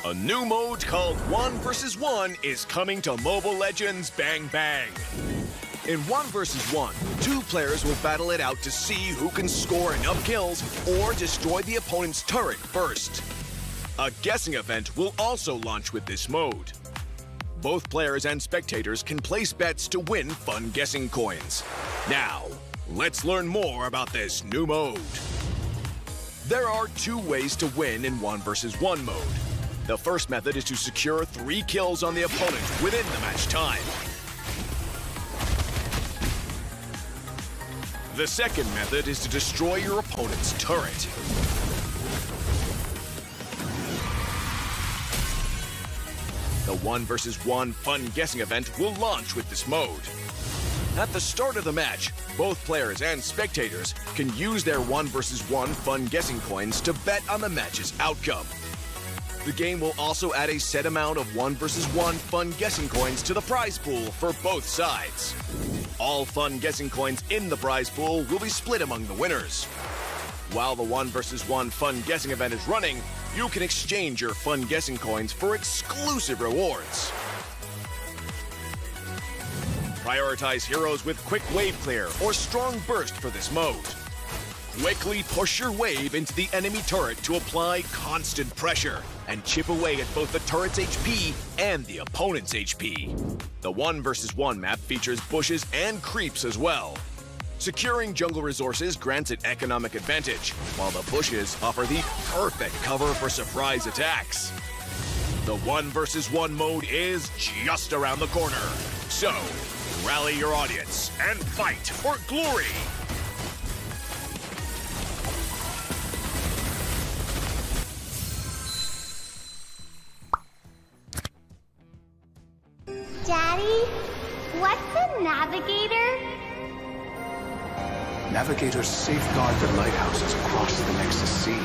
A new mode called 1 vs. 1 is coming to Mobile Legends Bang Bang. In 1 vs. 1, 2 players will battle it out to see who can score enough kills or destroy the opponent's turret first. A guessing event will also launch with this mode. Both players and spectators can place bets to win fun guessing coins. Now, let's learn more about this new mode. There are 2 ways to win in 1 vs. 1 mode. The first method is to secure 3 kills on the opponent within the match time. The second method is to destroy your opponent's turret. The 1 vs. 1 fun guessing event will launch with this mode. At the start of the match, both players and spectators can use their 1 vs. 1 fun guessing coins to bet on the match's outcome. The game will also add a set amount of 1 vs. 1 fun guessing coins to the prize pool for both sides. All fun guessing coins in the prize pool will be split among the winners. While the 1 vs. 1 fun guessing event is running, you can exchange your fun guessing coins for exclusive rewards. Prioritize heroes with quick wave clear or strong burst for this mode. Quickly push your wave into the enemy turret to apply constant pressure and chip away at both the turret's HP and the opponent's HP. The 1 vs. 1 map features bushes and creeps as well. Securing jungle resources grants an economic advantage, while the bushes offer the perfect cover for surprise attacks. The 1 vs. 1 mode is just around the corner. So, rally your audience and fight for glory! Daddy, what's a navigator? Navigators safeguard the lighthouses across the Nexus Sea.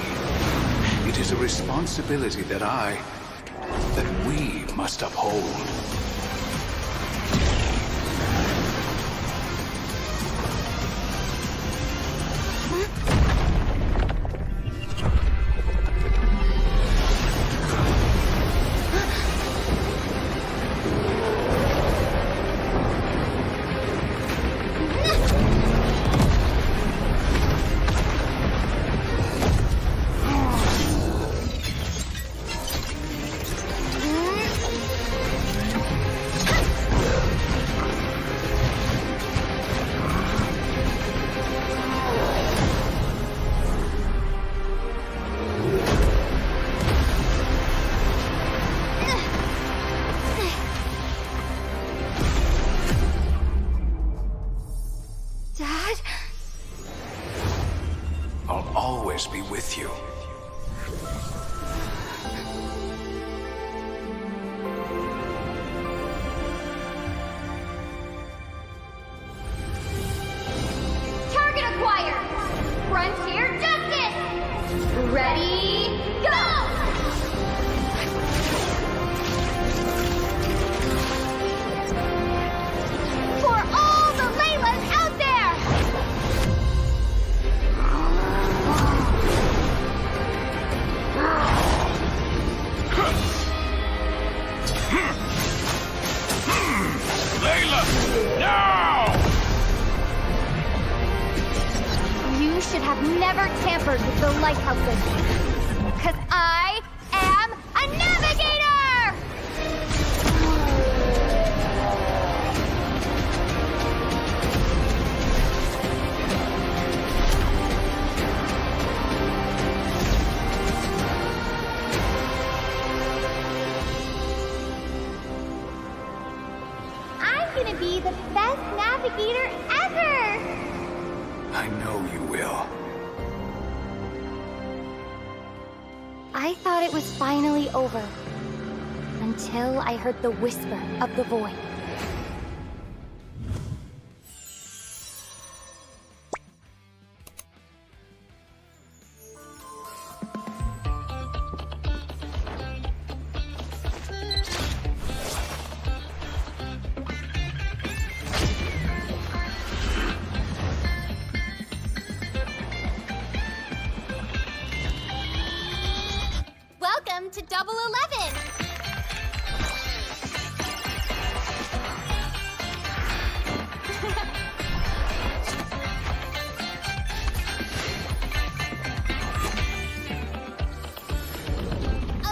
It is a responsibility that we must uphold. I'll always be with you. Target acquired! Frontier Justice! Ready, go! For all the Laylas out there! Layla, now! You should have never tampered with the lighthouses. Because I am a navigator! I'm gonna be the best navigator ever! I know you will. I thought it was finally over. Until I heard the whisper of the void. Double 11!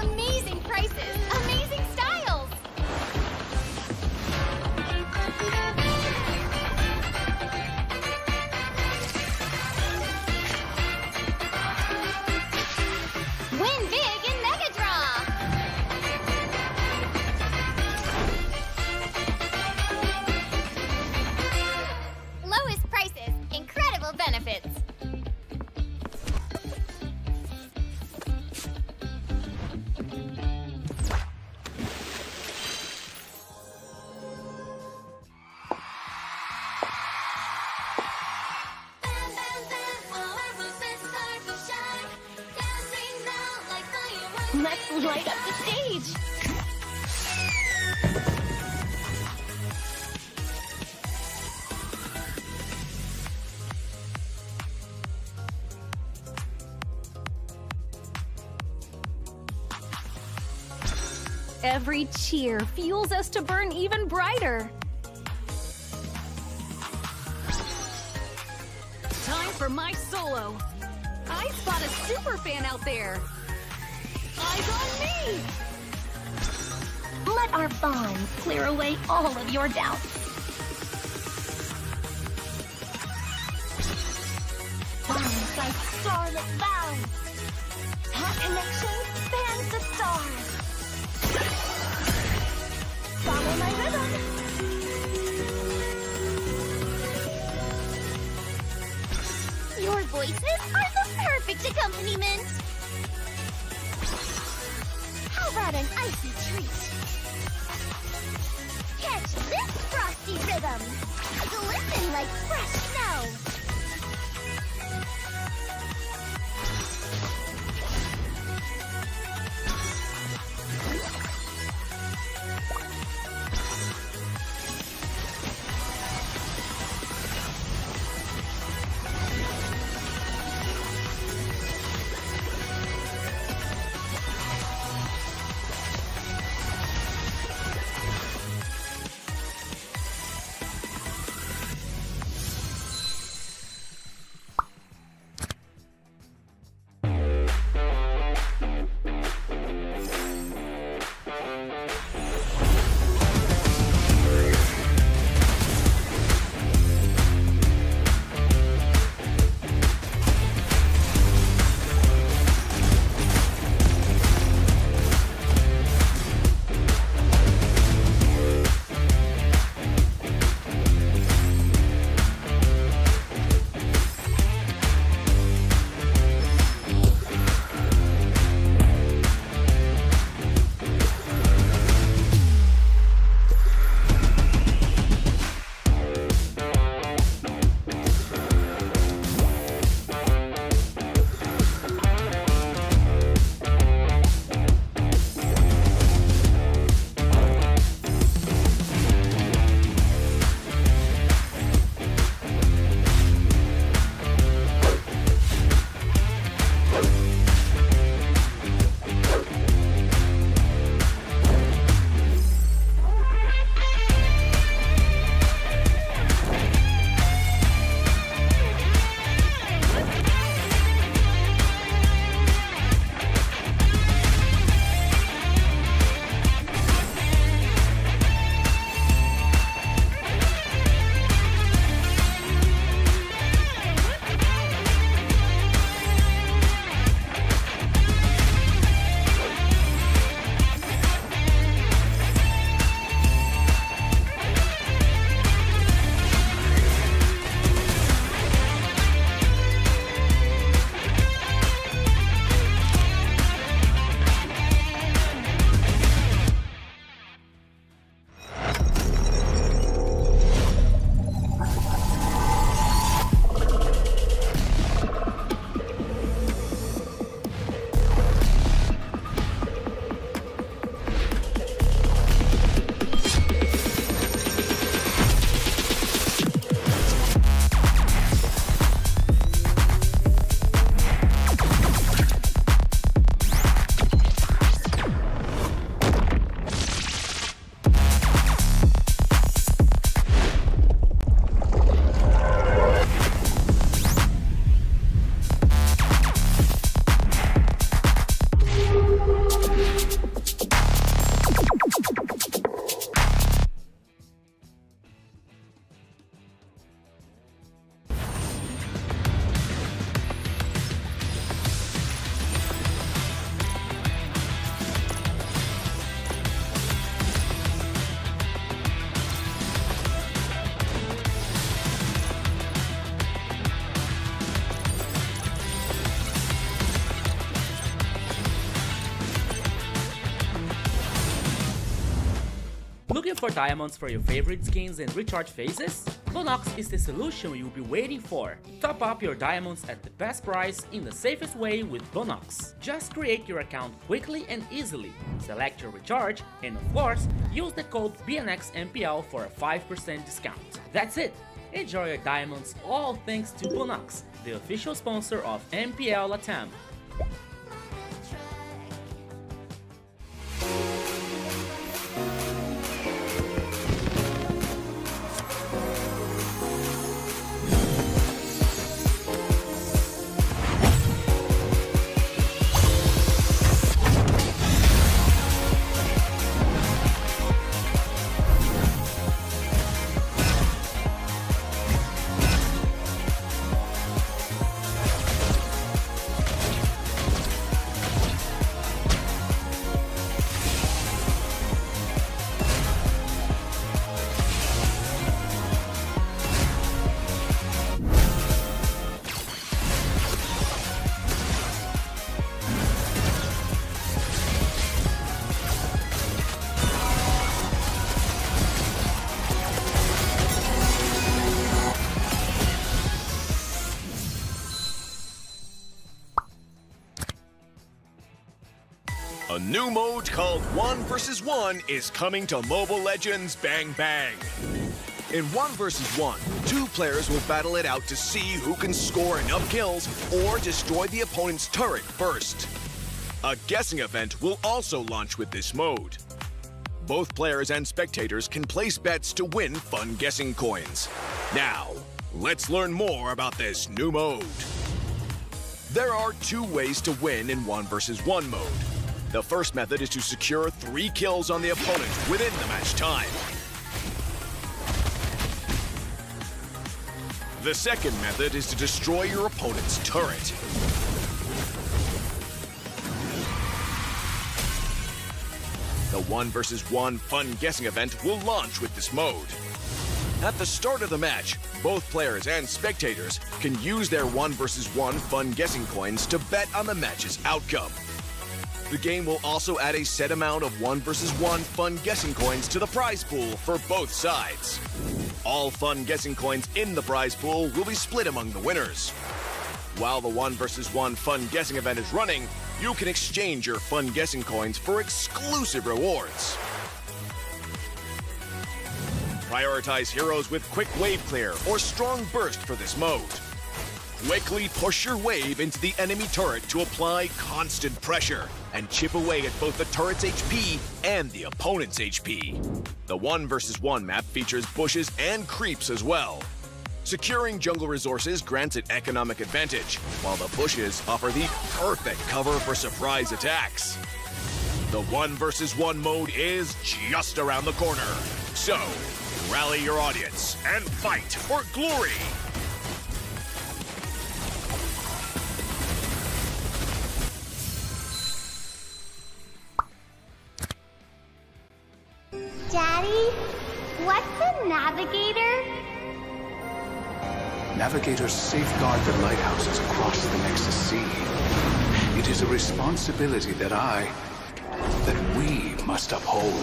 Amazing prices, amazing styles! Win big in Mega Draw! Lowest prices, incredible benefits. Let's light up the stage! Every cheer fuels us to burn even brighter. Time for my solo. I spot a super fan out there. Eyes on me! Let our bonds clear away all of your doubts. Bonds like starlit vows. Our connection spans the stars. Follow my rhythm. Your voices are the perfect accompaniment. How about an icy treat? Catch this frosty rhythm. Glisten like fresh snow. for diamonds for your favorite skins and recharge phases? Bonox is the solution you'll be waiting for. Top up your diamonds at the best price in the safest way with Bonox. Just create your account quickly and easily, select your recharge, and of course, use the code BNXMPL for a 5% discount. That's it! Enjoy your diamonds all thanks to Bonox, the official sponsor of MPL LATAM. A new mode called 1 vs 1 is coming to Mobile Legends Bang Bang. In 1 vs 1, 2 players will battle it out to see who can score enough kills or destroy the opponent's turret first. A guessing event will also launch with this mode. Both players and spectators can place bets to win fun guessing coins. Now, let's learn more about this new mode. There are 2 ways to win in 1 vs 1 mode. The first method is to secure 3 kills on the opponent within the match time. The second method is to destroy your opponent's turret. The 1 vs 1 fun guessing event will launch with this mode. At the start of the match, both players and spectators can use their 1 vs 1 fun guessing coins to bet on the match's outcome. The game will also add a set amount of 1 vs 1 fun guessing coins to the prize pool for both sides. All fun guessing coins in the prize pool will be split among the winners. While the 1 vs 1 fun guessing event is running, you can exchange your fun guessing coins for exclusive rewards. Prioritize heroes with quick wave clear or strong burst for this mode. Quickly push your wave into the enemy turret to apply constant pressure and chip away at both the turret's HP and the opponent's HP. The 1 vs 1 map features bushes and creeps as well. Securing jungle resources grants it economic advantage, while the bushes offer the perfect cover for surprise attacks. The 1 vs 1 mode is just around the corner. So, rally your audience and fight for glory! Daddy, what's a navigator? Navigators safeguard the lighthouses across the Nexus Sea. It is a responsibility that we must uphold.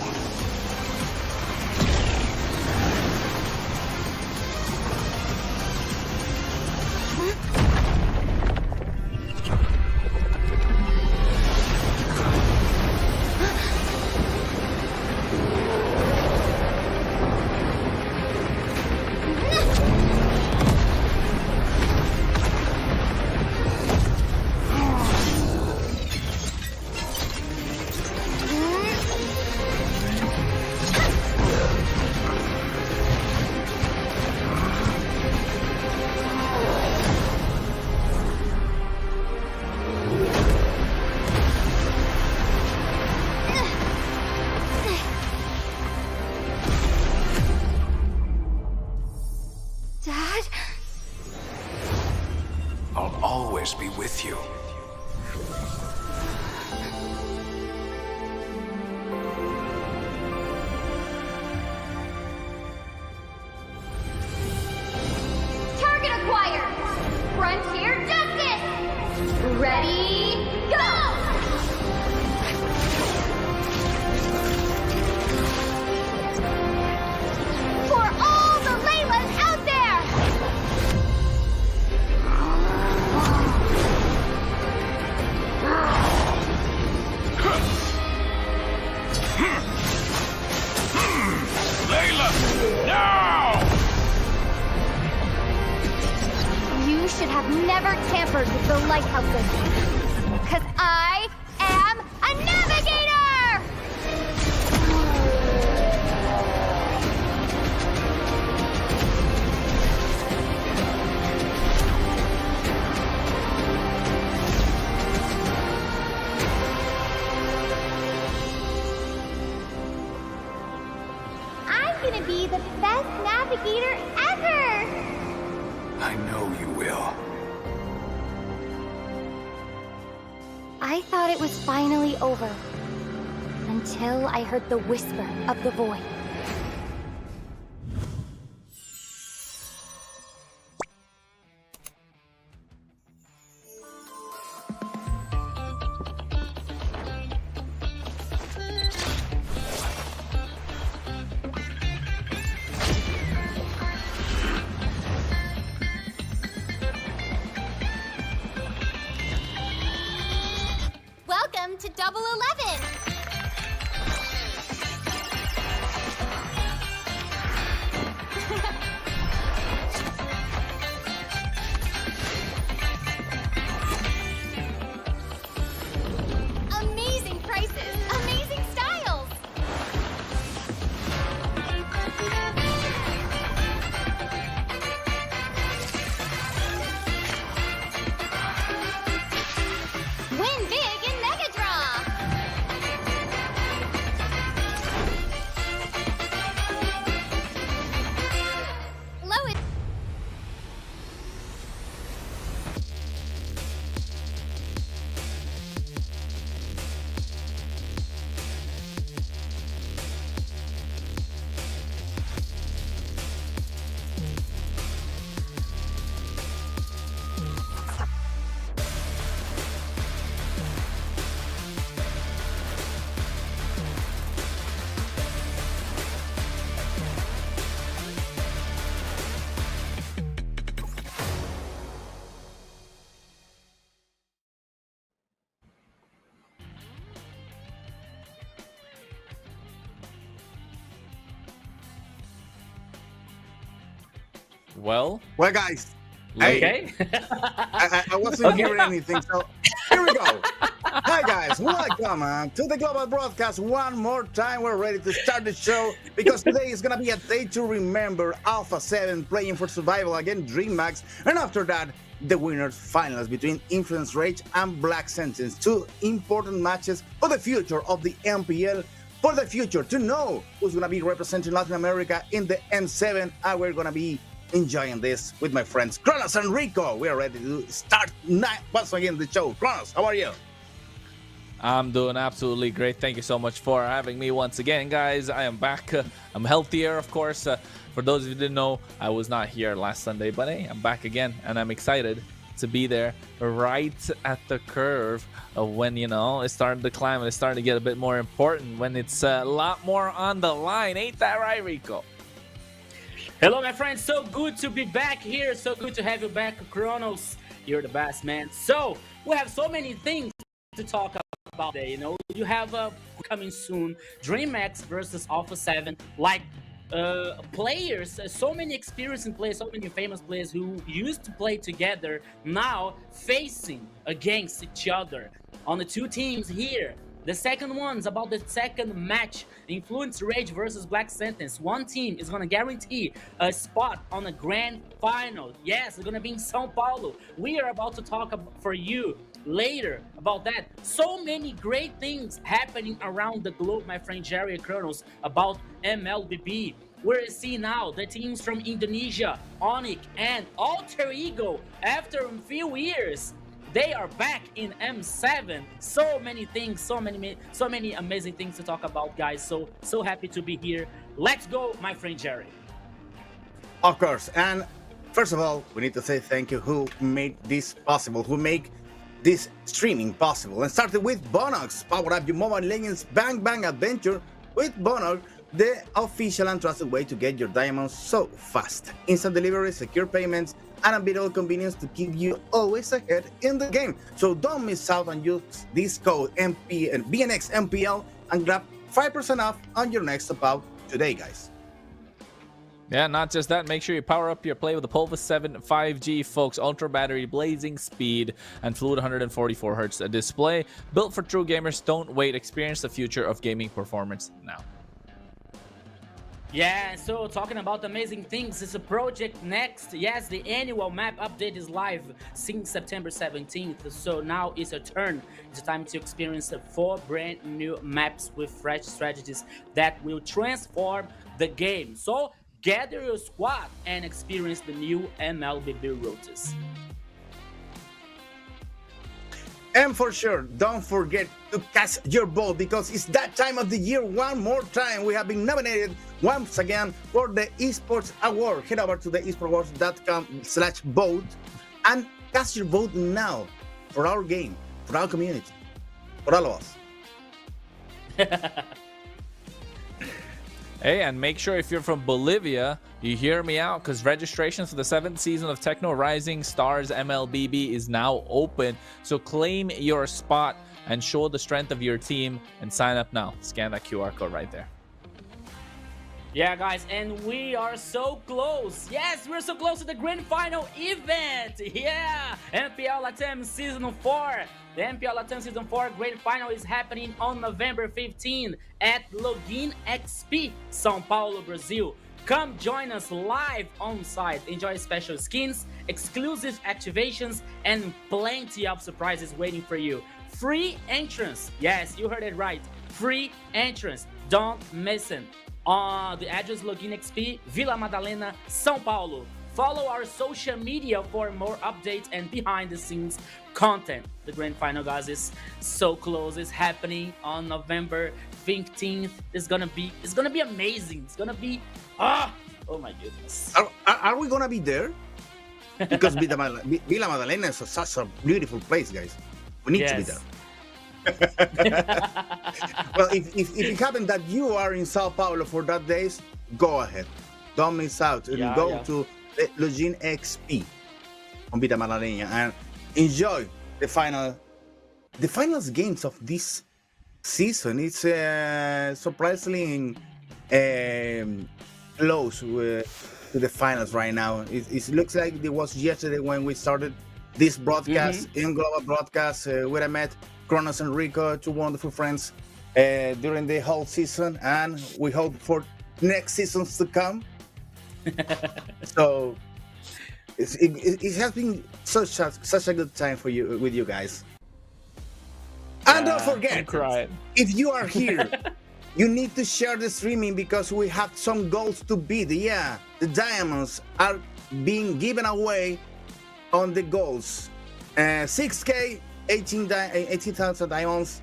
I'll always be with you. Target acquired! Frontier Justice! Ready, go! should have never tampered with the lighthouses. Because I am a navigator! I'm gonna be the best navigator ever! I know you will. I thought it was finally over. Until I heard the whisper of the void. Welcome to Double 11! Amazing prices, amazing styles! Win big in Mega Draw! Lowest. Well, guys, hey, Okay. I wasn't hearing anything, so here we go. Hi, guys, welcome to the Global Broadcast one more time. We're ready to start the show because today is going to be a day to remember. Alpha 7 playing for survival against DreamHack, and after that, the winners finals between Influence Rage and Black Sentence. Two important matches for the future of the MPL. For the future, to know who's going to be representing Latin America in the M7, and we're going to be enjoying this with my friends Kronos and Rico. We are ready to start once again the show. Kronos, how are you? I'm doing absolutely great. Thank you so much for having me once again, guys. I am back. I'm healthier, of course. For those of you who didn't know, I was not here last Sunday, but hey, I'm back again, and I'm excited to be there right at the curve of when, you know, it started to climb and it's starting to get a bit more important, when it's a lot more on the line. Ain't that right, Rico? Hello, my friends. So good to be back here. So good to have you back, Kronos. You're the best, man. So we have so many things to talk about today. You know, you have coming soon DreamHack versus Alpha 7. Like players, so many experienced players, so many famous players who used to play together, now facing against each other on the two teams here. The second one's about the second match, Influence Rage versus Black Sentence. One team is going to guarantee a spot on the grand final. Yes, it's going to be in Sao Paulo. We are about to talk for you later about that. So many great things happening around the globe, my friend Jerry and Kronos, about MLBB. We're seeing now the teams from Indonesia, Onyx and Alter Ego, after a few years, they are back in M7. So many things, so many amazing things to talk about, guys. So happy to be here. Let's go, my friend Jerry. Of course, and first of all, we need to say thank you who made this possible, who make this streaming possible. And started with Bonox, power up your Mobile Legends Bang Bang adventure with Bonox, the official and trusted way to get your diamonds so fast. Instant delivery, secure payments, and unbeatable convenience to keep you always ahead in the game. So don't miss out and use this code BNX MPL and grab 5% off on your next top out today, guys. Yeah, not just that. Make sure you power up your play with the Pulvis 7 5G, folks. Ultra battery, blazing speed, and fluid 144 Hz display. Built for true gamers. Don't wait. Experience the future of gaming performance now. Yeah, so talking about amazing things, it's a Project Next. Yes, the annual map update is live since September 17th. So now it's a turn. It's time to experience the 4 brand new maps with fresh strategies that will transform the game. So gather your squad and experience the new MLBB routes. And for sure, don't forget to cast your vote because it's that time of the year one more time. We have been nominated once again for the Esports Award. Head over to the esportsawards.com/vote and cast your vote now for our game, for our community, for all of us. Hey, and make sure if you're from Bolivia, you hear me out, because registration for the 7th season of Techno Rising Stars MLBB is now open. So claim your spot and show the strength of your team and sign up now. Scan that QR code right there. Yeah, guys, and we are so close. Yes, we're so close to the grand final event. Yeah, MPL LATAM Season 4. The MPL LATAM Season 4 grand final is happening on November 15 at Login XP, São Paulo, Brazil. Come join us live on site. Enjoy special skins, exclusive activations, and plenty of surprises waiting for you. Free entrance. Yes, you heard it right. Free entrance. Don't miss it. The address Login XP, Vila Madalena, São Paulo. Follow our social media for more updates and behind the scenes content. The grand final, guys, is so close. It's happening on November 15th. It's gonna be amazing. It's gonna be oh my goodness. Are we gonna be there? Because Vila Madalena is such a beautiful place, guys. We need to be there. Well, if it happens that you are in Sao Paulo for that days, go ahead. Don't miss out and go to the Login XP on Vita Madalena and enjoy the finals games of this season. It's surprisingly close to the finals right now. It looks like it was yesterday when we started this broadcast in Global Broadcast where I met Kronos and Rico, 2 wonderful friends during the whole season, and we hope for next seasons to come. So it has been such a good time for you with you guys. And don't forget, if you are here, you need to share the streaming because we have some goals to beat. Yeah, the diamonds are being given away on the goals. 6K, 18,000 diamonds,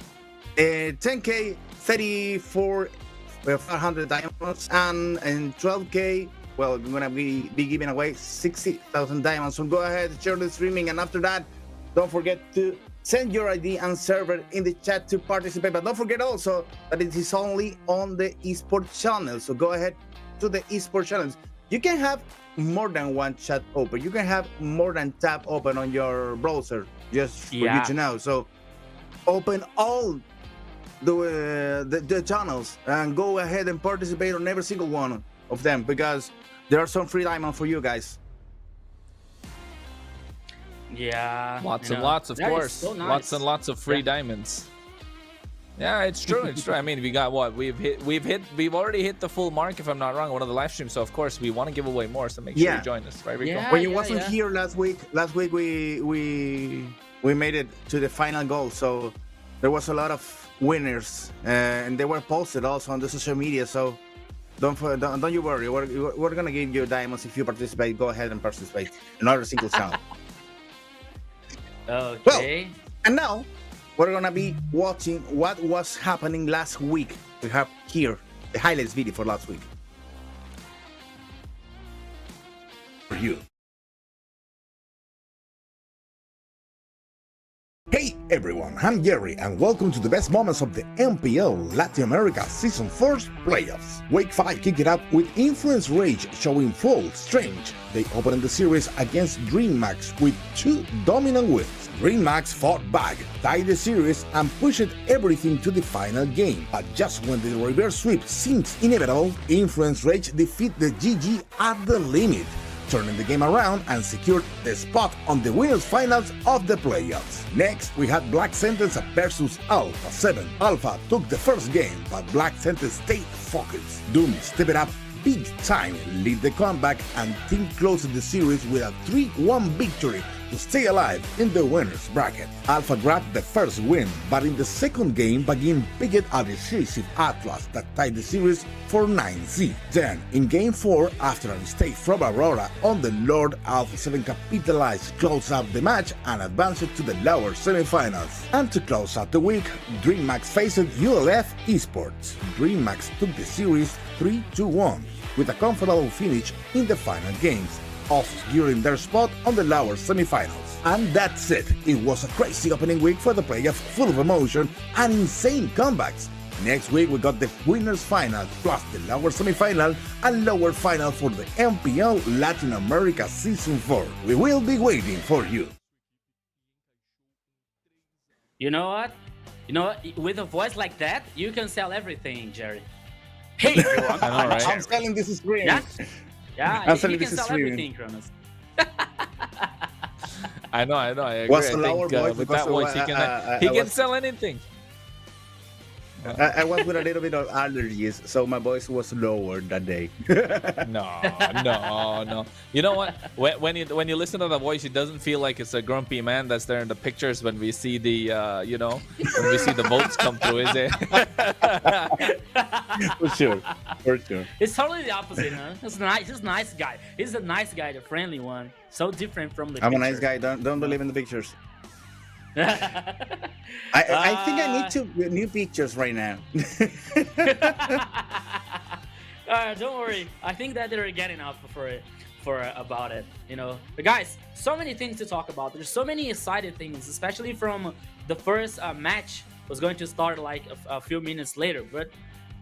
10K, 3,400 diamonds, and 12K. Well, we're gonna be giving away 60,000 diamonds. So go ahead, share the streaming, and after that, don't forget to send your ID and server in the chat to participate. But don't forget also that it is only on the esports channel. So go ahead to the esports channels. You can have more than one chat open. You can have more than tab open on your browser, just for you to know. So open all the channels and go ahead and participate on every single one of them because there are some free diamonds for you guys. Yeah, lots and lots, of course. So nice. Lots and lots of free diamonds. Yeah, it's true. It's true. I mean, we got what we've already hit the full mark, if I'm not wrong, one of the live streams. So of course we want to give away more. So make sure you join us, right, Rico? Yeah, when you wasn't here last week we made it to the final goal. So there was a lot of winners, and they were posted also on the social media. So don't you worry. We're gonna give you diamonds if you participate. Go ahead and participate in every single channel. Okay. Well, and now we're gonna be watching what was happening last week. We have here the highlights video for last week. For you. Hey everyone, I'm Jerry and welcome to the best moments of the MPL Latin America Season 4 Playoffs. Week 5 kicked it up with Influence Rage showing full strength. They opened the series against DreamMax with 2 dominant wins. DreamHack fought back, tied the series, and pushed everything to the final game. But just when the reverse sweep seemed inevitable, Influence Rage defeated the GG at the limit, turning the game around and secured the spot on the winners finals of the playoffs. Next, we had Black Sentence versus Alpha 7. Alpha took the first game, but Black Sentence stayed focused. Doom stepped up big time, lead the comeback, and team closed the series with a 3-1 victory to stay alive in the winners bracket. Alpha grabbed the first win, but in the second game, Bagin picked a decisive Atlas that tied the series for 9-Z. Then, in game 4, after a mistake from Aurora on the Lord, Alpha 7 capitalized, closed out the match, and advanced to the lower semifinals. And to close out the week, DreamHack faced ULF Esports. DreamHack took the series 3-1 with a comfortable finish in the final games, also securing their spot on the lower semifinals. And that's it. It was a crazy opening week for the playoff, full of emotion and insane comebacks. Next week we got the winners final, plus the lower semifinal and lower final for the MPL Latin America Season 4. We will be waiting for you. You know what? With a voice like that, you can sell everything, Jerry. Hey, everyone. I know, right? I'm selling this screen. Yeah, I'm you selling can this sell stream. everything, Kronos. I know. I agree. What's the I lower think, voice? with Because that voice, he can sell anything. I was with a little bit of allergies, so my voice was lower that day. No. You know what? When you listen to the voice, it doesn't feel like it's a grumpy man that's there in the pictures when we see the when we see the votes come through, is it? For sure. It's totally the opposite, huh? He's a nice guy. He's a nice guy, the friendly one. So different from the I'm picture. a nice guy. Don't believe in the pictures. I think I need new pictures right now. Don't worry. I think that they're getting up for about it. But guys, so many things to talk about. There's so many exciting things, especially from the first match was going to start like a few minutes later. But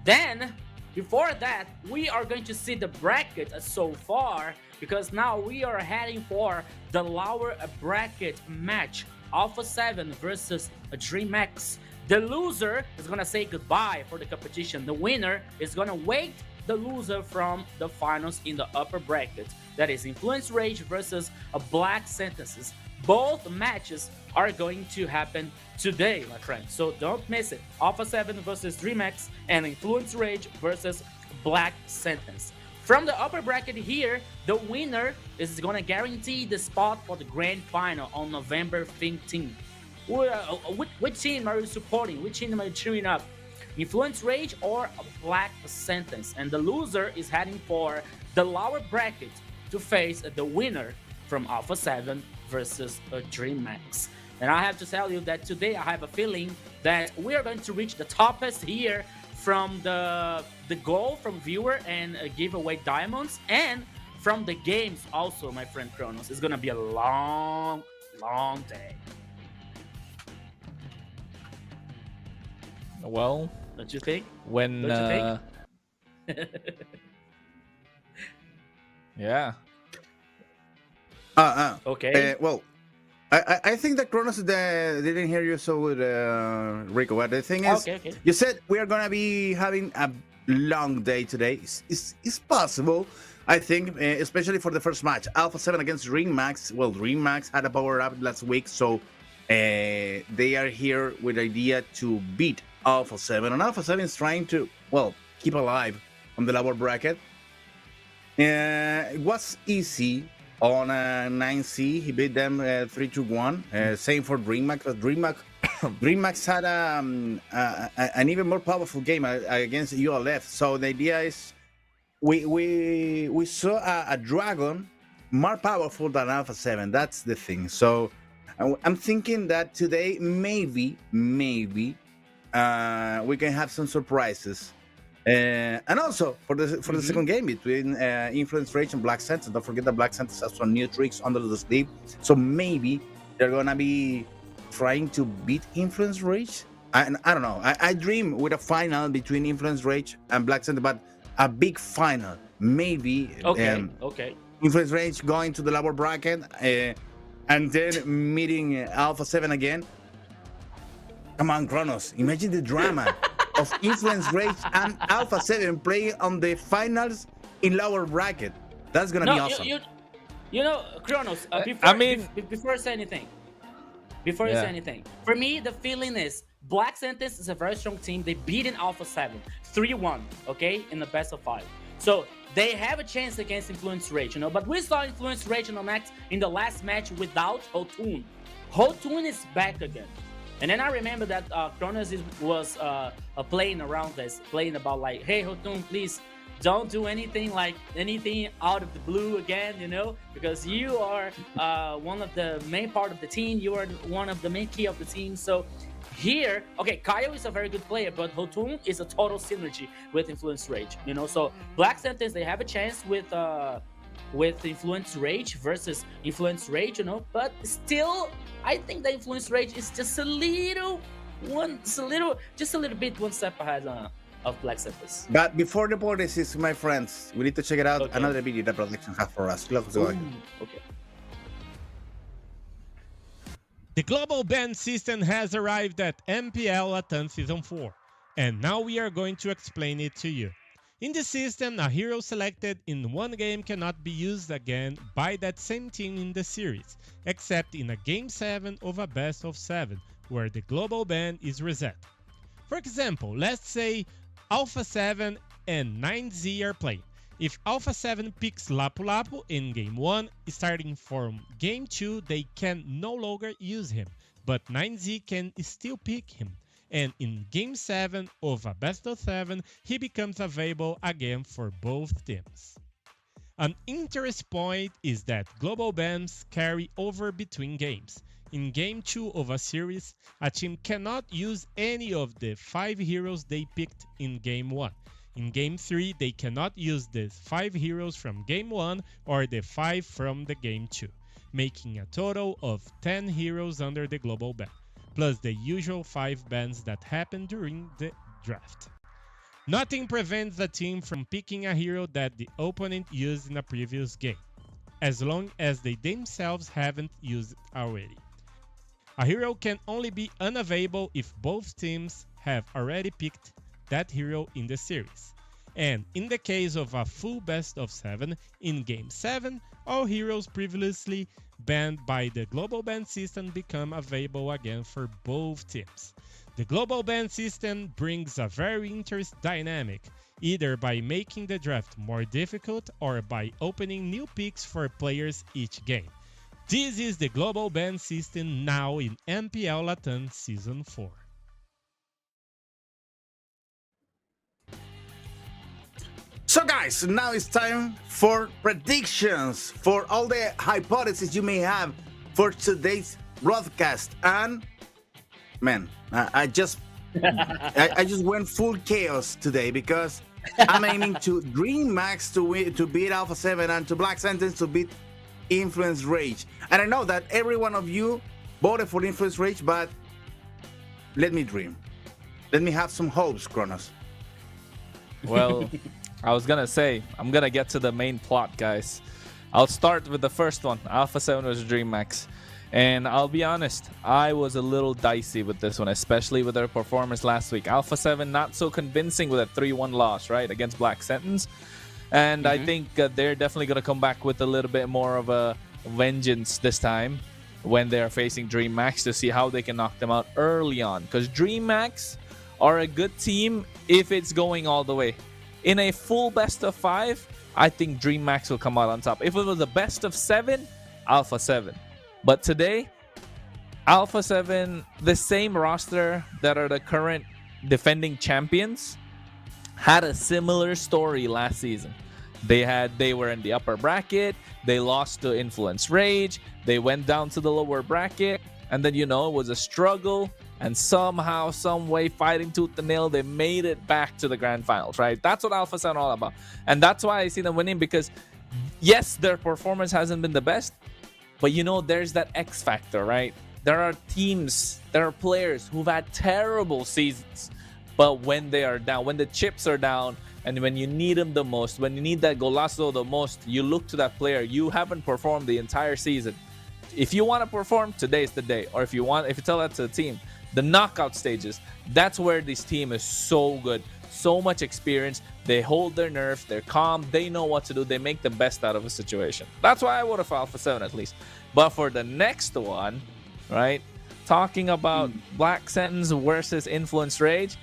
then, before that, we are going to see the bracket so far, because now we are heading for the lower bracket match. Alpha 7 versus DreamHack. The loser is gonna say goodbye for the competition. The winner is gonna wait the loser from the finals in the upper bracket. That is Influence Rage versus Black Sentences. Both matches are going to happen today, my friends. So don't miss it. Alpha 7 versus DreamHack and Influence Rage versus Black Sentence. From the upper bracket here, the winner is going to guarantee the spot for the grand final on November 15th. Which team are you supporting? Which team are you cheering up? Influence Rage or Black Sentence? And the loser is heading for the lower bracket to face the winner from Alpha 7 versus DreamHack. And I have to tell you that today I have a feeling that we are going to reach the toppest here from the goal from viewer and give away diamonds, and from the games also, my friend Kronos. It's gonna be a long day. Well, Don't you think? when Don't you yeah. Okay. Well, I think that Kronos didn't hear you so good, Rico. But the thing is, Okay. you said we are gonna be having a long day today. It's possible. I think, especially for the first match, Alpha 7 against DreamHack. Well, DreamHack had a power up last week, so they are here with the idea to beat Alpha 7. And Alpha 7 is trying to, keep alive on the lower bracket. It was easy on 9C. He beat them 3-1. Same for DreamHack. But DreamHack had an even more powerful game against ULF. So the idea is we saw a dragon more powerful than Alpha 7. That's the thing. So I'm thinking that today maybe we can have some surprises. And also for the second game between Influence Rage and Black Sentence. Don't forget that Black Sentence has some new tricks under the sleeve. So maybe they're gonna be trying to beat Influence Rage. I don't know. I dream with a final between Influence Rage and Black Sentence, but a big final. Maybe Okay. Influence Rage going to the lower bracket. And and then meeting Alpha 7 again. Come on, Kronos. Imagine the drama of Influence Rage and Alpha 7 playing on the finals in lower bracket. That's gonna be awesome. You know, Kronos, before you say anything, for me, the feeling is Black Sentence is a very strong team. They beat in Alpha 7 3-1, okay, in the best of 5. So they have a chance against Influence Rage, but we saw Influence Rage in the last match without Hotun. Hotun is back again. And then I remember that Kronos was playing around this, playing about like, hey, Hotun, please don't do anything out of the blue again, because you are one of the main part of the team. You are one of the main key of the team. So here, okay, Kaio is a very good player, but Hotun is a total synergy with Influence Rage, So Black Sentence, they have a chance with Influence Rage versus Influence Rage, but still, I think the Influence Rage is just a little bit one step ahead of Black Sentence. But before the policies, my friends, we need to check it out. Okay. Another video that production has for us. Let's go. Okay. The global ban system has arrived at MPL LATAM Season 4, and now we are going to explain it to you. In the system, a hero selected in one game cannot be used again by that same team in the series, except in a Game 7 of a Best of 7, where the global ban is reset. For example, let's say Alpha 7 and 9Z are playing. If Alpha 7 picks Lapu Lapu in Game 1, starting from Game 2 they can no longer use him, but 9Z can still pick him. And in Game 7 of a Best of 7, he becomes available again for both teams. An interest point is that global bans carry over between games. In Game 2 of a series, a team cannot use any of the 5 heroes they picked in Game 1. In Game 3, they cannot use the 5 heroes from Game 1 or the 5 from the Game 2, making a total of 10 heroes under the global ban, plus the usual 5 bans that happen during the draft. Nothing prevents a team from picking a hero that the opponent used in a previous game, as long as they themselves haven't used it already. A hero can only be unavailable if both teams have already picked that hero in the series. And in the case of a full best of 7, in Game 7, all heroes previously banned by the global ban system become available again for both teams. The global ban system brings a very interesting dynamic, either by making the draft more difficult or by opening new picks for players each game. This is the global ban system now in MPL LATAM Season 4. So guys, now it's time for predictions for all the hypotheses you may have for today's broadcast. And man, I just went full chaos today because I'm aiming to Dream Max to beat Alpha 7 and to Black Sentence to beat Influence Rage. And I know that every one of you voted for Influence Rage, but let me dream. Let me have some hopes, Kronos. Well, I was gonna say, I'm gonna get to the main plot, guys. I'll start with the first one, Alpha 7 vs Dream Max. And I'll be honest, I was a little dicey with this one, especially with their performance last week. Alpha 7 not so convincing with a 3-1 loss, right, against Black Sentence. And I think they're definitely going to come back with a little bit more of a vengeance this time when they're facing Dream Max to see how they can knock them out early on. Because Dream Max are a good team if it's going all the way. In a full best of 5, I think Dream Max will come out on top. If it was a best of 7, Alpha 7. But today, Alpha 7, the same roster that are the current defending champions, had a similar story last season. They were in the upper bracket, they lost to Influence Rage, they went down to the lower bracket, and then it was a struggle, and somehow, some way, fighting tooth and nail, they made it back to the grand finals, right? That's what Alpha 7 all about. And that's why I see them winning, because yes, their performance hasn't been the best, but there's that X factor, right? There are teams, there are players who've had terrible seasons, but when they are down, when the chips are down, and when you need them the most, when you need that golazo the most, you look to that player. You haven't performed the entire season. if you want to perform, today's the day. Or if you tell that to the team, the knockout stages, that's where this team is so good. So much experience. They hold their nerves. They're calm. They know what to do. They make the best out of a situation. That's why I voted for Alpha 7 at least. But for the next one, right, talking about Black Sentence versus Influence Rage,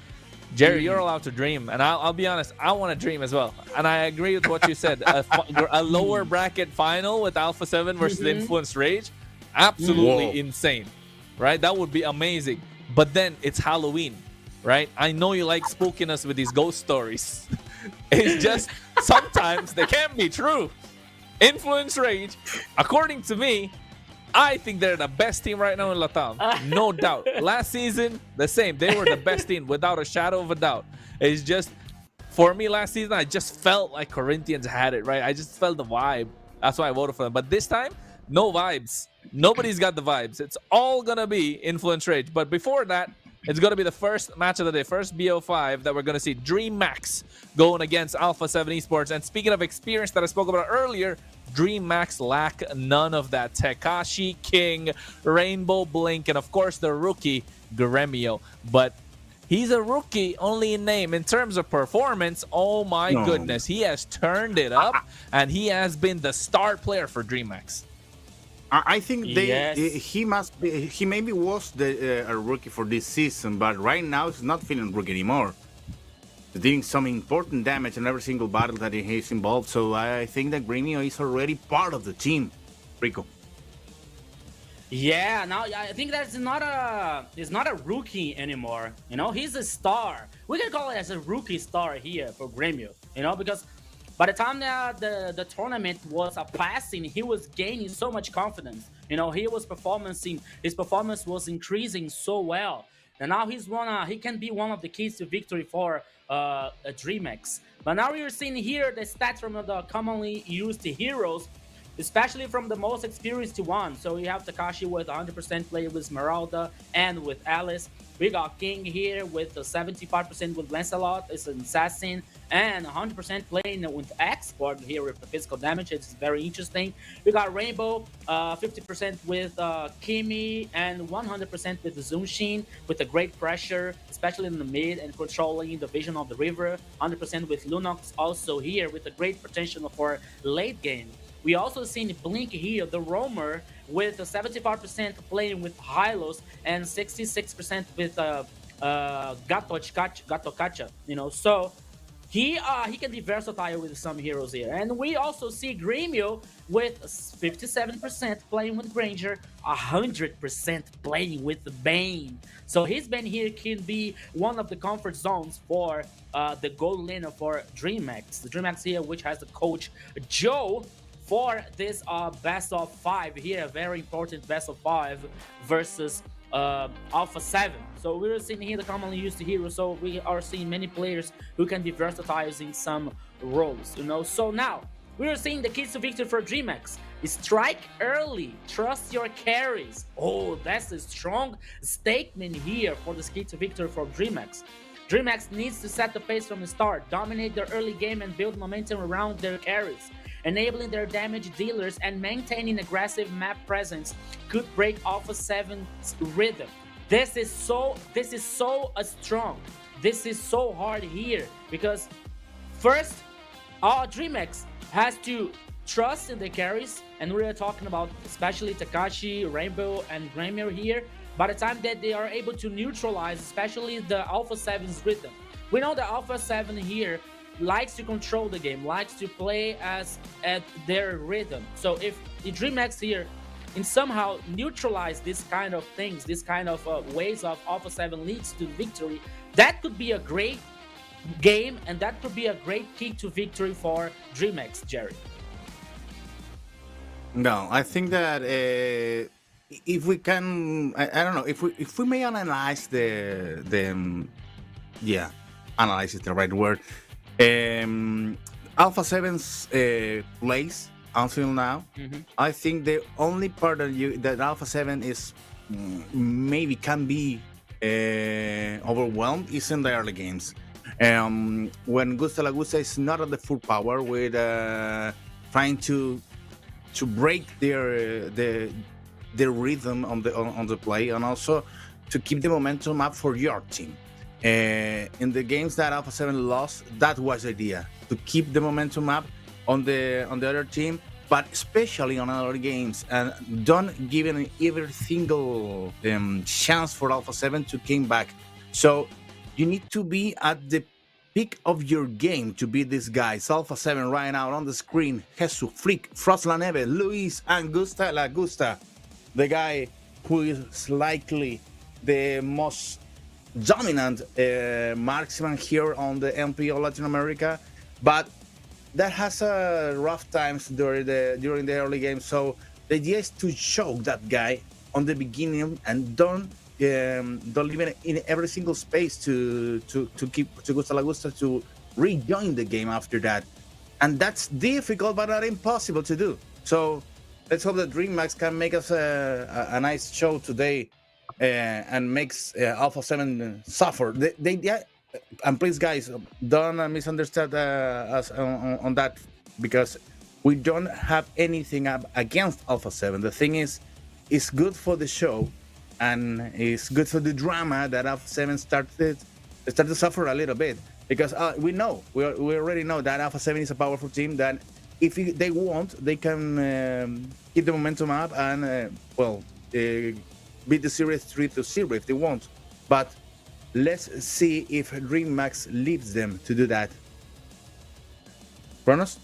Jerry, you're allowed to dream. And I'll be honest, I want to dream as well. And I agree with what you said. A lower bracket final with Alpha 7 versus Influence Rage, absolutely insane, right? That would be amazing. But then it's Halloween, right? I know you like spooking us with these ghost stories. It's just sometimes they can't be true. Influence Rage, according to me, I think they're the best team right now in LATAM. No doubt. Last season, the same. They were the best team without a shadow of a doubt. It's just, for me, last season, I just felt like Corinthians had it, right? I just felt the vibe. That's why I voted for them. But this time, no vibes. Nobody's got the vibes. It's all going to be Influence Rage. But before that, it's going to be the first match of the day, first BO5 that we're going to see Dream Max going against Alpha 7 Esports. And speaking of experience that I spoke about earlier, Dream Max lack none of that. Tekashi, King, Rainbow, Blink, and of course the rookie, Gremio. But he's a rookie only in name. In terms of performance, oh my goodness, he has turned it up, and he has been the star player for Dream Max. I think he maybe was a rookie for this season, but right now he's not feeling rookie anymore. He's doing some important damage in every single battle that he's involved, so I think that Gremio is already part of the team. Rico. Yeah, now I think that he's not a rookie anymore. You know, he's a star. We can call it as a rookie star here for Gremio. You know, because by the time that the tournament was passing, he was gaining so much confidence. You know, his performance was increasing so well. And now he can be one of the keys to victory for DreamX. But now we're seeing here the stats from the commonly used heroes, especially from the most experienced one. So we have Tekashi with 100% play with Esmeralda and with Alice. We got King here with 75% with Lancelot, it's an assassin, and 100% playing with Export here with the physical damage. It's very interesting. We got Rainbow, 50% with Kimi, and 100% with Zunshin, with a great pressure, especially in the mid and controlling the vision of the river. 100% with Lunox also here with a great potential for late game. We also seen Blink here, the roamer, with 75% playing with Hylos and 66% with Gato Kacha. You know, so he can be versatile with some heroes here. And we also see Gremio with 57% playing with Granger, 100% playing with Bane. So his Bane here can be one of the comfort zones for the gold laner for DreamX. The DreamX here, which has the coach Joe, for this best of 5 here, very important best of 5 versus Alpha 7. So we're seeing here the commonly used hero, so we are seeing many players who can be versatile in some roles, you know. So now we are seeing the keys to victory for DreamX. Strike early, trust your carries. Oh, that's a strong statement here for the key to victory for DreamX. DreamX needs to set the pace from the start, dominate their early game and build momentum around their carries. Enabling their damage dealers and maintaining aggressive map presence could break Alpha 7's rhythm. This is so strong. This is so hard here because first, DreamX has to trust in the carries, and we're talking about especially Tekashi, Rainbow, and Gremio here. By the time that they are able to neutralize, especially the Alpha 7's rhythm, we know the Alpha 7 here likes to control the game, likes to play at their rhythm. So if the DreamX here and somehow neutralize this kind of things, this kind of ways of Alpha 7 leads to victory, that could be a great game, and that could be a great key to victory for DreamX, Jerry. No, I think that if we can, I don't know, if we may analyze analyze is the right word. Alpha 7's place until now, I think the only part that Alpha 7 is maybe can be overwhelmed is in the early games. When Gusta La Gusta is not at the full power with trying to break the rhythm on the play, and also to keep the momentum up for your team. In the games that Alpha 7 lost, that was the idea, to keep the momentum up on the other team, but especially on other games, and don't give it every single chance for Alpha 7 to come back. So you need to be at the peak of your game to beat these guys. Alpha 7 right now on the screen: Jesus, Flick, Frost La Neve, Luis, and Gusta La Gusta, the guy who is likely the most dominant marksman here on the MPL Latin America, but that has rough times during the early game. So the idea is to choke that guy on the beginning and don't leave it in every single space to keep to Gusta La Gusta to rejoin the game after that. And that's difficult but not impossible to do. So let's hope that DreamHack can make us a nice show today and makes Alpha 7 suffer. And please, guys, don't misunderstand us on that, because we don't have anything against Alpha 7. The thing is, it's good for the show, and it's good for the drama that Alpha 7 started to suffer a little bit, because we already know that Alpha 7 is a powerful team, that if they want, they can keep the momentum up and beat the series 3-0 if they want. But let's see if DreamHack leaves them to do that. Kronos?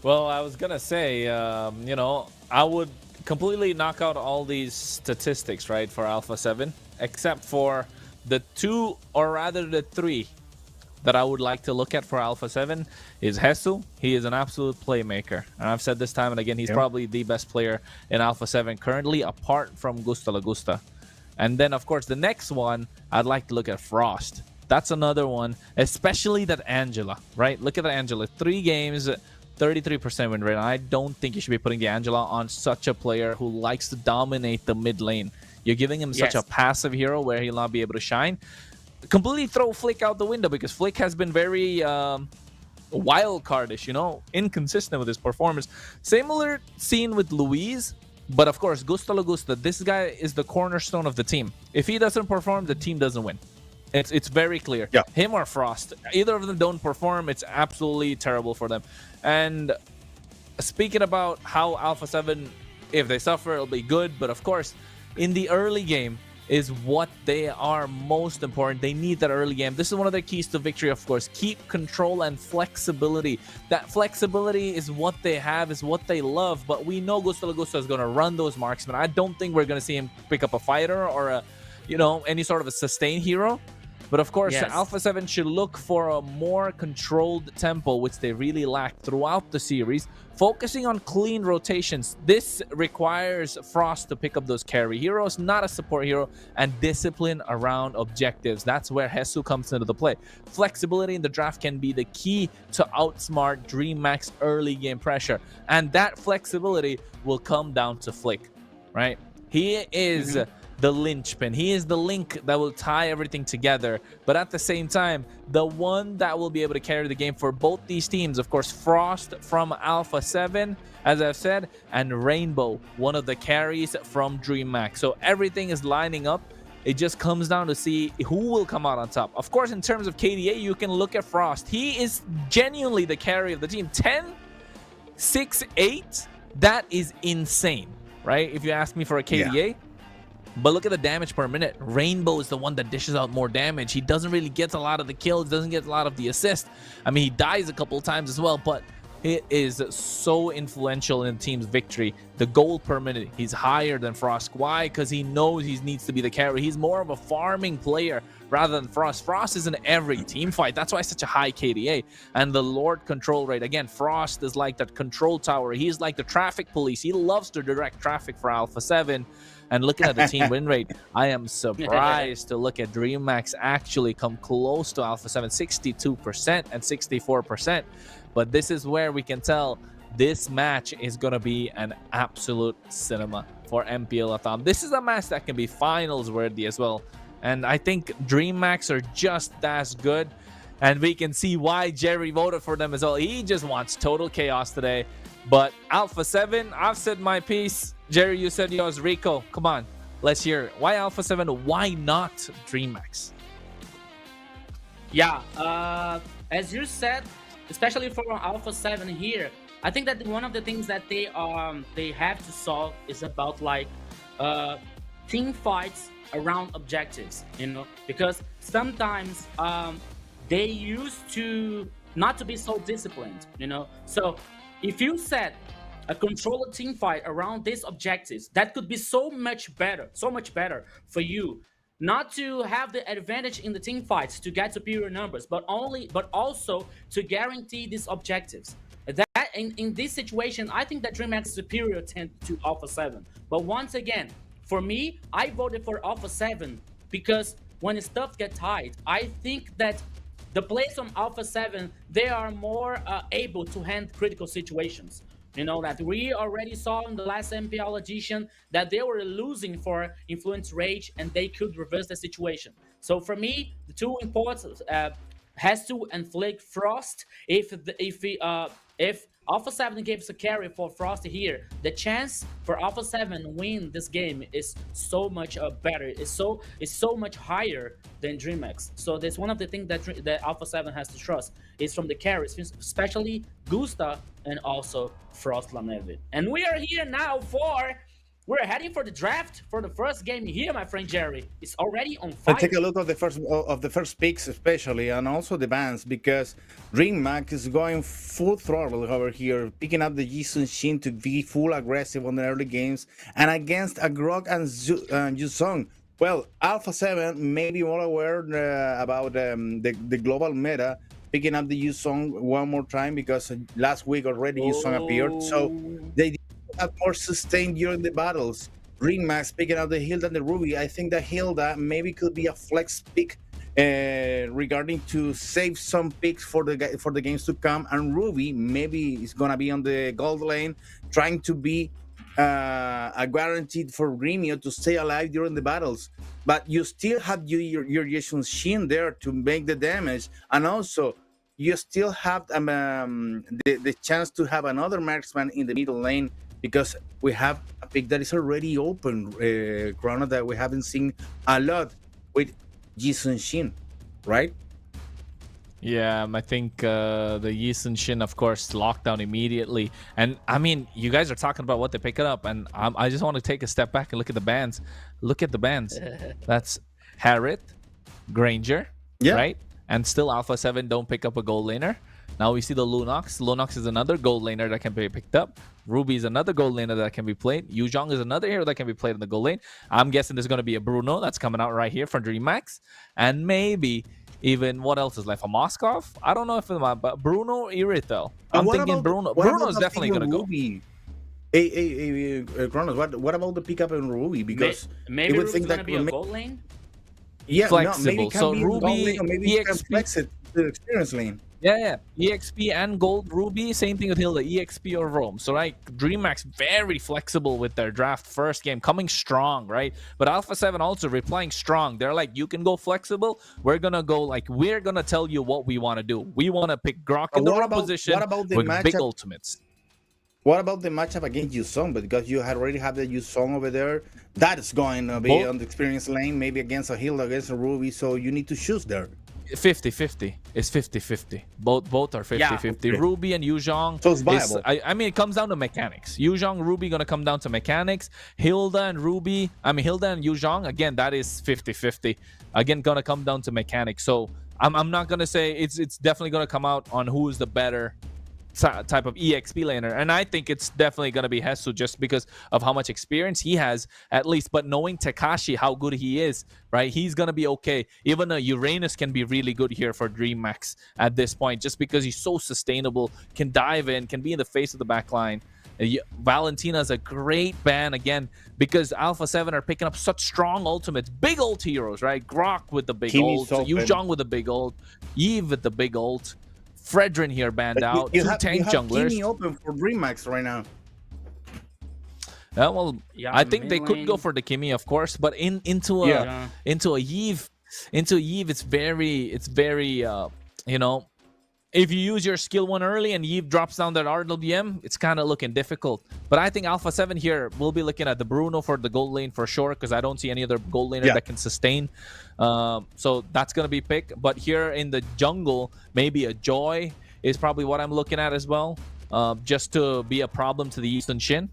Well, I was gonna say, I would completely knock out all these statistics, right, for Alpha 7, except for the two, or rather the three, that I would like to look at for Alpha 7 is Jesus. He is an absolute playmaker. And I've said this time and again, he's probably the best player in Alpha 7 currently, apart from Gusta La Gusta. And then, of course, the next one, I'd like to look at Frost. That's another one, especially that Angela, right? Look at the Angela. 3 games, 33% win rate. And I don't think you should be putting the Angela on such a player who likes to dominate the mid lane. You're giving him such a passive hero where he'll not be able to shine. Completely throw Flick out the window, because Flick has been very wild cardish, inconsistent with his performance. Similar scene with Luis, but of course, Gusta La Gusta, this guy is the cornerstone of the team. If he doesn't perform, the team doesn't win. It's very clear. Yeah. Him or Frost, either of them don't perform, it's absolutely terrible for them. And speaking about how Alpha 7, if they suffer, it'll be good. But of course, in the early game is what they are most important. They need that early game. This is one of their keys to victory, of course. Keep control and flexibility. That flexibility is what they have, is what they love. But we know Gusta La Gusta is going to run those marksmen. I don't think we're going to see him pick up a fighter or any sort of a sustained hero. But of course, Alpha 7 should look for a more controlled tempo, which they really lack throughout the series, focusing on clean rotations. This requires Frost to pick up those carry heroes, not a support hero, and discipline around objectives. That's where Jesus comes into the play. Flexibility in the draft can be the key to outsmart DreamHack's early game pressure, and that flexibility will come down to Flick, right? He is the linchpin. He is the link that will tie everything together. But at the same time, the one that will be able to carry the game for both these teams, of course, Frost from Alpha 7, as I've said, and Rainbow, one of the carries from DreamHack. So everything is lining up. It just comes down to see who will come out on top. Of course, in terms of KDA, you can look at Frost. He is genuinely the carry of the team. 10, 6, 8. That is insane, right? If you ask me for a KDA. Yeah. But look at the damage per minute. Rainbow is the one that dishes out more damage. He doesn't really get a lot of the kills, doesn't get a lot of the assist. I mean, he dies a couple of times as well, but he is so influential in the team's victory. The gold per minute, he's higher than Frost. Why? Because he knows he needs to be the carry. He's more of a farming player rather than Frost. Frost is in every team fight. That's why it's such a high KDA. And the Lord control rate. Again, Frost is like that control tower. He's like the traffic police. He loves to direct traffic for Alpha 7. And looking at the team win rate, I am surprised to look at DreamHack actually come close to Alpha 7, 62% and 64%. But this is where we can tell this match is going to be an absolute cinema for MPL LATAM. This is a match that can be finals worthy as well. And I think DreamHack are just as good. And we can see why Jerry voted for them as well. He just wants total chaos today. But Alpha 7, I've said my piece. Jerry, you said yours. Rico, come on. Let's hear it. Why Alpha 7? Why not DreamHack? Yeah, as you said, especially for Alpha 7 here, I think that one of the things that they have to solve is about like team fights around objectives, you know, because sometimes they used to not to be so disciplined, you know. So if you set a controller team fight around these objectives, that could be so much better for you. Not to have the advantage in the team fights to get superior numbers, but also to guarantee these objectives. That in this situation, I think that DreamHack is superior to Alpha 7. But once again, for me, I voted for Alpha 7 because when stuff gets tight, I think that the players from Alpha 7, they are more able to handle critical situations. You know, that we already saw in the last MPL edition that they were losing for Influence Rage and they could reverse the situation. So for me, the two imports has to inflict Frost. If Alpha 7 gives a carry for Frost here, the chance for Alpha 7 win this game is so much better. It's so much higher than DreamHack. So that's one of the things that Alpha 7 has to trust is from the carries, especially Gusta and also Frost Laneve. And we are here now we're heading for the draft for the first game here, my friend Jerry. It's already on fire. Take a look at the first picks, especially, and also the bans, because DreamHack is going full throttle over here, picking up the Jisun Shin to be full aggressive on the early games, and against a Grok and Yuzong. Well, Alpha 7 may be more aware about the global meta, picking up the Yuzong one more time because last week already Yuzong appeared, so they have more sustained during the battles. DreamHack picking out the Hilda and the Ruby. I think that Hilda maybe could be a flex pick regarding to save some picks for the games to come, and Ruby maybe is gonna be on the gold lane, trying to be a guaranteed for Gremio to stay alive during the battles. But you still have your Yeshun Shin there to make the damage, and also you still have the chance to have another marksman in the middle lane, because we have a pick that is already open, Chrono, that we haven't seen a lot with Jisun Shin, right? Yeah, I think the Yisun Shin, of course, locked down immediately. And I mean, you guys are talking about what they pick up, and I just want to take a step back and look at the bands. Look at the bands. That's Harriet, Granger, right? And still Alpha 7 don't pick up a gold laner. Now we see the Lunox. Lunox is another gold laner that can be picked up. Ruby is another gold laner that can be played. Yuzhong is another hero that can be played in the gold lane. I'm guessing there's going to be a Bruno that's coming out right here from DreamHack. And maybe even, what else is left? A Moskov? I don't know if it's but Bruno Irithel. I'm thinking Bruno. Bruno is definitely going to go. Hey, Kronos, what about the pickup in Ruby? Because maybe Ruby's going to be a gold lane? Yeah, flexible. No, maybe it can So be Ruby, gold lane, or maybe you can EXP. flex it to the experience lane. Yeah. EXP and Gold Ruby, same thing with Hilda, EXP or Rome. So, right, DreamHack's very flexible with their draft first game, coming strong, right? But Alpha 7 also replying strong. They're like, you can go flexible. We're going to tell you what we want to do. We want to pick Grok in the wrong position with big ultimates. What about the matchup against Yuzong? Because you already have the Yuzong over there. That is going to be on the experience lane, maybe against a Hilda, against a Ruby. So you need to choose there. 50-50. It's 50-50. Both are 50-50. Yeah, okay. Ruby and Yuzhong. So it's viable. I mean, it comes down to mechanics. Yuzhong, Ruby going to come down to mechanics. Hilda and Yuzhong, again, that is 50-50. Again, going to come down to mechanics. So I'm not going to say it's definitely going to come out on who is the better type of EXP laner, and I think it's definitely going to be Hesu just because of how much experience he has, at least. But knowing Takashi, how good he is, right, he's going to be okay. Even Uranus can be really good here for DreamHack at this point, just because he's so sustainable, can dive in, can be in the face of the backline. Valentina's a great ban again because Alpha 7 are picking up such strong ultimates, big ult heroes, right? Grok with the big ult, Yuzhong with the big ult, Eve with the big ult, Fredrin here banned out. You Two have tank junglers. Kimi open for DreamHack right now. I think they could go for the Kimi, of course, but into a Eve, it's very if you use your skill 1 early and Yves drops down that RWM, it's kind of looking difficult. But I think Alpha 7 here, we'll be looking at the Bruno for the gold lane for sure, because I don't see any other gold laner that can sustain. So that's going to be picked. But here in the jungle, maybe a Joy is probably what I'm looking at as well, just to be a problem to the Eastern Shin.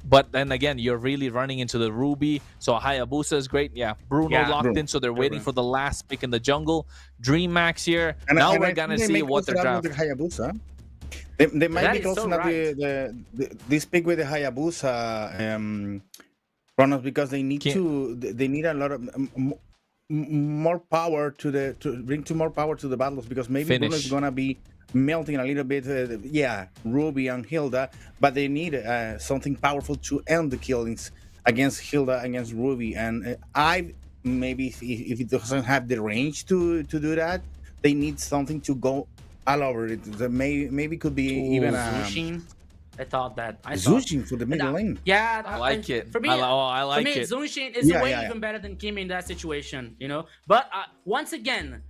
But then again, you're really running into the Ruby. So Hayabusa is great. Yeah, Bruno locked in, so they're waiting for the last pick in the jungle. Dream Max here. And now we're going to see what they're drafting. Hayabusa. They might be close enough this pick with the Hayabusa Chronos, because they need they need a lot of more power to bring more power to the battles, because maybe Bruno is gonna be melting a little bit, Ruby and Hilda, but they need something powerful to end the killings against Hilda, against Ruby. And maybe if it doesn't have the range to do that, they need something to go all over it. Maybe could be even Zushin. I thought that. Zushin for the middle lane. Yeah, I like it. For me, I like it. Zushin is way even better than Kim in that situation, you know. But once again,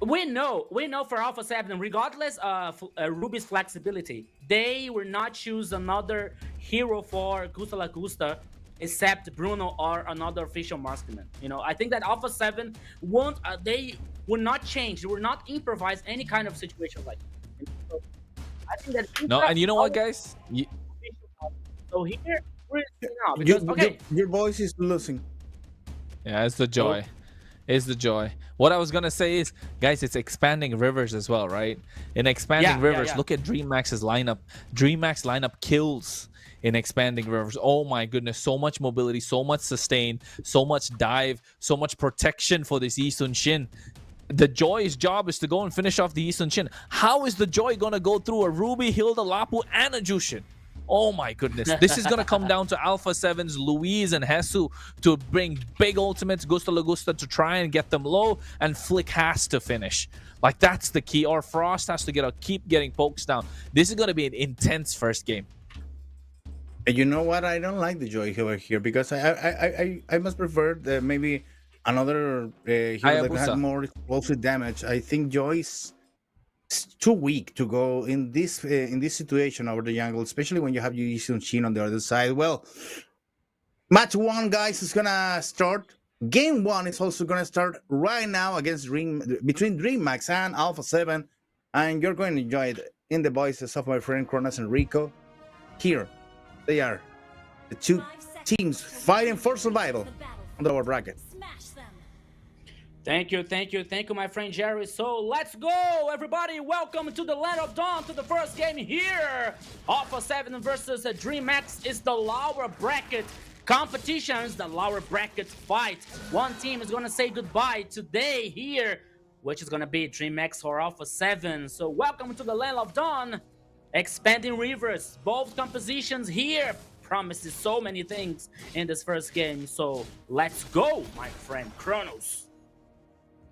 we know for Alpha 7, regardless of Ruby's flexibility, they will not choose another hero for Gusta La Gusta except Bruno or another official marksman. You know, I think that Alpha 7 won't. They will not change. They will not improvise any kind of situation like that. So I think that no, and you know what, guys? So here we're now because your voice is losing. Yeah, it's the Joy. Is the Joy. What I was gonna say is, guys, it's expanding rivers as well, right? In expanding rivers, look at DreamMax's lineup. DreamMax lineup kills in expanding rivers. Oh my goodness, so much mobility, so much sustain, so much dive, so much protection for this Eastern Shin. The Joy's job is to go and finish off the Eastern Shin. How is the Joy gonna go through a Ruby, Hilda, Lapu, and a Jushin? Oh my goodness. This is going to come down to Alpha 7's Luis and Hesu to bring big ultimates, Gusta La Gusta to try and get them low, and Flick has to finish. Like, that's the key. Or Frost has to keep getting pokes down. This is going to be an intense first game. And you know what? I don't like the Joy over here, because I must prefer maybe another hero that had more explosive damage. I think Joy's too weak to go in this situation over the jungle, especially when you have Eastern Shin on the other side. Well, match 1, guys, is gonna start. Game 1 is also gonna start right now between DreamMax and Alpha 7, and you're going to enjoy it in the voices of my friend Kronos and Rico. Here they are, the two teams fighting for survival on the lower bracket. Thank you, my friend Jerry. So let's go, everybody. Welcome to the Land of Dawn, to the first game here. Alpha 7 versus DreamMax is the lower bracket competition, is the lower bracket fight. One team is going to say goodbye today here, which is going to be DreamMax or Alpha 7. So welcome to the Land of Dawn. Expanding rivers, both compositions here promises so many things in this first game. So let's go, my friend Kronos.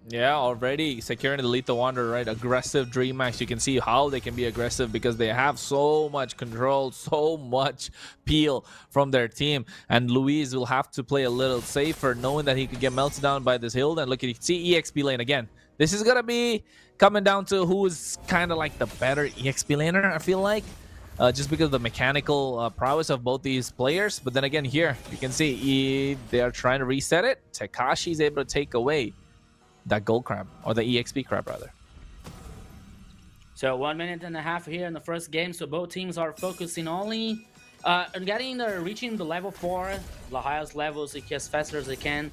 Yeah, already securing the Lethal Wanderer, right? Aggressive DreamMax. You can see how they can be aggressive because they have so much control, so much peel from their team. And Luis will have to play a little safer, knowing that he could get melted down by this Hilda. And look at, you can see EXP lane again. This is going to be coming down to who's kind of like the better EXP laner, I feel like. Just because of the mechanical prowess of both these players. But then again, here, you can see they are trying to reset it. Tekashi is able to take away that gold crab, or the EXP crab rather. So 1.5 minutes here in the first game. So both teams are focusing only on reaching the level 4, the highest levels as faster as they can,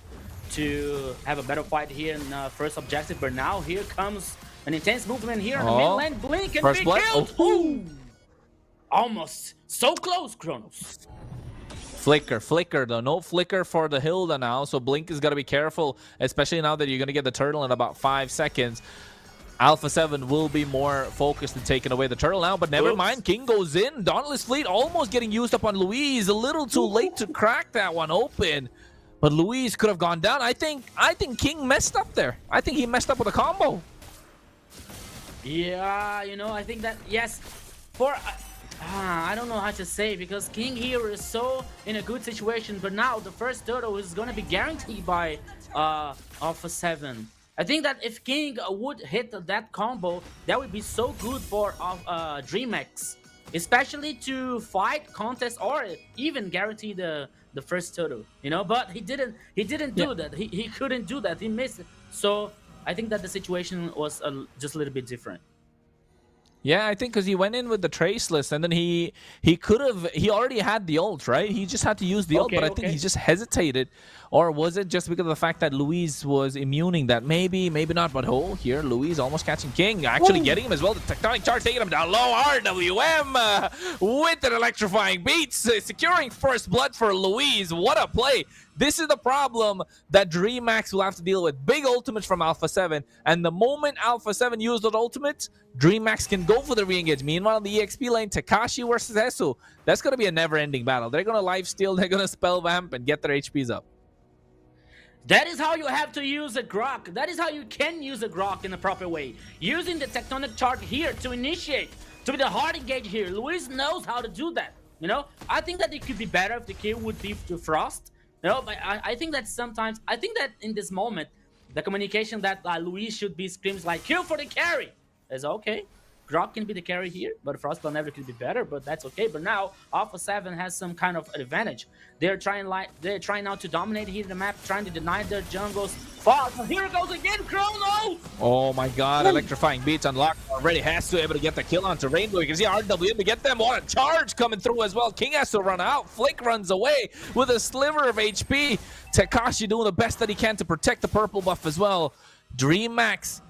to have a better fight here in first objective. But now here comes an intense movement here on the mid lane. Blink and be killed. Oh. Almost so close, Kronos. Flicker though. No flicker for the Hilda now, so Blink is going to be careful, especially now that you're going to get the turtle in about 5 seconds. Alpha 7 will be more focused in taking away the turtle now, but never mind. King goes in. Dauntless Fleet almost getting used up on Luis. A little too late to crack that one open, but Luis could have gone down. I think King messed up there. I think he messed up with a combo. Yeah, you know, I think that, yes, for... I don't know how to say, because King here is so in a good situation, but now the first turtle is going to be guaranteed by Alpha 7. I think that if King would hit that combo, that would be so good for DreamX, especially to fight contest or even guarantee the first turtle. But he didn't Yeah. do that. He couldn't do that. He missed it. So I think that the situation was just a little bit different. Yeah, I think because he went in with the traceless, and then he already had the ult, right? He just had to use the ult, but Okay, I think he okay. just hesitated, or was it just because of the fact that Luis was immuning that? Maybe not. But here Luis almost catching King, actually getting him as well. The tectonic charge taking him down low. RWM with an electrifying beats, securing first blood for Luis. What a play! This is the problem that DreamHack will have to deal with. Big ultimates from Alpha 7. And the moment Alpha 7 used that ultimate, DreamHack can go for the re-engage. Meanwhile, the EXP lane, Takashi versus Hesu. That's going to be a never-ending battle. They're going to lifesteal, they're going to spell vamp, and get their HPs up. That is how you have to use a Grok. That is how you can use a Grok in a proper way. Using the tectonic charge here to initiate, to be the hard engage here. Luis knows how to do that. I think that it could be better if the kill would be to Frost. But I think that sometimes, I think that in this moment, the communication that Luis should be screams like, kill for the carry. Is okay. Grok can be the carry here, but Frost never could be better, but that's okay. But now Alpha 7 has some kind of advantage. They're trying now to dominate here the map, trying to deny their jungles. Here it goes again, Chrono! Oh my god, electrifying beats unlocked already. Has to be able to get the kill onto Rainbow. You can see RWM to get them. What a charge coming through as well. King has to run out. Flick runs away with a sliver of HP. Takashi doing the best that he can to protect the purple buff as well. DreamHack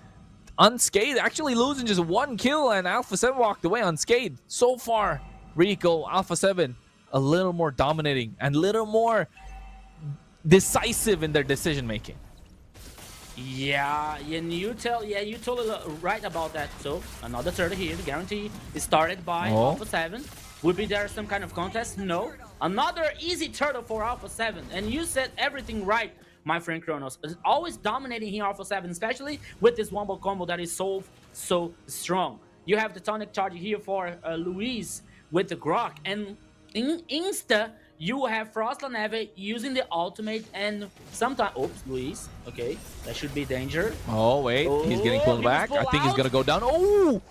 unscathed, actually losing just one kill, and Alpha 7 walked away unscathed. So far, Rico, Alpha 7, a little more dominating and a little more decisive in their decision making. Yeah, and you totally right about that. So another turtle here, the guarantee is started by Alpha 7. Would be there some kind of contest? No. Another easy turtle for Alpha 7, and you said everything right, my friend Kronos. Is always dominating here Alpha 7, especially with this wombo combo that is so strong. You have the tonic charge here for Luis with the Grok, and in Insta you have Frost Neve using the ultimate, and sometimes Luis, okay, that should be danger. Oh wait, he's getting pulled back. I think he's gonna go down. Oh,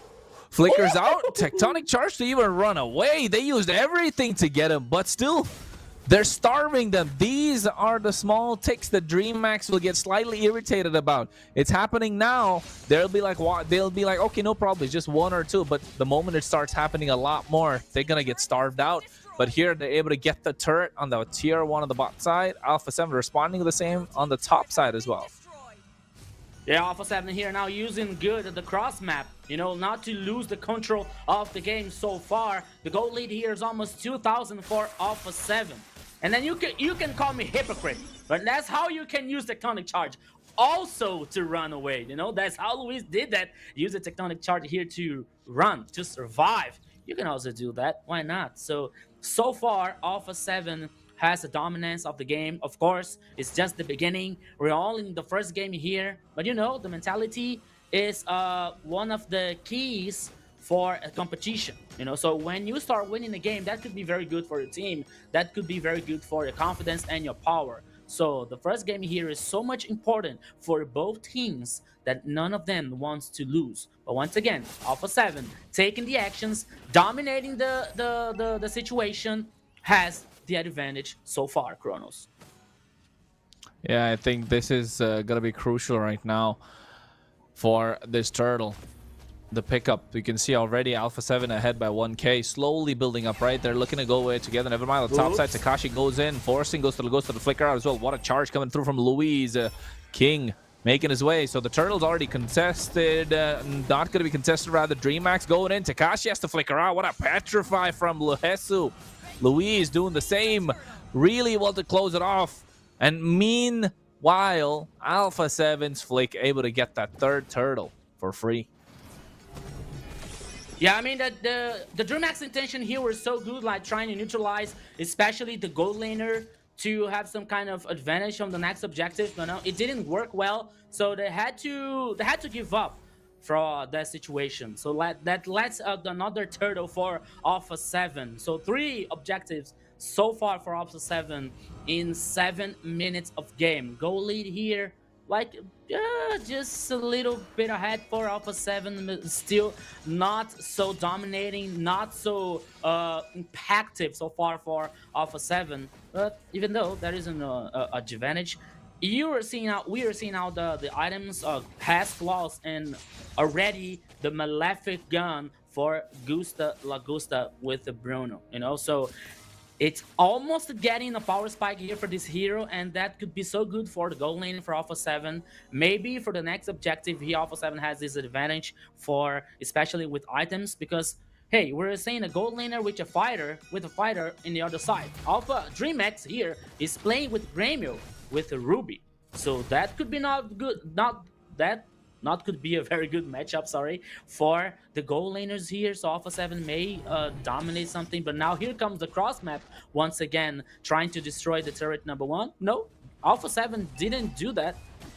flickers out. Tectonic charge to even run away. They used everything to get him, but still they're starving them. These are the small ticks that DreamHack will get slightly irritated about. It's happening now. They'll be like, okay, no problem. It's just one or two. But the moment it starts happening a lot more, they're going to get starved out. But here, they're able to get the turret on the tier 1 on the bot side. Alpha 7 responding to the same on the top side as well. Yeah, Alpha 7 here now using good the cross map, not to lose the control of the game so far. The goal lead here is almost 2,000 for Alpha 7. And then you can call me hypocrite, but that's how you can use tectonic charge also to run away. That's how Luis did that. Use the tectonic charge here to run, to survive. You can also do that. Why not? So far, Alpha 7 has the dominance of the game. Of course, it's just the beginning. We're all in the first game here, but the mentality is one of the keys for a competition. So when you start winning the game, that could be very good for your team. That could be very good for your confidence and your power. So the first game here is so much important for both teams that none of them wants to lose. But once again, Alpha 7 taking the actions, dominating the situation, has the advantage so far, Kronos. Yeah, I think this is gonna be crucial right now for this turtle. The pickup, you can see already Alpha 7 ahead by 1k, slowly building up, right? They're looking to go away together. Never mind, the top side, Takashi goes in, forcing, goes to the flicker out as well. What a charge coming through from Luis. King making his way. So the turtle's already contested, not going to be contested, rather. DreamHack going in. Takashi has to flicker out. What a petrify from Hesu. Luis doing the same, really well to close it off. And meanwhile, Alpha 7's flick able to get that third turtle for free. Yeah, I mean, the DreamHack's intention here was so good, like trying to neutralize, especially the gold laner, to have some kind of advantage on the next objective. But no, it didn't work well, so they had to give up for that situation. So that lets out another turtle for Alpha 7. So 3 objectives so far for Alpha 7 in 7 minutes of game. Goal lead here like just a little bit ahead for Alpha 7, still not so dominating, not so impactful so far for Alpha 7. But even though there is an advantage, we are seeing now the items has flaws, and already the malefic gun for Gusta Lagusta with the Bruno, so it's almost getting a power spike here for this hero, and that could be so good for the gold lane for Alpha 7. Maybe for the next objective, Alpha 7 has this advantage for, especially with items, because hey, we're saying a gold laner with a fighter in the other side. Alpha DreamX here is playing with Gremio with a Ruby, so that could be not good, not could be a very good matchup, sorry, for the gold laners here. So Alpha 7 may dominate something, but now here comes the cross map once again, trying to destroy the turret number 1. No, Alpha 7 didn't do that.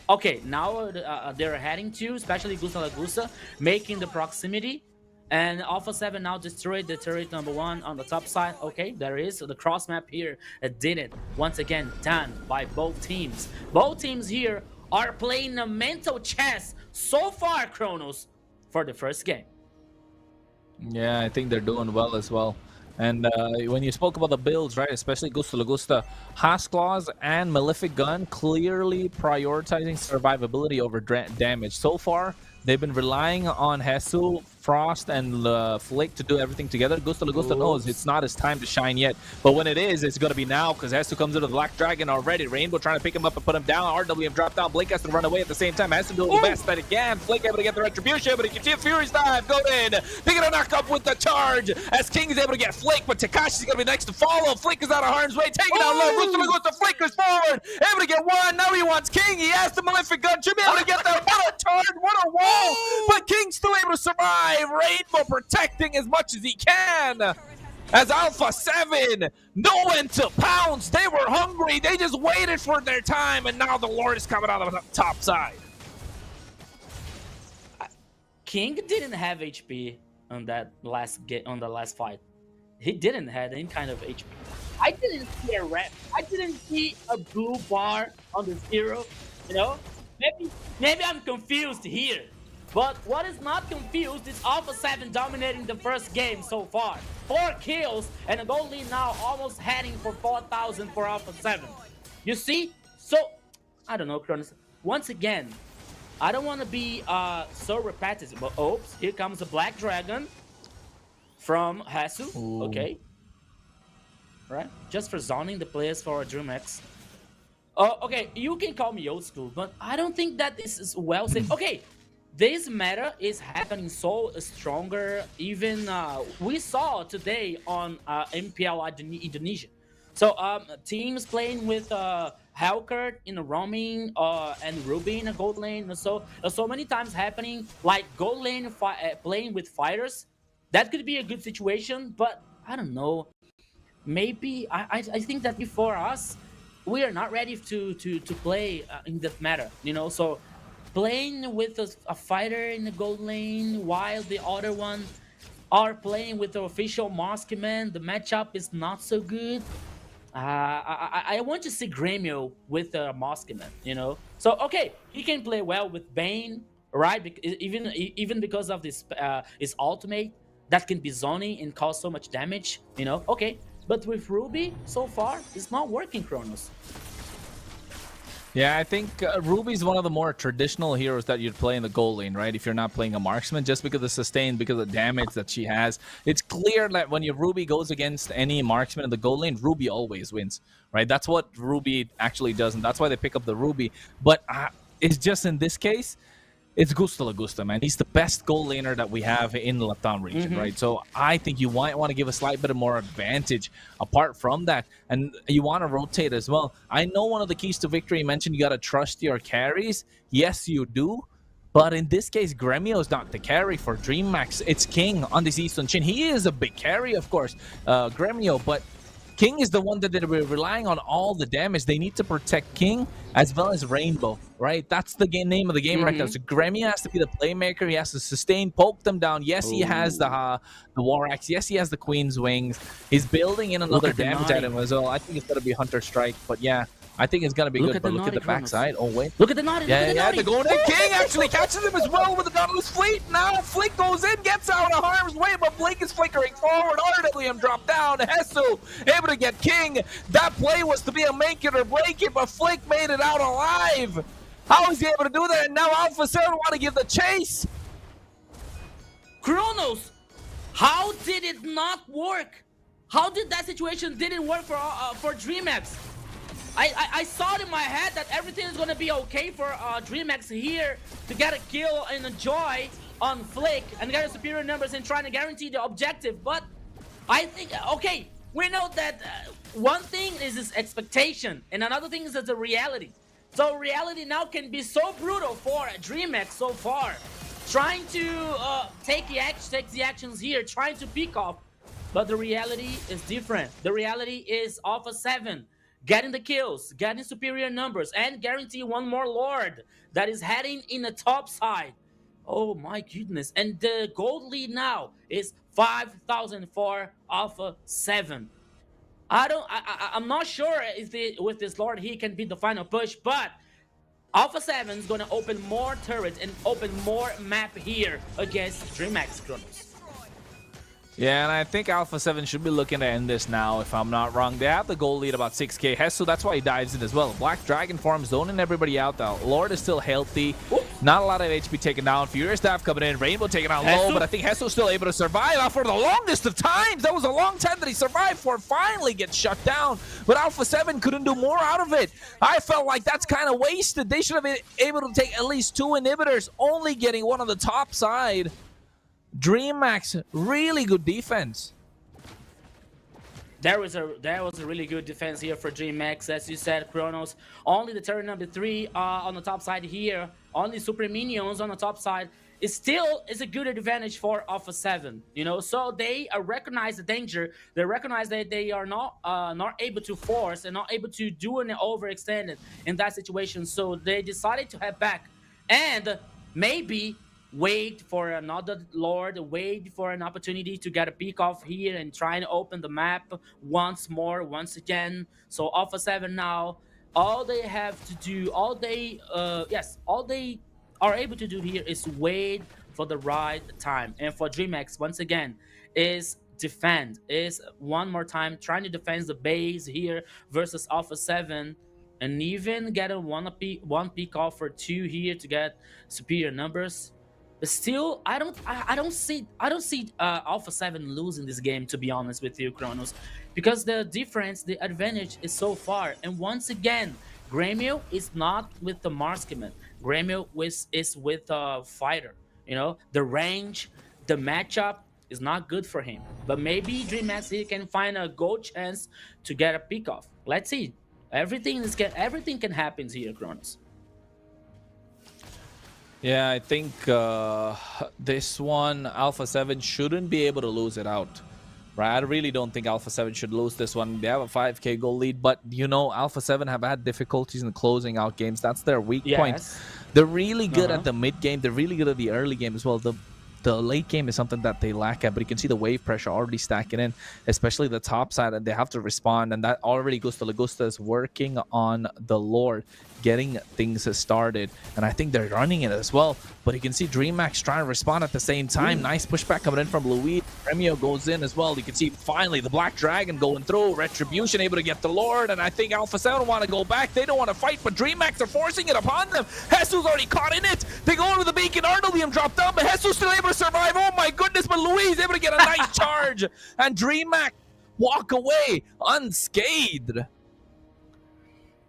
Okay, now they're heading to, especially Gusta Lagusa, making the proximity, and Alpha 7 now destroyed the turret number 1 on the top side. Okay, there is the cross map here. It did it once again, done by both teams. Both teams here are playing a mental chess so far, Kronos, for the first game. Yeah, I think they're doing well as well. And when you spoke about the builds, right, especially Gusta Lagusta, Haas Claws and Malefic Gun clearly prioritizing survivability over damage. So far, they've been relying on Hesu, Frost, and Flick to do everything together. Gusta Lagusta knows it's not his time to shine yet. But when it is, it's going to be now, because Hesu comes into the Black Dragon already. Rainbow trying to pick him up and put him down. RWM dropped down. Blink has to run away at the same time. Hesu doing the best that he can. Flick able to get the retribution, but he can see Fury's dive. Go in. They're going to knock up with the charge, as King is able to get Flick, but Takashi's going to be next to follow. Flick is out of harm's way. Taking down low. Gusta Lagusta flickers forward. Able to get one. Now he wants King. He has the Malefic Gun. Should be able to get that. What a charge. What a wall. But King's still able to survive. Rainbow protecting as much as he can. As Alpha 7 know when to pounce. They were hungry. They just waited for their time, and now the Lord is coming out of the top side. King didn't have HP on that last fight. He didn't have any kind of HP. I didn't see a red. I didn't see a blue bar on the zero. Maybe I'm confused here. But what is not confused is Alpha 7 dominating the first game so far. 4 kills, and a gold lead now almost heading for 4,000 for Alpha 7. You see? So, I don't know, Kronos. Once again, I don't want to be so repetitive, but oops, here comes the Black Dragon from Hesu. Ooh. Okay. Right? Just for zoning the players for DreamX. Okay, you can call me old school, but I don't think that this is well said. Okay. This meta is happening so stronger. Even we saw today on MPL Indonesia. So teams playing with Hellcurt in a roaming and Ruby in a gold lane. So many times happening, like gold lane playing with fighters. That could be a good situation, but I don't know. Maybe I think that before us, we are not ready to play in that meta. So. Playing with a fighter in the gold lane while the other one are playing with the official Maskman, the matchup is not so good. I want to see Gremio with a Maskman, So, okay, he can play well with Bane, right? Even because of this his ultimate that can be zoning and cause so much damage, Okay, but with Ruby, so far, it's not working, Kronos. Yeah, I think Ruby's one of the more traditional heroes that you'd play in the gold lane, right? If you're not playing a marksman, just because of the sustain, because of the damage that she has. It's clear that when your Ruby goes against any marksman in the gold lane, Ruby always wins, right? That's what Ruby actually does, and that's why they pick up the Ruby. But it's just in this case, it's Gusta Lagusta, man. He's the best gold laner that we have in the LATAM region, right? So I think you might want to give a slight bit more advantage apart from that. And you want to rotate as well. I know one of the keys to victory, you mentioned you got to trust your carries. Yes, you do. But in this case, Gremio is not the carry for DreamX. It's King on this Eastern Chin. He is a big carry, of course, Gremio, but King is the one that they're relying on all the damage. They need to protect King as well as Rainbow, right? That's the name of the game right now. So Gremio has to be the playmaker. He has to sustain, poke them down. Yes, he has the War Axe. Yes, he has the Queen's Wings. He's building in another damage item as well. I think it's going to be Hunter Strike. But yeah, I think it's gonna be Look good, at but the look at the naughty Kronos. backside. Oh wait. Look at the naughty. Yeah, look at yeah, the the naughty. Golden King actually catches him as well with the Dauntless Fleet. Now Flick goes in, gets out of harm's way, but Blink is flickering forward. RWM dropped down. Hesu able to get King. That play was to be a make it or break it, but Flick made it out alive. How is he able to do that? And now Alpha 7 want to give the chase. Kronos, how did it not work? How did that situation didn't work for DreamHack? I saw it in my head that everything is gonna be okay for DreamHack here to get a kill and a joy on Flick and get a superior numbers and trying to guarantee the objective. But I think, okay, we know that one thing is this expectation and another thing is the reality. So reality now can be so brutal for DreamHack so far, trying to take the actions here, trying to pick off. But the reality is different. The reality is Alpha 7 getting the kills, getting superior numbers, and guarantee one more Lord that is heading in the top side. Oh my goodness. And the gold lead now is 5,000 for Alpha 7. I'm not sure if with this Lord he can beat the final push, but Alpha 7 is going to open more turrets and open more map here against DreamHack Kronos. Yeah, and I think Alpha 7 should be looking to end this now, if I'm not wrong. They have the goal lead about 6k. Hesu, that's why he dives in as well. Black Dragon farms zoning everybody out. The Lord is still healthy. Not a lot of HP taken down. Furious Staff coming in. Rainbow taken out low, but I think Hesu's still able to survive for the longest of times. That was a long time that he survived for. Finally gets shut down, but Alpha 7 couldn't do more out of it. I felt like that's kind of wasted. They should have been able to take at least 2 inhibitors, only getting one on the top side. DreamHack, really good defense. There was a really good defense here for DreamHack, as you said, Kronos. Only the turret number 3 on the top side here, only super minions on the top side. It still is a good advantage for Alpha 7, you know. So they recognize the danger. They recognize that they are not able to force and not able to do an overextended in that situation. So they decided to head back and maybe wait for another Lord, wait for an opportunity to get a peek off here and try and open the map once again. So Alpha 7 now, all they have to do, all they are able to do here is wait for the right time. And for DreamHack, once again, is defend, is one more time trying to defend the base here versus Alpha 7. And even get a one peek off for 2 here to get superior numbers. But still, I don't see Alpha 7 losing this game, to be honest with you, Kronos, because the difference, the advantage is so far. And once again, Gremio is not with the marksman. Gremio is with a fighter. You know, the range, the matchup is not good for him. But maybe DreamHack here can find a gold chance to get a pick off. Let's see. Everything can happen here, Kronos. Yeah, I think this one, Alpha 7 shouldn't be able to lose it out. Right? I really don't think Alpha 7 should lose this one. They have a 5k goal lead, but you know, Alpha 7 have had difficulties in closing out games. That's their weak point. They're really good at the mid game. They're really good at the early game as well. The late game is something that they lack at, but you can see the wave pressure already stacking in, especially the top side, and they have to respond. And that already Gusta Lagusta is working on the Lord, getting things started. And I think they're running it as well. But you can see DreamHack trying to respond at the same time. Nice pushback coming in from Luis. Remio goes in as well. You can see finally the Black Dragon going through. Retribution able to get the Lord. And I think Alpha 7 want to go back. They don't want to fight, but DreamHack are forcing it upon them. Hesu's already caught in it. They go over the beacon. Arnolium dropped down, but Hesu's still able to survive. Oh my goodness, but Luis able to get a nice charge. And DreamHack walk away unscathed.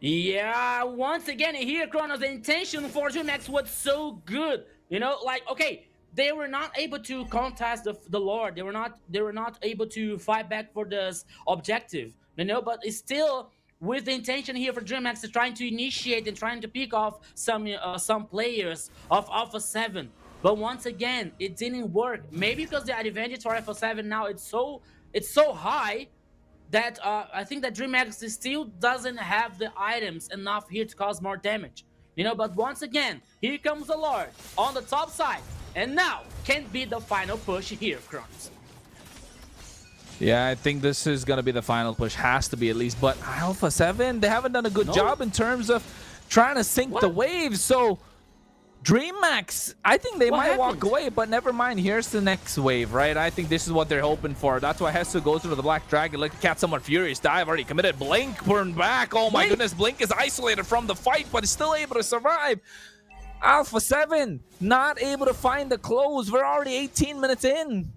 Yeah, once again here, Kronos, the intention for DreamHack was so good. You know, like, okay, they were not able to contest the Lord. They were not able to fight back for this objective. You know, but it's still with the intention here for DreamHack is trying to initiate and trying to pick off some players of Alpha 7. But once again, it didn't work. Maybe because the advantage for Alpha 7 now it's so high that I think that DreamHack still doesn't have the items enough here to cause more damage. You know, but once again, here comes the Lord on the top side. And now can be the final push here, Kronos. Yeah, I think this is going to be the final push. Has to be at least. But Alpha 7, they haven't done a good job in terms of trying to sink the waves. So DreamMax, I think they might walk away, but never mind. Here's the next wave, right? I think this is what they're hoping for. That's why Hesu goes through the Black Dragon. Look, Cat somewhat furious. Dive already committed. Blink burned back. Oh my goodness, Blink is isolated from the fight, but is still able to survive. Alpha 7 not able to find the close. We're already 18 minutes in.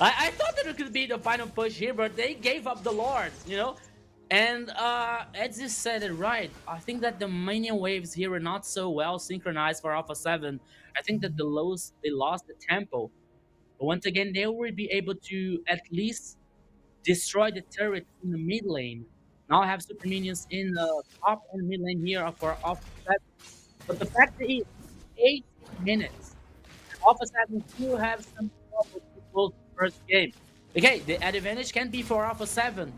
I thought that it could be the final push here, but they gave up the Lord, you know? And Edzy said it right. I think that the minion waves here are not so well synchronized for Alpha 7. I think that they lost the tempo. But once again, they will be able to at least destroy the turret in the mid lane. Now have super minions in the top and mid lane here for Alpha 7. But the fact that it's 8 minutes, Alpha 7 still have some trouble to close the first game. Okay, the advantage can be for Alpha 7.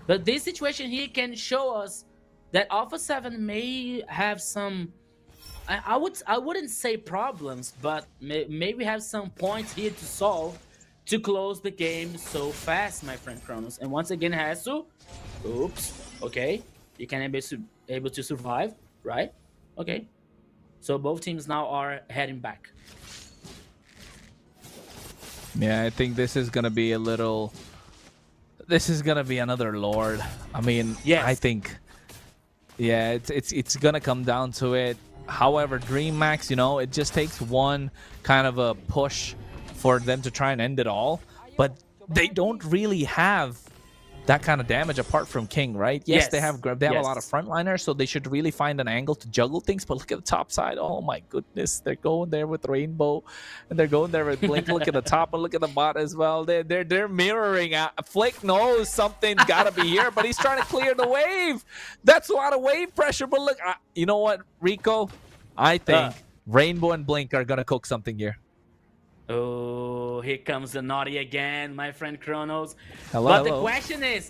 But this situation here can show us that Alpha 7 may have some, I wouldn't say problems, but maybe have some points here to solve to close the game so fast, my friend Kronos. And once again, Hesu, oops, okay, you can able to survive, right? Okay, so both teams now are heading back. Yeah, I think this is gonna be a little. This is gonna be another Lord. I mean, I think, yeah, it's gonna come down to it. However, DreamMax, you know, it just takes one kind of a push for them to try and end it all, but they don't really have that kind of damage apart from King, right? Yes, they have a lot of frontliners, so they should really find an angle to juggle things. But look at the top side. Oh my goodness, they're going there with Rainbow, and they're going there with Blink. Look at the top and look at the bot as well. They're mirroring. Flick knows something's gotta be here, but he's trying to clear the wave. That's a lot of wave pressure. But look, you know what, Rico? I think Rainbow and Blink are gonna cook something here. Oh, here comes the naughty again, my friend Kronos. Hello. The question is,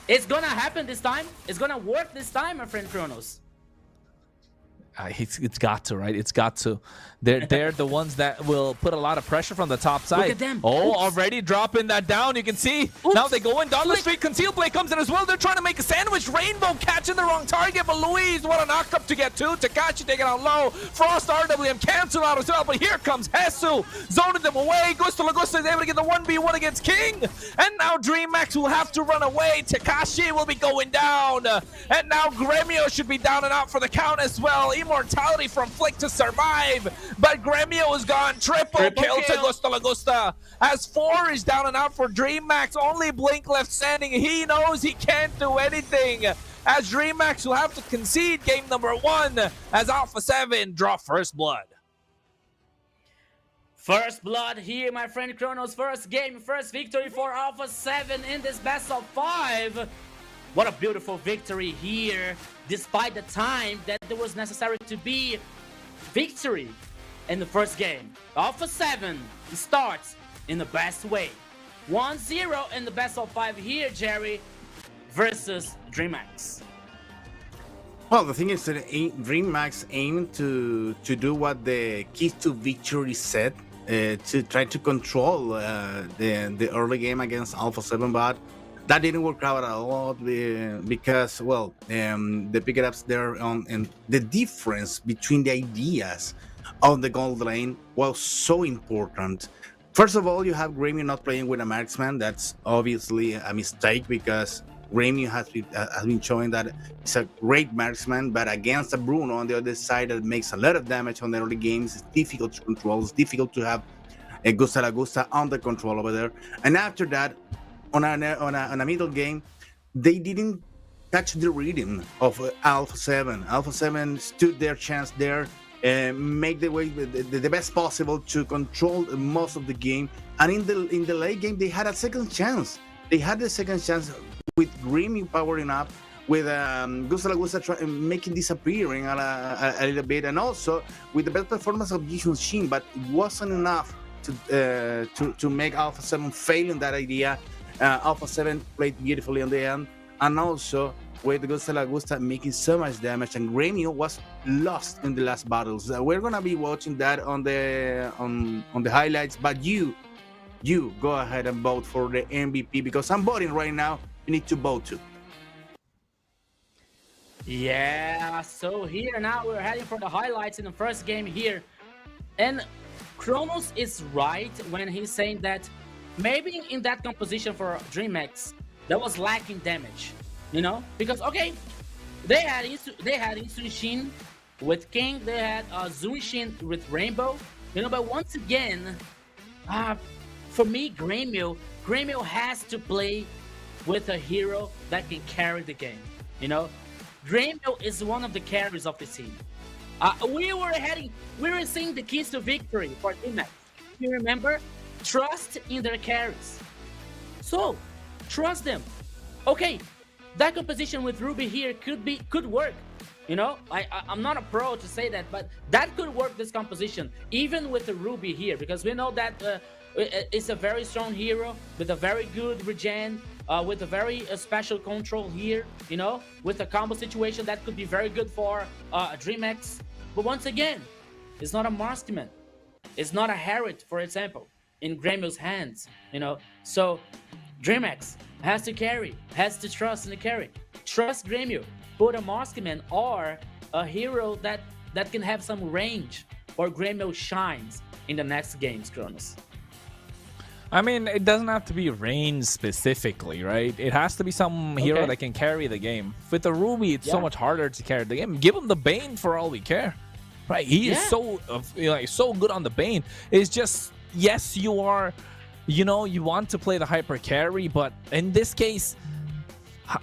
it's gonna happen this time? It's gonna work this time, my friend Kronos? It's got to, right? It's got to. They're the ones that will put a lot of pressure from the top side. Look at them. Oh, already dropping that down. You can see. Now they go in. Down the street. Conceal Blade comes in as well. They're trying to make a sandwich. Rainbow catching the wrong target, but Louise, what a knock up to get to. Takashi taking out low. Frost RWM cancel out as well, but here comes Hesu. Zoning them away. Gusto Lagusta is able to get the 1v1 against King. And now DreamMax will have to run away. Takashi will be going down. And now Gremio should be down and out for the count as well. Immortality from Flick to survive, but Gremio is gone. Triple kill to Gusto Lagusta as 4 is down and out for DreamMax. Only Blink left standing. He knows he can't do anything as DreamMax will have to concede game number 1 as Alpha 7 draw first blood. First blood here, my friend Kronos. First game, first victory for Alpha 7 in this best of 5. What a beautiful victory here, despite the time that there was necessary to be victory in the first game. Alpha 7 starts in the best way. 1-0 in the best of 5 here, Jerry, versus DreamMax. Well, the thing is that DreamMax aimed to do what the keys to victory said, to try to control the early game against Alpha 7, but that didn't work out at all because, well, the pickups there on and the difference between the ideas of the gold lane was so important. First of all, you have Gremio not playing with a marksman. That's obviously a mistake because Gremio has been showing that it's a great marksman, but against a Bruno on the other side that makes a lot of damage on the early games, it's difficult to control. It's difficult to have a Gusta Lagusta under control over there. And after that, on a middle game, they didn't catch the rhythm of Alpha 7. Alpha 7 stood their chance there, make the way the best possible to control most of the game. And in the late game, they had a second chance. They had the second chance with Gremio powering up, with Gusta Lagusta making disappearing a little bit, and also with the best performance of Jisoo Shin, but it wasn't enough to make Alpha 7 fail in that idea. Alpha 7 played beautifully on the end, and also with Gusta Lagusta making so much damage, and Gremio was lost in the last battles. We're gonna be watching that on the highlights, but you you go ahead and vote for the MVP, because I'm voting right now. You need to vote too. Yeah, so here now we're heading for the highlights in the first game here. And Kronos is right when he's saying that maybe in that composition for DreamHack, that was lacking damage, you know? Because, okay, they had Insunshin with King, they had Zunshin with Rainbow, you know, but once again, for me, Grêmio has to play with a hero that can carry the game, you know? Grêmio is one of the carriers of the team. We were seeing the keys to victory for DreamHack. You remember? Trust in their carries. So, trust them. Okay, that composition with Ruby here could work. You know, I'm not a pro to say that, but that could work, this composition, even with the Ruby here, because we know that it's a very strong hero with a very good regen, with a very special control here, you know, with a combo situation that could be very good for DreamHack. But once again, it's not a marksman. It's not a Herald, for example, in Grêmio's hands, you know. So DreamHack has to carry, has to trust in the carry. Trust Grêmio. Put a marksman or a hero that can have some range, or Grêmio shines in the next games, Kronos. I mean, it doesn't have to be range specifically, right? It has to be some hero that can carry the game. With the Ruby, it's so much harder to carry the game. Give him the Bane for all we care, right? He is so so good on the Bane. It's just, yes, you are, you know, you want to play the hyper carry, but in this case,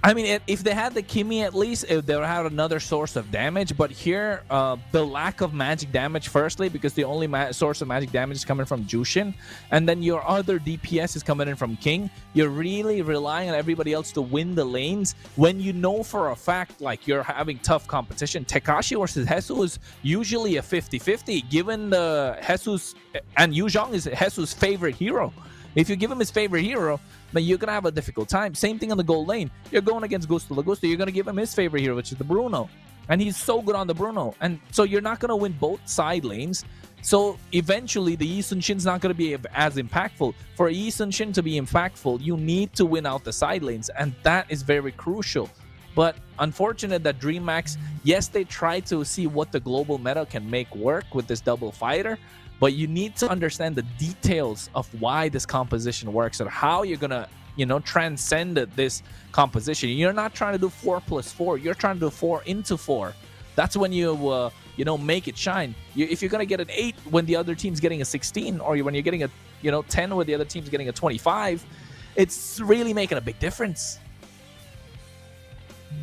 I mean, if they had the Kimi at least, they would have another source of damage. But here, the lack of magic damage, firstly, because the only source of magic damage is coming from Jushin, and then your other DPS is coming in from King. You're really relying on everybody else to win the lanes when you know for a fact, like, you're having tough competition. Tekashi versus Hesu is usually a 50-50, given the Jesus, and Yuzhong is Jesus' favorite hero. If you give him his favorite hero, then you're going to have a difficult time. Same thing on the gold lane. You're going against Gusto Lagusto. You're going to give him his favorite hero, which is the Bruno. And he's so good on the Bruno. And so you're not going to win both side lanes. So eventually, the Yi Sun-shin's not going to be as impactful. For Yi Sun-shin to be impactful, you need to win out the side lanes. And that is very crucial. But unfortunate that DreamHack, yes, they try to see what the global meta can make work with this double fighter. But you need to understand the details of why this composition works and how you're going to, you know, transcend this composition. You're not trying to do 4+4. You're trying to do 4 into 4. That's when you, you know, make it shine. If you're going to get an 8 when the other team's getting a 16, or when you're getting a, you know, 10 when the other team's getting a 25, it's really making a big difference.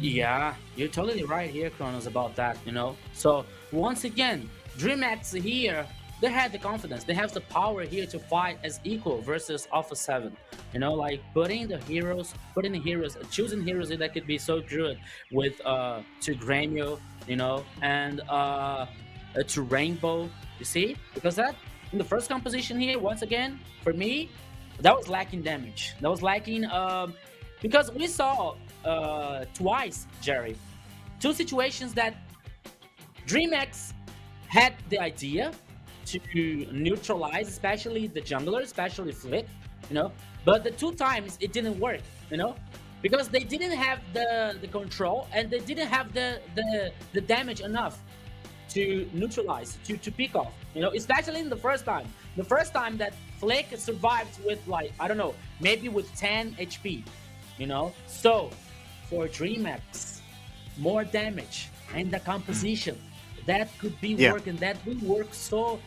Yeah, you're totally right here, Kronos, about that, you know. So, once again, DreamHack here, they had the confidence, they have the power here to fight as equal versus Alpha 7. You know, like putting the heroes, choosing heroes that could be so good with to Grêmio, you know, and to Rainbow, you see? Because that, in the first composition here, once again, for me, that was lacking damage. That was lacking, because we saw twice, Jerry, two situations that DreamHack had the idea to neutralize, especially the jungler, especially Flick, you know, but the two times it didn't work, you know, because they didn't have the control and they didn't have the damage enough to neutralize, to pick off, you know, especially in the first time that Flick survived with, like, I don't know, maybe with 10 HP, you know. So for DreamHack, more damage and the composition, that could be working, that will work so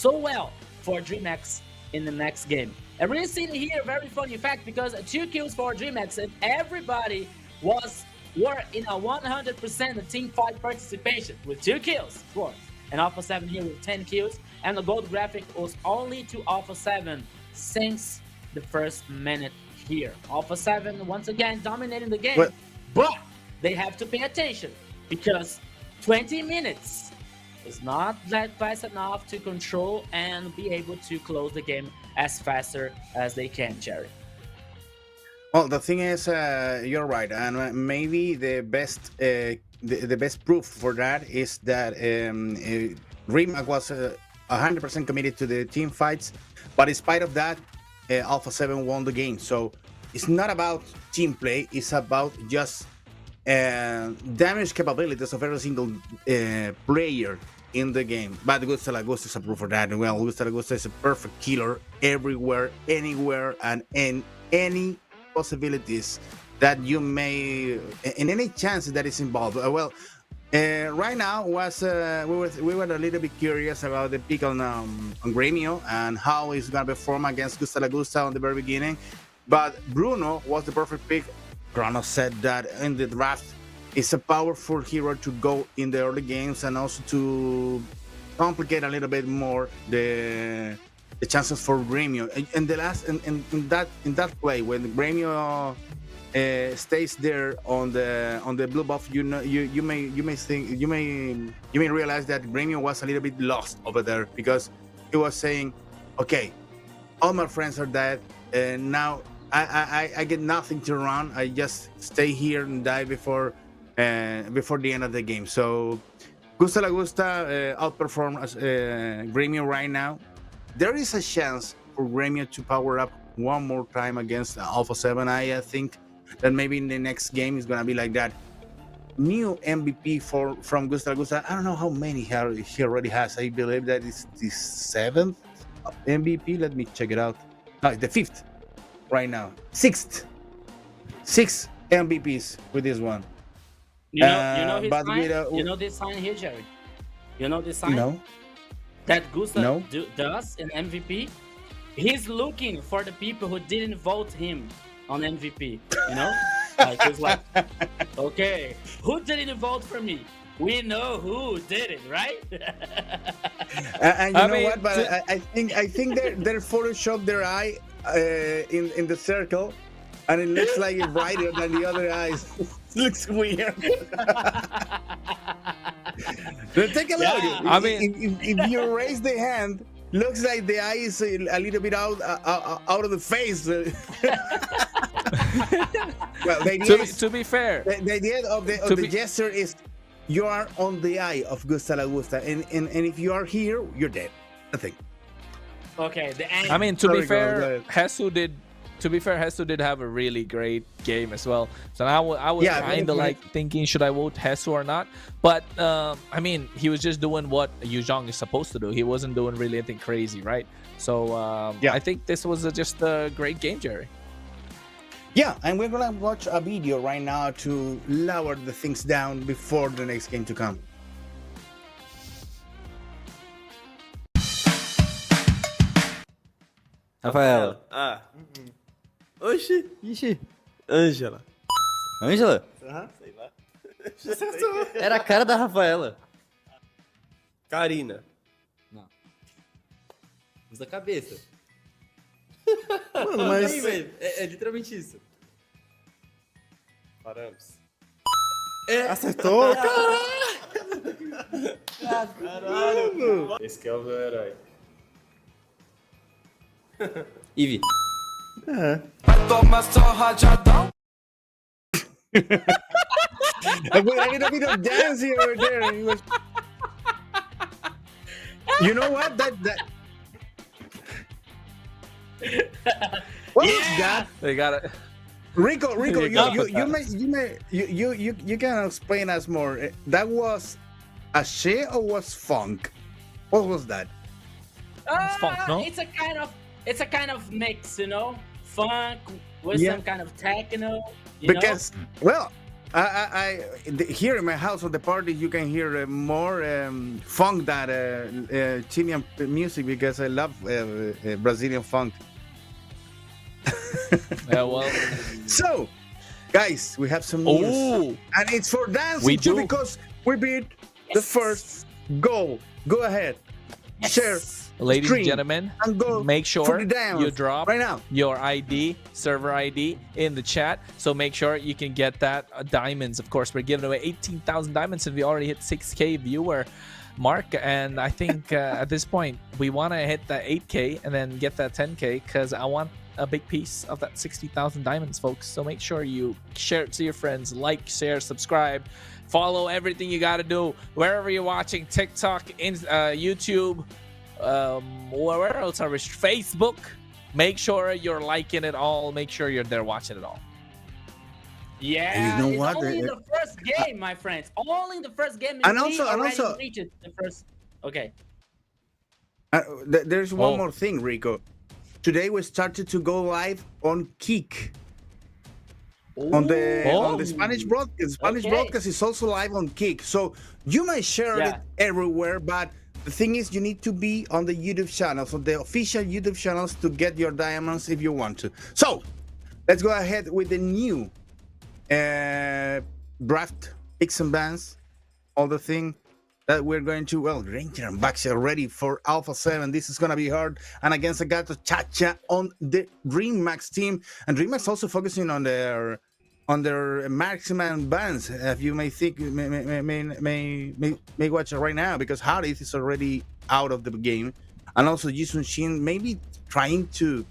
well for DreamHack in the next game. And we're seeing here a very funny fact, because 2 kills for DreamHack and everybody were in a 100% team fight participation with 2 kills, of course. And Alpha 7 here with 10 kills, and the gold graphic was only to Alpha 7 since the first minute here. Alpha 7 once again dominating the game, but they have to pay attention, because 20 minutes is not that fast enough to control and be able to close the game as faster as they can, Jerry. Well, the thing is, you're right, and maybe the best the best proof for that is that Rimac was 100% committed to the team fights, but in spite of that, Alpha 7 won the game. So it's not about team play, it's about just damage capabilities of every single player in the game. But Gusta Lagusta is a proof for that. Well, Gusta Lagusta is a perfect killer everywhere, anywhere, and in any possibilities that you may, in any chance that is involved. Right now was we were a little bit curious about the pick on Gremio and how he's gonna perform against Gusta Lagusta on the very beginning, but Bruno was the perfect pick. Chrono said that in the draft it's a powerful hero to go in the early games and also to complicate a little bit more the chances for Gremio. And the last in that play when Gremio stays there on the blue buff, you may realize that Gremio was a little bit lost over there because he was saying, okay, all my friends are dead, and now I get nothing to run. I just stay here and die before the end of the game. So Gusta Lagusta outperformed Gremio right now. There is a chance for Gremio to power up one more time against Alpha 7. I think that maybe in the next game is gonna be like that. New MVP from Gusta Lagusta. I don't know how many he already has. I believe that it's the 7th MVP. Let me check it out. No, it's the 5th right now. 6th. 6 MVPs with this one. You know his but sign? You know this sign here, Jerry? You know this sign? No. That Gusta No. does in MVP? He's looking for the people who didn't vote him on MVP, you know? Like, he's like, okay, who didn't vote for me? We know who did it, right? And you know what? But I think they photoshopped their eye in the circle, and it looks like it's brighter than the other eyes. It looks weird. But take a look. I mean, if you raise the hand, looks like the eye is a little bit out of the face. Well, to be fair, the idea of the gesture is you are on the eye of Gusta Lagusta, and if you are here, you're dead. Nothing. Okay, I mean, to be fair, Hesu did have a really great game as well. So I was kind of like thinking, should I vote Hesu or not? But I mean, he was just doing what Yu Zhong is supposed to do. He wasn't doing really anything crazy, right? So I think this was just a great game, Jerry. Yeah, and we're gonna watch a video right now to lower the things down before the next game to come. Rafaela. Oxi. Ixi. Ângela. Ângela? Sei lá. Era a cara da Rafaela. Karina. Não. Usa a cabeça. Mano, mas... Aí, velho. É literalmente isso. Paramos. Acertou? Caralho. Esse que é o meu herói. Ivy. I did a bit of dancing over there. He was... You know what? That... What was that? They got it. Rico, You you can explain us more. That was a she or was funk? What was that? It's funk, no? It's a kind of mix, you know, funk with some kind of techno. Because well, I here in my house at the party you can hear more funk than Chilean music because I love Brazilian funk. Yeah, well. So, guys, we have some news, and it's for dancing too because we beat the first goal. Go ahead, share. Ladies and gentlemen, make sure you drop right now your ID, server ID in the chat. So make sure you can get that diamonds. Of course, we're giving away 18,000 diamonds and we already hit 6K viewer mark. And I think at this point, we want to hit that 8K and then get that 10K because I want a big piece of that 60,000 diamonds, folks. So make sure you share it to your friends, like, share, subscribe, follow everything you got to do wherever you're watching, TikTok, YouTube, where else are we? Facebook, make sure you're liking it all. Make sure you're there watching it all. Yeah, You know it's what? only in the first game, my friends. Only in the first game, And we also- already reached the first. Okay. There's one Oh. more thing, Rico. Today we started to go live on Kick. On the Spanish broadcast. Spanish broadcast is also live on Kick. So you might share it everywhere, but the thing is you need to be on the YouTube channels, on the official YouTube channels to get your diamonds if you want to. So let's go ahead with the new draft picks and bans, all the thing that we're going to. Well, Ranger and Baxi are ready for Alpha 7. This is gonna be hard, and against Agato Chacha on the DreamMax team, and DreamMax also focusing on their maximum bans. If you may think may watch it right now, because Harith is already out of the game, and also Jisun Shin maybe trying to.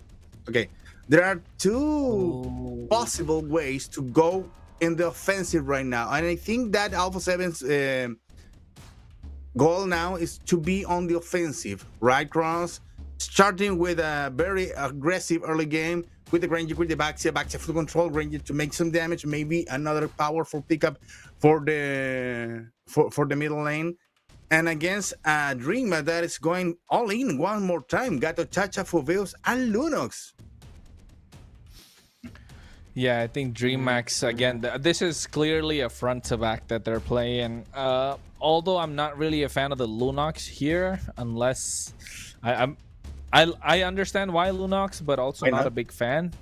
Okay, there are two possible ways to go in the offensive right now, and I think that Alpha 7's goal now is to be on the offensive, right, Cross? Starting with a very aggressive early game with the Granger, with the Baxia full control, Granger to make some damage, maybe another powerful pickup for the middle lane. And against Dreamer that is going all in one more time. Gato Chacha, Foveos, and Lunox. Yeah, I think DreamMax again. This is clearly a front to back that they're playing. Although I'm not really a fan of the Lunox here, unless I understand why Lunox, but also not a big fan.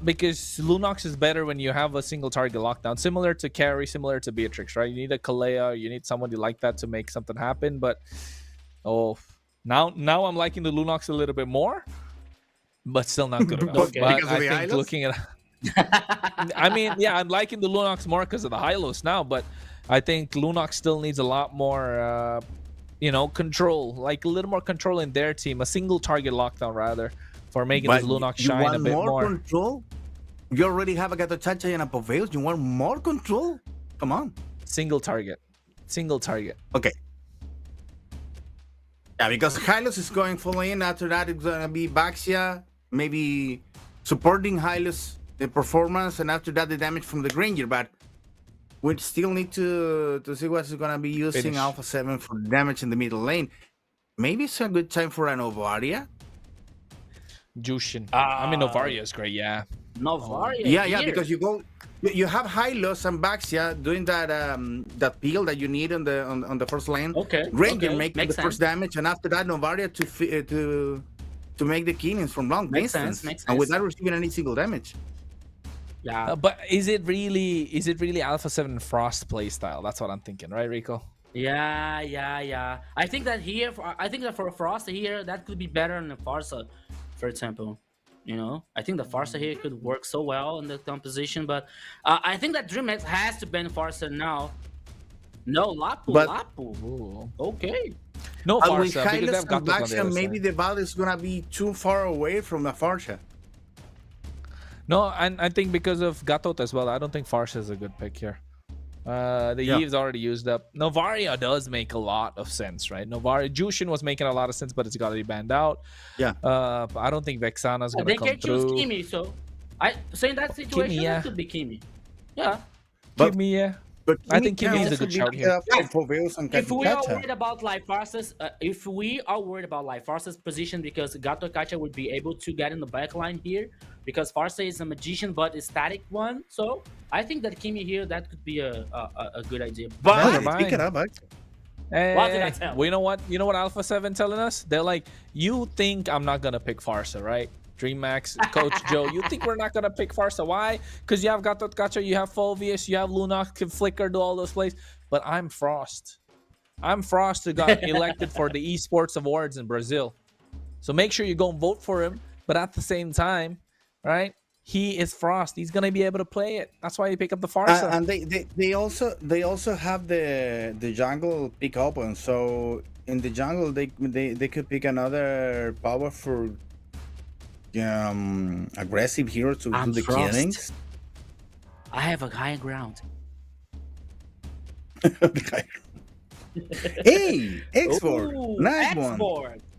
Because Lunox is better when you have a single target lockdown, similar to Carry, similar to Beatrix, right? You need a Kalea, you need somebody like that to make something happen. But now I'm liking the Lunox a little bit more. But still not good enough. But I think looking at, I mean, yeah, I'm liking the Lunox more because of the Hylos now. But I think Lunox still needs a lot more, control, like a little more control in their team, a single target lockdown rather, for making this Lunox shine a bit more. Control? You already have a Gato Chacha and a Poveos. You want more control? Come on. Single target. Okay. Yeah, because Hylos is going full in. After that, it's gonna be Baxia, maybe supporting Hylos the performance, and after that the damage from the Granger. But we still need to see what's gonna be using Alpha 7 for damage in the middle lane. Maybe it's a good time for an Novaria. Jushin. I mean, Novaria is great. Yeah. Novaria. Yeah, because you have Hylos and Baxia doing that peel that you need on the first lane. Okay. Granger making the first damage, and after that Novaria to make the killings from long distance, and without receiving any single damage. Yeah. But is it really Alpha 7 Frost playstyle? That's what I'm thinking, right, Rico? Yeah. I think that for Frost here, that could be better than Farsa, for example. I think the Farsa here could work so well in the composition, but I think that DreamX has to ban Farsa now. No, Lapu. Ooh. Okay. No Farsa, with because they have and Gatos on the maybe the battle is gonna be too far away from the Farsa. No, and I think because of Gatot as well, I don't think Farsa is a good pick here. The Eve's already used up. Novaria does make a lot of sense, right? Jushin was making a lot of sense, but it's got to be banned out. Yeah. I don't think Vexana's going to come through. They can choose Kimi, so in that situation, it could be Kimi. Yeah. Kimi, yeah. But I think Kimi is a good shout here. If we are worried about Life Farsa's position, because Gato Kacha would be able to get in the backline here, because Farsa is a magician but a static one, so I think that Kimi here, that could be a good idea. But pick it up, what did I tell? Well, you know what Alpha 7 telling us? They're like, you think I'm not gonna pick Farsa, right? DreamMax, Coach Joe, you think we're not gonna pick Farsa? Why? Because you have Gato Kacha, you have Fulvius, you have Lunox, can flicker, do all those plays. But I'm Frost. Who got elected for the esports awards in Brazil. So make sure you go and vote for him. But at the same time, right? He is Frost. He's gonna be able to play it. That's why you pick up the Farsa. And they also have the jungle pick open. So in the jungle they could pick another powerful aggressive hero to do the killings. I have a high ground. Hey, X4, nice one.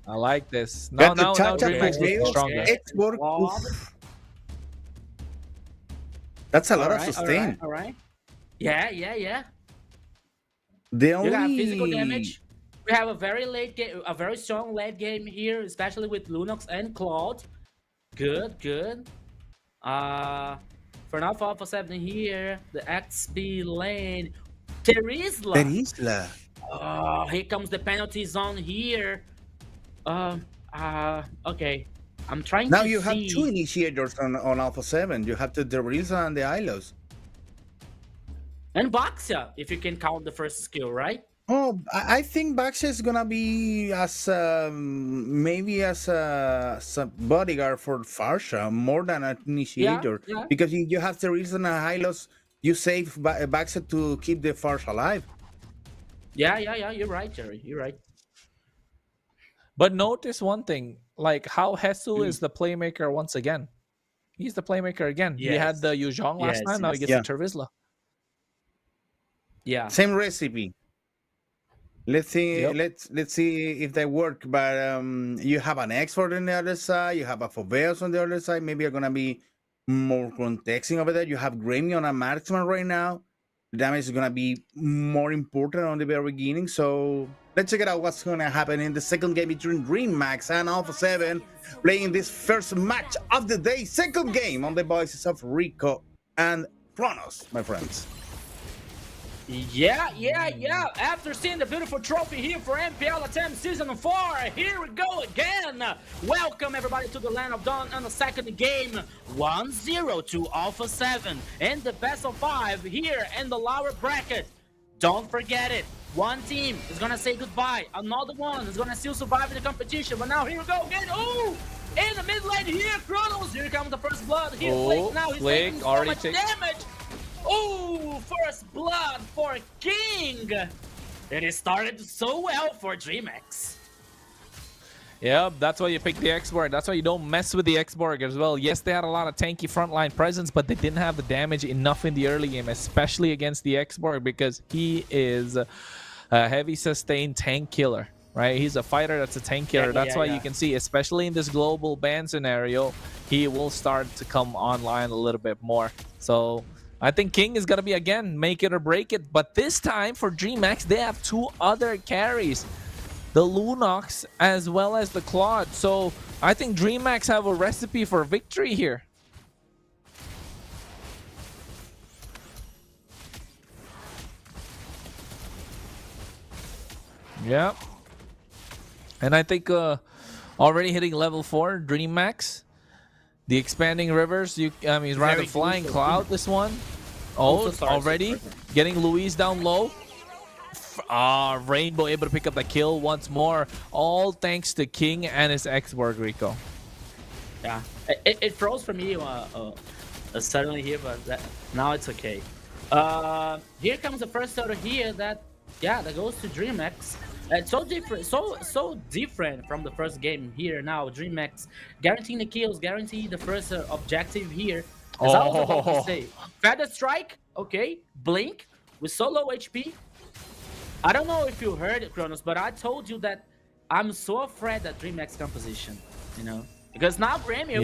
I like this. Got the Now touch of DreamHax looking Foveos, stronger. Export. Oof. That's a lot of sustain. All right. Yeah. The You got physical only damage. We have a very late game, a very strong late game here, especially with Lunox and Claude. Good. For now, for 7 here, the XP lane. Terizla. Terizla. Oh, here comes the penalty zone here. Okay. I'm trying Now to you have see. 2 initiators on Alpha 7. You have the Terizla and the Ilos. And Baxia, if you can count the first skill, right? Oh, I think Baxia is gonna be as maybe as a bodyguard for Farsha more than an initiator, Yeah. because you have Terizla and Hylos. You save Baxia to keep the Farsha alive. Yeah. You're right, Jerry. You're right. But notice one thing, like how Hesu is the playmaker once again. He's the playmaker again. He had Yes. the Yuzhong last Yes, time. Now he gets Yeah. the Terizla. Yeah. Same recipe. Let's see. Yep. Let's see if they work. But you have an export on the other side. You have a Foveos on the other side. Maybe you're gonna be more contexting over there. You have Grammy on a marksman right now. The damage is gonna be more important on the very beginning. So let's check it out. What's gonna happen in the second game between DreamMax and Alpha 7, playing this first match of the day. Second game on the voices of Rico and Kronos, my friends. Yeah. After seeing the beautiful trophy here for MPL LATAM Season 4, here we go again. Welcome everybody to the Land of Dawn on the second game. 1-0 to Alpha 7 and the best of 5 here in the lower bracket. Don't forget it. One team is gonna say goodbye. Another one is gonna still survive in the competition. But now here we go again. Oh! In the mid lane here, Kronos. Here comes the first blood. Here, Flake now. He's taking so much damage. Oh, first blood for King. And it started so well for DreamX. Yeah, that's why you pick the X-Borg. That's why you don't mess with the X-Borg as well. Yes, they had a lot of tanky frontline presence, but they didn't have the damage enough in the early game, especially against the X-Borg, because he is a heavy sustained tank killer, right? He's a fighter that's a tank killer. That's why you can see, especially in this global ban scenario, he will start to come online a little bit more. So I think King is going to be, again, make it or break it. But this time for DreamX, they have 2 other carries. The Lunox as well as the Claude. So I think DreamX have a recipe for victory here. Yeah. And I think already hitting level 4, DreamX. The expanding rivers, he's rather flying cloud this one. Oh, already getting Luis down low. Rainbow able to pick up the kill once more. All thanks to King and his X-Borg, Rico. Yeah, it froze for me suddenly here, but now it's okay. Here comes the first order here that goes to DreamX. It's so different, so different from the first game here. Now DreamX guaranteeing the kills, guaranteeing the first objective here. As I was about to say, Feather Strike, okay, Blink with so low HP. I don't know if you heard it, Kronos, but I told you that I'm so afraid that DreamX composition, you know, because now Grammy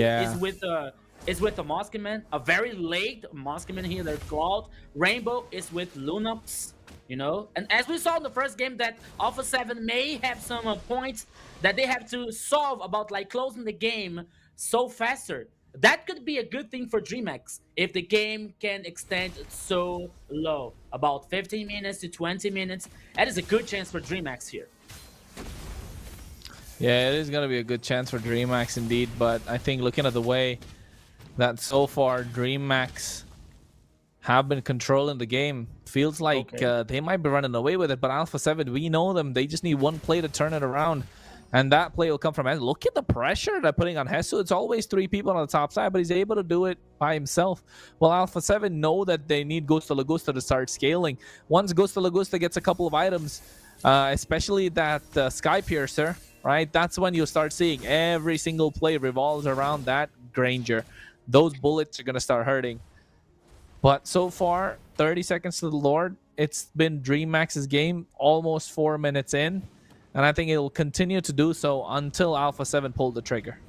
is with the Moskman, a very late Moskman here. There's Cloud. Rainbow is with Lunox. You know, and as we saw in the first game, that Alpha 7 may have some points that they have to solve about like closing the game so faster. That could be a good thing for DreamX if the game can extend so low, about 15 minutes to 20 minutes. That is a good chance for DreamX here. Yeah, it is going to be a good chance for DreamX indeed, but I think looking at the way that so far DreamX have been controlling the game, feels like they might be running away with it. But Alpha 7, we know them. They just need one play to turn it around. And that play will come from Hesu. Look at the pressure they're putting on Hesu. It's always 3 people on the top side, but he's able to do it by himself. Well, Alpha 7 know that they need Gusta Lagusta to start scaling. Once Gusta Lagusta gets a couple of items, especially that Sky Piercer, right? That's when you'll start seeing every single play revolves around that Granger. Those bullets are going to start hurting. But so far, 30 seconds to the Lord. It's been DreamX's game, almost 4 minutes in. and I think it will continue to do so until Alpha 7 pulled the trigger.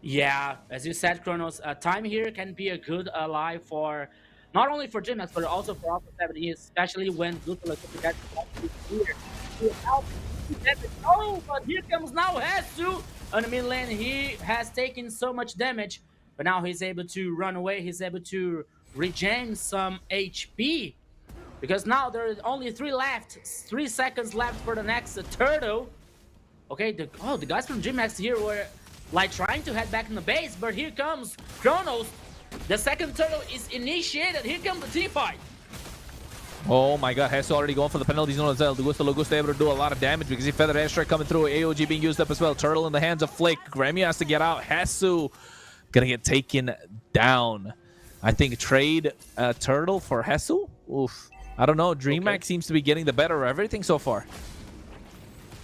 Yeah, as you said, Kronos, time here can be a good ally for not only for Gymnax but also for Alpha 7, especially when Gustavo gets here. Oh, but here comes now Hesu on the mid lane. He has taken so much damage, but now he's able to run away. He's able to regain some HP because now there is only 3 seconds left for the next turtle. Okay, the guys from Gymnax here were like trying to head back in the base, but here comes Kronos. The second turtle is initiated. Here comes the team fight. Oh my god, Hesu already going for the penalties on Zel. Gusto able to do a lot of damage because he feathered airstrike coming through. AOG being used up as well. Turtle in the hands of Flick. Gremio has to get out. Hesu gonna get taken down. I think trade Turtle for Hesu? Oof. I don't know. DreamHack seems to be getting the better of everything so far.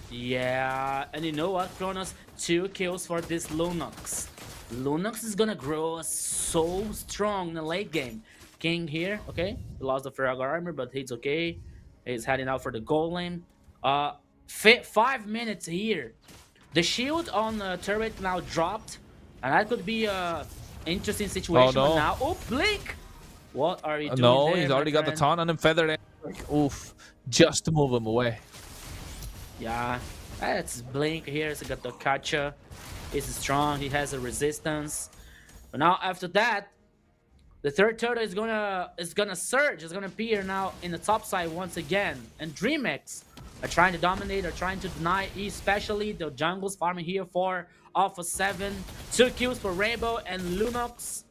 Yeah, and you know what, Kronos? 2 kills for this Lunox. Lunox is gonna grow so strong in the late game. King here, okay? He lost the Ferragar armor, but he's okay. He's heading out for the goal lane. 5 minutes here. The shield on the turret now dropped, and that could be a interesting situation. Oh, no. But now, oh, Blink! What are you doing No, there, he's my already got the friend? taunt on him. Feathered airstrike. Oof. Just to move him away. Yeah, that's Blink here. He's got the Kacha. He's strong. He has a resistance. But now after that, the third turtle is gonna surge. It's gonna appear now in the top side once again. And DreamX are trying to dominate, are trying to deny, especially the jungles farming here for Alpha 7. 2 kills for Rainbow and Lunox.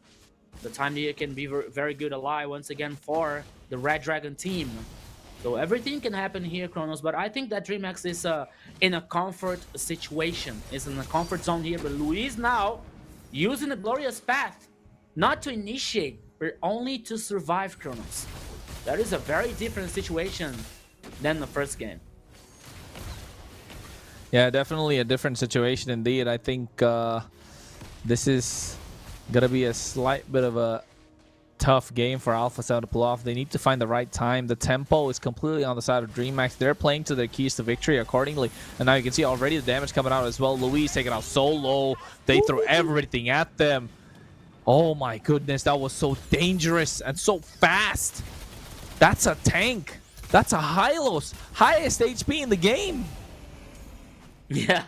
The time here can be very good ally once again for the Red Dragon team. So everything can happen here, Kronos, but I think that DreamX is in a comfort situation. Is in a comfort zone here, but Luis now using the Glorious Path, not to initiate, but only to survive, Kronos. That is a very different situation than the first game. Yeah, definitely a different situation indeed. I think this is gonna be a slight bit of a tough game for Alpha 7 to pull off. They need to find the right time. The tempo is completely on the side of DreamHack. They're playing to their keys to victory accordingly. And now you can see already the damage coming out as well. Luis taking out solo. They throw everything at them. Oh my goodness, that was so dangerous and so fast. That's a tank. That's a Hylos. Highest HP in the game. Yeah.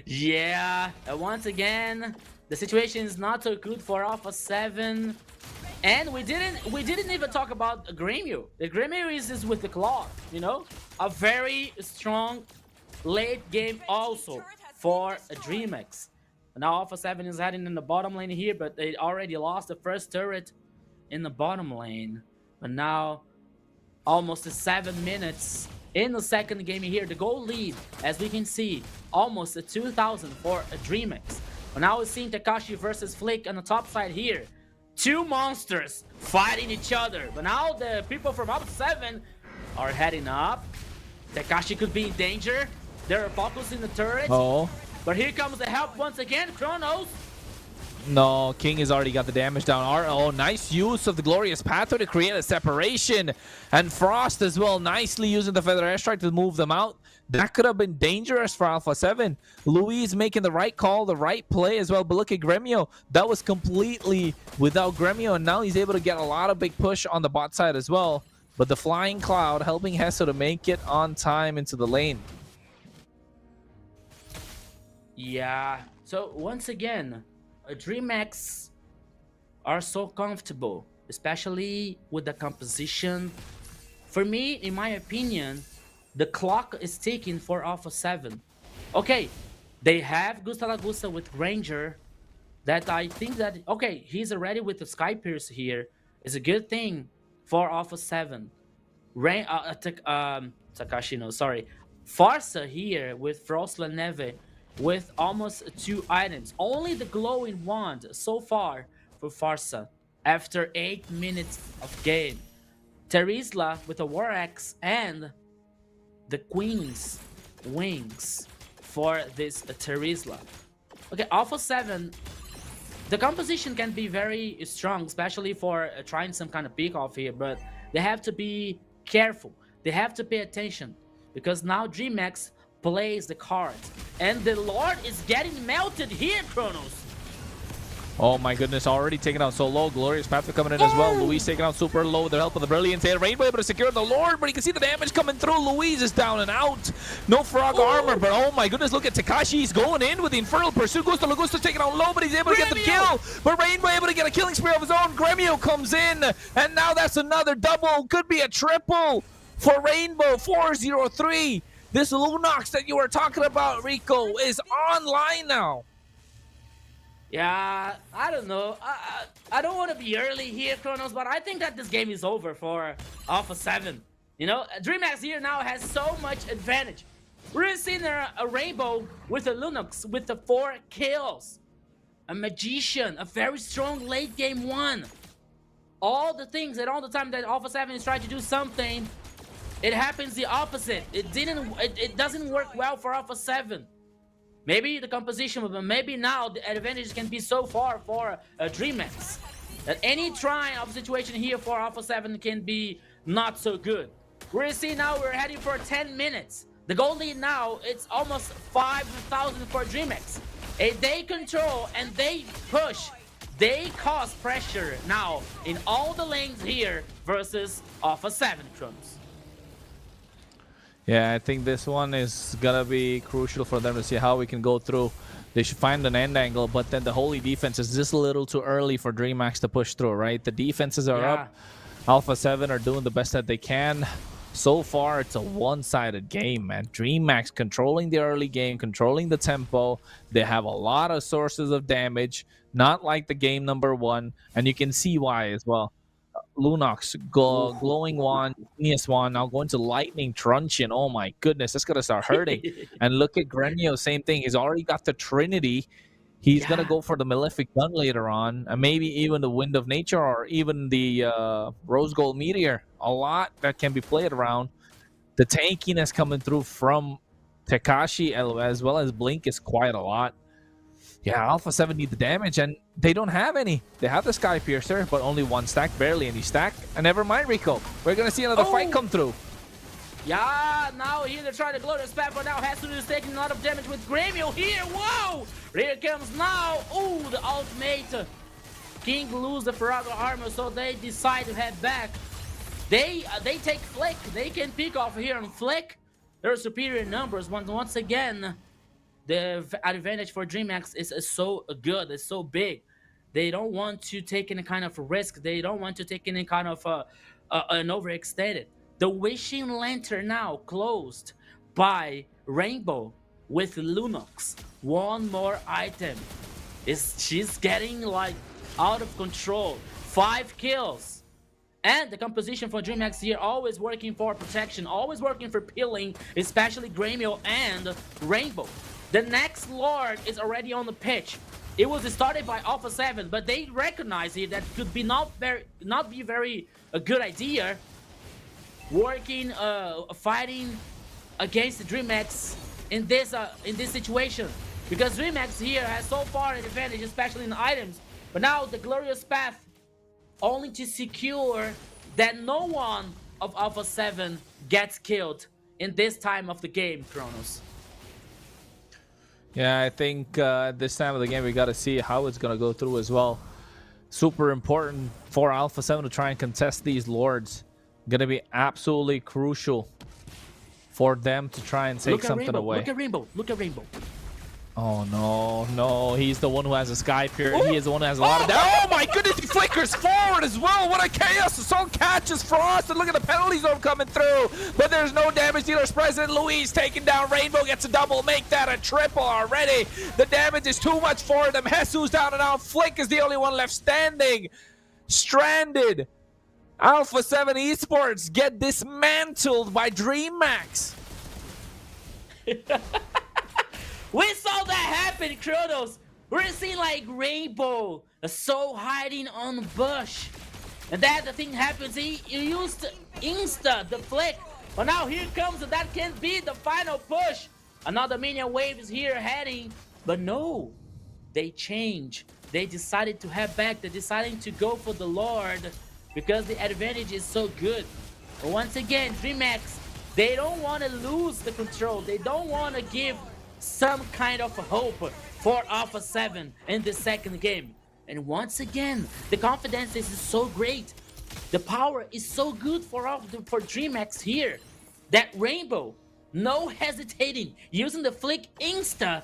Yeah. Once again, the situation is not so good for Alpha 7. And we didn't even talk about Gremio. The Gremio is with the claw, you know? A very strong late game also for DreamX. Now Alpha 7 is heading in the bottom lane here, but they already lost the first turret in the bottom lane. But now, almost 7 minutes in the second game here. The goal lead, as we can see, almost 2,000 for DreamX. But now we're seeing Takashi versus Flick on the top side here. 2 monsters fighting each other. But now the people from Alpha 7 are heading up. Takashi could be in danger. They're focusing the turret. Oh. But here comes the help once again, Kronos. No, King has already got the damage down. Oh, nice use of the Glorious Pathway to create a separation. And Frost as well, nicely using the Feather Airstrike to move them out. That could have been dangerous for Alpha 7. Luis making the right call, the right play as well. But look at Gremio. That was completely without Gremio. And now he's able to get a lot of big push on the bot side as well. But the Flying Cloud helping Hesu to make it on time into the lane. Yeah, so once again, DreamX are so comfortable, especially with the composition. For me, in my opinion, the clock is ticking for Alpha 7. Okay, they have Gusta Lagusta with Ranger. That I think that, okay, he's already with the Sky Pierce here. It's a good thing for Alpha 7. Takashi, no, sorry. Farsa here with Frostland Neve with almost 2 items. Only the glowing wand so far for Farsa after 8 minutes of game. Terizla with a War Axe and the Queen's Wings for this Terizla. Okay, Alpha 7, the composition can be very strong, especially for trying some kind of pick off here, but they have to be careful. They have to pay attention because now DreamHack plays the cards. And the Lord is getting melted here, Kronos. Oh my goodness, already taken out so low. Glorious Path coming in as well. Luis taken out super low with the help of the Brilliance here. Rainbow able to secure the Lord, but you can see the damage coming through. Luis is down and out. No frog armor, but oh my goodness, look at Takashi. He's going in with the Infernal Pursuit. Gusto Lagusto taking out low, but he's able to get the kill. But Rainbow able to get a killing spree of his own. Gremio comes in, and now that's another double. Could be a triple for Rainbow. 4-0-3. This Lunox that you were talking about, Rico, is online now. Yeah, I don't know. I don't want to be early here, Kronos, but I think that this game is over for Alpha 7. You know, DreamHack here now has so much advantage. We're seeing a Rainbow with a Lunox with the 4 kills. A Magician, a very strong late game 1. All the things and all the time that Alpha 7 is trying to do something, it happens the opposite. It doesn't work well for Alpha 7. Maybe the composition, but maybe now the advantage can be so far for DreamHack that any try of situation here for Alpha 7 can be not so good. We're seeing now we're heading for 10 minutes. The goal lead now, it's almost 5,000 for DreamHack. They control and they push. They cause pressure now in all the lanes here versus Alpha 7, Kronos. Yeah, I think this one is gonna be crucial for them to see how we can go through. They should find an end angle, but then the Holy defense is just a little too early for DreamHack to push through, right? The defenses are up. Alpha 7 are doing the best that they can. So far, it's a one-sided game, man. DreamHack controlling the early game, controlling the tempo. They have a lot of sources of damage, not like the game number 1, and you can see why as well. Lunox, Glowing Wand, Genius Wand, now going to Lightning Truncheon. Oh my goodness, that's gonna start hurting. And look at Gremio, same thing. He's already got the Trinity. He's gonna go for the Malefic Gun later on, and maybe even the Wind of Nature or even the Rose Gold Meteor. A lot that can be played around. The tankiness coming through from Takashi as well as Blink is quite a lot. Yeah, Alpha 7 need the damage, and they don't have any. They have the Sky Piercer, but only 1 stack, barely any stack. And never mind, Rico. We're going to see another fight come through. Yeah, now here they're trying to Glorious Path, but now Hatsune is taking a lot of damage with Gremio here. Whoa! Here comes now. Ooh, the ultimate. King lose the Farago armor, so they decide to head back. They take Flick. They can pick off here on Flick. They're superior numbers, but once again, the advantage for DreamHack is so good, it's so big. They don't want to take any kind of risk. They don't want to take any kind of an overextended. The Wishing Lantern now closed by Rainbow with Lunox. One more item. She's getting like out of control. 5 kills. And the composition for DreamHack here, always working for protection, always working for peeling, especially Gremio and Rainbow. The next Lord is already on the pitch. It was started by Alpha 7, but they recognize it that could be not be very a good idea. Working, fighting against the DreamHack in this situation, because DreamHack here has so far an advantage, especially in the items. But now the Glorious Path, only to secure that no one of Alpha 7 gets killed in this time of the game, Kronos. Yeah, I think this time of the game we got to see how it's going to go through as well. Super important for Alpha 7 to try and contest these Lords. Going to be absolutely crucial for them to try and take something away. Look at Rainbow. Look at Rainbow. Oh, no. He's the one who has a Sky Pierce. He is the one who has a lot of damage. Oh, my goodness. He flickers forward as well. What a Chaos Assault catches Frost. And look at the penalty zone coming through. But there's no damage dealers present. Luis taking down Rainbow. Gets a double. Make that a triple already. The damage is too much for them. Jesus down and out. Flick is the only one left standing. Stranded. Alpha 7 Esports get dismantled by DreamHack. We saw that happen, Kronos. We're seeing like Rainbow, a soul hiding on the bush. And that the thing happens, he used Insta, the flick. But now here comes, and that can be the final push. Another minion wave is here heading. But no, they change. They decided to head back. They're deciding to go for the Lord because the advantage is so good. But once again, DreamHack They don't want to lose the control. They don't want to give some kind of hope for Alpha 7 in the second game. And once again, the confidence is so great. The power is so good for DreamHack here that Rainbow, no hesitating, using the flick insta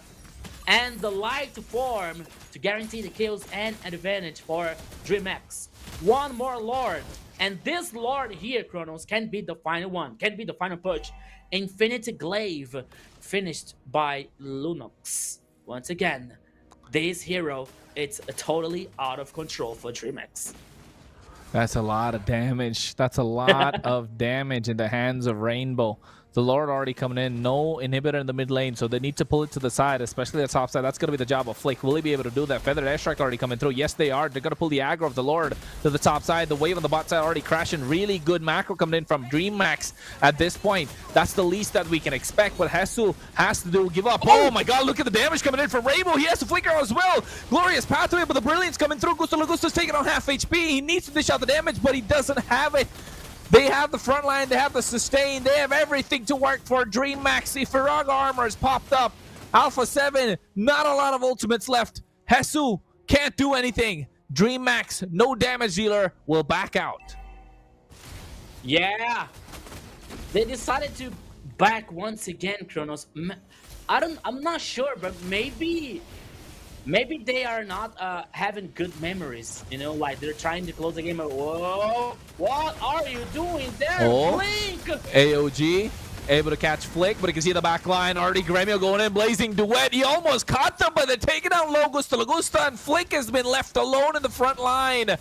and the light form to guarantee the kills and advantage for DreamHack. One more Lord, and this Lord here, Kronos, can be the final one, can be the final push. Infinity Glaive finished by Lunox. Once again, this hero, it's totally out of control for DreamHack. That's a lot of damage. That's a lot of damage in the hands of Rainbow. The Lord already coming in. No inhibitor in the mid lane, so they need to pull it to the side, especially the top side. That's going to be the job of Flick. Will he be able to do that? Feathered Airstrike already coming through. Yes, they are. They're going to pull the aggro of the Lord to the top side. The wave on the bot side already crashing. Really good macro coming in from DreamHack at this point. That's the least that we can expect. What Hesu has to do, give up. Oh my god, look at the damage coming in from Rainbow. He has to flicker as well. Glorious pathway, but the Brilliance coming through. Gusto Lagusto's taking on half HP. He needs to dish out the damage, but he doesn't have it. They have the front line, they have the sustain, they have everything to work for DreamHack. The Farag armor has popped up. Alpha 7, not a lot of ultimates left. Hesu can't do anything. DreamHack, no damage dealer, will back out. Yeah, they decided to back once again, Kronos. I'm not sure, but maybe they are not having good memories, you know, like they're trying to close the game. Whoa, what are you doing there, Blink? AOG able to catch Flick, but you can see the back line already. Gremio going in, blazing duet. He almost caught them, but they're taking out Logos to Lagusta, and Flick has been left alone in the front line.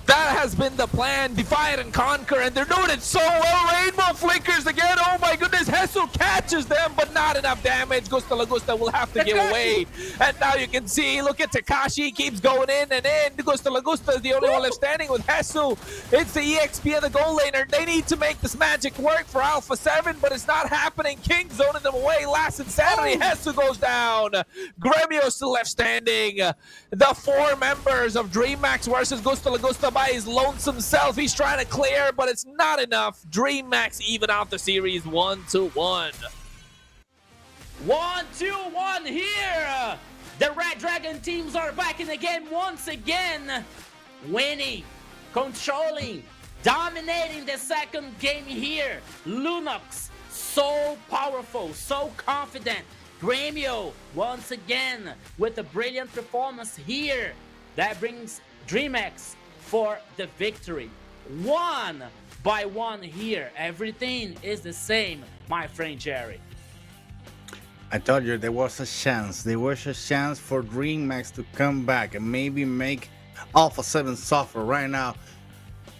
That has been the plan, divide and conquer, and they're doing it so well. Rainbow flickers again, oh my goodness. Hesu catches them, but not enough damage. Gusta Lagusta will have to give away. And now you can see, look at Takashi, keeps going in and in. Gusta Lagusta is the only one left standing with Hesu. It's the EXP of the goal laner. They need to make this magic work for Alpha 7, but it's not happening. King zoning them away. Last insanity, Hesu goes down. Gremio still left standing. The four members of DreamHack versus Gusta Lagusta by his lonesome self. He's trying to clear, but it's not enough. DreamHack even out the series 1-1. 1-2-1 here. The Red Dragon teams are back in the game once again. Winning, controlling, dominating the second game here. Lunox, so powerful, so confident. Gremio, once again, with a brilliant performance here. That brings DreamHack for the victory. 1-1 here. Everything is the same, my friend Jerry. I told you there was a chance. There was a chance for DreamHack to come back and maybe make Alpha 7 suffer right now.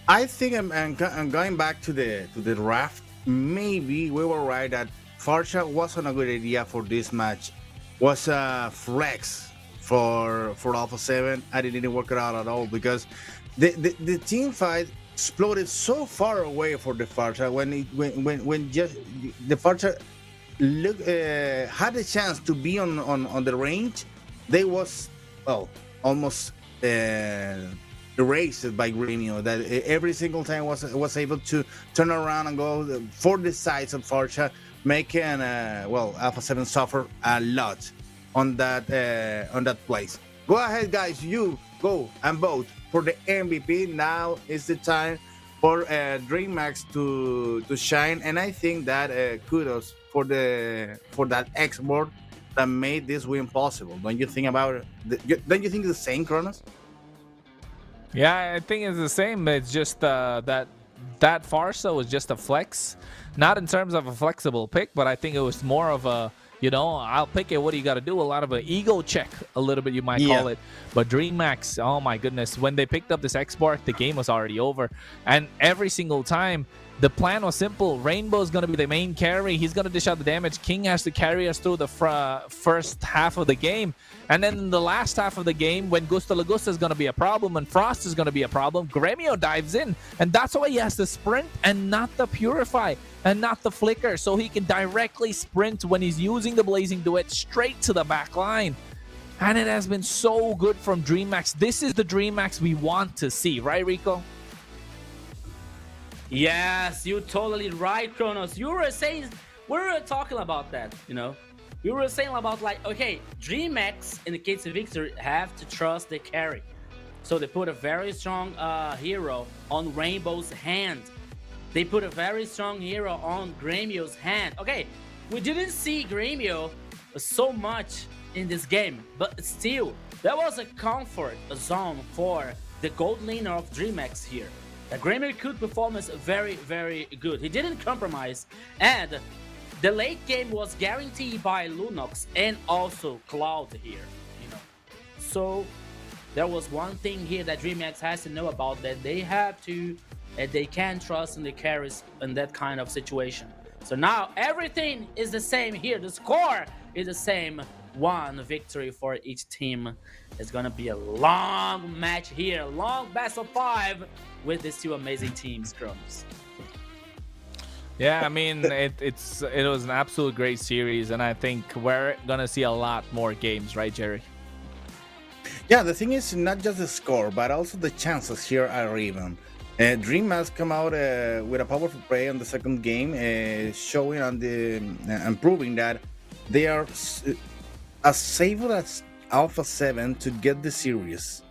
I think I'm going back to the draft. Maybe we were right that Farsha wasn't a good idea for this match. Was a flex for Alpha 7. I didn't work it out at all because the team fight exploded so far away for the Farsha when just the Farsha had a chance to be on the range. They was almost erased by Gremio. That every single time was able to turn around and go for the sides of Farsha, making Alpha 7 suffer a lot on that place. Go ahead, guys. You go and vote for the MVP. Now is the time for DreamHack to shine, and I think that kudos for that export that made this win possible. Don't you think about it? Don't you think the same, Kronos? Yeah, I think it's the same. It's just that Farsa was just a flex, not in terms of a flexible pick, but I think it was more of a, you know, I'll pick it. What do you got to do? A lot of an ego check, a little bit, you might call it. But DreamHack, oh my goodness, when they picked up this export, the game was already over. And every single time, the plan was simple. Rainbow's going to be the main carry. He's going to dish out the damage. King has to carry us through the first half of the game. And then in the last half of the game, when Gusta Lagusta is going to be a problem and Frost is going to be a problem, Gremio dives in. And that's why he has to sprint and not the Purify and not the Flicker. So he can directly sprint when he's using the Blazing Duet straight to the back line. And it has been so good from DreamHack. This is the DreamHack we want to see. Right, Rico? Yes, you're totally right, Kronos. You were saying, we were talking about that, you know? You were saying about like, okay, DreamX in the case of Victor have to trust the carry. So they put a very strong hero on Rainbow's hand. They put a very strong hero on Gremio's hand. Okay, we didn't see Gremio so much in this game, but still, there was a comfort zone for the gold laner of DreamX here. The Gremio could performance very, very good. He didn't compromise, and the late game was guaranteed by Lunox and also Cloud here, you know. So there was one thing here that DreamX has to know about, that they have to and they can trust in the carries in that kind of situation. So now everything is the same here. The score is the same. One victory for each team. It's gonna be a long match here, long best of 5 with these two amazing teams, Crumbs. Yeah, I mean, it was an absolute great series, and I think we're gonna see a lot more games, right, Jerry? Yeah, the thing is not just the score, but also the chances here are even. Dream has come out with a powerful play on the second game, showing on the and proving that they are as safe as Alpha 7 to get the series.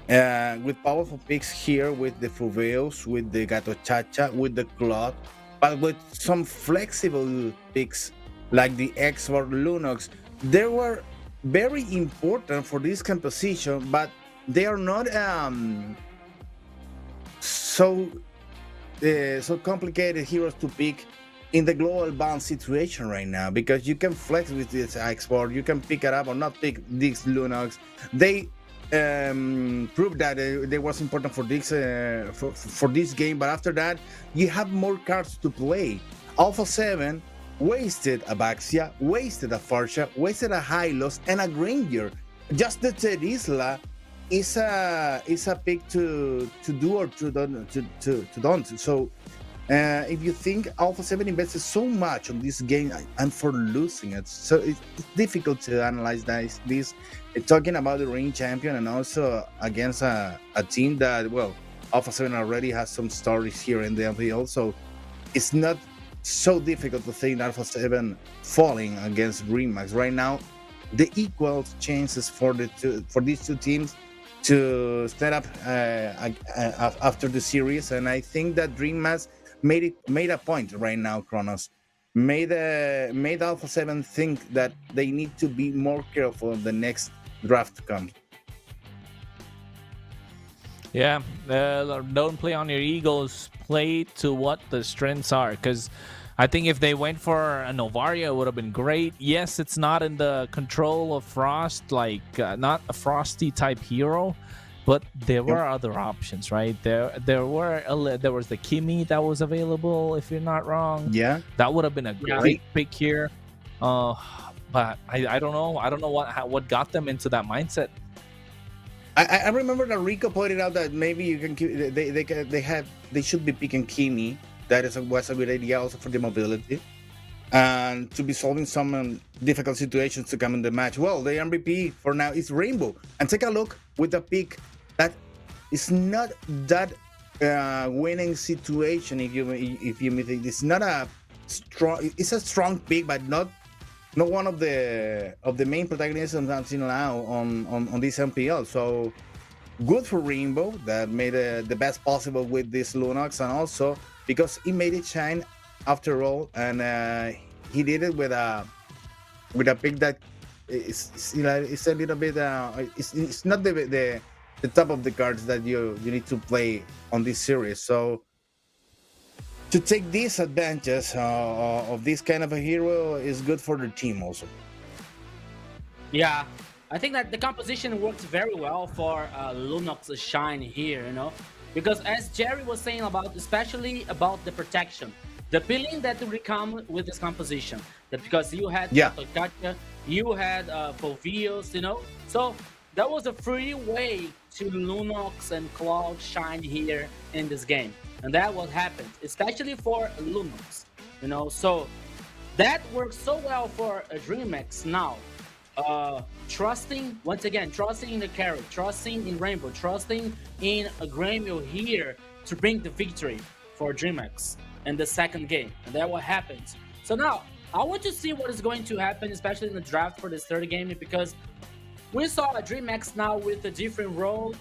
With powerful picks here, with the Fuveos, with the Gato Chacha, with the Cloud, but with some flexible picks like the X or Lunox. They were very important for this composition, but they are not so complicated heroes to pick in the global bound situation right now, because you can flex with this export, you can pick it up or not pick this Lunox. They proved that it was important for this game, but after that you have more cards to play. Alpha 7 wasted a Baxia, wasted a Farsha, wasted a Hylos and a Granger. Just the Terisla is a pick to do or to don't. So if you think Alpha 7 invested so much on this game and for losing it, so it's difficult to analyze this. Talking about the reigning champion and also against a team that, well, Alpha 7 already has some stories here in the MPL, so it's not so difficult to think Alpha 7 falling against DreamHack. Right now, the equal chances for these two teams to stand up after the series, and I think that DreamHack made a point right now. Kronos made Alpha 7 think that they need to be more careful in the next draft to come. Yeah, don't play on your egos. Play to what the strengths are, because I think if they went for a Novaria, it would have been great. Yes, it's not in the control of Frost, like not a Frosty type hero, but there were other options, right? There was the Kimi that was available, if you're not wrong. Yeah, that would have been a great pick here. But I don't know. I don't know what got them into that mindset. I remember that Rico pointed out that maybe you can they should be picking Kimi. That was a good idea also for the mobility and to be solving some difficult situations to come in the match. Well, the MVP for now is Rainbow, and take a look with the pick that is not that winning situation. If you think it's not a strong, it's a strong pick, but not one of the main protagonists until now on this MPL. So good for Rainbow that made the best possible with this Lunox, and also because he made it shine after all, and he did it with a pick that it's a little bit it's not the top of the cards that you need to play on this series. So to take this advantage of this kind of a hero is good for the team also. Yeah, I think that the composition works very well for Lunox's shine here, you know, because as Jerry was saying about, especially about the protection, the peeling that will come with this composition, that because you had Gacha, you had Povios, you know, so that was a free way to Lunox and Cloud shine here in this game. And that what happened, especially for Lunox, you know. So that works so well for DreamX now. Trusting, once again, trusting in the carry, trusting in Rainbow, trusting in a Gremio here to bring the victory. for DreamHack in the second game, and then what happens. So now I want to see what is going to happen, especially in the draft for this third game, because we saw a DreamHack now with a different role,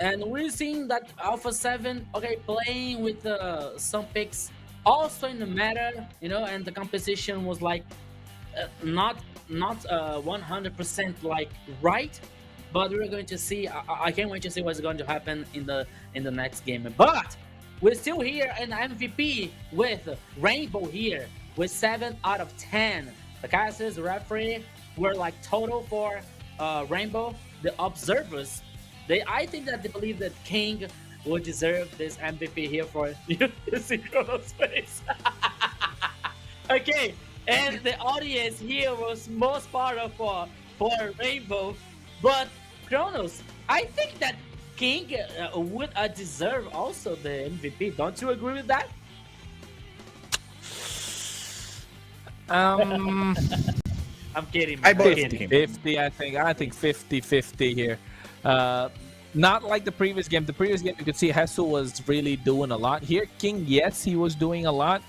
and we're seeing that Alpha 7, okay, playing with some picks also in the meta, and the composition was like not 100% like right, but we're going to see. I can't wait to see what's going to happen in the next game. But we're still here in MVP with Rainbow here with 7 out of 10. The casters, the referee were like total for Rainbow. The observers, I think that they believe that King would deserve this MVP here for you see Chronos' face. Okay, and the audience here was most part of for Rainbow, but Chronos, I think that King would deserve also the MVP. Don't you agree with that? I'm kidding. I believe 50, I think 50-50 here. Not like the previous game. The previous game, you could see Hesu was really doing a lot. Here, King, yes, he was doing a lot.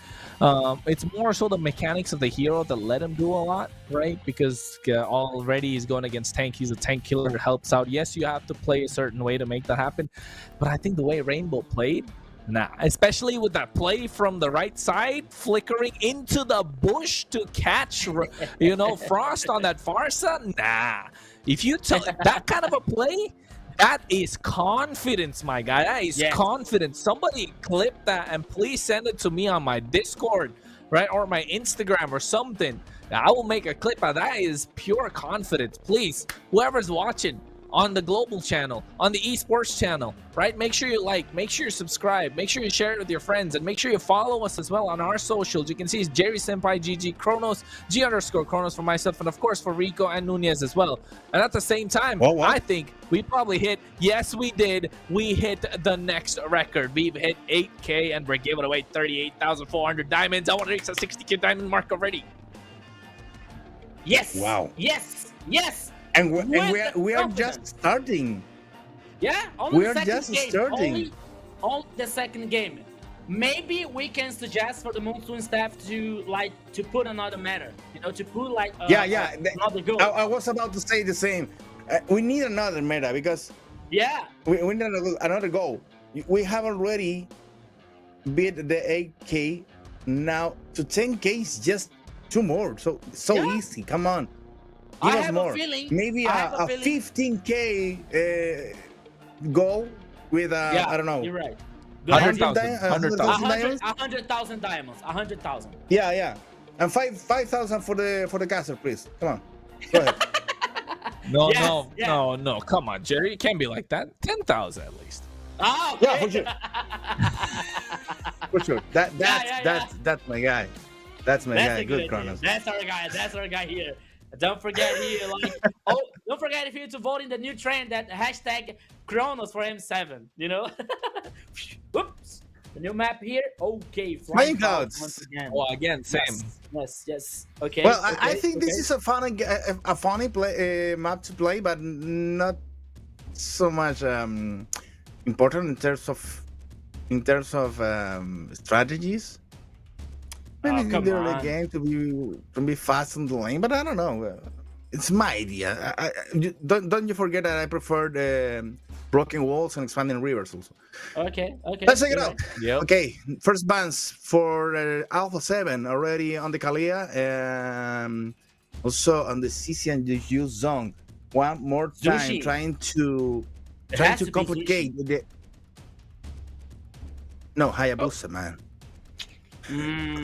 It's more so the mechanics of the hero that let him do a lot, right? Because already he's going against tank. He's a tank killer, helps out. Yes, you have to play a certain way to make that happen. But I think the way Rainbow played, nah. Especially with that play from the right side, flickering into the bush to catch, Frost on that Farsa, nah. If you tell that kind of a play, that is confidence, my guy. That is confidence. Somebody clip that and please send it to me on my Discord, right? Or my Instagram or something. I will make a clip of that. Is pure confidence. Please, whoever's watching on the global channel, on the esports channel, right? Make sure you like, make sure you subscribe, make sure you share it with your friends, and make sure you follow us as well on our socials. You can see it's Jerry Senpai GG, Chronos, G_Chronos for myself, and of course for Rico and Nunez as well. And at the same time, I think we probably hit, yes we did, we hit the next record. We've hit 8K and we're giving away 38,400 diamonds. I want to reach the 60K diamond mark already. Yes. Wow. Yes. Yes. And we are just starting. Yeah, we are just starting. On the second game. Maybe we can suggest for the Moonsoon staff to put another meta, to put another goal. I was about to say the same. We need another meta because we need another goal. We have already beat the 8K. Now to 10K is just 2 more. So easy. Come on. Give us more. Maybe a 15K goal with I don't know. You're right. 100,000 diamonds. 100,000. Yeah. And 5,000 for the caster, please. Come on. Go ahead. No. Come on, Jerry. It can't be like that. 10,000 at least. Oh, okay. Yeah, for sure. That's my guy. That's my guy. Good Chronos. That's our guy here. Don't forget here, don't forget if you to vote in the new trend that hashtag Chronos for M7. Whoops. The new map here. Okay. Flying clouds. Once again. Well, again, same. Yes. Okay. Well, I think this is a funny map to play, but not so much important in terms of strategies. Maybe in the early game to be fast on the lane, but I don't know. It's my idea. Don't you forget that I prefer the broken walls and expanding rivers also. Okay. Let's check it out. Yep. Okay, first bans for Alpha 7 already on the Kalia. Also on the CC and the U zone. One more time, Zushi. trying to complicate the. No, Hayabusa, man.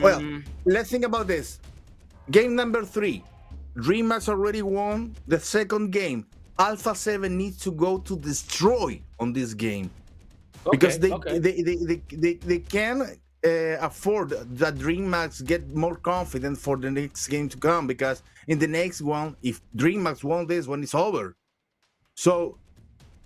Well, let's think about this. Game number 3. DreamHack already won the second game. Alpha 7 needs to go to destroy on this game. Because they can afford that DreamHack get more confident for the next game to come. Because in the next one, if DreamHack won this one, it's over. So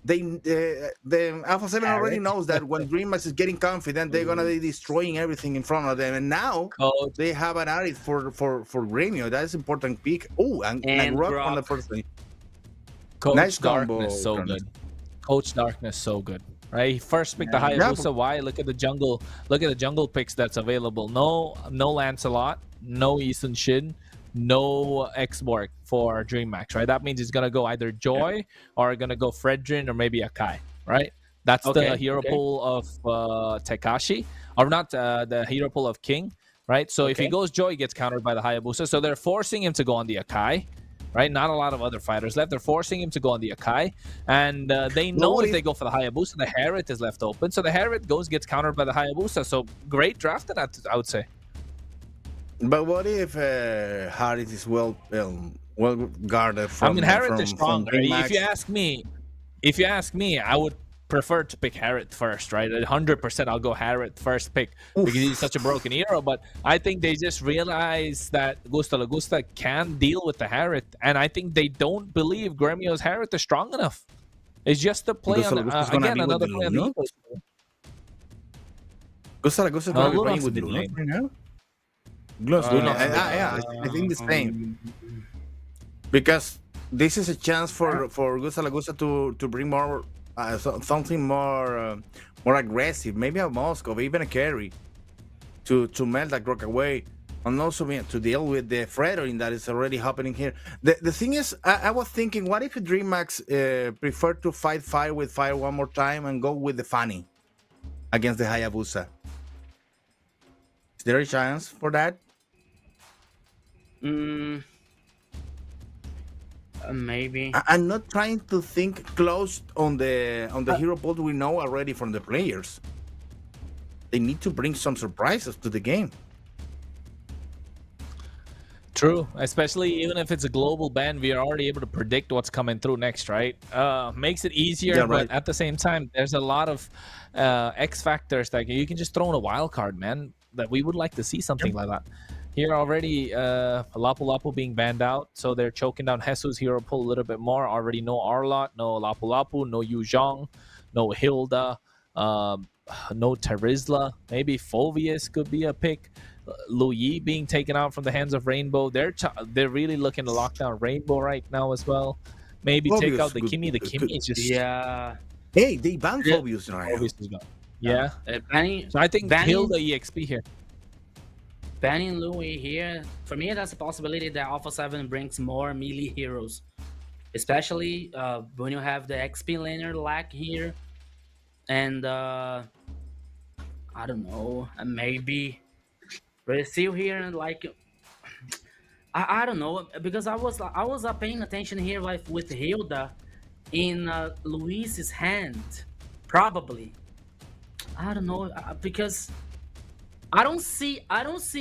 the Alpha 7 already knows that when DreamHack is getting confident, they're gonna be destroying everything in front of them. And now they have an Arid for Gremio. That's important pick. Oh, and Rock on the first thing. Coach Nice Darkness, combo, so good. Coach Darkness, so good. right? He first picked the Hayabusa. Why? Look at the jungle. Look at the jungle picks that's available. No Lancelot, no Eason Shin, no X-Borg for DreamHack, right? That means he's gonna go either Joy or gonna go Fredrin or maybe Akai, right? That's the hero pool of Tekashi, or not the hero pool of King, right? So if he goes Joy, he gets countered by the Hayabusa. So they're forcing him to go on the Akai, right? Not a lot of other fighters left. They're forcing him to go on the Akai, and they know if they go for the Hayabusa, the Harriet is left open. So the Harriet gets countered by the Hayabusa. So great draft, I would say. But what if Harriet is well guarded from? I mean, Harriet is stronger. If you ask me, I would prefer to pick Harriet first, right? 100% I'll go Harriet first pick because he's such a broken hero. But I think they just realize that Gusta Lagusta can deal with the Harriet, and I think they don't believe Gremio's Harriet is strong enough. It's just a play on again another play on the Eagles. Gusta Lagusta is going to be playing with Lunox right now. I think the same, because this is a chance for Gusta Lagusta to bring more something more aggressive, maybe a Moscow, even a carry to melt that Rock away, and also to deal with the Fredrin that is already happening here. The thing is, I was thinking, what if DreamHack prefer to fight fire with fire one more time and go with the Fanny against the Hayabusa? Is there a chance for that? Maybe. I'm not trying to think close on the hero pool we know already from the players. They need to bring some surprises to the game. True, especially even if it's a global ban, we are already able to predict what's coming through next, right? Makes it easier, but at the same time, there's a lot of X factors that you can just throw in a wild card, man. That we would like to see something like that. Here already, Lapu Lapu being banned out, so they're choking down Jesus' hero pool a little bit more. Already no Arlot, no Lapu Lapu, no Yu Zhang, no Hilda, no Terizla. Maybe Fovius could be a pick. Lu Yi being taken out from the hands of Rainbow. They're really looking to lock down Rainbow right now as well. Maybe take out the Kimi. The Kimi is just Hey, they banned Fovius right now. Fovius is gone. Yeah. So I think Hilda EXP here. Banning Louis here, for me, that's a possibility that Alpha 7 brings more melee heroes. Especially when you have the XP laner lack here. And I don't know, maybe Brazil here, like I don't know, because I was paying attention here, like with Hilda in Luis's hand, probably. I don't know, because I don't see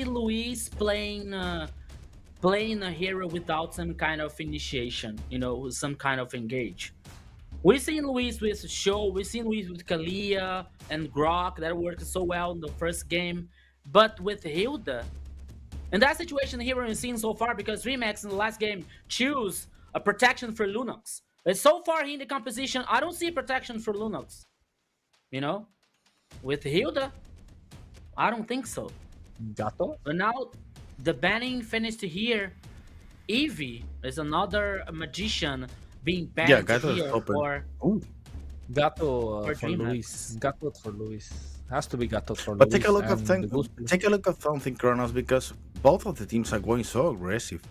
Luis playing a hero without some kind of initiation, some kind of engage. We've seen Luis with Show, we've seen Luis with Kalia and Grok, that worked so well in the first game. But with Hilda, in that situation here we've seen so far, because Remax in the last game choose a protection for Lunox. But so far in the composition, I don't see protection for Lunox. With Hilda, I don't think so. Gato? But now the banning finished here. Eevee is another magician being banned here for Gato for Luis. Gato for Luis. Has to be Gato for Luis. But take a look at something, Kronos, because both of the teams are going so aggressive.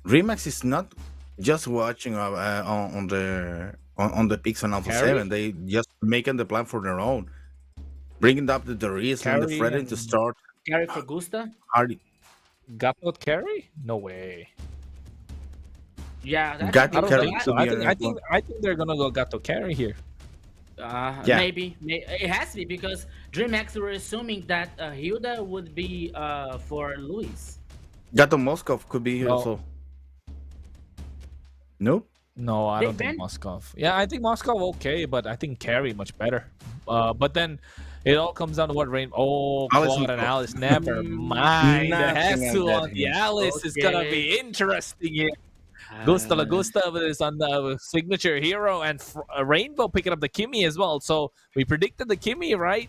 Remax is not just watching on the picks on Alpha 7. They just making the plan for their own. Bringing up the Darius and the Fredrin to start. Carry for Gusta? Hardy. Gato carry? No way. Yeah, I think they're gonna go Gato carry here. Maybe it has to be, because DreamHack were assuming that Hilda would be for Luis. Gato Moskov could be here also. Nope. No, I don't think Moskov. Yeah, I think Moskov okay, but I think carry much better. But then it all comes down to what Rain. Oh, Claude and Alice. Never mind. The Hesu on the Alice is gonna be interesting here. Gusta Lagusta is on the signature hero, and Rainbow picking up the Kimi as well. So we predicted the Kimi, right?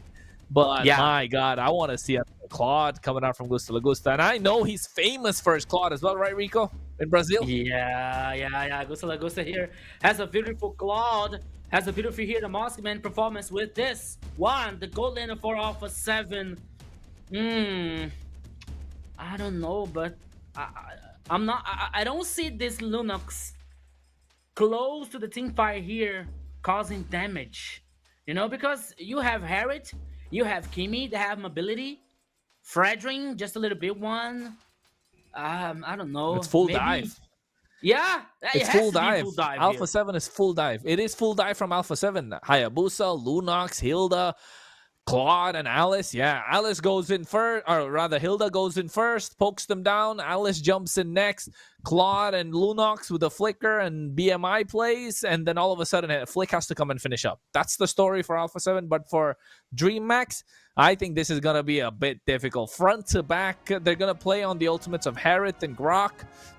But my God, I want to see a Claude coming out from Gusta Lagusta. And I know he's famous for his Claude as well, right, Rico? In Brazil? Yeah. Gusta Lagusta here has a beautiful Claude. Has a beautiful here, the Moskman performance with this one, the gold laner for Alpha 7. I don't know, but I don't see this Lunox close to the team fire here causing damage. You know, because you have Harriet, you have Kimi, they have mobility. Fredring, just a little bit one. I don't know. It's full Maybe... dive. Yeah, it It's has full to be dive. full dive Alpha here. 7 is full dive. It is full dive from Alpha 7. Hayabusa, Lunox, Hilda, Claude, and Alice. Yeah, Alice goes in first, or rather, Hilda goes in first, pokes them down. Alice jumps in next. Claude and Lunox with a flicker and BMI plays, and then all of a sudden, Flick has to come and finish up. That's the story for Alpha 7, but for Dream Max, I think this is going to be a bit difficult. Front to back, they're going to play on the ultimates of Harriet and Grok,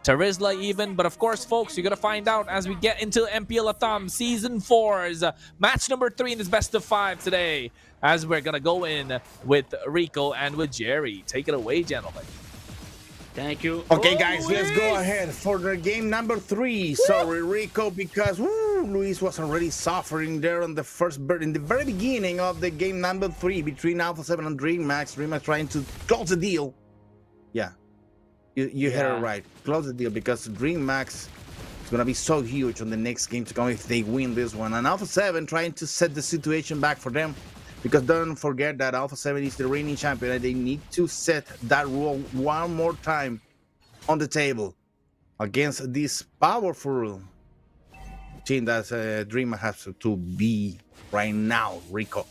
Terizla even. But of course, folks, you're going to find out as we get into MPL LATAM Season 4's match number 3 in this best of 5 today, as we're going to go in with Rico and with Jerry. Take it away, gentlemen. Thank you. Okay, guys, let's go ahead for the game number 3. Sorry, Rico, because Luis was already suffering there on the in the very beginning of the game number 3 between Alpha 7 and Dream Max. Dream Max trying to close the deal. Yeah, you heard it right. Close the deal, because Dream Max is gonna be so huge on the next game to come if they win this one. And Alpha 7 trying to set the situation back for them. Because don't forget that Alpha 7 is the reigning champion, and they need to set that rule one more time on the table against this powerful team that Dreamer has to be right now, Rico.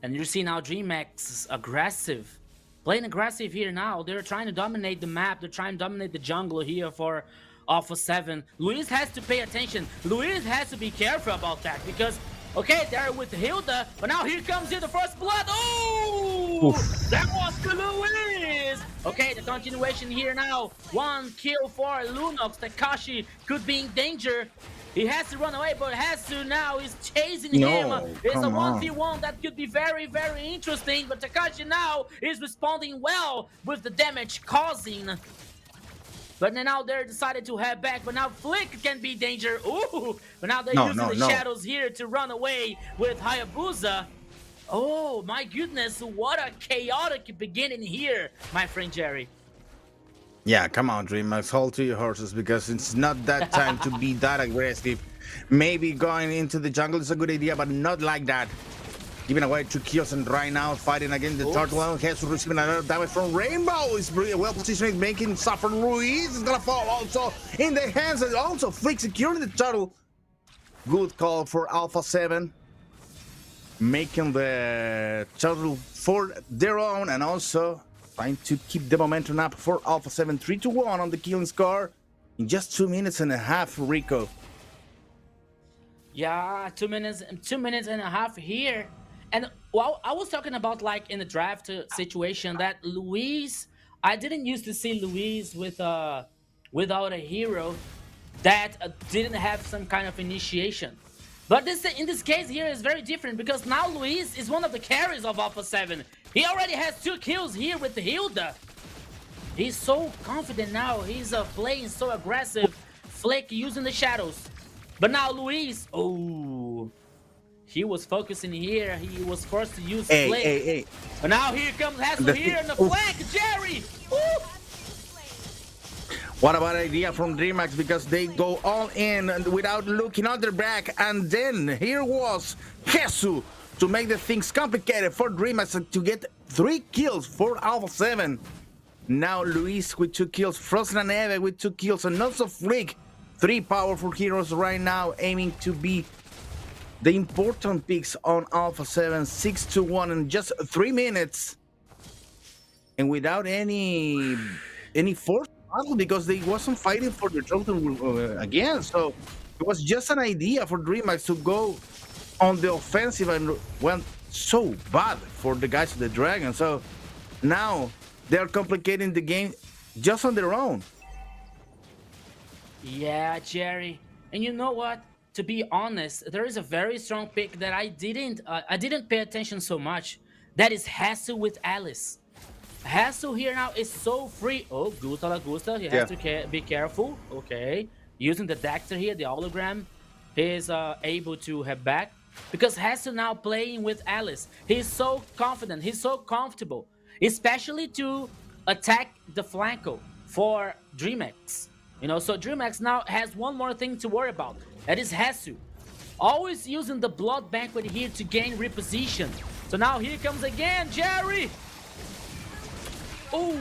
And you see now DreamX is aggressive. Playing aggressive here now. They're trying to dominate the map. They're trying to dominate the jungle here for Alpha 7. Luis has to pay attention. Luis has to be careful about that, because okay, they're with Hilda, but now here comes here the first blood. Oh! That was to Luis! Okay, the continuation here now. 1 kill for Lunox. Takashi could be in danger. He has to run away, but has to now. He's chasing him. It's a 1v1 that could be very, very interesting, but Takashi now is responding well with the damage causing. But now they're decided to head back. But now Flick can be danger. Ooh! But now they're using the shadows here to run away with Hayabusa. Oh my goodness! What a chaotic beginning here, my friend Jerry. Yeah, come on, DreamMax, hold to your horses, because it's not that time to be that aggressive. Maybe going into the jungle is a good idea, but not like that. Giving away 2 kills, and right now fighting against the turtle. Has receiving another damage from Rainbow. Is really well positioned, making suffer. Ruiz is gonna fall also in the hands, and also Flick securing the turtle. Good call for Alpha 7, making the turtle for their own, and also trying to keep the momentum up for Alpha 7. 3-1 on the killing score in just 2 minutes and a half, Rico. Yeah, 2 minutes and a half here. And well, I was talking about, like, in the draft situation, that Luis, I didn't used to see Luis with without a hero that didn't have some kind of initiation. But in this case here is very different, because now Luis is one of the carries of Alpha 7. He already has 2 kills here with Hilda. He's so confident now. He's playing so aggressive. Flick using the shadows. But now Luis, he was focusing here. He was forced to use Flick. But now here comes Hassel here in the flank. Jerry! Woo! What about idea from DreamHack, because they go all in without looking on their back, and then here was Jesus to make the things complicated for DreamHack to get 3 kills for Alpha 7. Now Luis with 2 kills, Frozen and Eve with 2 kills, and also Flick. 3 powerful heroes right now aiming to be the important picks on Alpha 7. 6-1 in just 3 minutes, and without any force battle, because they wasn't fighting for the turtle again. So it was just an idea for DreamHack to go on the offensive, and went so bad for the guys of the Dragon. So now they're complicating the game just on their own. Yeah, Jerry. And you know what? To be honest, there is a very strong pick that I didn't pay attention so much. That is Hassel with Alice. Hassel here now is so free. Oh, Gusta La Gusta. He has to be careful. Okay. Using the Dexter here, the hologram. he's able to have back because Hassel now playing with Alice. He's so confident, he's so comfortable, especially to attack the flanco for DreamX. You know, so DreamX now has one more thing to worry about. That is Hassel. Always using the Blood Banquet here to gain reposition. So now here comes again, Jerry. Ooh.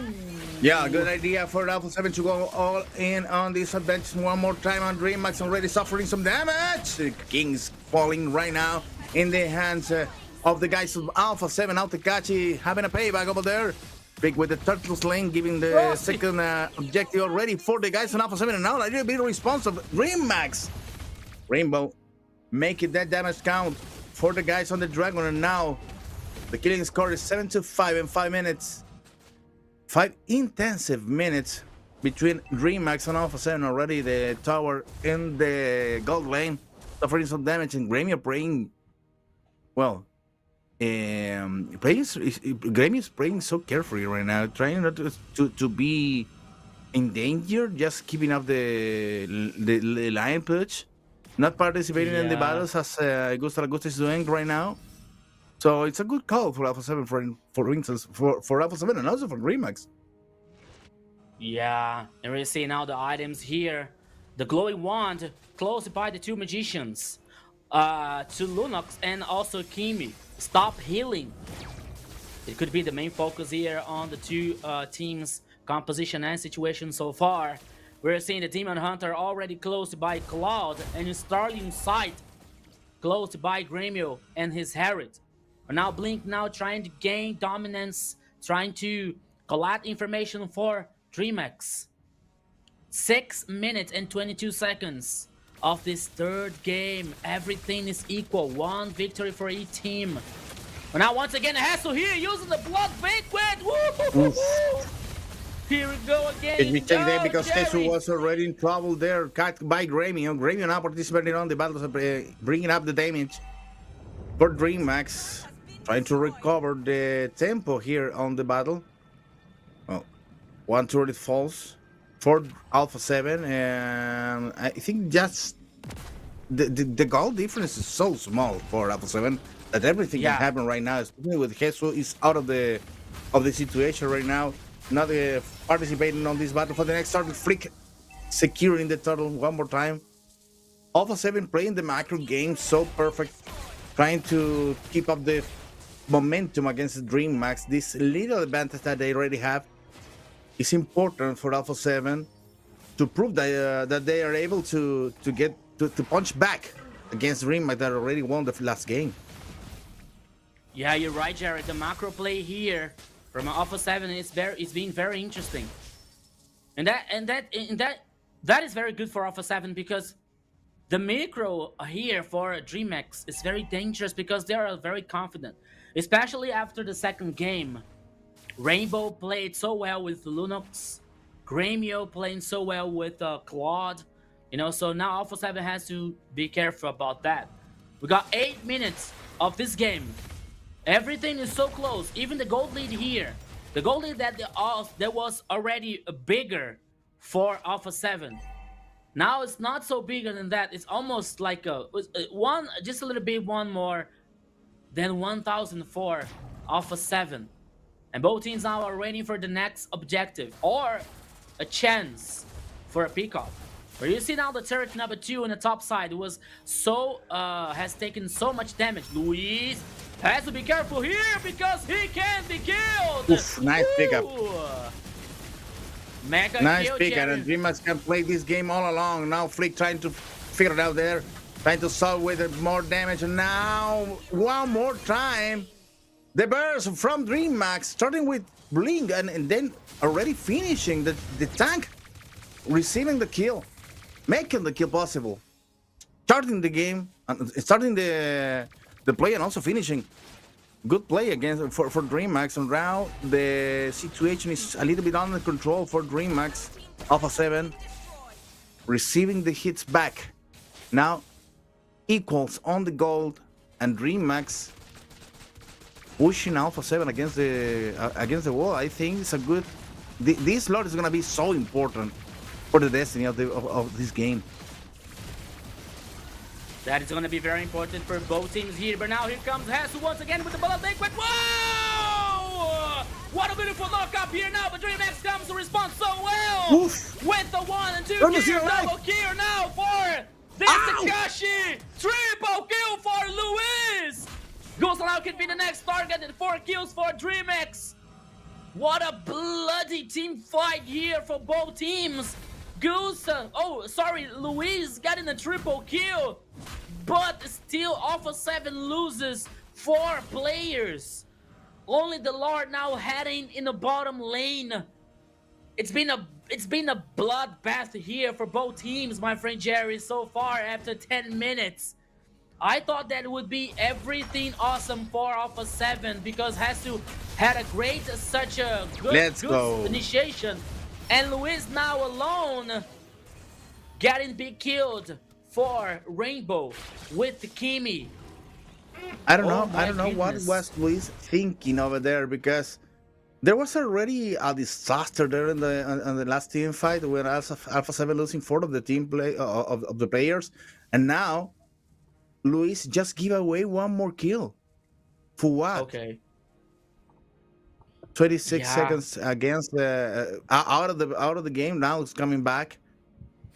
Yeah, good idea for Alpha 7 to go all in on this advantage one more time on DreamX, already suffering some damage. The King's falling right now in the hands of the guys of Alpha 7. Altakachi having a payback over there. Big with the turtle sling, giving the second objective already for the guys on Alpha 7. And now a little bit responsive. DreamX. Rainbow making that damage count for the guys on the Dragon. And now the killing score is 7-5 in 5 minutes. 5 intensive minutes between DreamX and Alpha 7 already. The tower in the gold lane suffering some damage, and Gremio playing, well, Gremio's playing so carefully right now, trying not to be in danger, just keeping up the line push, not participating in the battles as Augusta is doing right now. So it's a good call for Alpha 7, for instance, for Alpha 7 and also for DreamX. Yeah, and we see now the items here. The glowing wand close by the two magicians. To Lunox and also Kimi. Stop healing. It could be the main focus here on the two teams' composition and situation so far. We're seeing the Demon Hunter already close by Cloud and Starling Sight close by Gremio and his Harriet. Now Blink now trying to gain dominance, trying to collect information for DreamX. 6 minutes and 22 seconds of this third game. Everything is equal. One victory for each team. But now once again Hassel here using the Blood Banquet. Woo! Here we go again. It became there because Jesus was already in trouble there, cut by Gremio. Gremio now participating on the battles, bringing up the damage for DreamX. Trying to recover the tempo here on the battle. Well, one turret falls for Alpha 7, and I think just the goal difference is so small for Alpha 7 that everything can happen right now. Especially with Jesus is out of the situation right now, not participating on this battle for the next target. Flick securing the turtle one more time. Alpha 7 playing the macro game so perfect, trying to keep up the momentum against DreamX. This little advantage that they already have is important for Alpha 7 to prove that they are able to get to punch back against DreamX that already won the last game. Yeah, you're right, Jared. The macro play here from Alpha 7 is being very interesting, and that is very good for Alpha 7 because the micro here for DreamX is very dangerous because they are very confident. Especially after the second game. Rainbow played so well with Lunox. Gremio playing so well with Claude. You know, so now Alpha 7 has to be careful about that. We got 8 minutes of this game. Everything is so close. Even the gold lead here. The gold lead that was already bigger for Alpha 7. Now it's not so bigger than that. It's almost like just a little bit one more than 1,004 Alpha 7. And both teams now are waiting for the next objective or a chance for a peacock. Where you see now the turret number 2 on the top side was so has taken so much damage. Luis has to be careful here because he can be killed. Oof, nice pickup. Mega nice kill, pickup, and DreamX can play this game all along. Now Flick trying to figure it out there. Trying to solve with more damage, and now one more time the burst from DreamX, starting with Blink and then already finishing the tank, receiving the kill, making the kill possible, starting the game, starting the play, and also finishing. Good play against for DreamX, and now the situation is a little bit under control for DreamX. Alpha 7 receiving the hits back now. Equals on the gold, and DreamX pushing Alpha 7 against the wall. I think it's a good. This lot is gonna be so important for the destiny of this game. That is going to be very important for both teams here. But now here comes Hasu once again with the ball liquid. Whoa! What a beautiful knock-up here now. But DreamX comes to respond so well. Oof. With the 1 and 2 Let me kill, see it live. double kill now for this Takashi. Triple kill for Luis. Goose now can be the next target and 4 kills for DreamX. What a bloody team fight here for both teams. Goose, Luis got in a triple kill, but still Alpha 7 loses 4 players. Only the Lord now heading in the bottom lane. It's been a bloodbath here for both teams, my friend Jerry, so far after 10 minutes. I thought that it would be everything awesome for Alpha 7 because Hasu had a great, such a good initiation. And Luis now alone getting big killed for Rainbow with the Kimi. I don't know. my I don't know what goodness. was Luis thinking over there because there was already a disaster there in the last team fight where Alpha 7 losing 4 of the team play of the players, and now Luis just give away 1 more kill. For what? Okay. 26 Yeah. seconds against the out of the game. Now it's coming back,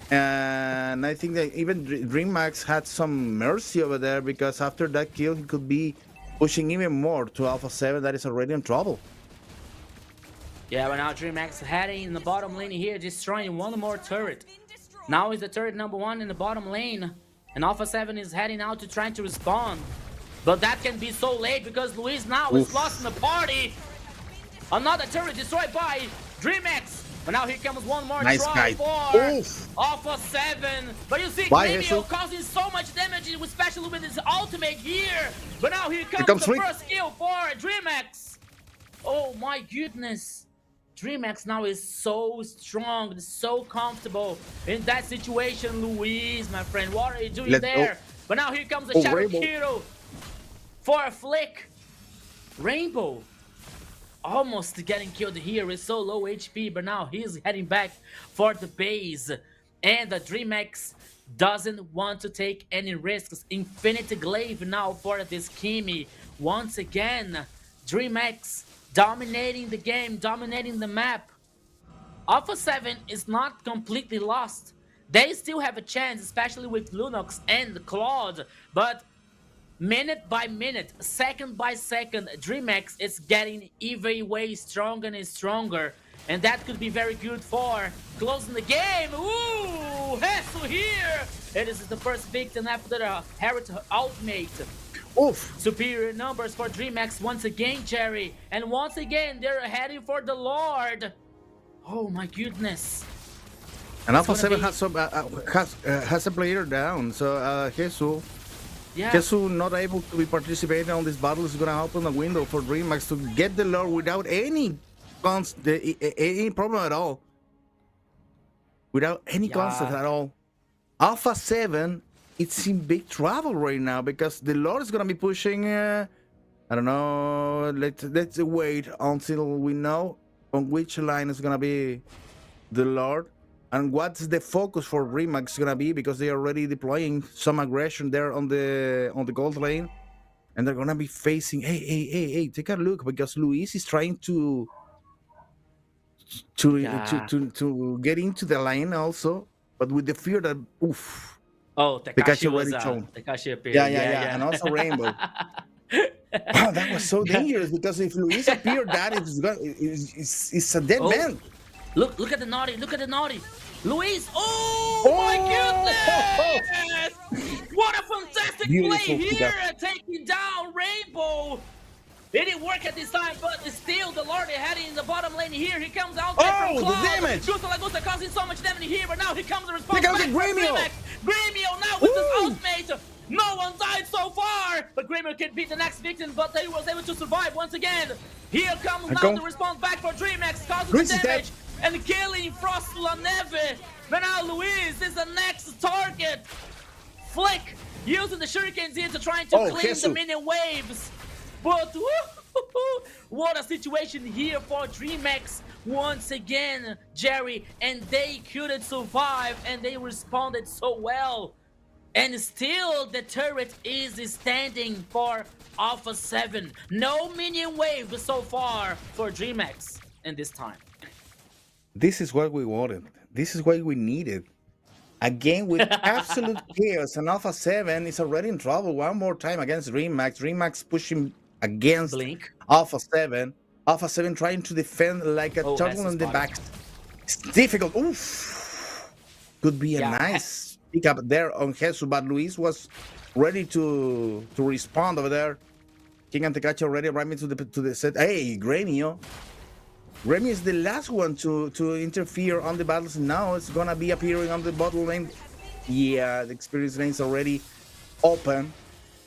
and I think that even DreamMax had some mercy over there because after that kill he could be pushing even more to Alpha 7 that is already in trouble. Yeah, but now DreamX heading in the bottom lane here, destroying 1 more turret. Now is the turret number 1 in the bottom lane, and Alpha 7 is heading out to trying to respond. But that can be so late because Luis now is lost in the party. Another turret destroyed by DreamX. But now here comes 1 more Nice try guy. for Oof. Alpha 7. But you see, Why, Glamio Jesus? causing so much damage, especially with his ultimate here. But now here comes comes the Rick. first kill for DreamX. Oh my goodness. DreamX now is so strong, so comfortable in that situation. Luis, my friend, what are you doing Let's there? go. But now here comes the Shadow Rainbow. Hero for a flick. Rainbow almost getting killed here with so low HP, but now he's heading back for the base. And the DreamX doesn't want to take any risks. Infinity Glaive now for this Kimi. Once again, DreamX dominating the game, dominating the map. Alpha 7 is not completely lost. They still have a chance, especially with Lunox and Claude, but minute by minute, second by second, DreamX is getting even way stronger and stronger. And that could be very good for closing the game. Ooh, Hassel here! It is the first victim after the Harriet ultimate. Oof. Superior numbers for DreamX once again, Jerry. And once again, they're heading for the Lord. Oh my goodness. And Alpha gonna 7 be- has a player down, so Jesus. Yeah. Kesu not able to be participating on this battle is gonna open a window for DreamX to get the lore without any problem at all. Without any concept at all. Alpha 7, it's in big trouble right now because the lore is gonna be pushing. I don't know. Let's wait until we know on which line is gonna be the lord. And what's the focus for DreamX gonna be? Because they're already deploying some aggression there on the gold lane, and they're gonna be facing. Hey! Take a look because Luis is trying to get into the lane also, but with the fear that oof. Oh, Takashi Takashi was already shown. Takashi appeared. Yeah, and also Rainbow. Wow, that was so dangerous because if Luis appeared, that it's a dead man. Look at the naughty. Look at the naughty. Luis. Oh my goodness! What a fantastic Beautiful play here, pickup. taking down Rainbow. It didn't work at this time, but still the Lord is heading in the bottom lane here. He comes out there from the Cloud. damage! Gusto Lagusta causing so much damage here, but now he comes the response Look out back at from Gremio! Grimax. Gremio now with his Woo! ultimate. No one died so far, but Gremio can beat the next victim, but he was able to survive once again. Here comes now the response back for DreamX, causing Luis the is dead. damage and killing Frost La Neve. But now Luis is the next target. Flick using the shurikens here to try to clean Jesus. the minion waves. But what a situation here for DreamX once again, Jerry, and they couldn't survive and they responded so well. And still the turret is standing for Alpha 7. No minion wave so far for DreamHack in this time. This is what we wanted. This is what we needed. A game with absolute chaos, and Alpha 7 is already in trouble one more time against DreamHack. DreamHack pushing against Blink. Alpha 7. Alpha 7 trying to defend like a turtle in the back. It's difficult. Oof. Could be a nice pick up there on Jesus, but Luis was ready to respond over there. King and Tekachi already arriving to the set. Hey, Gremio. Gremio is the last one to interfere on the battles. Now it's gonna be appearing on the bottom lane. Yeah, the experience lane is already open.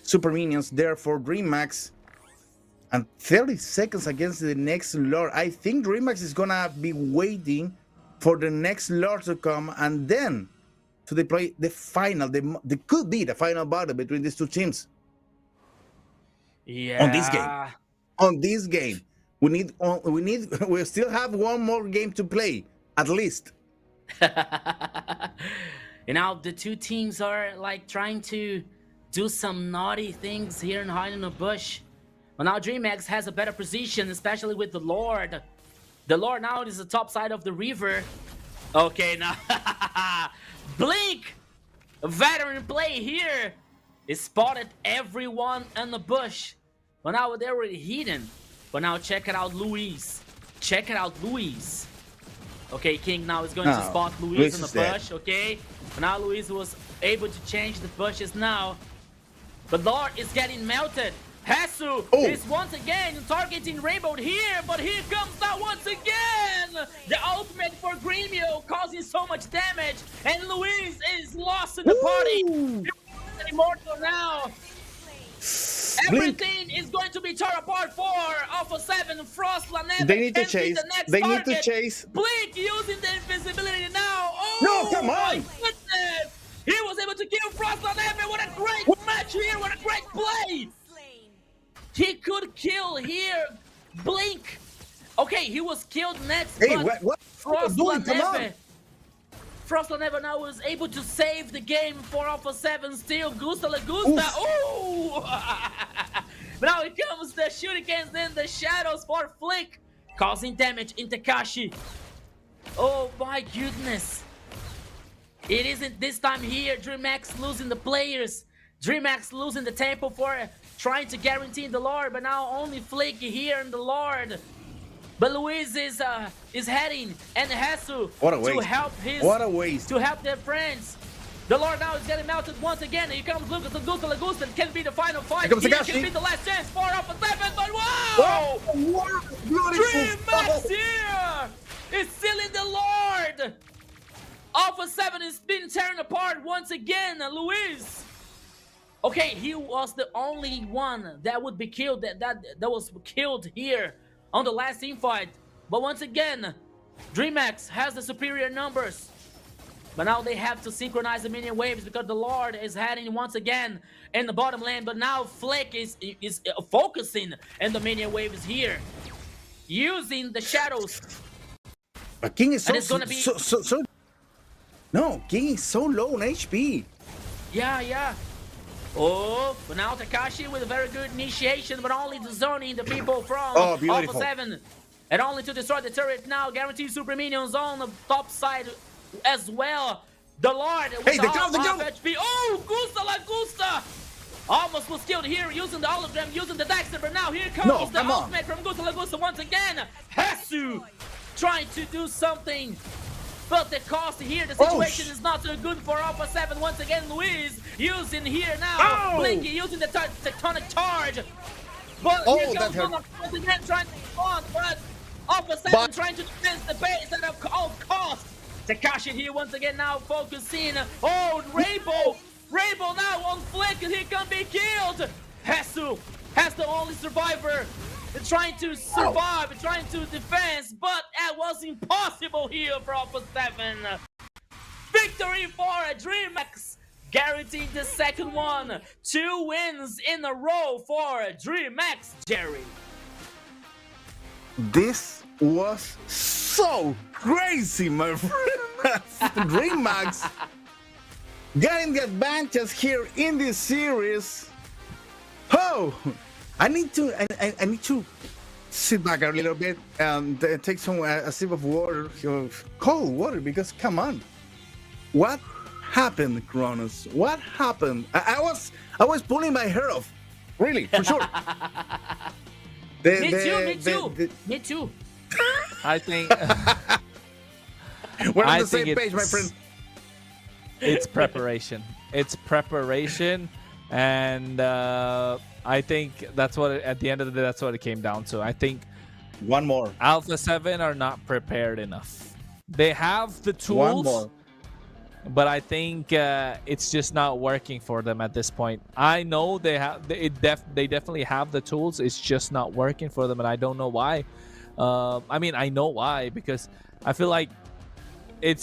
Super minions there for DreamHack. And 30 seconds against the next Lord. I think DreamHack is gonna be waiting for the next Lord to come and then to deploy the final. They could be the final battle between these two teams. Yeah. On this game. We still have one more game to play, at least. You know, the two teams are like trying to do some naughty things here in hiding in the bush. But now DreamHack has a better position, especially with the Lord. The Lord now is the top side of the river. Okay, now Blink, a veteran play here, is spotted everyone in the bush. But now they're already hidden. But now check it out, Luis. Check it out, Luis. Okay, King now is going to spot Luis in the bush, okay? But now Luis was able to change the bushes now. But Lord is getting melted. Jesus is once again targeting Rainbow here, but here comes that once again! The ultimate for Gremio causing so much damage, and Luis is lost in the party. He's immortal now. Everything is going to be torn apart for Alpha 7, Frost, Laneva. They need to chase. They need to chase. Blink using the invisibility now. Oh, no, come on! My goodness! He was able to kill Frost, Laneva. What a great match here! What a great play! He could kill here. Blink. Okay, he was killed next. Hey, but what? Frost Laneva now was able to save the game for Alpha 7 still. Gusta Lagusta. Ooh! But now it comes the shurikens in the shadows for Flick, causing damage in Tekashi. Oh my goodness. It isn't this time here. DreamHack losing the players. DreamHack losing the tempo for trying to guarantee the Lord, but now only Flick here in the Lord. But Luis is heading and Hesu to help to help their friends. The Lord now is getting melted once again. Here comes Lucas and Gusta Lagusta. Can be the final fight. Here can be the last chance for Alpha 7, but wow! DreamHack here is still in the Lord. Alpha 7 is being torn apart once again. Luis. Okay, he was the only one that would be killed, that was killed here on the last team fight. But once again, DreamHack has the superior numbers. But now they have to synchronize the minion waves because the Lord is heading once again in the bottom lane. But now Flick is focusing in the minion waves here, using the shadows. But King is No, King is so low on HP. Yeah. Oh, but now Tekashi with a very good initiation, but only the zoning the people from Alpha 7. And only to destroy the turret now, guaranteed super minions on the top side as well. The Lord with the half HP. Oh, Gusta Lagusta! Almost was killed here using the hologram, using the Dexter, but now here comes the ultimate from Gusta Lagusta once again. Hesu trying to do something. But the cost here, the situation is not so good for Alpha 7. Once again, Luis using here now. Blinky using the tectonic charge. But here comes Monarch once again trying to respond. But Alpha 7 trying to defend the base at all costs. Tekashi here once again now focusing. Oh, Rainbow now on Flick, and he can be killed. Hesu has the only survivor. Trying to survive, trying to defend, but it was impossible here for Alpha 7. Victory for DreamHack, guaranteeing the second one. 2 wins in a row for DreamHack, Jerry. This was so crazy, my friend. DreamHack getting the advantage here in this series. Oh, I need to sit back a little bit and take some a sip of water, cold water, because come on, what happened, Kronos? What happened? I was pulling my hair off, really, for sure. Me too. I think we're on I the same think page, my friend. it's preparation. It's preparation, and I think that's what at the end of the day, that's what it came down to. I think one more Alpha 7 are not prepared enough. They have the One tools, more. but I think it's just not working for them at this point. I know they definitely have the tools. It's just not working for them, and I don't know why. I mean, I know why, because I feel like it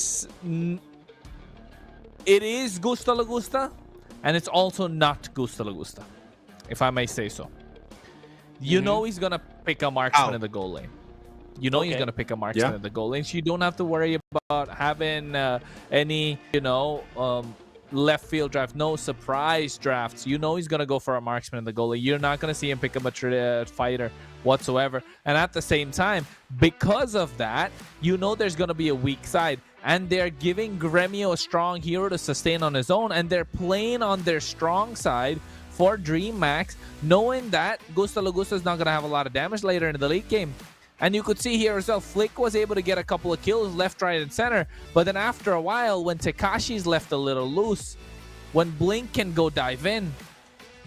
is Gusta La Gusta, and it's also not Gusta La Gusta, if I may say so. You know he's gonna pick a marksman in the goal lane. You know he's gonna pick a marksman in the goal lane. So you don't have to worry about having any, left field draft, no surprise drafts. You know he's gonna go for a marksman in the goal lane. You're not gonna see him pick up a fighter whatsoever. And at the same time, because of that, you know there's gonna be a weak side. And they're giving Gremio a strong hero to sustain on his own, and they're playing on their strong side for DreamMax, knowing that Gusta La Gusta is not gonna have a lot of damage later in the late game. And you could see here yourself, Flick was able to get a couple of kills left, right, and center. But then after a while, when Tekashi's left a little loose, when Blink can go dive in,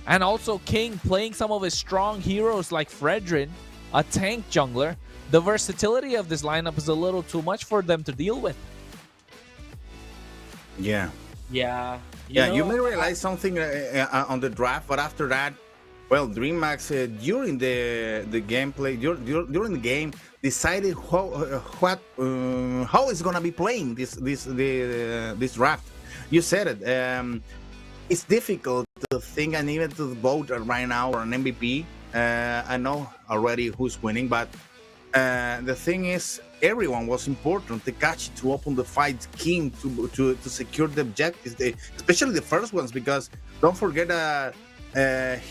and also King playing some of his strong heroes like Fredrin, a tank jungler, the versatility of this lineup is a little too much for them to deal with. Yeah. Yeah. You may realize something on the draft, but after that, well, DreamMax during the gameplay, during the game, decided how it's gonna be playing this draft. You said it. It's difficult to think and even to vote right now for an MVP. I know already who's winning, but the thing is, everyone was important. Tekashi to open the fight, King to secure the objectives, especially the first ones, because don't forget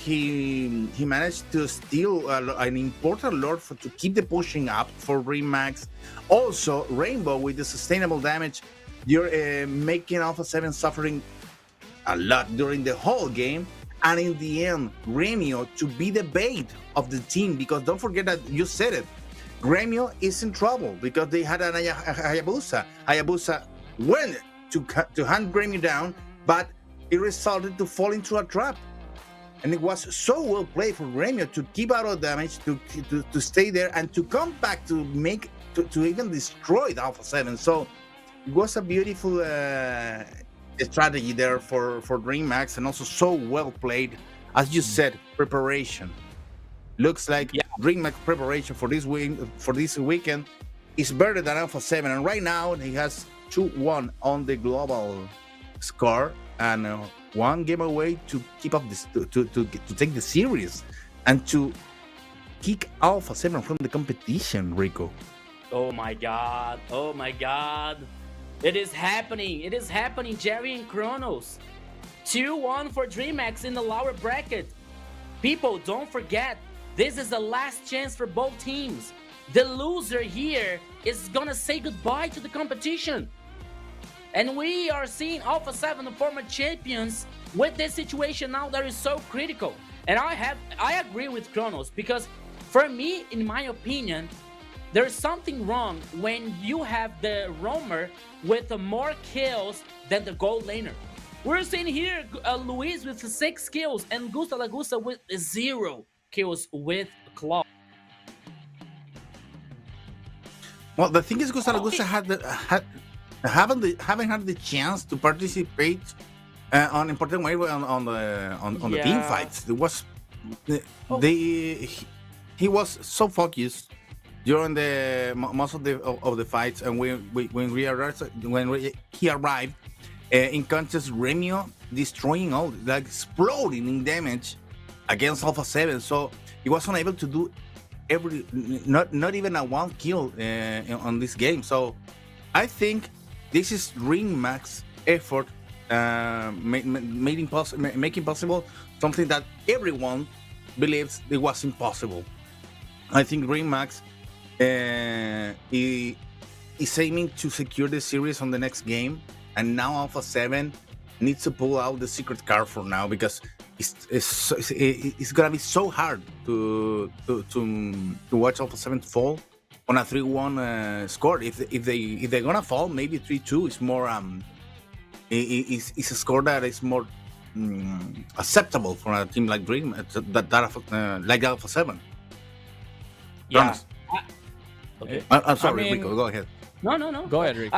he managed to steal an important lord to keep the pushing up for DreamMax. Also, Rainbow with the sustainable damage, you're making Alpha 7 suffering a lot during the whole game. And in the end, Gremio to be the bait of the team, because don't forget that you said it. Gremio is in trouble because they had an Hayabusa. Hayabusa went to hunt Gremio down, but it resulted to fall into a trap. And it was so well played for Gremio to keep out of damage, to stay there, and to come back to even destroy the Alpha 7. So it was a beautiful strategy there for DreamMax, and also so well played. As you said, preparation. Looks like DreamMax preparation for this weekend is better than Alpha 7. And right now, he has 2-1 on the global score, and one game away to keep up this to take the series and to kick Alpha 7 from the competition, Rico. Oh my god. Oh my god. It is happening. It is happening, Jerry and Kronos. 2-1 for DreamMax in the lower bracket. People, don't forget, this is the last chance for both teams. The loser here is gonna say goodbye to the competition. And we are seeing Alpha 7, the former champions, with this situation now that is so critical. And I agree with Kronos, because for me, in my opinion, there's something wrong when you have the roamer with more kills than the gold laner. We're seeing here Luis with 6 kills and Gusta La Gusta with 0 kills with Claw. Well, the thing is, Gusta La Gusta haven't had the chance to participate on important way on the team fights. It was he was so focused during the most of the fights, and when he arrived in contest, Gremio destroying all, like exploding in damage against Alpha 7. So he was unable to do not even a 1 kill on this game. So I think this is DreamMax effort making possible something that everyone believes it was impossible. I think DreamHack is aiming to secure the series on the next game, and now Alpha 7 needs to pull out the secret card for now because it's gonna be so hard to watch Alpha 7 fall on a 3-1 score. If they're gonna fall, maybe 3-2 is more is a score that is more acceptable for a team like like Alpha 7. Yeah. Honest. Okay. I'm sorry, I mean- Rico. Go ahead. No. Go ahead, Rico.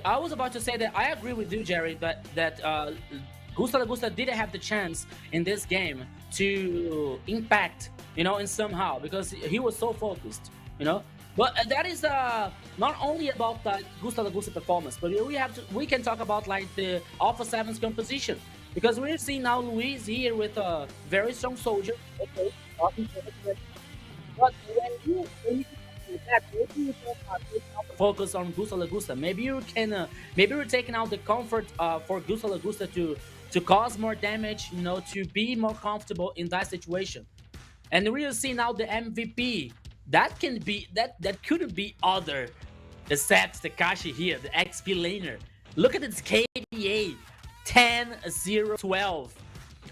I was about to say that I agree with you, Jerry, that Gusta Lagusta didn't have the chance in this game to impact, in somehow because he was so focused, But that is not only about the Gusta Lagusta performance, but we can talk about like the Alpha 7's composition because we're seeing now Luis here with a very strong soldier. Okay, but when you focus on Gusta Lagusta, maybe you can maybe we're taking out the comfort for Gusta Lagusta to cause more damage, to be more comfortable in that situation. And we'll see now the MVP. That couldn't be other except Takashi here, the XP laner. Look at its KDA, 10-0-12,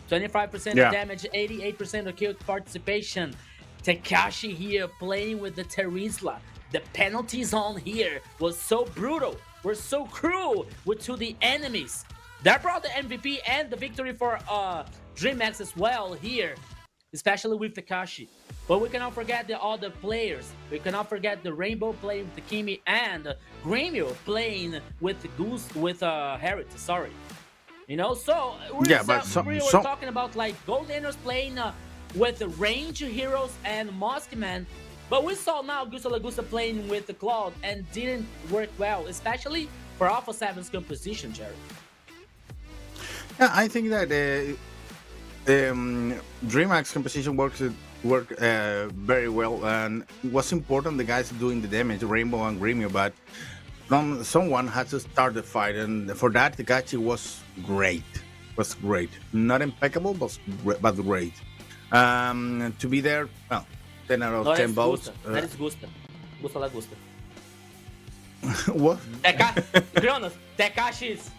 25% of damage, 88% of kill participation. Takashi here playing with the Terizla. The penalty zone here was so brutal, were so cruel to the enemies. That brought the MVP and the victory for DreamHack as well here, especially with Takashi. But we cannot forget the other players. We cannot forget the Rainbow playing with the Kimi and Gremio playing with Heritage. Sorry, So we were talking about like Gold Laners playing with the Range Heroes and Moskman. But we saw now Gusta Lagusta playing with the Cloud and didn't work well, especially for Alpha 7's composition, Jerry. Yeah, I think that DreamHack's composition worked very well, and it was important the guys doing the damage, Rainbow and Gremio, but someone had to start the fight, and for that Takashi was great. Not impeccable, but great. To be there, well, 10 out of 10 votes. That is Gusta Lagusta. What? To be honest, Takashi's.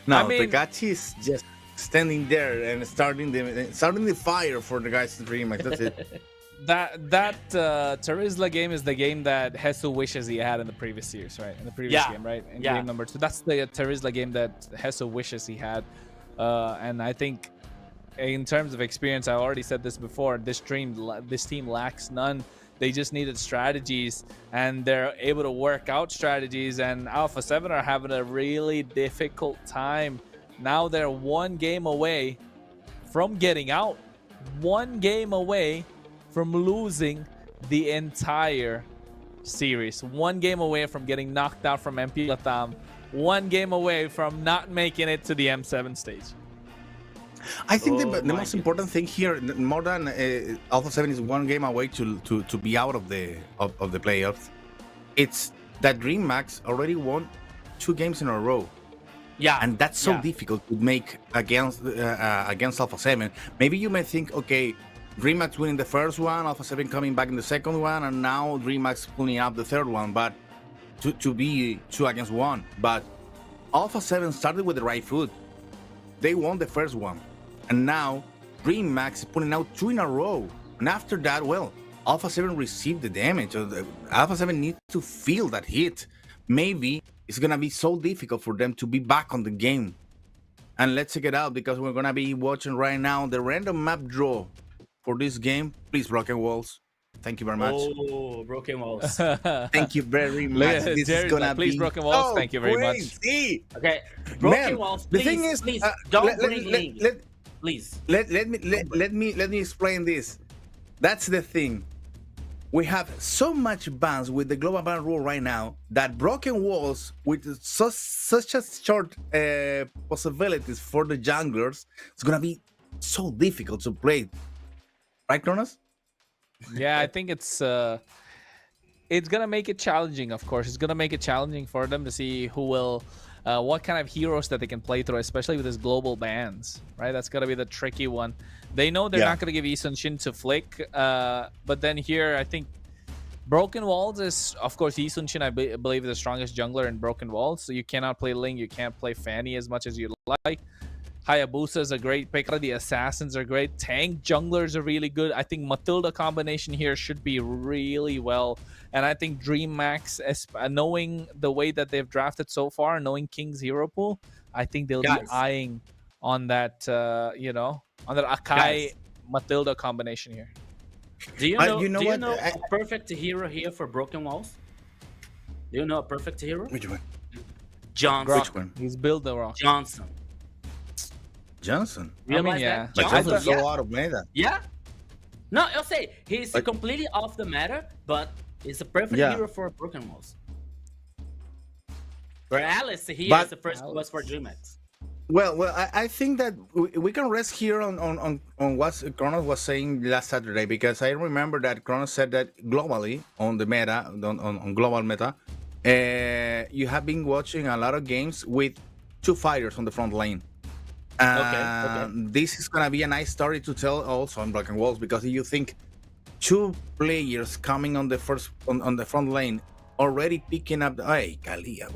No, I mean- Takashi is just standing there and starting the fire for the guys to DreamHack. That's it. That Terizla game is the game that Hesu wishes he had in the previous series, right? In the previous game, right? In game number 2. That's the Terizla game that Hesu wishes he had. And I think in terms of experience, I already said this before, this team lacks none. They just needed strategies, and they're able to work out strategies, and Alpha 7 are having a really difficult time. Now they're one game away from getting out. One game away from losing the entire series. One game away from getting knocked out from MPL LATAM. One game away from not making it to the M7 stage. I think the most important thing here, more than Alpha 7 is one game away to be out of the playoffs. It's that DreamHack already won 2 games in a row. Yeah, and that's so difficult to make against Alpha 7. Maybe you may think, okay, DreamHack winning the first one, Alpha 7 coming back in the second one, and now DreamHack pulling up the third one, but to be 2 against 1. But Alpha 7 started with the right foot. They won the first one, and now DreamHack is pulling out 2 in a row. And after that, well, Alpha 7 received the damage. Alpha 7 needs to feel that hit. Maybe it's gonna be so difficult for them to be back on the game. And let's check it out, because we're gonna be watching right now the random map draw for this game. Please, Broken Walls. Thank you very much. Oh, Broken Walls. Thank you very much. This is gonna please, be Broken Walls. so Thank you very much. crazy. Okay, Broken Man, Walls. the Please, thing is, please don't bring Link. please. Please. Let me explain this. That's the thing. We have so much bans with the global ban rule right now that Broken Walls, with such a short possibilities for the junglers, it's gonna be so difficult to play. Right, Kronos? Yeah, I think it's it's gonna make it challenging. Of course, it's gonna make it challenging for them to see who will, what kind of heroes that they can play through, especially with his global bans. Right, that's gonna be the tricky one. They know they're not gonna give Yi Sun-shin to Flick, but then here I think Broken Walls is, of course, Yi Sun-shin I believe is the strongest jungler in Broken Walls. So you cannot play Ling, you can't play Fanny as much as you like. Hayabusa is a great pick. The assassins are great. Tank junglers are really good. I think Matilda combination here should be really well. And I think Dream Max, knowing the way that they've drafted so far, knowing King's hero pool, I think they'll be eyeing on that, on that Akai Matilda combination here. Do you know? You know do you what? know a perfect hero here for Broken Walls? Do you know a perfect hero? Which one? Johnson. Which one? He's built the rock. Johnson. Johnson. Realize yeah. that? But Johnson, Johnson's so out of meta. Yeah. No, I'll say he's Like- completely off the matter, but it's a perfect Yeah. hero for Broken Walls. For Alice, he But- is the first was for DreamHack. Well, I think that we can rest here on what Kronos was saying last Saturday, because I remember that Kronos said that globally on the meta, on global meta, you have been watching a lot of games with two fighters on the front lane. Okay. This is gonna be a nice story to tell also on Broken Walls, because if you think two players coming on the front lane already picking up Kalia,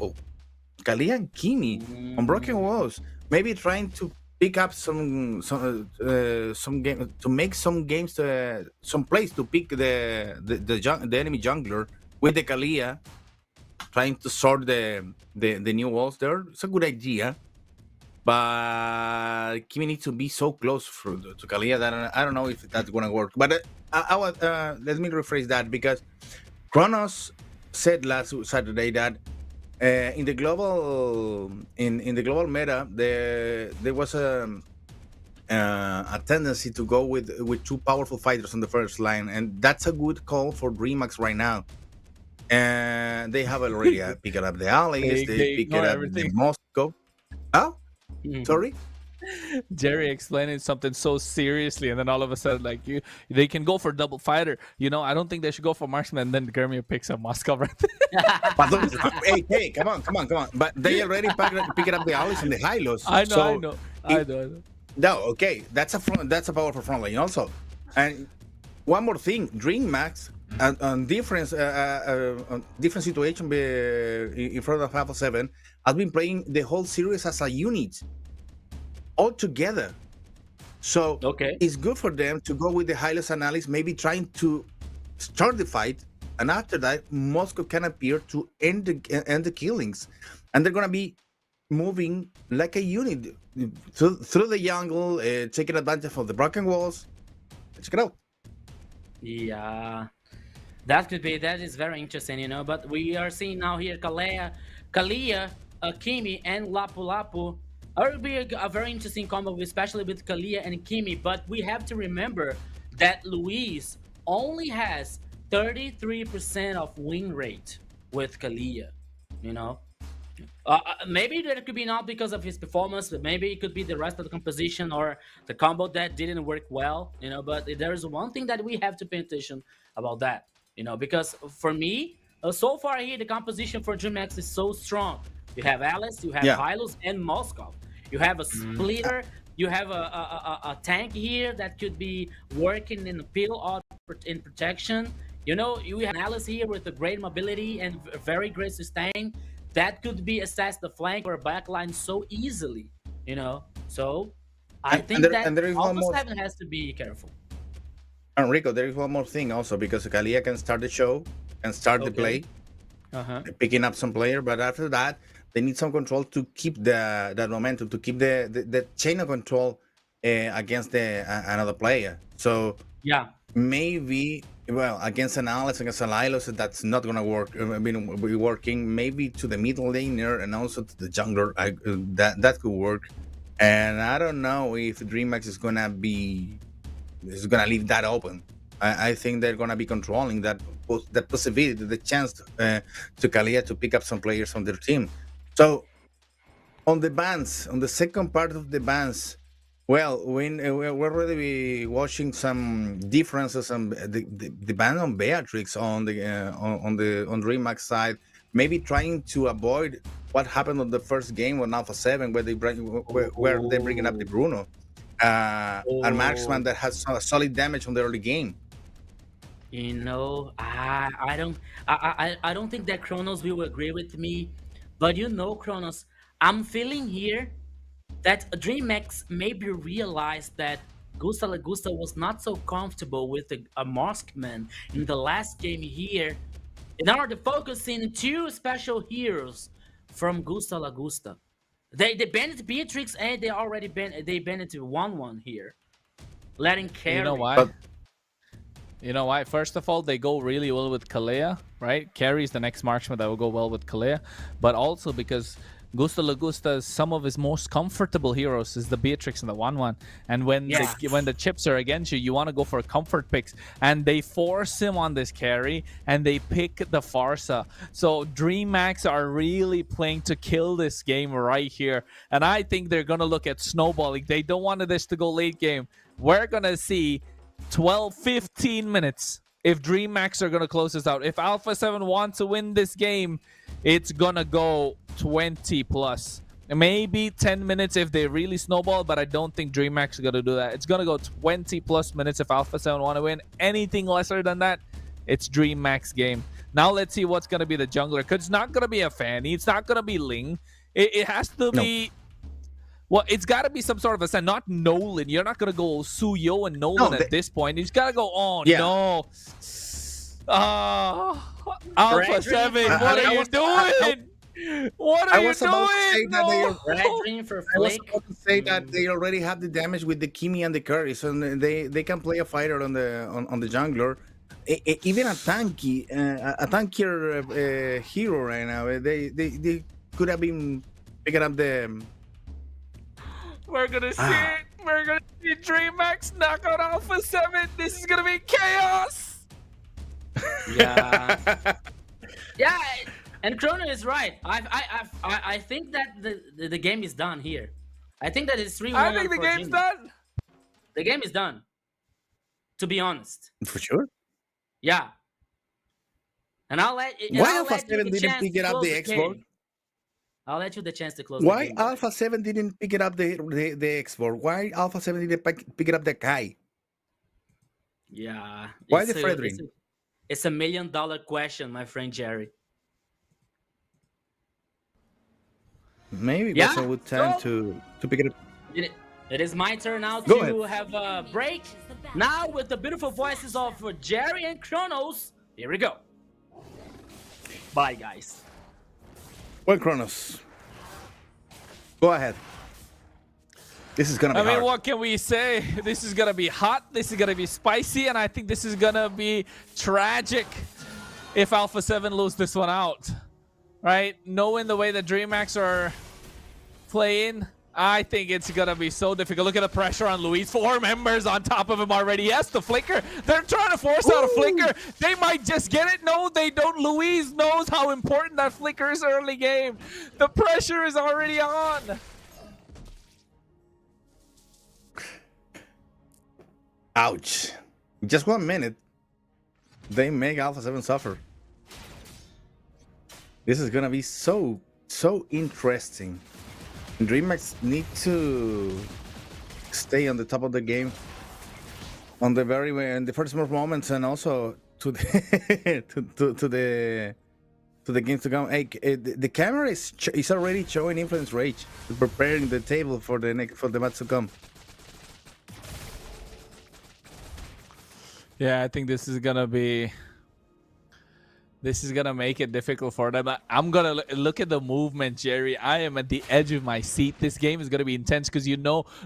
Kalia and Kimi on Broken Walls, maybe trying to pick up some game to make some games, some place to pick the enemy jungler with the Kalia, trying to sort the new walls there. It's a good idea, but Kimi needs to be so close to Kalia that I don't know if that's gonna work. But let me rephrase that, because Kronos said last Saturday that in the global meta there was a tendency to go with two powerful fighters on the first line, and that's a good call for DreamHack right now. And they have already picked up the allies, they picked up the Moscow. Oh, sorry. Jerry explaining something so seriously, and then all of a sudden, like they can go for double fighter. I don't think they should go for marksman. And then Germia picks up Moscow right there. But hey, come on. But they already picked up the allies and the Hylos. I know. No, okay, that's a powerful front line also. And one more thing, DreamHack on different situation in front of Alpha 7 has been playing the whole series as a unit, all together. So it's good for them to go with the Hylos analysis, maybe trying to start the fight, and after that, Moscow can appear to end the killings, and they're gonna be moving like a unit through the jungle, taking advantage of the Broken Walls. Check it out. Yeah, that is very interesting, But we are seeing now here Kalia, Kimi, and Lapu Lapu. It will be a very interesting combo, especially with Kalia and Kimi. But we have to remember that Luis only has 33% of win rate with Kalia. Maybe that could be not because of his performance, but maybe it could be the rest of the composition or the combo that didn't work well. But there is one thing that we have to pay attention about that. Because for me, so far here the composition for DreamHack is so strong. You have Alice, you have Hylos, and Moscow. You have a splitter. You have a tank here that could be working in the peel or in protection. You have Alice here with a great mobility and very great sustain. That could be assessed the flank or backline so easily. So I think that Alpha 7 has to be careful. Enrico, there is one more thing also, because Kalia can start the show, can start the play, picking up some player, but after that, they need some control to keep that momentum, to keep the chain of control against another player. So maybe, against an Alex, against an Lilos, that's not gonna work. Be working maybe to the middle laner and also to the jungler. That could work. And I don't know if DreamHack is gonna leave that open. I think they're gonna be controlling that possibility, the chance to Kalia to pick up some players on their team. So on the bans, on the second part of the bans, Well, we're already watching some differences on the ban on Beatrix on the on DreamHack side, maybe trying to avoid what happened on the first game on Alpha 7, where where they're bringing up the Bruno, a marksman that has solid damage on the early game. You know, I don't think that Kronos will agree with me, but you know, Kronos, I'm feeling here that DreamX maybe realized that Gusta Lagusta was not so comfortable with a marksman in the last game here, in order to focus in two special heroes from Gusta Lagusta. They banned Beatrix and they banned 1-1 here, letting carry. You know why? But- You know why? First of all, they go really well with Kalea, right? Carry is the next marksman that will go well with Kalea. But also because Gusta Lagusta, some of his most comfortable heroes is the Beatrix and the 1-1. And when the chips are against you, you want to go for comfort picks. And they force him on this carry, and they pick the Farsa. So DreamHack are really playing to kill this game right here. And I think they're going to look at snowballing. They don't want this to go late game. We're going to see 12-15 minutes if DreamHack are going to close this out. If Alpha 7 wants to win this game, it's going to go 20 plus. Maybe 10 minutes if they really snowball, but I don't think DreamHack are going to do that. It's going to go 20 plus minutes if Alpha 7 want to win. Anything lesser than that, it's DreamHack's game. Now let's see what's going to be the jungler, because it's not going to be a Fanny. It's not going to be Ling. It has to be... Well, it's got to be some sort of a sign, not Nolan. You're not going to go Suyo and Nolan at this point. It's got to go, no. Alpha 7, what are you doing? What are you doing? I was about to say that they already have the damage with the Kimi and the Curry, so they can play a fighter on the jungler. Even a tankier hero right now. They could have been picking up the... We're gonna see it. We're gonna see DreamHack knock out Alpha 7. This is gonna be chaos. Yeah. Yeah, and Chrono is right. I think that the game is done here. I think that it's 3-1. I think the game's done. The game is done. To be honest. For sure. Yeah. And I'll let. Why Alpha 7 didn't pick it up the X4? I'll let you the chance to close. Why the game. Alpha 7 didn't pick it up the X4? Why Alpha 7 didn't pick it up the Kai? Yeah. Why the Fredrin? It's $1 million question, my friend Jerry. Maybe it was a good time to pick it up. It is my turn now to have a break. Now with the beautiful voices of Jerry and Kronos. Here we go. Bye, guys. Well, Kronos, go ahead. This is gonna be hard. What can we say? This is gonna be hot. This is gonna be spicy, and I think this is gonna be tragic if Alpha 7 lose this one out. Right? Knowing the way the DreamHack are playing, I think it's gonna be so difficult. Look at the pressure on Luis. 4 members on top of him already. Yes, the flicker. They're trying to force out a flicker. They might just get it. No, they don't. Luis knows how important that flicker is early game. The pressure is already on. Ouch. Just 1 minute. They make Alpha 7 suffer. This is gonna be so interesting. DreamHack need to stay on the top of the game on the in the first moments, and also to the to the games to come. Hey, the camera is already showing Influence Rage, preparing the table for the match to come. Yeah, I think this is gonna make it difficult for them. I'm gonna look at the movement, Jerry. I am at the edge of my seat. This game is gonna be intense because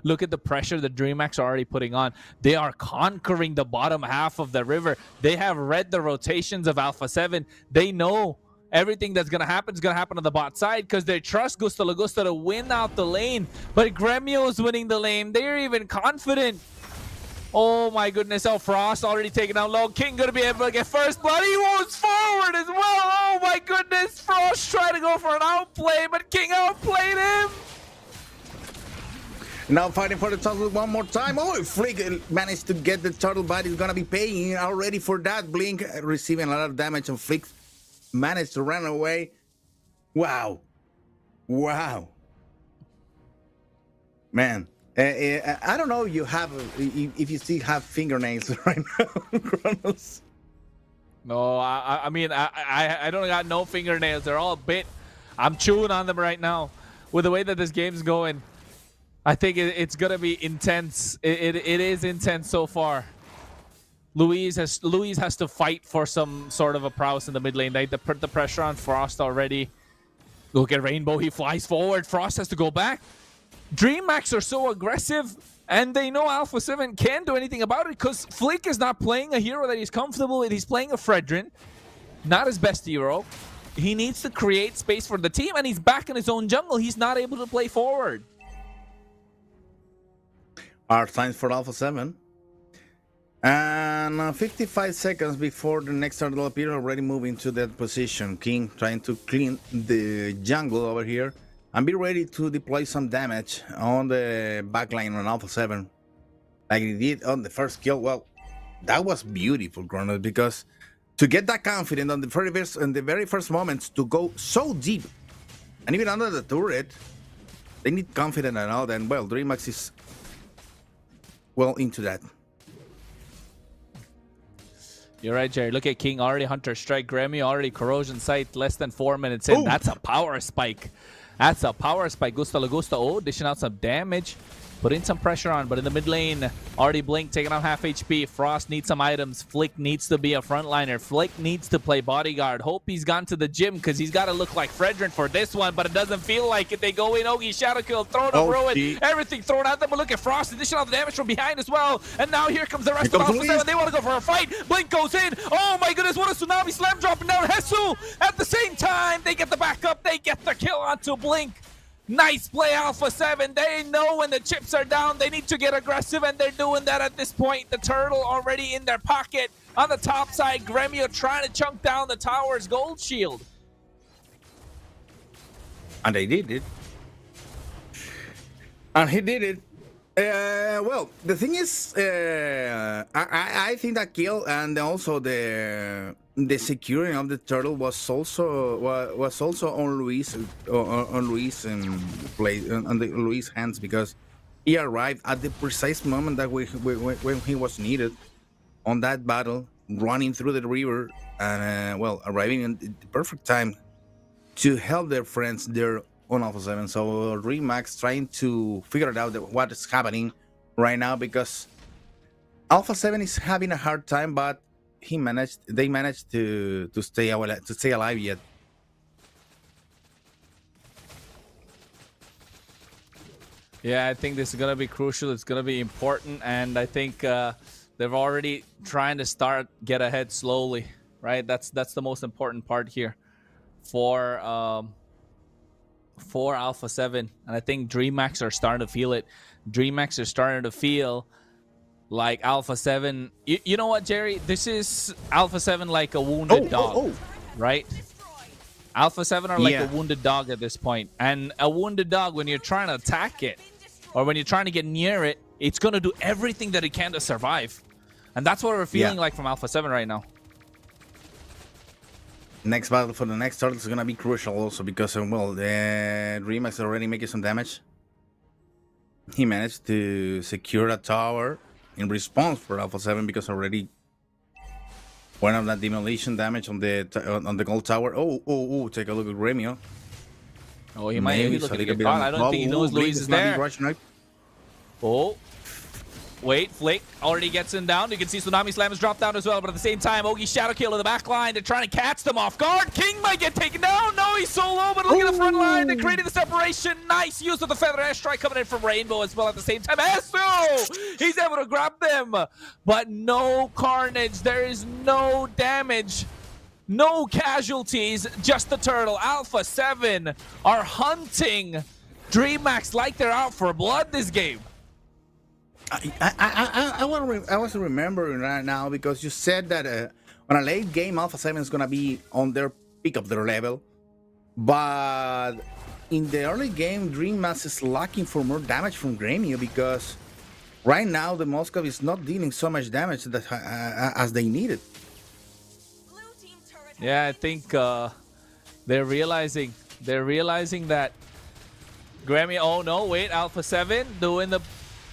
look at the pressure the DreamHack are already putting on. They are conquering the bottom half of the river. They have read the rotations of Alpha 7. They know everything that's gonna happen is gonna happen on the bot side because they trust Gusta Lagusta to win out the lane. But Gremio is winning the lane. They're even confident. Oh my goodness, Frost already taken out low. King gonna be able to get first blood. He moves forward as well. Oh my goodness, Frost tried to go for an outplay, but King outplayed him. Now fighting for the turtle one more time. Oh, Flick managed to get the turtle, but he's gonna be paying already for that. Blink receiving a lot of damage, and Flick managed to run away. Wow. Wow. Man, I don't know if you still have fingernails right now, Kronos. No, I mean, I don't got no fingernails. They're all bit. I'm chewing on them right now. With the way that this game's going, I think it's gonna be intense. It is intense so far. Louise has to fight for some sort of a prowess in the mid lane. They put the pressure on Frost already. Look at Rainbow. He flies forward. Frost has to go back. DreamHack are so aggressive, and they know Alpha 7 can't do anything about it because Flick is not playing a hero that he's comfortable with. He's playing a Fredrin, not his best hero. He needs to create space for the team, and he's back in his own jungle. He's not able to play forward. Our time for Alpha 7. And 55 seconds before the next turtle appears, already moving to that position. King trying to clean the jungle over here and be ready to deploy some damage on the backline on Alpha 7. Like he did on the first kill. Well, that was beautiful, Kronos, because to get that confident on the very first moments to go so deep and even under the turret, they need confidence and all that. And well, DreamHack is well into that. You're right, Jerry. Look at King already Hunter Strike. Grammy already Corrosion Sight. Less than 4 minutes in. Ooh. That's a power spike. That's a power spike. Gusta Lagusta. Oh, dishing out some damage. Putting some pressure on, but in the mid lane, already Blink taking out half HP. Frost needs some items. Flick needs to be a frontliner. Flick needs to play bodyguard. Hope he's gone to the gym because he's got to look like Fredrin for this one, but it doesn't feel like it. They go in, Ogi, Shadow Kill, throw it, ruin, everything thrown at them. But look at Frost, additional damage from behind as well. And now here comes the rest of Alpha 7. They want to go for a fight. Blink goes in. Oh my goodness, what a tsunami slam dropping down Hesu. At the same time, they get the backup. They get the kill onto Blink. Nice play, Alpha 7. They know when the chips are down, they need to get aggressive, and they're doing that at this point. The turtle already in their pocket. On the top side, Gremio trying to chunk down the tower's gold shield. And they did it. And he did it. Well, the thing is, I think that kill and also the securing of the turtle was also on Luis Luis' hands, because he arrived at the precise moment that when he was needed on that battle, running through the river and well, arriving in the perfect time to help their friends there on Alpha 7. So DreamHack trying to figure it out what is happening right now, because Alpha 7 is having a hard time, but they managed to stay alive yet. Yeah, I think this is gonna be crucial. It's gonna be important, and I think they're already trying to get ahead slowly, right? That's the most important part here for Alpha 7, and I think DreamHack are starting to feel it. DreamHack are starting to feel like Alpha 7. You know what, Jerry? This is Alpha 7 like a wounded dog, right? Alpha 7 are like a wounded dog at this point. And a wounded dog, when you're trying to attack it, or when you're trying to get near it, it's going to do everything that it can to survive. And that's what we're feeling like from Alpha 7 right now. Next battle for the next turtle is going to be crucial also, because, well, the DreamHack is already making some damage. He managed to secure a tower in response for Alpha 7, because already one of that demolition damage on the gold tower. Oh, take a look at Remio. Oh, he might be looking to get caught. I don't think he knows Luis is there. Oh. Wait, Flick already gets him down. You can see Tsunami Slam is dropped down as well, but at the same time, Ogi Shadow Kill in the back line. They're trying to catch them off guard. King might get taken down. No, he's solo, but look at the front line. They're creating the separation. Nice use of the Feather Airstrike coming in from Rainbow as well at the same time. Esu! He's able to grab them, but no carnage. There is no damage. No casualties, just the turtle. Alpha 7 are hunting DreamHack like they're out for blood this game. I was remembering right now, because you said that on a late game, Alpha 7 is going to be on their peak of their level. But in the early game, Dream Max is looking for more damage from Gremio because right now the Moscow is not dealing so much damage that as they needed. Yeah, I think they're realizing that Grammy. Oh no, wait, Alpha 7 doing the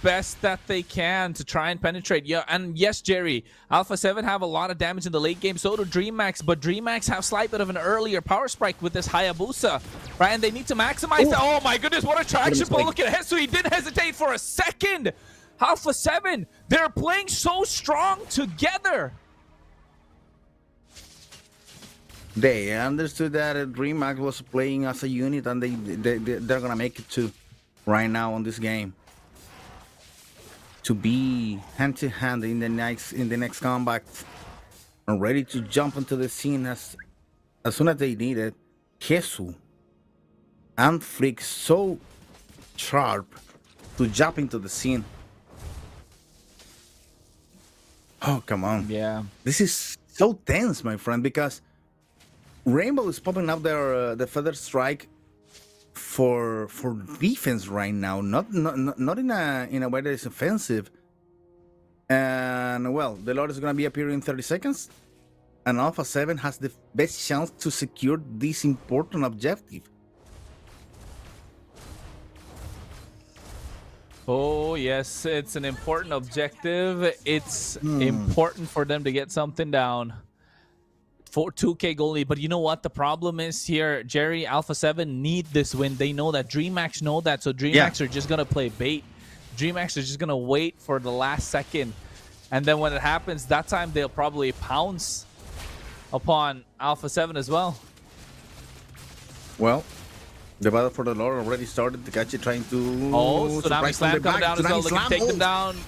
best that they can to try and penetrate. Yeah, and yes, Jerry, Alpha 7 have a lot of damage in the late game. So do DreamMax, but DreamMax have slight bit of an earlier power spike with this Hayabusa, right? And they need to maximize that. Oh my goodness, what a traction pull! Look at Hesu, he didn't hesitate for a second. Alpha 7, they're playing so strong together. They understood that DreamMax was playing as a unit, and they're gonna make it too right now on this game. To be hand to hand in the next combat and ready to jump into the scene as soon as they need it. Hesu and Flick so sharp to jump into the scene. Oh, come on. Yeah. This is so tense, my friend, because Rainbow is popping up their the Feather Strike for defense right now, not in a way that is offensive. And well, the Lord is gonna be appearing in 30 seconds, and Alpha 7 has the best chance to secure this important objective. Oh yes, it's an important objective. It's important for them to get something down. For 2K goalie, but you know what the problem is here, Jerry? Alpha 7 need this win. They know that. DreamMax know that, so DreamMax are just gonna play bait. DreamMax are just gonna wait for the last second, and then when it happens, that time they'll probably pounce upon Alpha 7 as well. Well, the battle for the Lord already started. Takachi trying to Tsunami Slam coming down as well. Looking to take them down. down.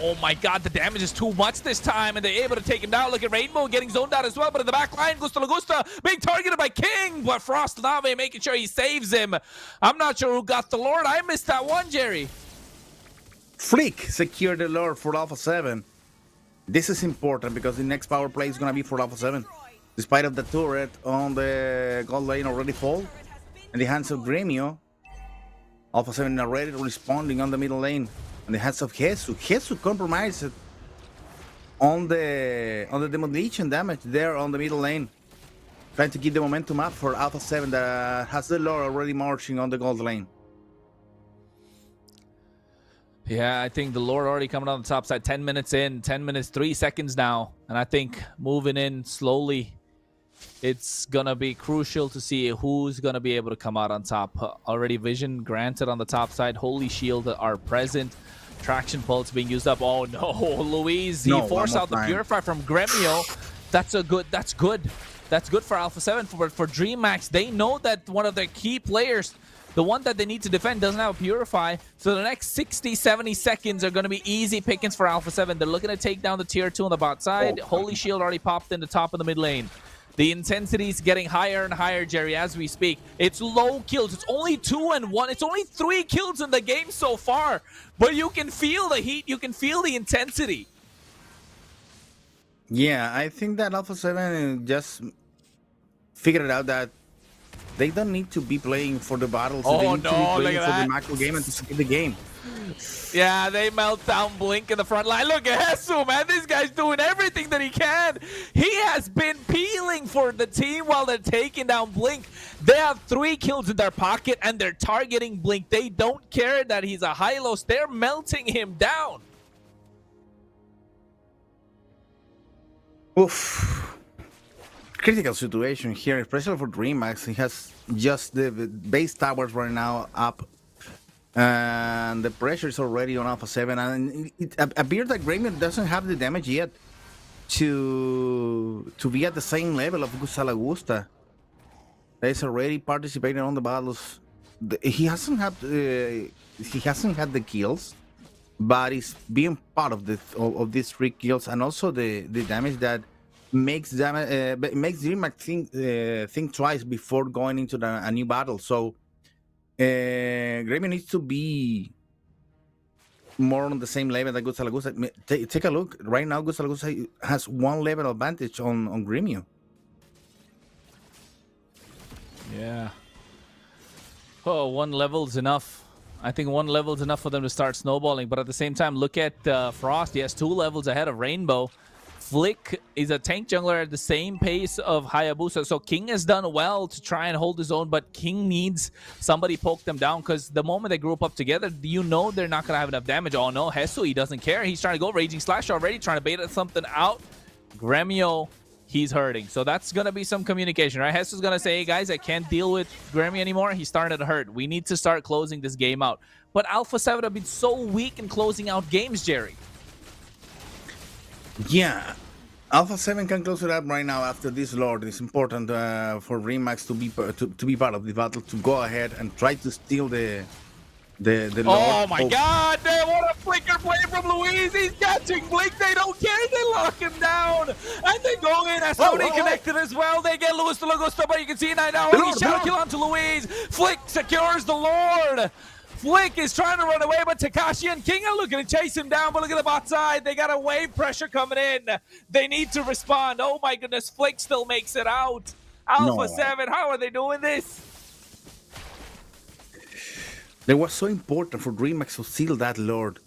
Oh my god, the damage is too much this time, and they're able to take him down. Look at Rainbow getting zoned out as well, but in the back line, Gusta Lagusta being targeted by King, but Frost Nave making sure he saves him. I'm not sure who got the Lord. I missed that one, Jerry. Flick secured the Lord for Alpha 7. This is important because the next power play is going to be for Alpha 7. Despite of the turret on the gold lane already fall, in the hands of Gremio, Alpha 7 already responding on the middle lane. In the hands of Hesu. Hesu compromised on the demolition damage there on the middle lane, trying to get the momentum up for Alpha 7 that has the Lord already marching on the gold lane. Yeah, I think the Lord already coming on the top side. 10 minutes in, 10 minutes, 3 seconds now. And I think moving in slowly, it's going to be crucial to see who's going to be able to come out on top. Already vision granted on the top side. Holy Shield are present. Traction pulse being used up. Oh no, Luis, he forced out the Purify from Gremio. That's good. That's good for Alpha 7. For DreamMax, they know that one of their key players, the one that they need to defend, doesn't have a Purify. So the next 60, 70 seconds are going to be easy pickings for Alpha 7. They're looking to take down the tier 2 on the bot side. Holy Shield already popped in the top of the mid lane. The intensity is getting higher and higher, Jerry, as we speak. It's low kills. It's only 2 and 1. It's only 3 kills in the game so far. But you can feel the heat. You can feel the intensity. Yeah, I think that Alpha 7 just figured out that they don't need to be playing for the battles. They need to be playing for the macro game and to secure the game. Yeah, they melt down Blink in the front line. Look at Hesu, man. This guy's doing everything that he can. He has been peeling for the team while they're taking down Blink. They have 3 kills in their pocket, and they're targeting Blink. They don't care that he's a Hylos. They're melting him down. Oof. Critical situation here, especially for DreamMax. He has just the base towers right now up. And the pressure is already on Alpha 7, and it appears that Gremio doesn't have the damage yet to be at the same level of Gusalagusta. He's already participating on the battles. He hasn't had the kills, but he's being part of these 3 kills, and also the damage that makes DreamHack think twice before going into a new battle. So Gremio needs to be more on the same level that Gusalagusta. Take a look. Right now, Gusalagusta has 1 level advantage on Gremio. Yeah. Oh, one level's enough. I think one level's enough for them to start snowballing. But at the same time, look at Frost. He has 2 levels ahead of Rainbow. Flick is a tank jungler at the same pace of Hayabusa. So King has done well to try and hold his own, but King needs somebody poke them down, because the moment they group up together, you know they're not going to have enough damage. Oh no, Hesu, he doesn't care. He's trying to go Raging Slash already, trying to bait something out. Gremio, he's hurting. So that's going to be some communication, right? Hesu's going to say, hey guys, I can't deal with Gremio anymore. He's starting to hurt. We need to start closing this game out. But Alpha 7 have been so weak in closing out games, Jerry. Yeah, Alpha 7 can close it up right now after this Lord. It's important for Remax to be part of the battle, to go ahead and try to steal the Lord. Oh my God! What a flicker play from Luis! He's catching Blink. They don't care. They lock him down, and they go in. As Sony connected as well. They get Luis to Lagosta, but you can see now he shadow kill onto Luis. Flick secures the Lord. Flick is trying to run away, but Takashi and King are looking to chase him down. But look at the bot side. They got a wave pressure coming in. They need to respond. Oh my goodness. Flick still makes it out. Alpha 7, how are they doing this? It was so important for DreamHack to seal that Lord.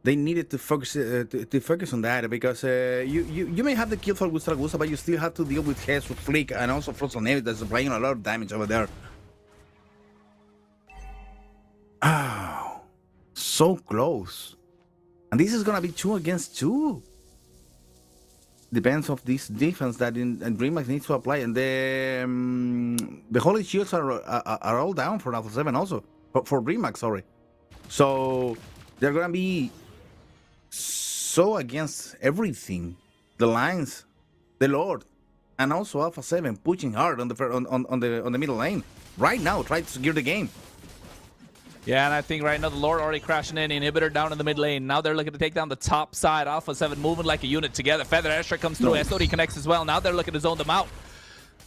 They needed to focus on that, because you may have the kill for Gusta, but you still have to deal with Hes, with Flick, and also Frozen Navy that's applying a lot of damage over there. Oh, so close. And this is gonna be 2 against 2. Depends of this defense that DreamHack needs to apply, and the Holy Shields are all down for Alpha 7 also. For DreamHack, sorry. So they're gonna be so against everything. The lines, the Lord, and also Alpha 7 pushing hard on the middle lane right now, trying to secure the game. Yeah, and I think right now the Lord already crashing in. Inhibitor down in the mid lane. Now they're looking to take down the top side. Alpha 7 moving like a unit together. Feather Estra comes through. SOD connects as well. Now they're looking to zone them out.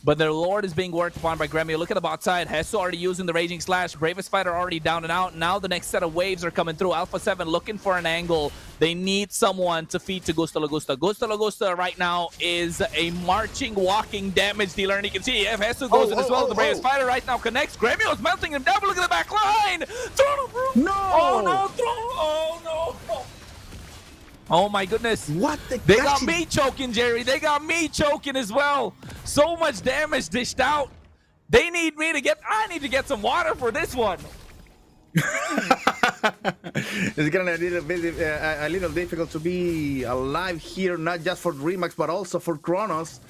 But their Lord is being worked upon by Gremio. Look at the bot side. Hesu already using the Raging Slash. Bravest Fighter already down and out. Now the next set of waves are coming through. Alpha 7 looking for an angle. They need someone to feed to Gusta Lagusta. Gusta Lagusta right now is a marching, walking damage dealer. And you can see if Hesu goes in as well. The Bravest Fighter right now connects. Gremio is melting him down. But look at the back line. Throw him, bro. No! Oh, no. Throw. Oh, no. Oh my goodness. What the They got me choking, Jerry. They got me choking as well. So much damage dished out. They need me to get... I need to get some water for this one. It's gonna be a little difficult to be alive here, not just for DreamHack, but also for Kronos.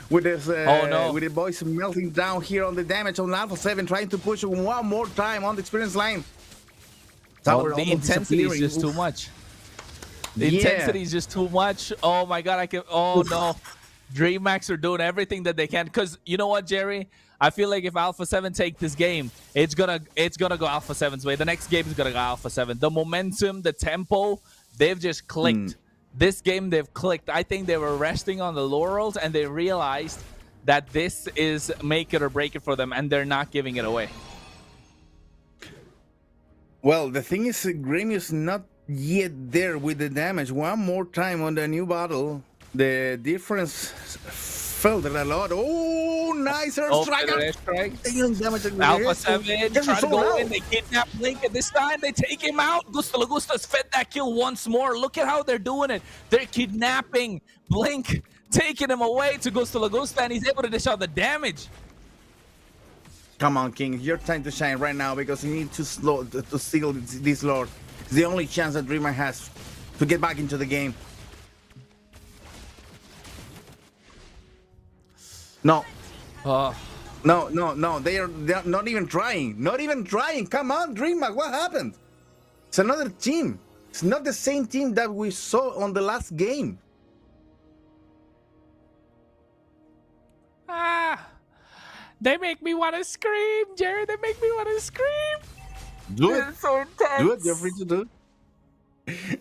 With this, with the boys melting down here on the damage on Alpha 7, trying to push one more time on the experience line. Oh, the intensity is just too much. The intensity is just too much. Oh my God, I can. Oh no, DreamHack are doing everything that they can. Because you know what, Jerry? I feel like if Alpha 7 take this game, it's gonna go Alpha 7's way. The next game is gonna go Alpha 7. The momentum, the tempo, they've just clicked. This game, they've clicked. I think they were resting on the laurels, and they realized that this is make it or break it for them, and they're not giving it away. Well, the thing is, Gremio's not yet there with the damage. One more time on the new battle, the difference felt a lot. Oh, nice airstrike. Alpha 7 trying to go in. They kidnap Blink, and this time they take him out. Gusta Lagusta's fed that kill once more. Look at how they're doing it. They're kidnapping Blink, taking him away to Gusta Lagusta, and he's able to dish out the damage. Come on, King. Your time to shine right now, because you need to steal this Lord. It's the only chance that DreamHack has to get back into the game. No. No. They're not even trying. Not even trying. Come on, DreamHack. What happened? It's another team. It's not the same team that we saw on the last game. They make me want to scream, Jerry. They make me want to scream. Do it. It's so intense. Do it. You're free to do it.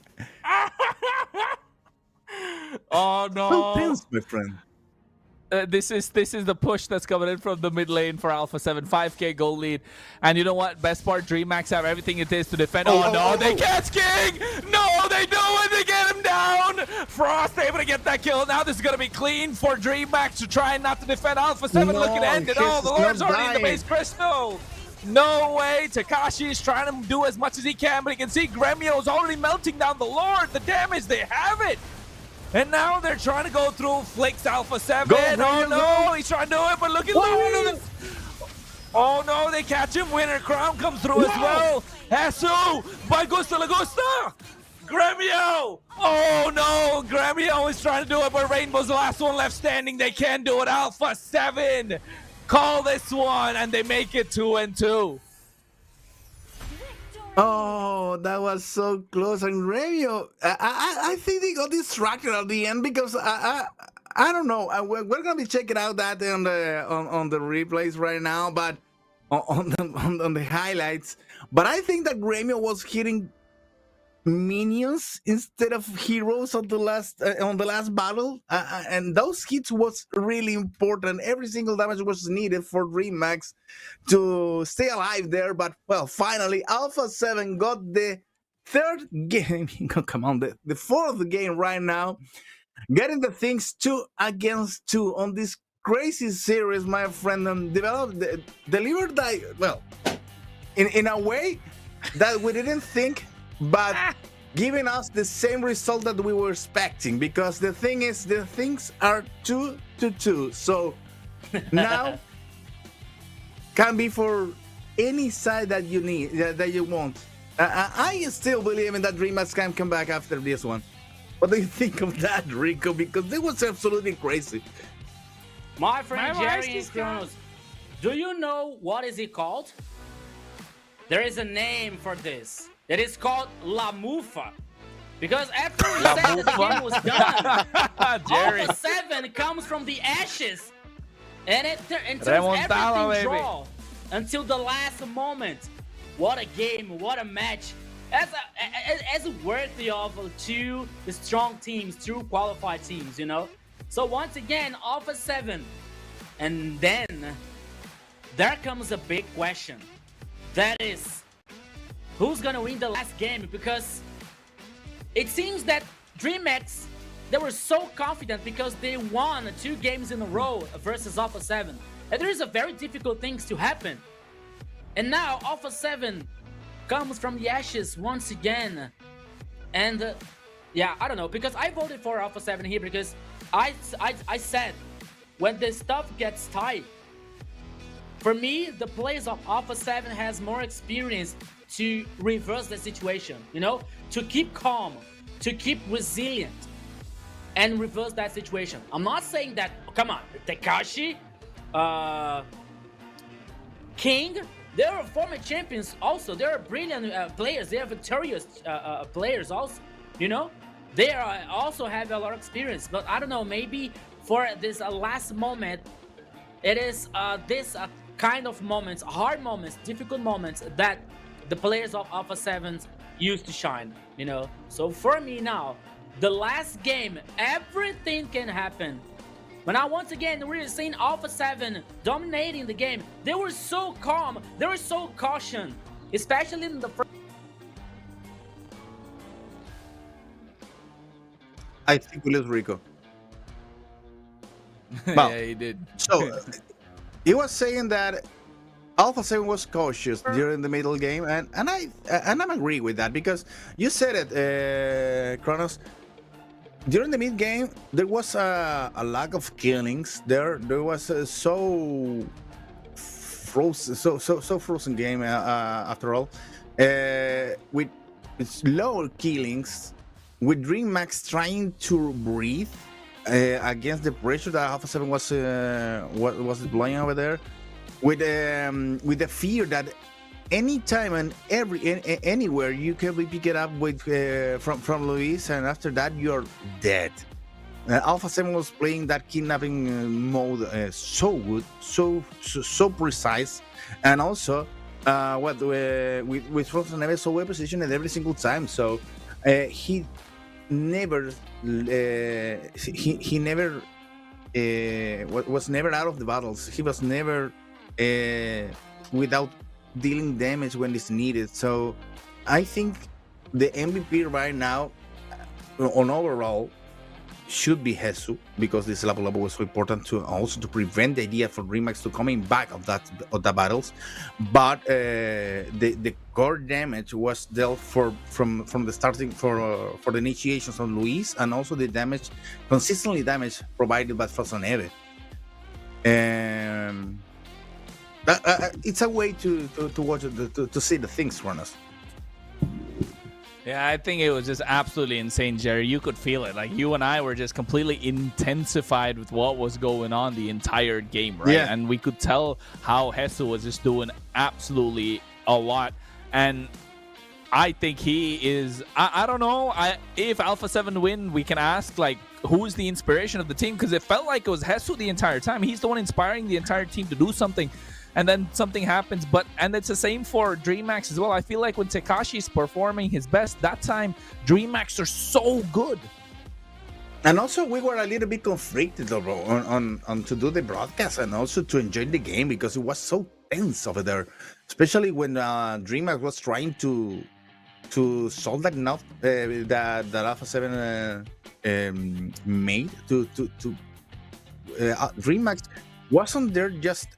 Oh no. So intense, my friend. This is the push that's coming in from the mid lane for Alpha 7. 5k goal lead. And you know what? Best part, DreamHack have everything it is to defend. They catch King! No, they do it! They get him down! Frost able to get that kill. Now this is going to be clean for DreamHack to try not to defend Alpha 7. Look at it. The Lord's already in the base crystal. No way. Takashi is trying to do as much as he can, but you can see Gremio is already melting down the Lord. The damage, they have it. And now they're trying to go through Flicks Alpha 7. Oh no, he's trying to do it, but look at Luis. Oh no, they catch him. Winter Crown comes through as well. Hesu, by Gusta La Gusta. Gremio. Oh no, Gremio is trying to do it, but Rainbow's the last one left standing. They can do it. Alpha 7 call this one, and they make it 2-2. Oh, that was so close. And Gremio, I think they got distracted at the end because I don't know. We're gonna be checking out that on the replays right now, but on the highlights. But I think that Gremio was hitting minions instead of heroes on the last battle, and those hits was really important. Every single damage was needed for DreamHack to stay alive there. But well, finally Alpha 7 got the third game. Come on, the fourth game right now, getting the things 2-2 on this crazy series, my friend, and delivered that, well, in a way that we didn't think, but giving us the same result that we were expecting, because the thing is, the things are 2-2. So now can be for any side that you need, that you want. I still believe in that DreamHack can come back after this one. What do you think of that, Rico? Because it was absolutely crazy. My friend Jerry and Kronos, do you know what is it called? There is a name for this. It is called La Mufa. Because after we said that the game was done, Alpha 7 comes from the ashes. And it turns everything draw until the last moment. What a game, what a match. As worthy of two strong teams, two qualified teams, you know? So once again, Alpha 7. And then there comes a big question. That is, who's gonna win the last game? Because it seems that DreamHack, they were so confident because they won 2 games in a row versus Alpha 7. And there is a very difficult things to happen. And now Alpha 7 comes from the ashes once again. And yeah, I don't know, because I voted for Alpha 7 here because I said when the stuff gets tight, for me, the players of Alpha 7 has more experience to reverse the situation, you know, to keep calm, to keep resilient, and reverse that situation. I'm not saying that, come on, Tekashi, King, they are former champions also. They are brilliant players. They are victorious players also, you know. They are also have a lot of experience, but I don't know, maybe for this last moment, it is this kind of moments, hard moments, difficult moments that the players of Alpha 7 used to shine, you know. So for me now, the last game, everything can happen. But now once again, we're seeing Alpha 7 dominating the game. They were so calm, they were so cautious, especially in the first. I think we lose Rico. Well, yeah, he did. So he was saying that Alpha 7 was cautious during the middle game, and I'm agree with that, because you said it, Kronos. During the mid game, there was a lack of killings. There was so frozen game after all, with lower killings, with DreamHack trying to breathe against the pressure that Alpha 7 was deploying over there, with the fear that anytime and anywhere you can be picked up with from Luis, and after that you're dead. Alpha 7 was playing that kidnapping mode so good, so precise, and also with Frozen Never so well positioned at every single time. So he never was never out of the battles. He was never without dealing damage when it's needed. So I think the MVP right now on overall should be Jesus, because this Lapu Lapu was so important to also to prevent the idea for DreamHack to coming back of the battles. But the core damage was dealt from the starting for the initiations on Luis, and also the damage consistently damage provided by Falsaneve. It's a way to watch to see the things run us. Yeah, I think it was just absolutely insane, Jerry. You could feel it. Like, you and I were just completely intensified with what was going on the entire game, right? Yeah. And we could tell how Hesu was just doing absolutely a lot. And I think he is... I don't know. If Alpha 7 win, we can ask, like, who's the inspiration of the team? Because it felt like it was Hesu the entire time. He's the one inspiring the entire team to do something. And then something happens, and it's the same for DreamHack as well. I feel like when Tekashi is performing his best, that time DreamHack are so good. And also, we were a little bit conflicted on to do the broadcast and also to enjoy the game, because it was so tense over there, especially when DreamHack was trying to solve that knot that Alpha 7 made to DreamHack wasn't there just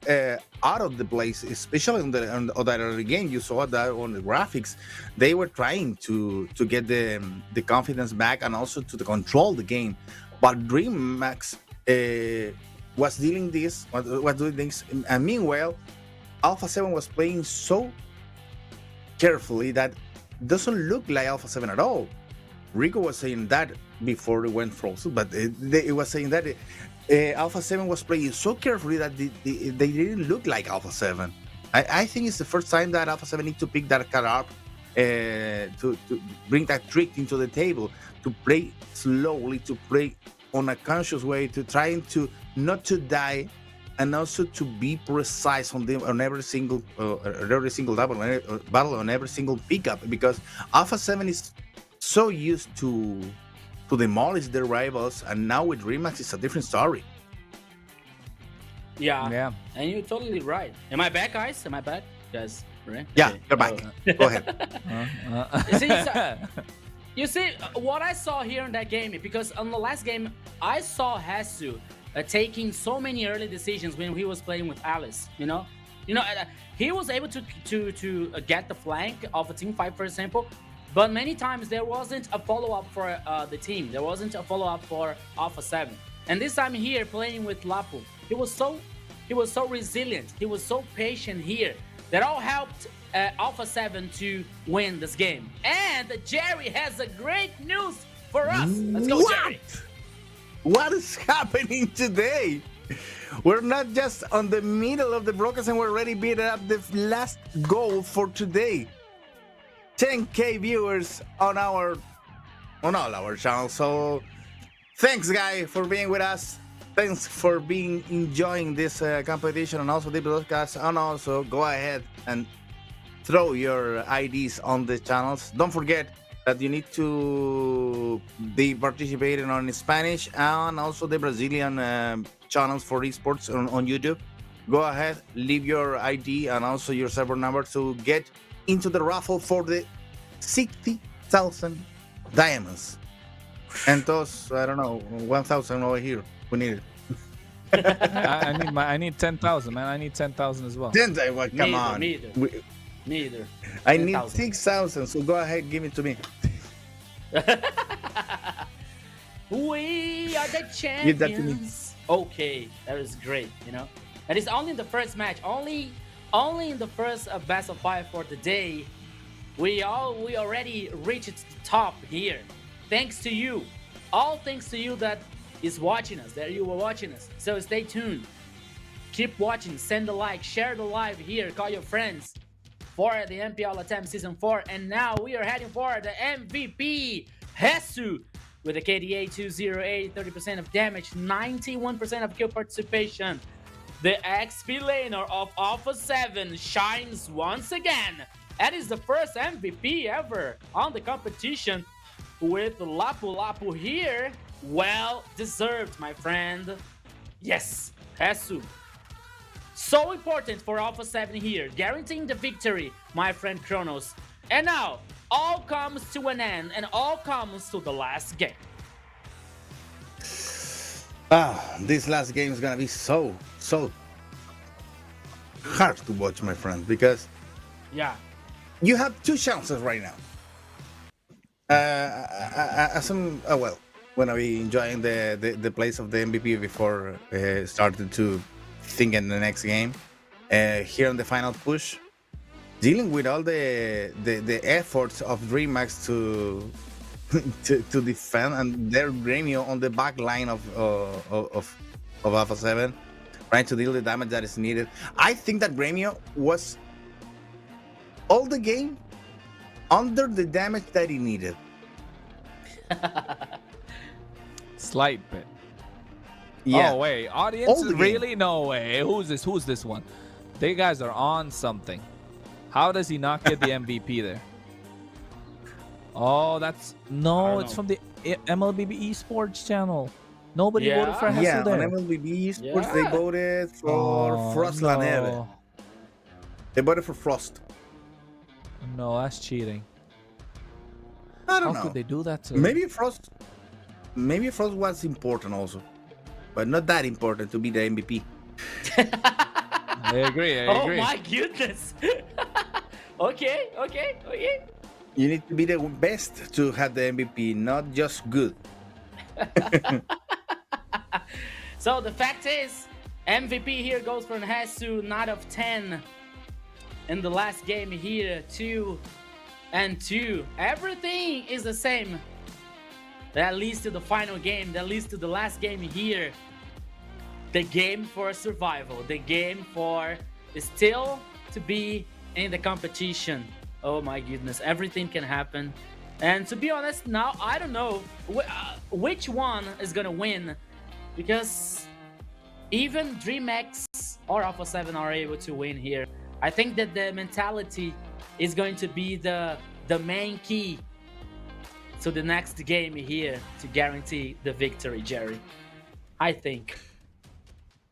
out of the place, especially on the other game. You saw that on the graphics. They were trying to get the confidence back and also to control the game. But DreamHack was doing this, and meanwhile, Alpha 7 was playing so carefully that doesn't look like Alpha 7 at all. Rico was saying that before it went frozen, but it was saying that Alpha 7 was playing so carefully that they didn't look like Alpha 7. I think it's the first time that Alpha 7 needs to pick that card up to bring that trick into the table, to play slowly, to play on a conscious way, to trying to not to die, and also to be precise on every single battle, on every single pickup, because Alpha 7 is so used to demolish their rivals, and now with DreamHack it's a different story. Yeah. And you're totally right. Am I back, guys? Am I back? Guys, right? Yeah, Okay. you're back. Go ahead. You see, what I saw here in that game, because on the last game, I saw Hesu taking so many early decisions when he was playing with Alice. He was able to get the flank of a team fight, for example. But many times there wasn't a follow-up for the team. There wasn't a follow-up for Alpha 7. And this time here, playing with Lapu, he was so resilient. He was so patient here. That all helped Alpha 7 to win this game. And Jerry has a great news for us. Let's go, Jerry. What is happening today? We're not just on the middle of the broadcast and we're already beating up the last goal for today. 10K viewers on all our channels. So thanks, guys, for being with us. Thanks for enjoying this competition and also the broadcast. And also go ahead and throw your IDs on the channels. Don't forget that you need to be participating on Spanish and also the Brazilian channels for esports on YouTube. Go ahead, leave your ID and also your server number to get into the raffle for the 60,000 diamonds. And those, I don't know, 1,000 over here. We need it. I need 10,000, man. I need 10,000 as well. 10,000, well, come on. Me either. I need 6,000, so go ahead, give it to me. We are the champions. Give that to me. Okay, that is great. And it's only in the first match, only in the first best of 5 for the day. We already reached the top here, thanks to you. All thanks to you that is watching us, that you were watching us. So stay tuned. Keep watching, send a like, share the live here, call your friends for the MPL LATAM Season 4. And now we are heading for the MVP, Hesu, with a KDA 208, 30% of damage, 91% of kill participation. The XP laner of Alpha 7 shines once again. That is the first MVP ever on the competition with Lapu Lapu here. Well deserved, my friend. Yes, Hesu. So important for Alpha 7 here, guaranteeing the victory, my friend Kronos. And now, all comes to an end and all comes to the last game. This last game is gonna be so hard to watch, my friend, because Yeah. you have two chances right now. Well, when I be enjoying the place of the MVP before started to think in the next game. Here on the final push, dealing with all the efforts of DreamHack to defend, and their Gremio on the back line of Alpha 7, trying to deal the damage that is needed. I think that Gremio was all the game under the damage that he needed. Slight bit. Yeah. Oh wait, audience? All the game. Really? No way. Who's this? Who's this one? They guys are on something. How does he not get the MVP there? Oh, that's no. It's from the MLBB Esports channel. Nobody voted for Hessel Yeah, there. on MLBB Esports, they voted for Frost La Neve. They voted for Frost. No, that's cheating. I don't know. How could they do that to Maybe Frost was important also, but not that important to be the MVP. I agree. I agree. Oh my goodness. Okay. You need to be the best to have the MVP, not just good. So the fact is, MVP here goes for Hesu, 9 of 10. In the last game here, 2 and 2. Everything is the same. That leads to the final game. That leads to the last game here. The game for survival. The game for still to be in the competition. Oh my goodness. Everything can happen. And to be honest, now I don't know which one is going to win. Because even DreamX or Alpha 7 are able to win here. I think that the mentality is going to be the main key to the next game here to guarantee the victory, Jerry. I think.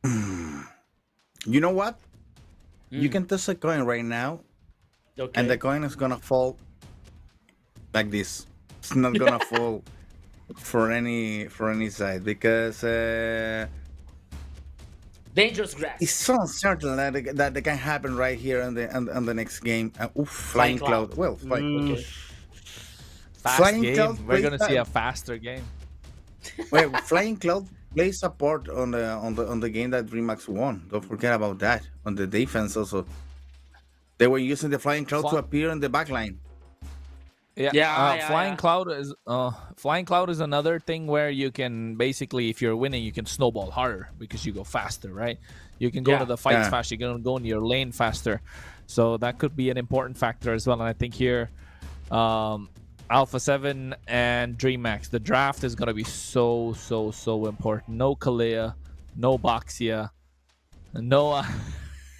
You know what? You can toss a coin right now, Okay. and the coin is gonna fall like this. It's not gonna fall for any side because Dangerous grass. it's so uncertain that it can happen right here on the next game. Flying Cloud. Well, Okay. Fast Flying game. Cloud We're plays gonna see that. a faster game. Well, Flying Cloud plays support on the game that DreamHack won. Don't forget about that. On the defense also, they were using the Flying Cloud to appear in the backline. Flying Cloud is another thing where you can basically, if you're winning, you can snowball harder because you go faster, right? You can go to the fights faster. You can go in your lane faster. So that could be an important factor as well. And I think here, Alpha 7 and DreamHack, the draft is gonna be so important. No Kalea, no Boxia, no.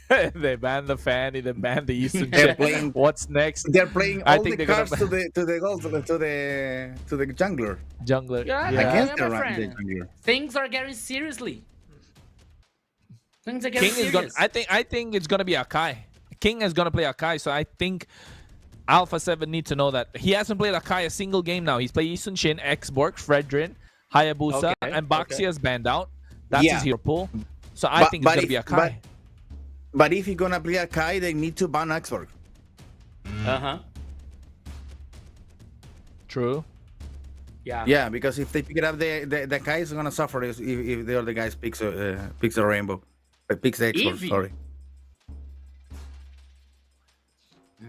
They banned the Fanny, they banned the Eastern They're Jet. playing- What's next? They're playing I all think the they're cards gonna- to the jungler. Jungler. Yeah, Against my the friend. jungler. Things are getting seriously. Things are getting King is serious. gonna. I think it's gonna be Akai. King is gonna play Akai, so I think Alpha 7 needs to know that he hasn't played Akai a single game now. He's played Eastern Shin, X-Borg, Fredrin, Hayabusa, and Boxia's banned out. That's his hero pool. So I think it's gonna be Akai. But if you're gonna play Akai, they need to ban Xborg. True. Yeah. Yeah, because if they pick it up, the Akai is gonna suffer if the other guys picks a rainbow, picks the Xborg. Eevee. Sorry.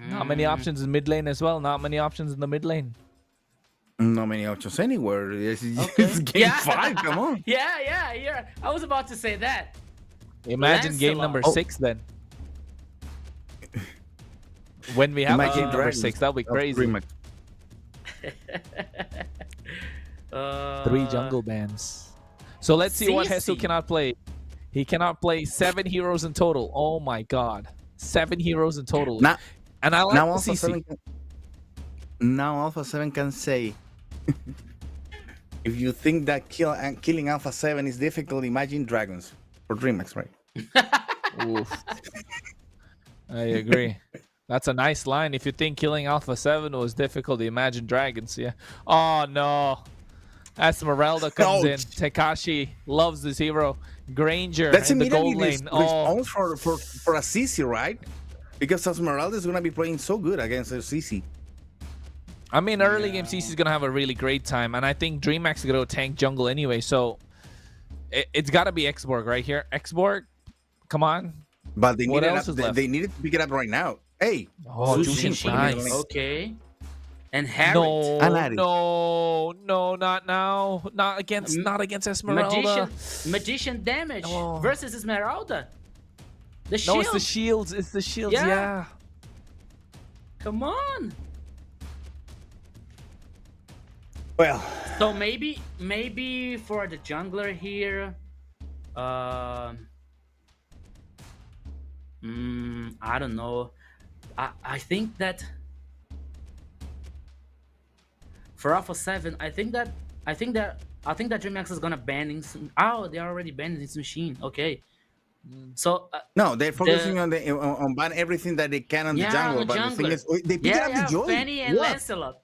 Not many options in mid lane as well. Not many options in the mid lane. Not many options anywhere. It's game 5. Come on. Yeah. I was about to say that. Imagine game number 6 then. When we have a game number 6, that'll be crazy. 3 jungle bans. So let's see what CC. Hesu cannot play. He cannot play 7 heroes in total. Oh my god. 7 heroes in total. And I like Now the Alpha CC. 7 can say, if you think that killing Alpha 7 is difficult, imagine Dragons for DreamHack, right? Oof. I agree. That's a nice line. If you think killing Alpha 7 was difficult, imagine Dragons, yeah. Oh no. Esmeralda comes in. Ouch. Tekashi loves this hero. Granger That's in the immediately gold lane. Oh, response for a CC, right? Because Esmeralda is gonna be playing so good against a CC. I mean, early game CC is gonna have a really great time, and I think DreamHack is gonna tank jungle anyway. So it's gotta be Xborg right here. Xborg, come on. But they What need it else up, is left? they need it to pick it up right now. Hey, Oh, Jushin Jushin's put him in the nice. lane. Okay. And Harriet. No, Anari. no, not now. Not against Esmeralda. Magician damage Oh. versus Esmeralda. The No, shield. it's the shields. It's the shields. Yeah. Yeah. Come on. Well, So maybe for the jungler here, I don't know. I think that for Alpha 7, I think that DreamHack is gonna ban in some. Oh, they already banned this machine. Okay. So no, they're focusing on ban everything that they can on the yeah, jungle. on the But the thing jungler. is, they pick up the Joy. Fanny and What? Lancelot.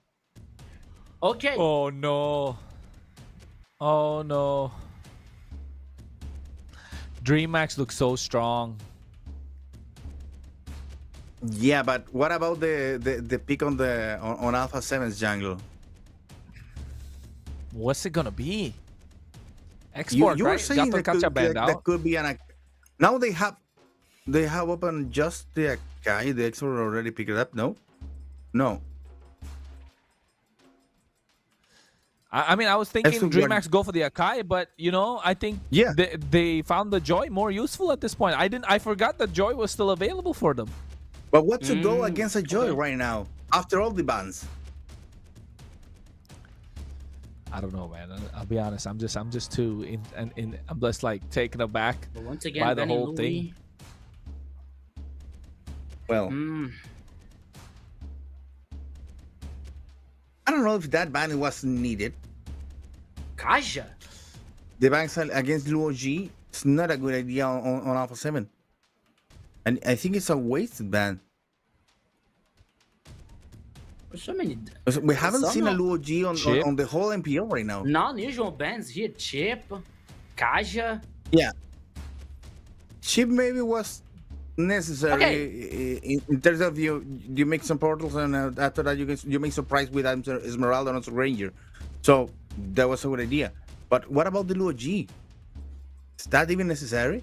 Okay. Oh no. Oh no. DreamHack looks so strong. Yeah, but what about the pick on Alpha 7's jungle? What's it gonna be? You Export, were right? saying Gato that could, Kacha banned that out. could be an. Now they have open just the Akai. The expert already picked it up. No. I mean, I was thinking Export- DreamHack go for the Akai, but you know, I think Yeah. they found the Joy more useful at this point. I forgot that Joy was still available for them. But what to go against a Joy right now after all the bans? I don't know, man. I'll be honest. I'm just too in. I'm just like taken aback But once again, by the banning whole thing. Louis. Well, I don't know if that ban was needed. Kaja. The bans against Luo G, it's not a good idea on Alpha 7. And I think it's a wasted ban. So many. We haven't Some seen a of- Luo G on the whole MPL right now. Non-usual bans here. Chip, Kaja. Yeah. Chip maybe was necessary in terms of you make some portals and after that you make surprise with Esmeralda and also Ranger. So that was a good idea. But what about the Luo G? Is that even necessary?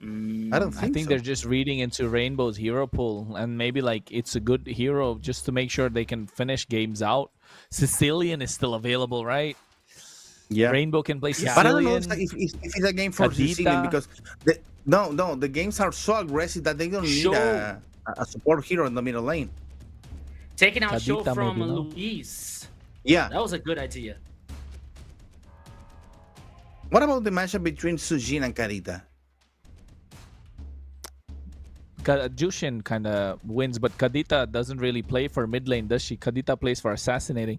I don't think I think so. they're just reading into Rainbow's hero pool, and maybe like it's a good hero just to make sure they can finish games out. Sicilian is still available, right? Yeah. Rainbow can play Sicilian. But I don't know if it's a game for Kadita. Sicilian because the games are so aggressive that they don't need Sure. a support hero in the middle lane. Taking out show Kadita from maybe, no? Luis. Yeah. That was a good idea. What about the matchup between Sujin and Karita? Jushin kind of wins, but Kadita doesn't really play for mid lane, does she? Kadita plays for assassinating.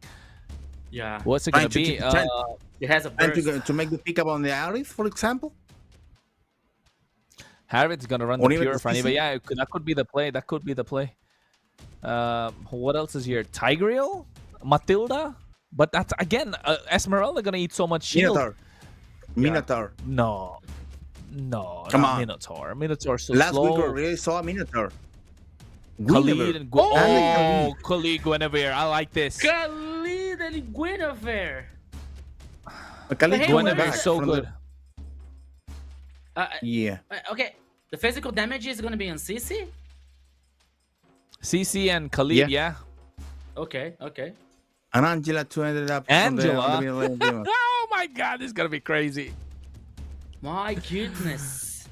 Yeah. What's it gonna Trying to be? keep the It has a And burst. to make the pickup on the Arif, for example? Harriet's gonna run Or the even pure the Fanny, but CC? yeah, that could be the play. That could be the play. What else is here? Tigreal, Matilda, but that's again Esmeralda gonna eat so much shield. Minotaur. No, Come not on. Minotaur. Minotaur's so Last slow. week we really saw a Minotaur. Khalid and Guinevere. Khalid Guinevere. I like this. Khalid and Guinevere. Khalid Hey, Guinevere Guinevere is so from the- good. Yeah. Okay. The physical damage is gonna be on CC. CC and Khalid, yeah. Okay. And Angela too ended up Angela? on the middle lane game. Oh my God, this is gonna be crazy. My goodness.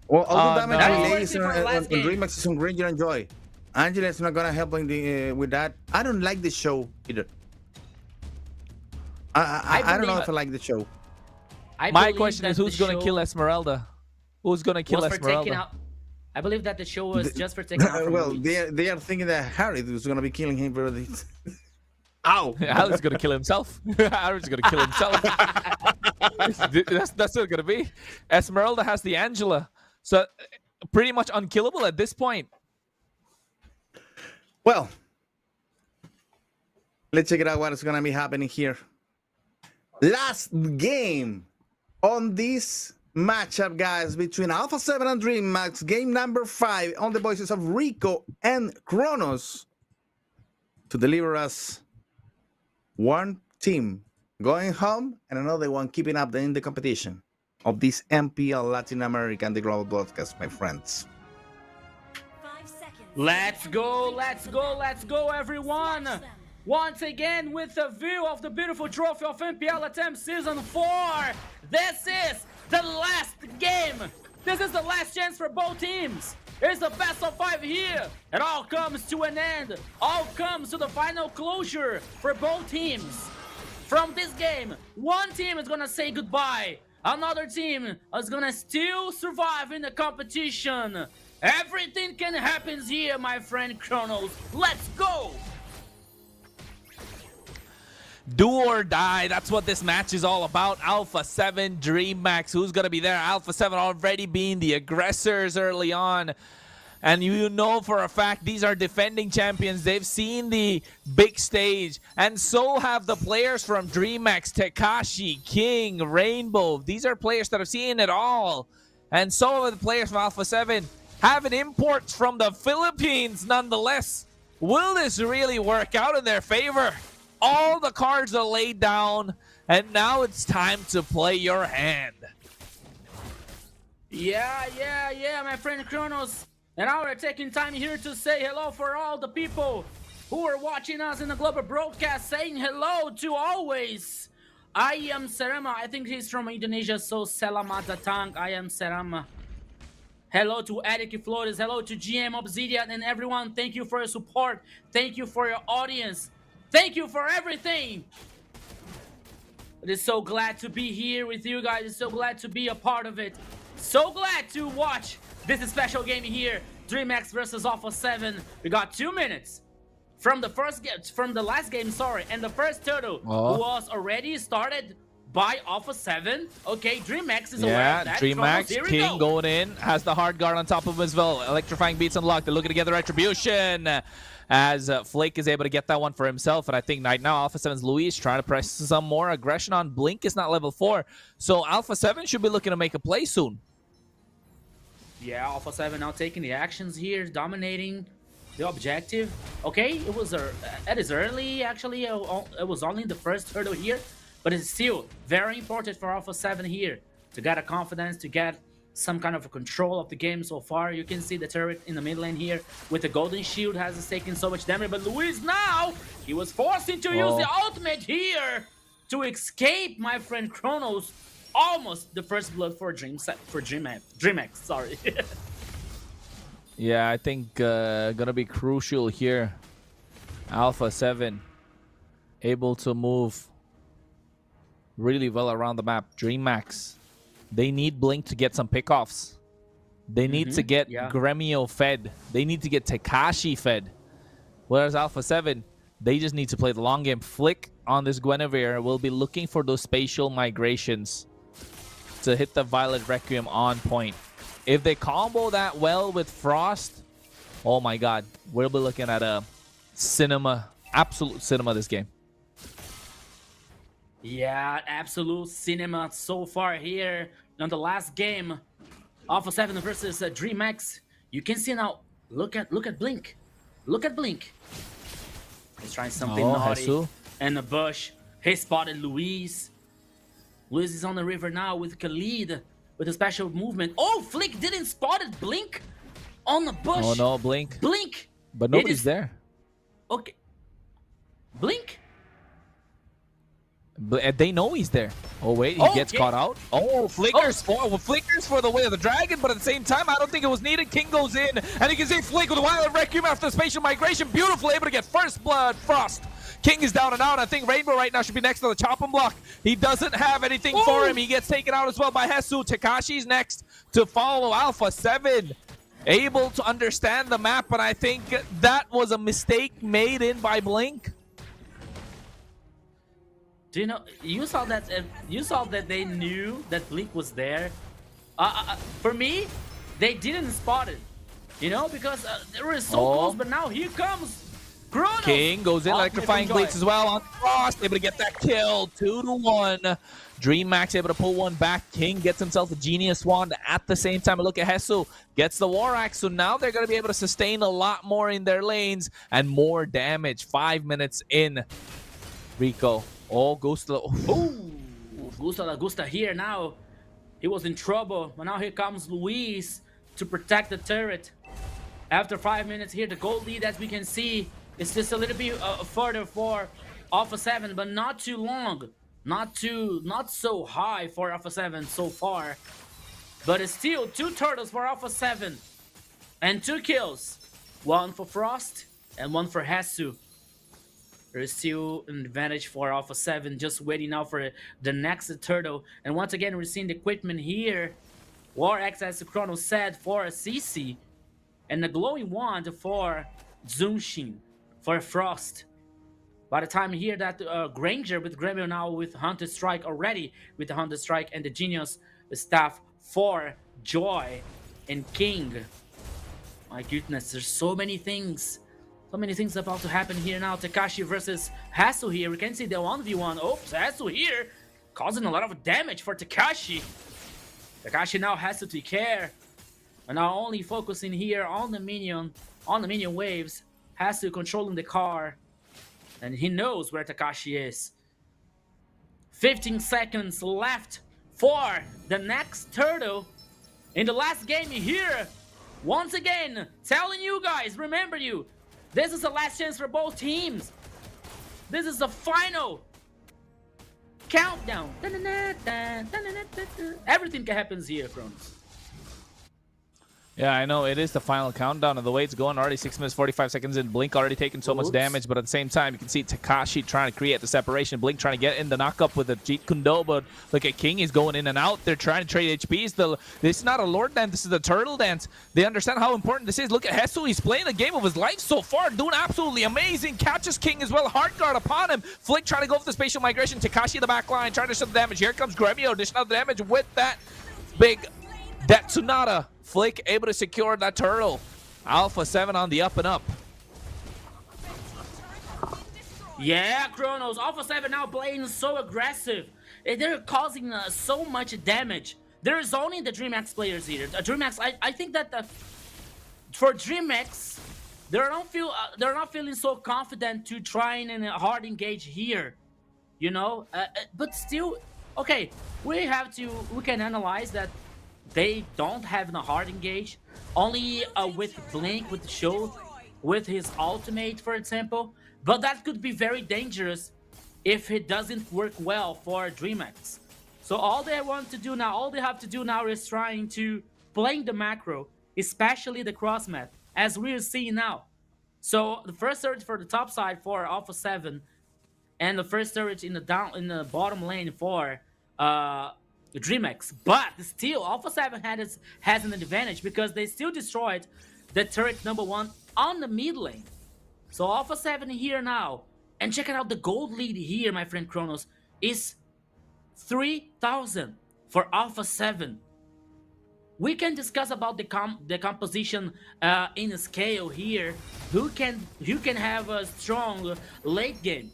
Well, all the Oh, damage no. That was relays waiting for the last on game. Dreamhack is on Granger and Joy. Angela is not gonna help in with that. I don't like the show either. I don't know believe- if I like the show. I My believe question that is, who's the gonna show kill Esmeralda? Who's gonna kill was for taking Esmeralda? out. I believe that the show was just for taking out. From Well, Luis. they are thinking that Harry was gonna be killing him for this. Ow! Alex is gonna kill himself. Alex is gonna kill himself. that's what it's gonna be. Esmeralda has the Angela, so pretty much unkillable at this point. Well, let's check it out. What is gonna be happening here? last game on this matchup, guys, between Alpha 7 and DreamHack, game number 5 on the voices of Rico and Kronos to deliver us one team going home and another one keeping up in the competition of this MPL Latin American, the global broadcast, my friends. Let's go, let's go, let's go, everyone! Once again, with a view of the beautiful trophy of MPL LATAM Season 4, this is the last game! This is the last chance for both teams! It's the best of 5 here! It all comes to an end! All comes to the final closure for both teams! From this game, one team is gonna say goodbye, another team is gonna still survive in the competition! Everything can happen here, my friend Kronos. Let's go! Do or die, that's what this match is all about. Alpha 7, DreamHack, who's gonna be there? Alpha 7 already being the aggressors early on. And you know for a fact these are defending champions. They've seen the big stage. And so have the players from DreamHack, Tekashi, King, Rainbow. These are players that have seen it all. And so have the players from Alpha 7 having imports from the Philippines nonetheless. Will this really work out in their favor? All the cards are laid down, and now it's time to play your hand. Yeah, my friend Kronos. And now we're taking time here to say hello for all the people who are watching us in the global broadcast, saying hello to always. I am Serama. I think he's from Indonesia, so selamat datang. I am Serama. Hello to Eric Flores. Hello to GM Obsidian and everyone. Thank you for your support. Thank you for your audience. Thank you for everything. It is so glad to be here with you guys. It's so glad to be a part of it. So glad to watch this special game here. DreamHack versus Alpha 7. We got 2 minutes from the last game, and the first turtle was already started by Alpha 7. Okay, DreamHack is aware of that. DreamHack, King going in, has the hard guard on top of him as well. Electrifying beats unlocked. They're looking to get the retribution as Flake is able to get that one for himself. And I think right now Alpha 7's Luis trying to press some more aggression on Blink. Is not level 4. So Alpha 7 should be looking to make a play soon. Yeah, Alpha 7 now taking the actions here, dominating the objective. Okay, it is early actually. It was only the first hurdle here. But it's still very important for Alpha 7 here to get a confidence, to get some kind of a control of the game so far. You can see the turret in the mid lane here with the golden shield has taken so much damage. But Luis now, he was forced to use the ultimate here to escape, my friend Kronos. Almost the first blood for DreamHack, sorry. Yeah, I think gonna be crucial here. Alpha 7 able to move really well around the map. DreamHack, they need Blink to get some pickoffs. They need to get Gremio fed. They need to get Tekashi fed. Whereas Alpha 7, they just need to play the long game. Flick on this Guinevere will be looking for those spatial migrations to hit the Violet Requiem on point. If they combo that well with Frost, oh my god, we'll be looking at a cinema, absolute cinema this game. Yeah, absolute cinema so far here on the last game. Alpha 7 versus DreamHack. You can see now, look at Blink. Look at Blink. He's trying something naughty. Hesu. And the bush. He spotted Luis. Luis is on the river now with Khalid with a special movement. Oh, Flick didn't spot it. Blink on the bush. Oh no, Blink. Blink. But nobody's there. Okay. Blink? They know he's there. Oh wait, he gets caught out. Oh, Flickers for the way of the dragon, but at the same time, I don't think it was needed. King goes in, and you can see Flick with a Violet Requiem after the spatial migration. Beautiful, able to get first blood. Frost. King is down and out. I think Rainbow right now should be next to the chopping block. He doesn't have anything for him. He gets taken out as well by Hesu. Tekashi's next to follow. Alpha 7 able to understand the map, but I think that was a mistake made in by Blink. Do you know, you saw that they knew that Blink was there. For me, they didn't spot it, you know, because they were so close. But now here comes Kronos! King goes in, electrifying blades as well on Frost, able to get that kill, 2-1. DreamHack able to pull one back. King gets himself a Genius Wand at the same time. A look at Hesu, gets the War Axe, so now they're going to be able to sustain a lot more in their lanes and more damage. 5 minutes in. Rico, Gusta. Gusta here now. He was in trouble, but now here comes Luis to protect the turret. After 5 minutes here, the gold lead, as we can see, is just a little bit further for Alpha 7, but not too long. Not so high for Alpha 7 so far. But it's still 2 turtles for Alpha 7. And 2 kills. 1 for Frost and 1 for Hesu. There is still an advantage for Alpha 7, just waiting now for the next turtle. And once again, we're seeing the equipment here. War Axe, as Chrono said, for a CC. And the glowing wand for Zunshin, for Frost. By the time here that Granger with Gremio now with Hunter Strike already, with the Hunter Strike and the Genius staff for Joy and King. My goodness, there's so many things. So many things about to happen here now. Takashi versus Hasu here. We can see the 1v1. Oops, Hasu here causing a lot of damage for Takashi. Takashi now has to take care. And now only focusing here on the minion waves. Hasu controlling the car. And he knows where Takashi is. 15 seconds left for the next turtle. In the last game here, once again, telling you guys, remember you, this is the last chance for both teams. This is the final countdown. Everything happens here, Kronos. Yeah, I know. It is the final countdown, and the way it's going, already 6 minutes, 45 seconds in. Blink already taking so much damage, but at the same time, you can see Takashi trying to create the separation. Blink trying to get in the knockup with the Jeet Kundo, but look at King. He's going in and out. They're trying to trade HPs. This is not a Lord Dance. This is a Turtle Dance. They understand how important this is. Look at Hesu. He's playing the game of his life so far, doing absolutely amazing. Catches King as well. Hard guard upon him. Flick trying to go for the spatial migration. Takashi in the back line, trying to shut the damage. Here comes Gremio, dishing out the damage with that big Tsunada. Flick able to secure that turtle. Alpha 7 on the up and up. Yeah, Kronos. Alpha 7 now playing so aggressive. They're causing so much damage. There is only the DreamHack players here. DreamHack, I think that for DreamHack, they're not feeling so confident to try and hard engage here. You know, but still, okay. We can analyze that. They don't have a hard engage, only with Blink, with the show, with his ultimate, for example. But that could be very dangerous if it doesn't work well for DreamHack. So all they have to do now is trying to play the macro, especially the cross map, as we're seeing now. So the first surge for the top side for Alpha 7, and the first surge in the bottom lane for DreamHack, but still Alpha 7 has an advantage because they still destroyed the turret number 1 on the mid lane. So Alpha 7 here now, and check out the gold lead here, my friend Kronos, is 3,000 for Alpha 7. We can discuss about the composition in a scale here. Who can have a strong late game,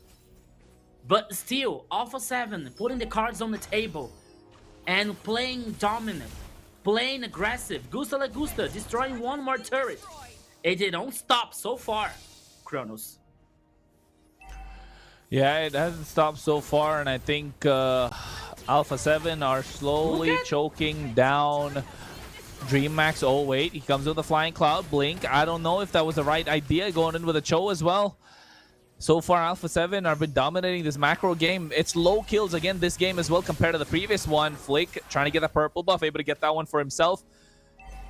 but still Alpha 7 putting the cards on the table. And playing dominant, playing aggressive. Gusta la Gusta, destroying one more turret. And they don't stop so far, Kronos. Yeah, it hasn't stopped so far, and I think Alpha 7 are slowly choking down DreamHack. Oh, wait, he comes with a Flying Cloud. Blink, I don't know if that was the right idea, going in with a Cho as well. So far, Alpha 7 have been dominating this macro game. It's low kills again this game as well compared to the previous one. Flick trying to get a purple buff, able to get that one for himself.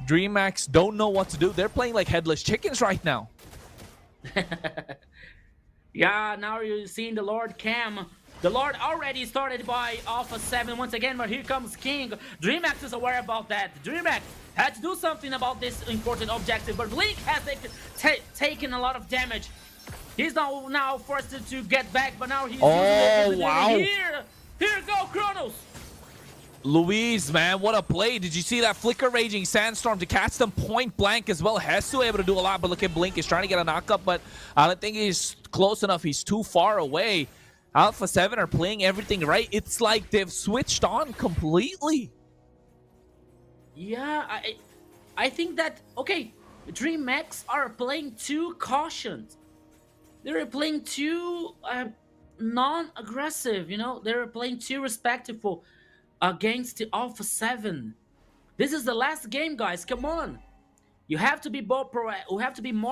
DreamHack don't know what to do. They're playing like headless chickens right now. Yeah, now you're seeing the Lord Cam. The Lord already started by Alpha 7 once again, but here comes King. DreamHack is aware about that. DreamHack had to do something about this important objective, but Blink has taken a lot of damage. He's now forced to get back, but now he's using it. Wow. Here go Kronos. Luis, man, what a play. Did you see that flicker raging sandstorm to catch them point blank as well? Hesu able to do a lot, but look at Blink. He's trying to get a knockup, but I don't think he's close enough. He's too far away. Alpha 7 are playing everything right. It's like they've switched on completely. Yeah, I think that, okay, DreamHack are playing too cautious. They're playing too non-aggressive, you know? They're playing too respectful against the Alpha 7. This is the last game, guys. Come on. You have to be more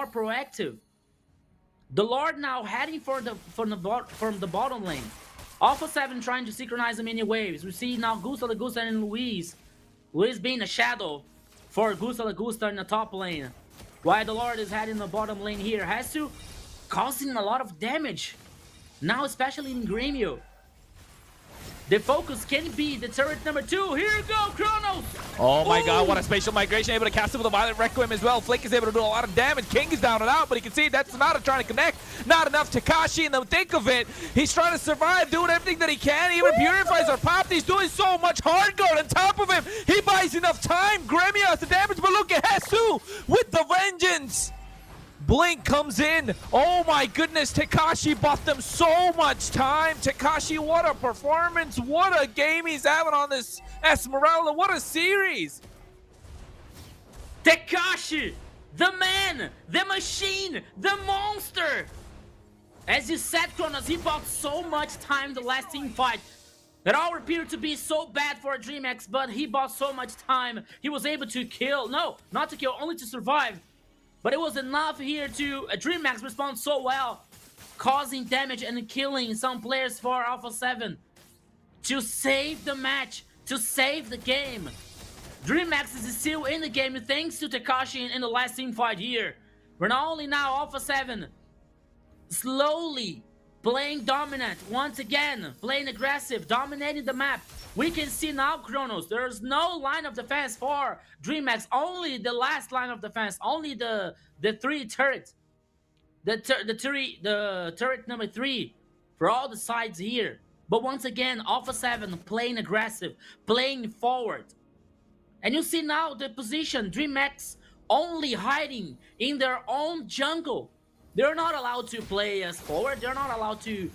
proactive. The Lord now heading from the bottom lane. Alpha 7 trying to synchronize the mini waves. We see now Gusta Lagusta and Luis. Luis being a shadow for Gusta Lagusta in the top lane. While the Lord is heading the bottom lane here. Has to causing a lot of damage. Now especially in Gremio. The focus can be the turret number 2. Here you go, Kronos! Oh my god, what a spatial migration. Able to cast it with a Violent Requiem as well. Flake is able to do a lot of damage. King is down and out, but you can see that's not trying to connect. Not enough. Takashi in the thick of it. He's trying to survive, doing everything that he can. Even Purifies are popped. He's doing so much hard guard on top of him. He buys enough time. Gremio has the damage, but look at Hesu with the vengeance. Blink comes in. Oh my goodness, Takashi bought them so much time. Takashi, what a performance. What a game he's having on this Esmeralda. What a series. Takashi, the man, the machine, the monster. As you said, Kronos, he bought so much time the last team fight. That all appeared to be so bad for DreamHack, but he bought so much time. He was able to kill. No, not to kill, only to survive. But it was enough here to DreamHack respond so well, causing damage and killing some players for Alpha 7 to save the match, to save the game. DreamHack is still in the game thanks to Takashi in the last team fight here. We're not only now Alpha 7 slowly playing dominant once again, playing aggressive, dominating the map. We can see now, Kronos, there's no line of defense for DreamHack, only the last line of defense, only the 3 turrets. The turret number 3 for all the sides here. But once again, Alpha 7 playing aggressive, playing forward. And you see now the position, DreamHack only hiding in their own jungle. They're not allowed to play as forward, they're not allowed to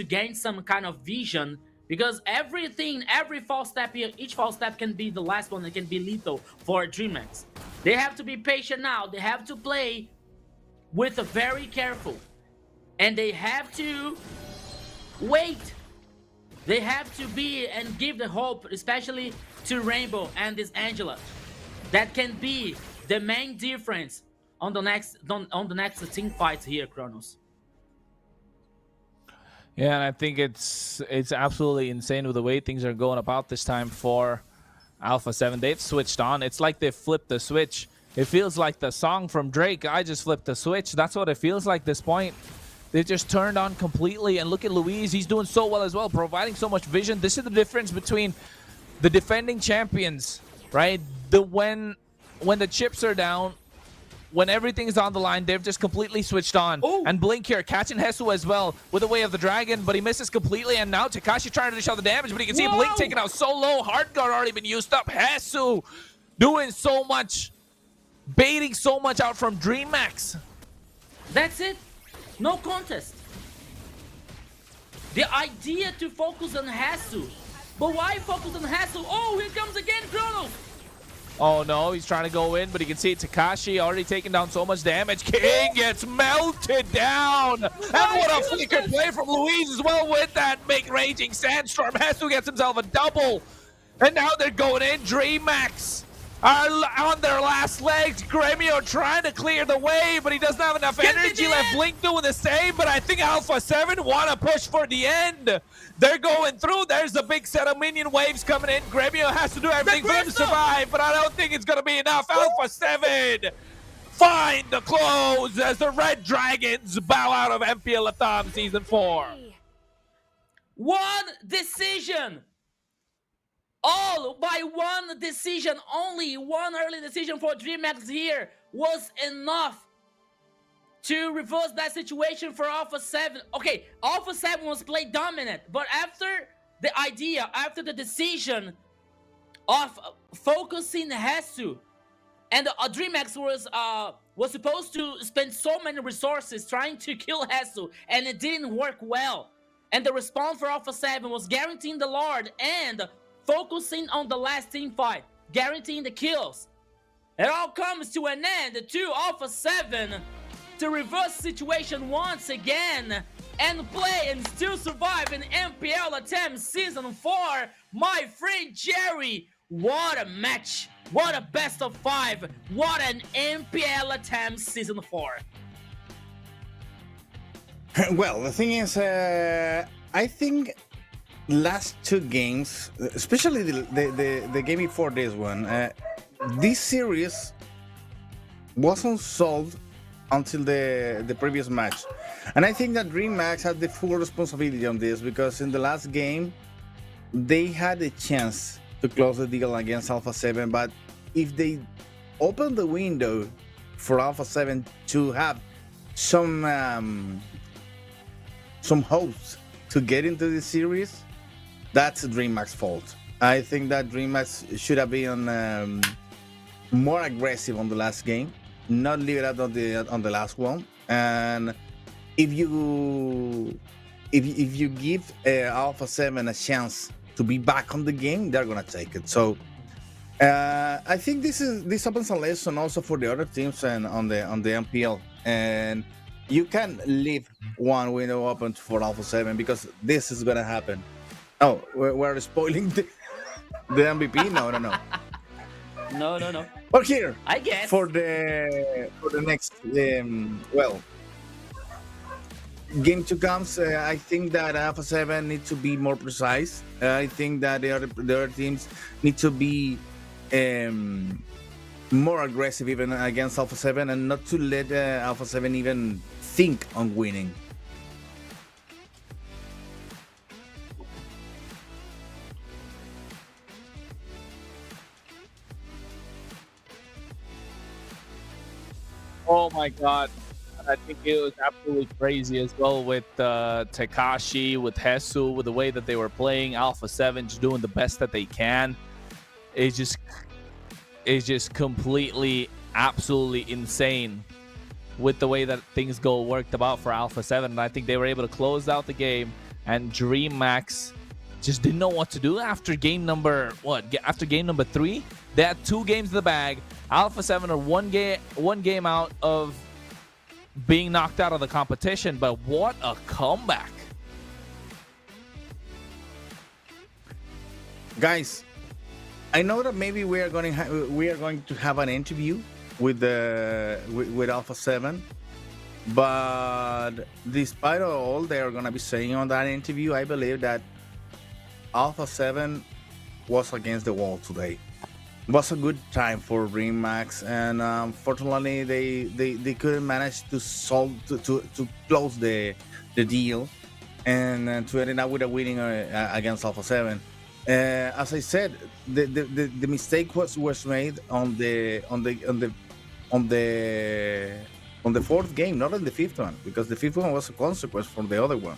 gain some kind of vision. Because everything, every false step here, each false step can be the last one that can be lethal for DreamHack. They have to be patient now. They have to play with a very careful. And they have to wait. They have to be and give the hope, especially to Rainbow and this Angela. That can be the main difference on the next team fights here, Kronos. Yeah, and I think it's absolutely insane with the way things are going about this time for Alpha 7. They've switched on. It's like they flipped the switch. It feels like the song from Drake, I just flipped the switch. That's what it feels like this point. They just turned on completely. And look at Luis. He's doing so well as well, providing so much vision. This is the difference between the defending champions, right? When the chips are down, when everything is on the line, they've just completely switched on. Ooh. And Blink here catching Hesu as well with the Way of the Dragon, but he misses completely. And now Takashi trying to dish out the damage, but you can see Blink taking out so low. Hard guard already been used up. Hesu doing so much, baiting so much out from DreamHack. That's it. No contest. The idea to focus on Hesu. But why focus on Hesu? Oh, here comes again Kronos. Oh no, he's trying to go in, but you can see Takashi already taking down so much damage. King gets melted down. And what a flicker play from Luis as well with that big raging sandstorm. Hesu gets himself a double. And now they're going in. DreamHack are on their last legs. Gremio trying to clear the way, but he doesn't have enough energy left. Blink doing the same, but I think Alpha 7 want to push for the end. They're going through. There's a big set of minion waves coming in. Gremio has to do everything for him to survive, but I don't think it's going to be enough. Alpha 7 find the close as the Red Dragons bow out of MPL LATAM Season 4. One decision. All by one decision. Only one early decision for DreamHack here was enough to reverse that situation for Alpha 7. Okay, Alpha 7 was played dominant, but after the idea, after the decision of focusing Hesu. And DreamHack was supposed to spend so many resources trying to kill Hesu, and it didn't work well. And the response for Alpha 7 was guaranteeing the Lord and focusing on the last team fight, guaranteeing the kills. It all comes to an end to Alpha 7 to reverse the situation once again and play and still survive in MPL LATAM Season 4. My friend Jerry, what a match! What a best of 5! What an MPL LATAM Season 4! Well, the thing is, I think last two games, especially the game before this one, this series wasn't solved until the previous match. And I think that DreamHack had the full responsibility on this, because in the last game, they had a chance to close the deal against Alpha 7, but if they open the window for Alpha 7 to have some hopes to get into the series, that's DreamHack's fault. I think that DreamHack should have been more aggressive on the last game, not leave it out on the last one. And if you give Alpha 7 a chance to be back on the game, they're gonna take it. So I think this opens a lesson also for the other teams and on the MPL. And you can leave one window open for Alpha 7, because this is gonna happen. Oh, we're spoiling the MVP? No. No. But here, I guess for the next game to comes, I think that Alpha 7 needs to be more precise. I think that the other teams need to be more aggressive even against Alpha 7, and not to let Alpha 7 even think on winning. Oh my god. I think it was absolutely crazy as well with Tekashi, with Hesu, with the way that they were playing. Alpha 7 just doing the best that they can. It's just completely, absolutely insane with the way that things worked about for Alpha 7. And I think they were able to close out the game, and DreamHack just didn't know what to do after game number 3. They had 2 games in the bag. Alpha 7 are one game out of being knocked out of the competition, but what a comeback. Guys, I know that maybe we are going to have an interview with Alpha 7, but despite all they are going to be saying on that interview, I believe that Alpha 7 was against the wall today. It was a good time for DreamHack, and unfortunately they couldn't manage to close the deal and to end up with a winning against Alpha 7. As I said, the mistake was made on the fourth game, not on the fifth one, because the fifth one was a consequence from the other one.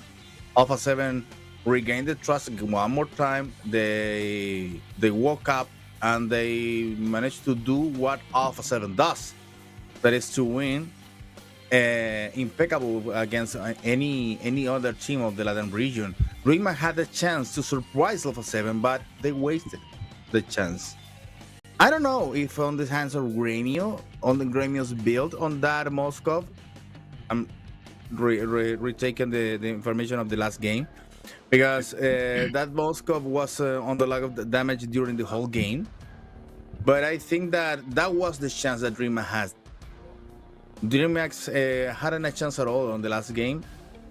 Alpha 7 regained the trust one more time. They woke up, and they managed to do what Alpha 7 does, that is to win impeccable against any other team of the Latin region. DreamHack had a chance to surprise Alpha 7, but they wasted the chance. I don't know if on the hands of Gremio, on the Gremio's build on that Moscow. I'm retaking the information of the last game, because that Moscow was on the lag of the damage during the whole game. But I think that was the chance that DreamHack had. DreamHack hadn't a chance at all on the last game.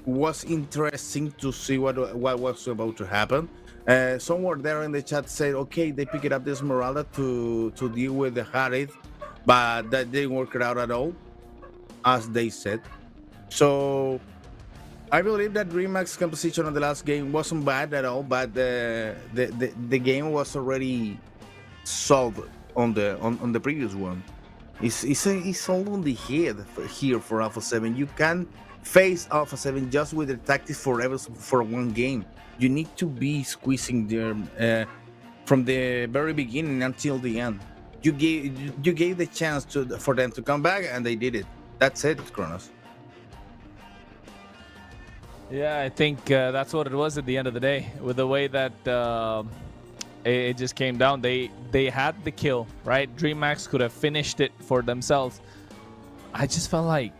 It was interesting to see what was about to happen. Somewhere there in the chat said, okay, they picked up the Esmeralda to deal with the Harith, but that didn't work out at all, as they said. So I believe that DreamHack's composition on the last game wasn't bad at all, but the game was already solved on the previous one. It's all on the head here for Alpha 7. You can't face Alpha 7 just with the tactics for one game. You need to be squeezing them from the very beginning until the end. You gave the chance for them to come back, and they did it. That's it, Kronos. Yeah, I think that's what it was at the end of the day. With the way that it just came down, they had the kill, right? DreamHack could have finished it for themselves. I just felt like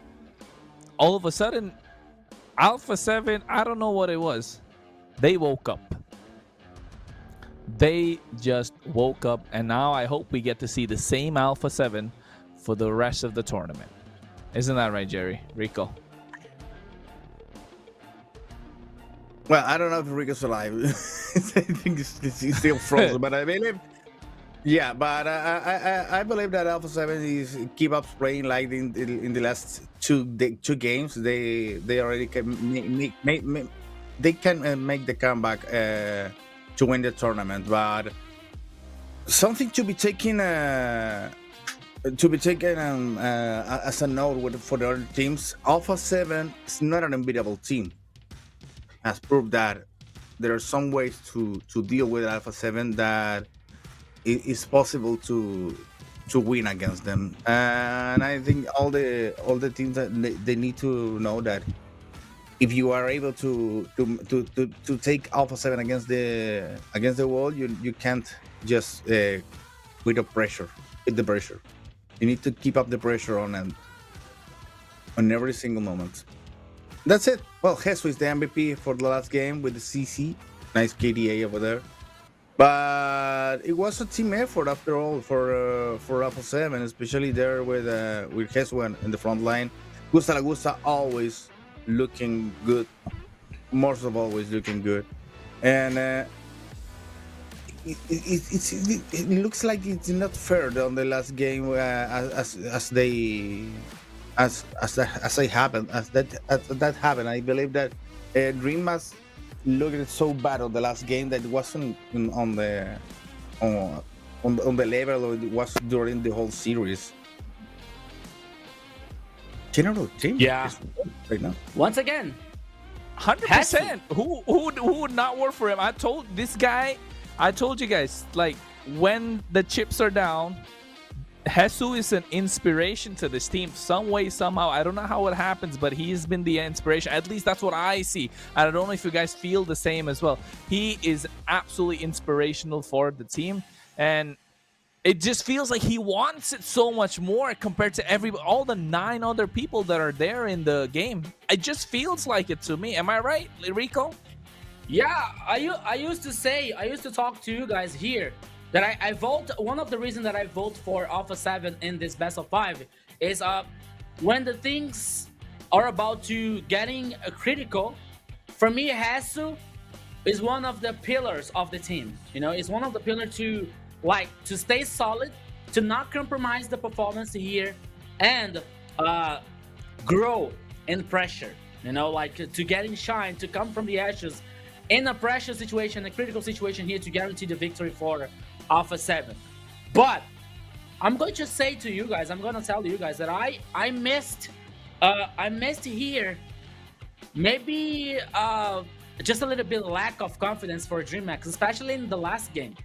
all of a sudden, Alpha 7, I don't know what it was. They woke up. They just woke up, and now I hope we get to see the same Alpha 7 for the rest of the tournament. Isn't that right, Jerry? Rico? Well, I don't know if Rico's alive. I think he's still frozen, but I believe. Yeah, but I believe that Alpha 7 is keep up playing like in the last two games. They already can they can make the comeback to win the tournament. But something to be taken as a note for the other teams. Alpha 7 is not an unbeatable team. Has proved that there are some ways to deal with Alpha 7 that it is possible to win against them, and I think all the teams that they need to know that if you are able to take Alpha 7 against the wall, you can't just with the pressure. You need to keep up the pressure on every single moment. That's it. Well, Jesus is the MVP for the last game with the CC. Nice KDA over there. But it was a team effort after all for Alpha 7, especially there with Jesus in the front line. Gusta Lagusta always looking good. Most of always looking good. And it looks like it's not fair on the last game as that happened. I believe that DreamHack looked so bad on the last game that it wasn't on the level it was during the whole series. General team, Yeah. right now. Once again, 100%. Who would not work for him? I told you guys, like, when the chips are down, Jesus is an inspiration to this team some way, somehow. I don't know how it happens, but he's been the inspiration. At least that's what I see. I don't know if you guys feel the same as well. He is absolutely inspirational for the team, and it just feels like he wants it so much more compared to all the 9 other people that are there in the game. It just feels like it to me. Am I right, Rico? yeah, I used to talk to you guys here that I vote. One of the reasons that I vote for Alpha 7 in this best of 5 is when the things are about to getting critical. For me, Jesus is one of the pillars of the team. You know, it's one of the pillars to stay solid, to not compromise the performance here, and grow in pressure. You know, like to getting shine, to come from the ashes in a pressure situation, a critical situation here to guarantee the victory for Alpha 7. But I'm going to say to you guys, I'm going to tell you guys that I missed here maybe just a little bit lack of confidence for DreamHack, especially in the last game,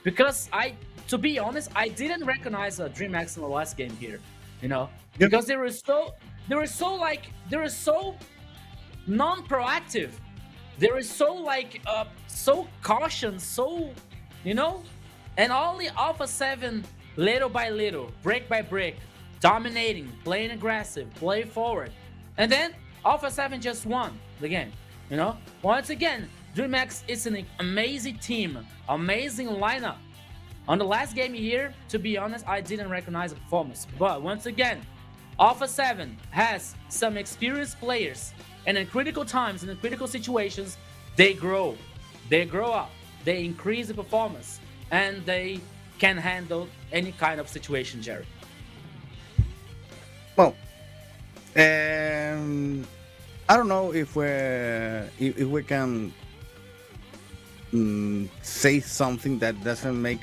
because to be honest, I didn't recognize DreamHack in the last game here, you know, because they were so non-proactive. They were so cautious, so, you know. And only Alpha 7, little by little, break by break, dominating, playing aggressive, play forward. And then Alpha 7 just won the game, you know? Once again, DreamHack is an amazing team, amazing lineup. On the last game here, to be honest, I didn't recognize the performance. But once again, Alpha 7 has some experienced players, and in critical times, in critical situations, they grow up, they increase the performance, and they can handle any kind of situation, Jerry. Well, I don't know if we can say something that doesn't make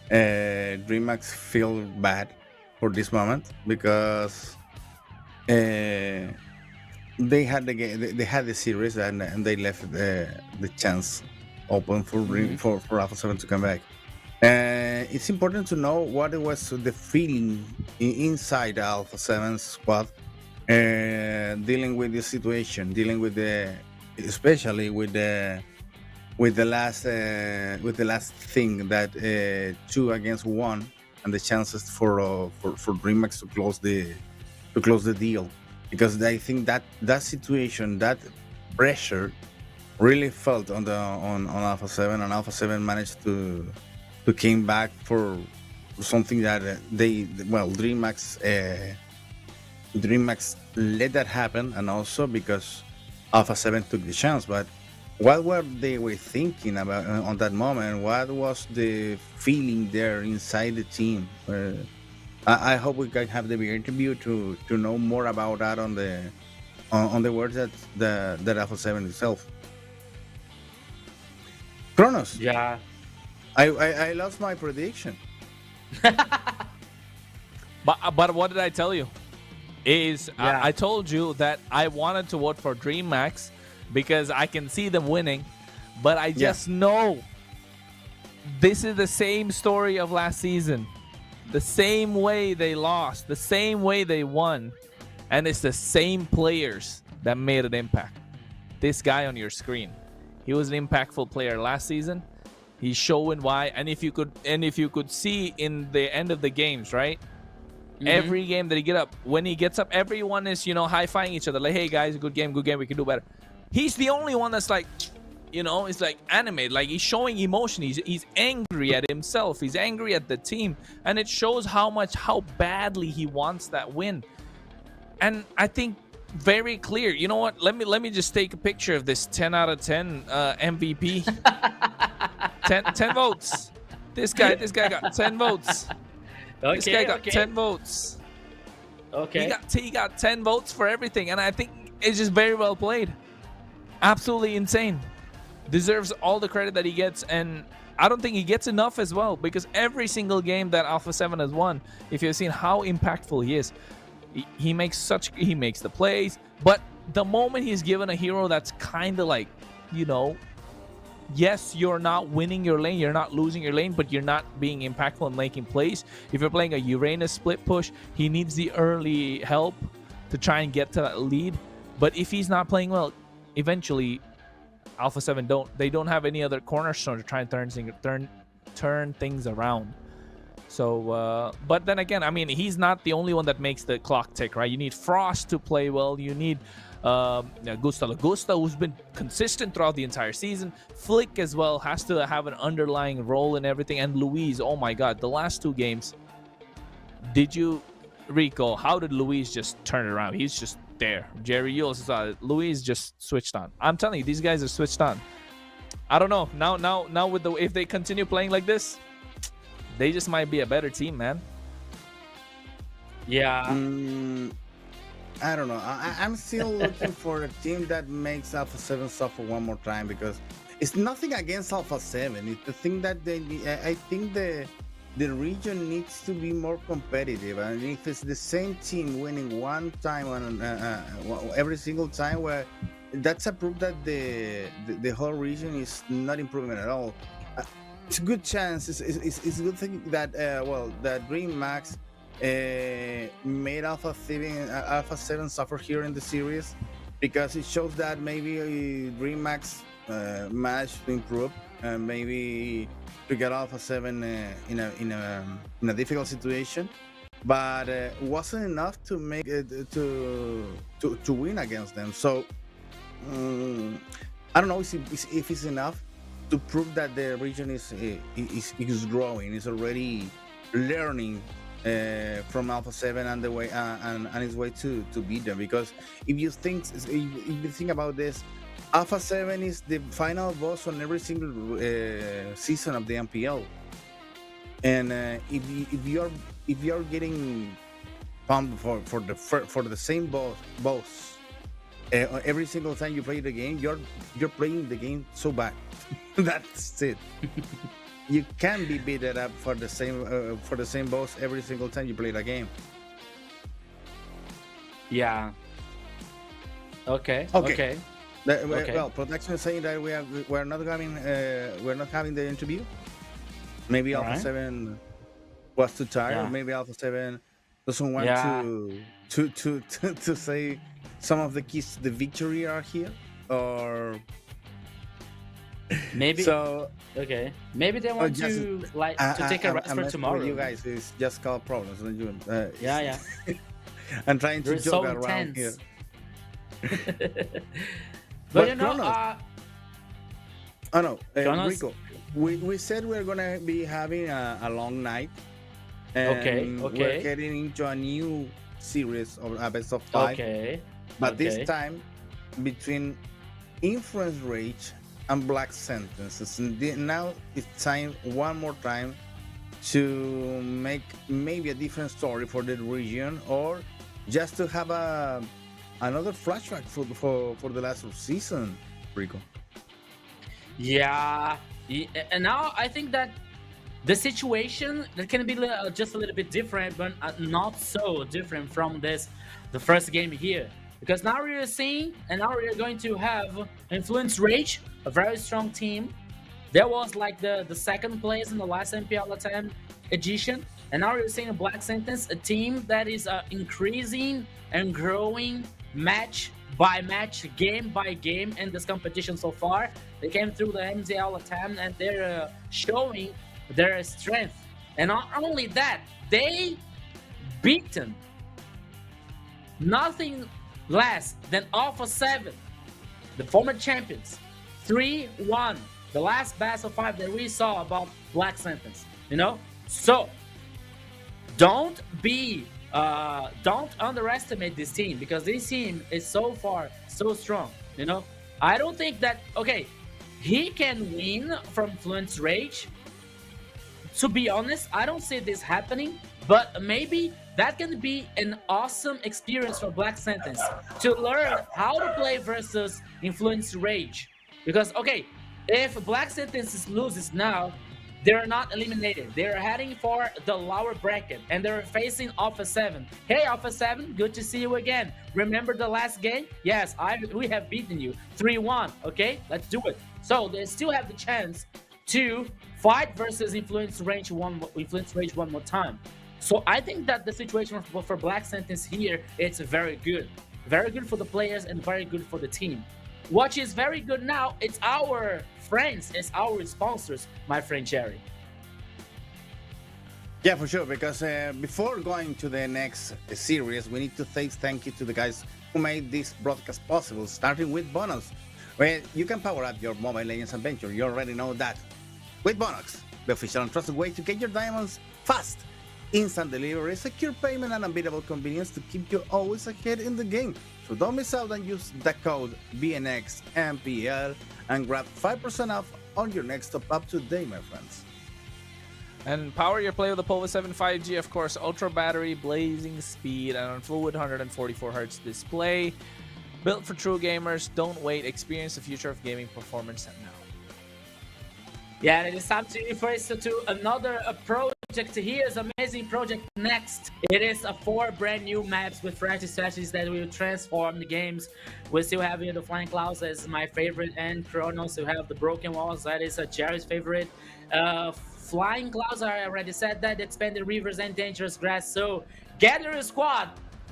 DreamHack feel bad for this moment, because they had the game, they had the series, and they left the chance open for Alpha 7 to come back. It's important to know what it was the feeling inside the Alpha 7 squad, dealing with the situation, dealing with especially with the last thing that 2-against-1 and the chances for DreamHack to close the deal, because I think that situation, that pressure really felt on Alpha 7, and Alpha 7 managed to came back for something that DreamHack let that happen, and also because Alpha 7 took the chance. But what were they were thinking about on that moment? What was the feeling there inside the team? I hope we can have the interview to know more about that on the words that Alpha 7 itself. Kronos, Yeah. I lost my prediction. But what did I tell you? Is Yeah. I told you that I wanted to vote for DreamHack because I can see them winning, but I just know this is the same story of last season. The same way they lost, the same way they won, and it's the same players that made an impact. This guy on your screen, he was an impactful player last season. He's showing why, and if you could see in the end of the games, right? Every game that when he gets up, everyone is high-fiving each other, like, hey guys, good game, we can do better. He's the only one that's like, it's like animated, like he's showing emotion. He's angry at himself, he's angry at the team, and it shows how badly he wants that win. And I think very clear. You know what? Let me just take a picture of this 10 out of 10 MVP. 10 votes. This guy got 10 votes. Okay, This guy got 10 votes. Okay. He got 10 votes for everything, and I think it's just very well played. Absolutely insane. Deserves all the credit that he gets, and I don't think he gets enough as well, because every single game that Alpha 7 has won, if you've seen how impactful he is, he makes the plays, but the moment he's given a hero that's kind of like, yes, you're not winning your lane, you're not losing your lane, but you're not being impactful and making plays. If you're playing a Uranus split push, he needs the early help to try and get to that lead. But if he's not playing well, eventually Alpha 7 don't have any other cornerstone to try and turn things around. So, but then again, I mean, he's not the only one that makes the clock tick, right? You need Frost to play well. You need Gusta Lagusta, who's been consistent throughout the entire season. Flick as well has to have an underlying role in everything. And Luis, oh my God, the last two games. Rico, how did Luis just turn it around? He's just there. Jerry, you also saw it. Luis just switched on. I'm telling you, these guys are switched on. I don't know. Now with if they continue playing like this, they just might be a better team, man. Yeah. I don't know. I'm still looking for a team that makes Alpha 7 suffer one more time, because it's nothing against Alpha 7. It's the thing that I think the region needs to be more competitive, and if it's the same team winning one time on every single time, where that's a proof that the whole region is not improving at all. It's a good chance. It's a good thing that that DreamHack made Alpha 7 suffer here in the series, because it shows that maybe DreamHack managed to improve, maybe to get Alpha 7 in a difficult situation, but wasn't enough to make it to win against them. So I don't know if it's enough to prove that the region is growing, is already learning from Alpha 7 and the way and its way to beat them. Because if you think about this, Alpha 7 is the final boss on every single season of the MPL, and if you're getting pumped for the same boss every single time you play the game, you're playing the game so bad. That's it. You can be beaten up for the same boss every single time you play the game. Yeah. Okay. Well, production is saying that we're not having the interview. Maybe All Alpha right. 7 was too tired. Yeah. Maybe Alpha 7 doesn't want Yeah. to say some of the keys to the victory are here, or Maybe. so. Okay. Maybe they want Just to to take a rest for tomorrow. You guys is just called problems. Don't you? Yeah. I'm trying to They're so joke around here. intense. But But you know, Kronos, oh no, Kronos? Rico, we said we're gonna be having a long night, and Okay, we're okay. getting into a new series of a best of 5. Okay. But okay. this time between Influence Rage and Black Sentences. And now it's time one more time to make maybe a different story for the region, or just to have another flashback for the last season, Rico. Yeah. And now I think that the situation that can be just a little bit different, but not so different from the first game here. Because now we are seeing, and now we are going to have Influence Rage, a very strong team. There was like the second place in the last MPL LATAM edition. And now we're seeing a Black Sentence, a team that is increasing and growing match by match, game by game in this competition so far. They came through the MPL LATAM and they're showing their strength. And not only that, they beaten nothing less than Alpha 7, the former champions, 3-1, the last best of 5 that we saw about Black Sentence, you know? So, don't underestimate this team, because this team is so far so strong, you know? I don't think that, okay, he can win from Influence Rage. To be honest, I don't see this happening, but maybe that can be an awesome experience for Black Sentence to learn how to play versus Influence Rage. Because, okay, if Black Sentence loses now, they're not eliminated. They're heading for the lower bracket, and they're facing Alpha 7. Hey, Alpha 7, good to see you again. Remember the last game? Yes, we have beaten you 3-1. Okay, let's do it. So they still have the chance to fight versus Influence Rage one more time. So I think that the situation for Black Sentence here, it's very good for the players and very good for the team. What is very good now, it's our friends, it's our sponsors, my friend Jerry. Yeah, for sure, because before going to the next series, we need to say thank you to the guys who made this broadcast possible, starting with Bonus, where you can power up your Mobile Legends adventure. You already know that. With Bonus, the official and trusted way to get your diamonds fast, instant delivery, secure payment, and unbeatable convenience to keep you always ahead in the game. So don't miss out and use the code BNXMPL and grab 5% off on your next top up today, my friends. And power your play with the Pova 7 5G, of course, ultra battery, blazing speed, and on fluid 144 Hz display. Built for true gamers. Don't wait. Experience the future of gaming performance now. Yeah, it is time to first to another project. Here's amazing project next. It is 4 brand new maps with fresh strategies that will transform the games. We still have here the Flying Clouds as my favorite, and Kronos who have the Broken Walls, that is Jerry's favorite. Flying Clouds, I already said that, expanded rivers and dangerous grass. So gather your squad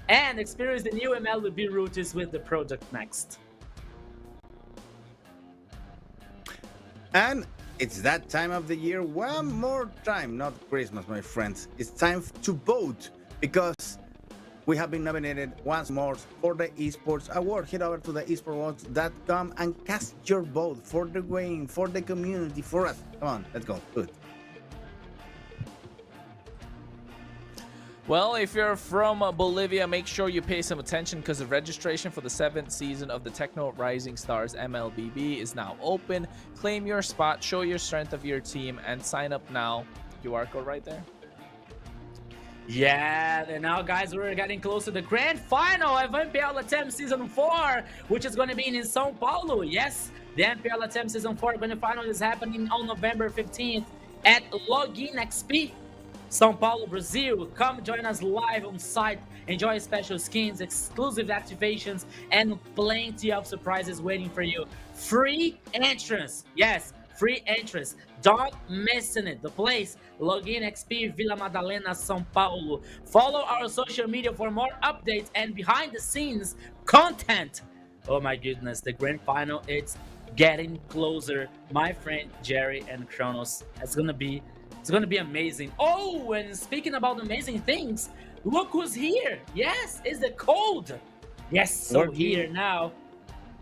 and experience the new MLBB routes with the project next. And it's that time of the year one more time, not Christmas, my friends. It's time to vote, because we have been nominated once more for the Esports Award. Head over to the esportawards.com and cast your vote for the game, for the community, for us. Come on, let's go. Good. Well, if you're from Bolivia, make sure you pay some attention, because the registration for the 7th season of the Techno Rising Stars MLBB is now open. Claim your spot, show your strength of your team, and sign up now. QR code right there. Yeah, and now guys, we're getting close to the grand final of MPL LATAM Season 4, which is going to be in São Paulo. Yes, the MPL LATAM Season 4 grand final is happening on November 15th at Login XP, São Paulo, Brazil. Come join us live on site. Enjoy special skins, exclusive activations, and plenty of surprises waiting for you. Free entrance. Yes, free entrance. Don't miss it. The place, Login XP, Vila Madalena, São Paulo. Follow our social media for more updates and behind the scenes content. Oh my goodness, the grand final, it's getting closer. My friend Jerry and Kronos. It's gonna be amazing. Oh, and speaking about amazing things, look who's here. Yes, it's the code. Yes, so here now.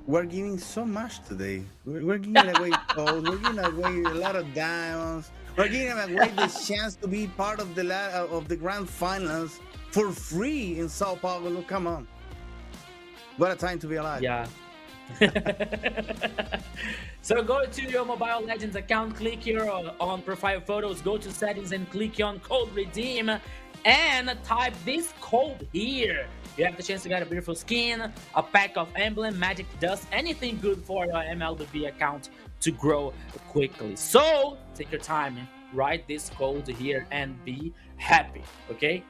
We're giving so much today. We're giving away gold. We're giving away a lot of diamonds. We're giving away the chance to be part of the grand finals for free in Sao Paulo. Come on. What a time to be alive. Yeah. So go to your Mobile Legends account, click here on profile photos, go to settings and click on code redeem and type this code here. You have the chance to get a beautiful skin, a pack of emblem, magic dust, anything good for your MLBB account to grow quickly. So take your time and write this code here and be happy, okay?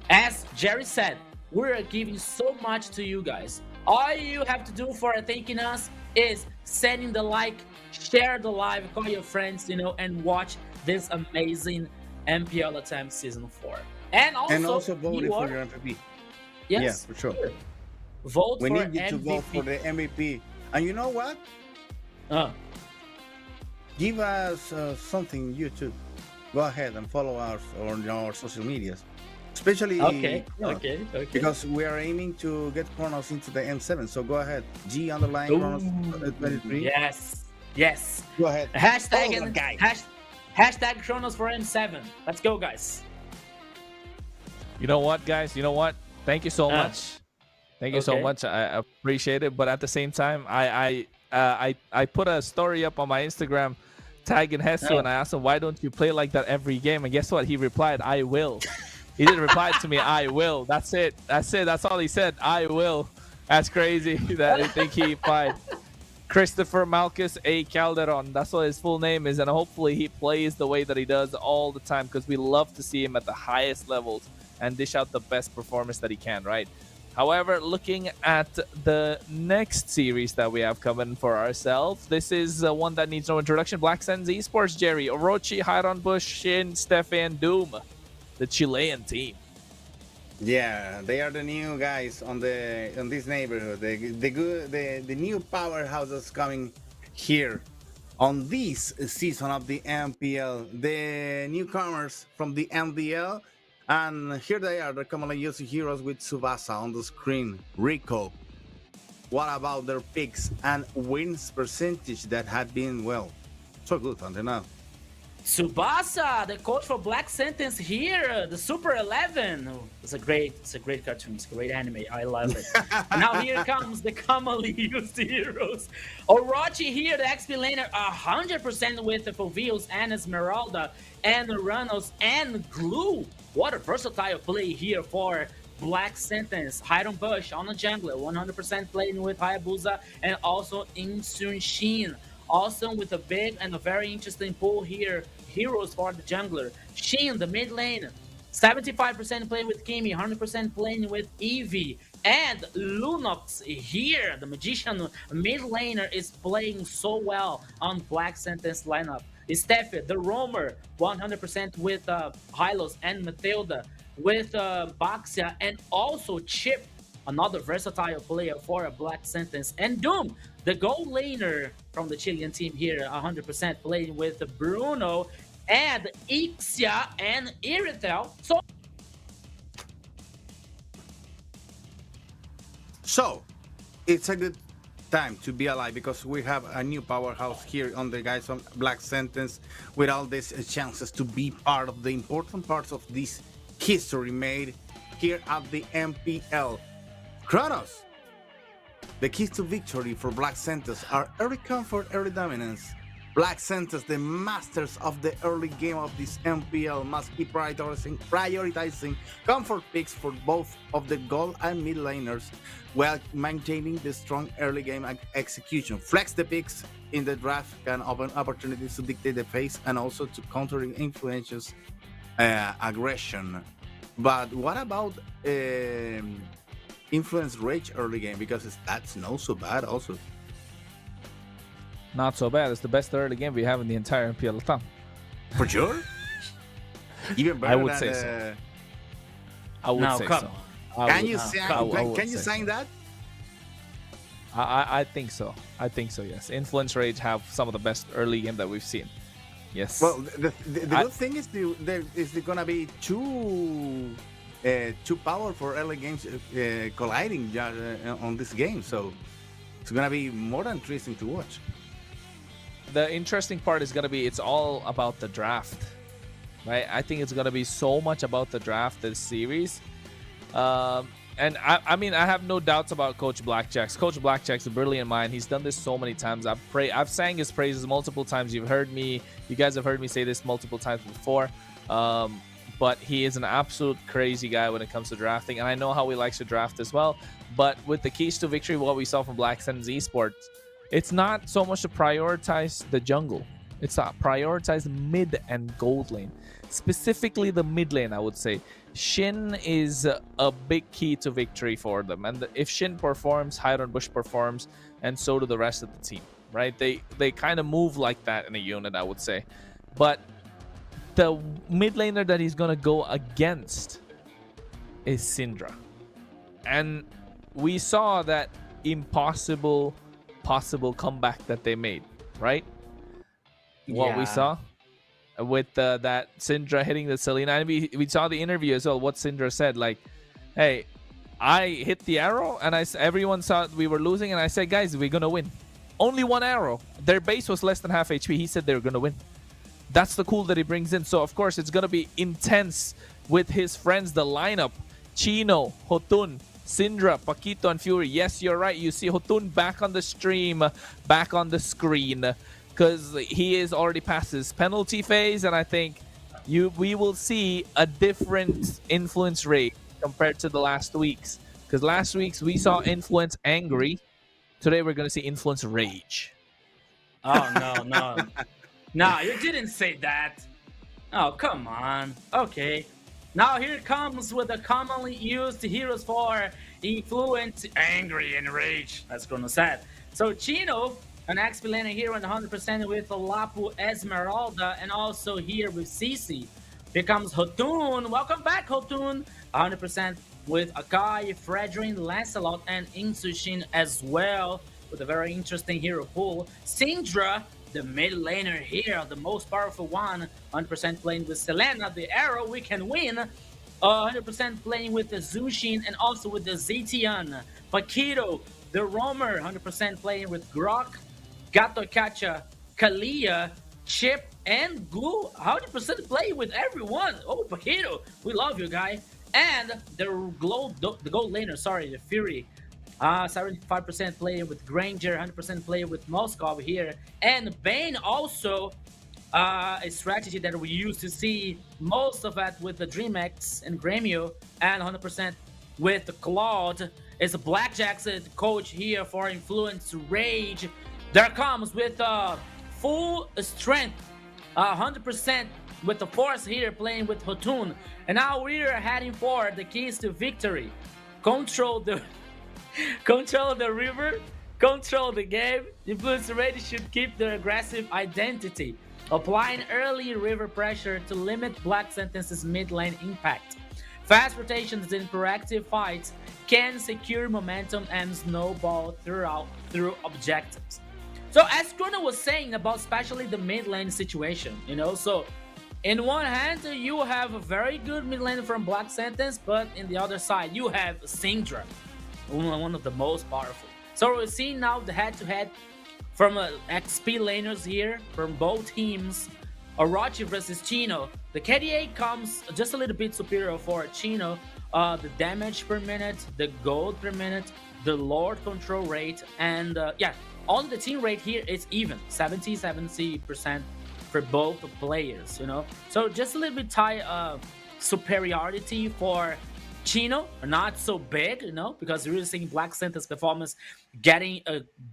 As Jerry said, we're giving so much to you guys. All you have to do for thanking us is sending the like, share the live, call your friends, and watch this amazing MPL LATAM Season 4. And also vote for your MVP. Yes, yeah, for sure. Vote we for need you to MVP. vote for the MVP. And you know what? Give us something, you too. Go ahead and follow us on our social medias. Especially okay. Because we are aiming to get Kronos into the M7. So go ahead. G_Kronos 23. Yes. Go ahead. Hashtag Kronos for M7. Let's go, guys. You know what, guys? You know what? Thank you so much. Thank you so much. I appreciate it. But at the same time, I put a story up on my Instagram tagging Hesu, and I asked him, why don't you play like that every game? And guess what? He replied, I will. He didn't reply to me, I will. That's it. That's all he said. I will. That's crazy that I think he replied. Christopher Malcus A. Calderon. That's what his full name is. And hopefully he plays the way that he does all the time, because we love to see him at the highest levels and dish out the best performance that he can, right? However, looking at the next series that we have coming for ourselves, this is one that needs no introduction. Black Sands Esports, Jerry, Orochi, Hiron Bush, Shin, Stefan, Doom, the Chilean team. Yeah, they are the new guys on this neighborhood. The new powerhouses coming here on this season of the MPL. The newcomers from the MDL. And here they are, they're commonly used heroes with Tsubasa on the screen. Rico. What about their picks and wins percentage that had been, well, so good until now? Tsubasa, the coach for Black Sentence here, the Super 11. It's a great cartoon. It's a great anime. I love it. Now here comes the commonly used heroes. Orochi here, the XP laner, 100% with the Fovios and Esmeralda and Ranos and Glue. What a versatile play here for Black Sentence. Hiron Bush on the jungler, 100% playing with Hayabusa and also Insun Shin. Also with a big and a very interesting pool here, heroes for the jungler. Shin, the mid lane, 75% playing with Kimi, 100% playing with Eevee. And Lunox here, the magician mid laner, is playing so well on Black Sentence lineup. Steffi, the roamer, 100% with Hylos and Matilda, with Baxia, and also Chip, another versatile player for a Black Sentence. And Doom, the gold laner from the Chilean team here, 100% playing with Bruno and Ixia and Iritel. So, it's a good time to be alive because we have a new powerhouse here on the guys on Black Sentence with all these chances to be part of the important parts of this history made here at the MPL. Kronos, the keys to victory for Black Sentence are early comfort, early dominance. Black Sentence, the masters of the early game of this MPL, must keep prioritizing comfort picks for both of the gold and mid laners while maintaining the strong early game execution. Flex the picks in the draft can open opportunities to dictate the pace and also to counter influential aggression. But what about influence rage early game? Because that's not so bad also. Not so bad. It's the best early game we have in the entire MPL LATAM. For sure. Even better I would than say so. I would say so. Can you sign that? I think so. I think so, yes. Influence Rage have some of the best early game that we've seen. Yes. Well, the good thing is there is going to be two powerful early games colliding on this game. So it's going to be more than interesting to watch. The interesting part is going to be it's all about the draft. Right? I think it's going to be so much about the draft this series. And I mean, I have no doubts about Coach Blackjack's. Coach Blackjack's a brilliant mind. He's done this so many times. I've sang his praises multiple times. You guys have heard me say this multiple times before. But he is an absolute crazy guy when it comes to drafting. And I know how he likes to draft as well. But with the keys to victory, what we saw from Black Sentence Esports, it's not so much to prioritize the jungle. It's to prioritize mid and gold lane. Specifically the mid lane, I would say. Shin is a big key to victory for them. And if Shin performs, Hiron Bush performs, and so do the rest of the team, right? They kind of move like that in a unit, I would say. But the mid laner that he's going to go against is Syndra. And we saw that possible comeback that they made, right? What we saw with that Syndra hitting the Selena. And we saw the interview as well, what Syndra said, like, hey, I hit the arrow and everyone saw we were losing and I said, guys, we're gonna win. Only one arrow. Their base was less than half HP. He said they were gonna win. That's the cool that he brings in. So of course it's gonna be intense with his friends, the lineup. Chino, Hotun, Syndra, Paquito, and Fury. Yes, you're right. You see Hotun back on the stream, back on the screen, because he is already past his penalty phase, and I think we will see a different influence rate compared to the last weeks. Because last week's we saw influence angry. Today we're going to see influence rage. Oh, no. No, you didn't say that. Oh, come on. Okay. Now here comes with the commonly used heroes for influence, angry, and rage. That's gonna sad. So Chino, an XP laner here on 100% with Lapu Esmeralda, and also here with CC, becomes Hotun. Welcome back, Hotun. 100% with Akai, Fredrin, Lancelot, and Insushin as well, with a very interesting hero pool. Syndra, the mid laner here, the most powerful one, 100% playing with Selena, the arrow, we can win. 100% playing with the Zushin and also with the Zetian. Paquito, the roamer, 100% playing with Grok, Gato Kacha, Kalia, Chip, and Glue. 100% playing with everyone. Oh, Paquito, we love you, guy. And the gold laner, the Fury. 75% playing with Granger, 100% playing with Moskov here. And Bane also a strategy that we used to see most of that with the DreamX and Gremio, and 100% with the Claude. Is Blackjack's coach here for Influence Rage. There comes with full strength, 100% with the Force here playing with Hotun. And now we're heading for the keys to victory. Control the river, control the game. Influence Rage should keep their aggressive identity, applying early river pressure to limit Black Sentence's mid lane impact. Fast rotations in proactive fights can secure momentum and snowball through objectives. So as Chrono was saying about especially the mid lane situation, so in one hand you have a very good mid lane from Black Sentence, but in the other side you have Syndra, one of the most powerful. So we're seeing now the head-to-head from XP laners here from both teams. Orochi versus Chino. The KDA comes just a little bit superior for Chino. The damage per minute, the gold per minute, the Lord control rate, and on the team rate here it's even 70% for both players. So just a little bit superiority for Chino, not so big, because we're really seeing Black Sentence performance getting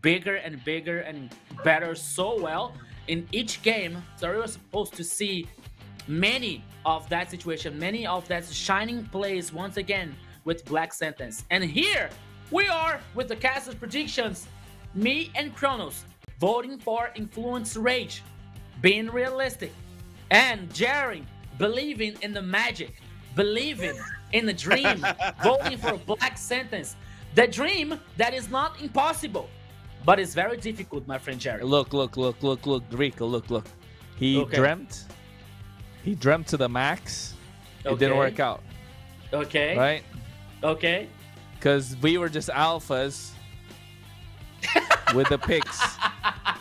bigger and bigger and better so well in each game. So we were supposed to see many of that situation, many of that shining plays once again with Black Sentence. And here we are with the casters predictions. Me and Kronos voting for Influence Rage, being realistic, and Jerry believing in the magic, believing in the dream, voting for a Black Sentence. The dream that is not impossible, but it's very difficult, my friend Jerry. Look, Rico, look. He dreamt to the max. It didn't work out. Okay. Right? Okay. Because we were just alphas with the picks.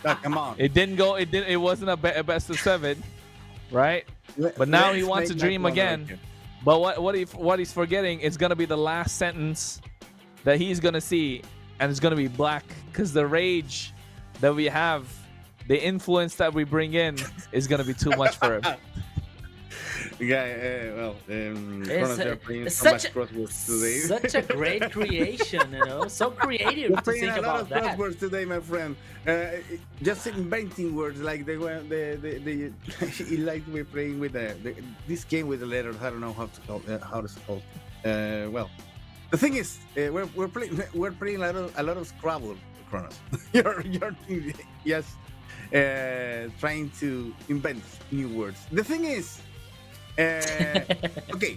Oh, come on. It didn't go. It wasn't a best of 7, right? But now he wants to dream again. But what he's forgetting is gonna be the last sentence that he's gonna see, and it's gonna be black, because the rage that we have, the influence that we bring in, is gonna be too much for him. It's such a great creation, you know, so creative to think a lot about of that. crosswords today, my friend. Just inventing words like like we're playing with this game with the letters. I don't know how to call how to call. Well, the thing is, we're playing a lot of Scrabble, Kronos. you're yes, trying to invent new words. The thing is. Okay,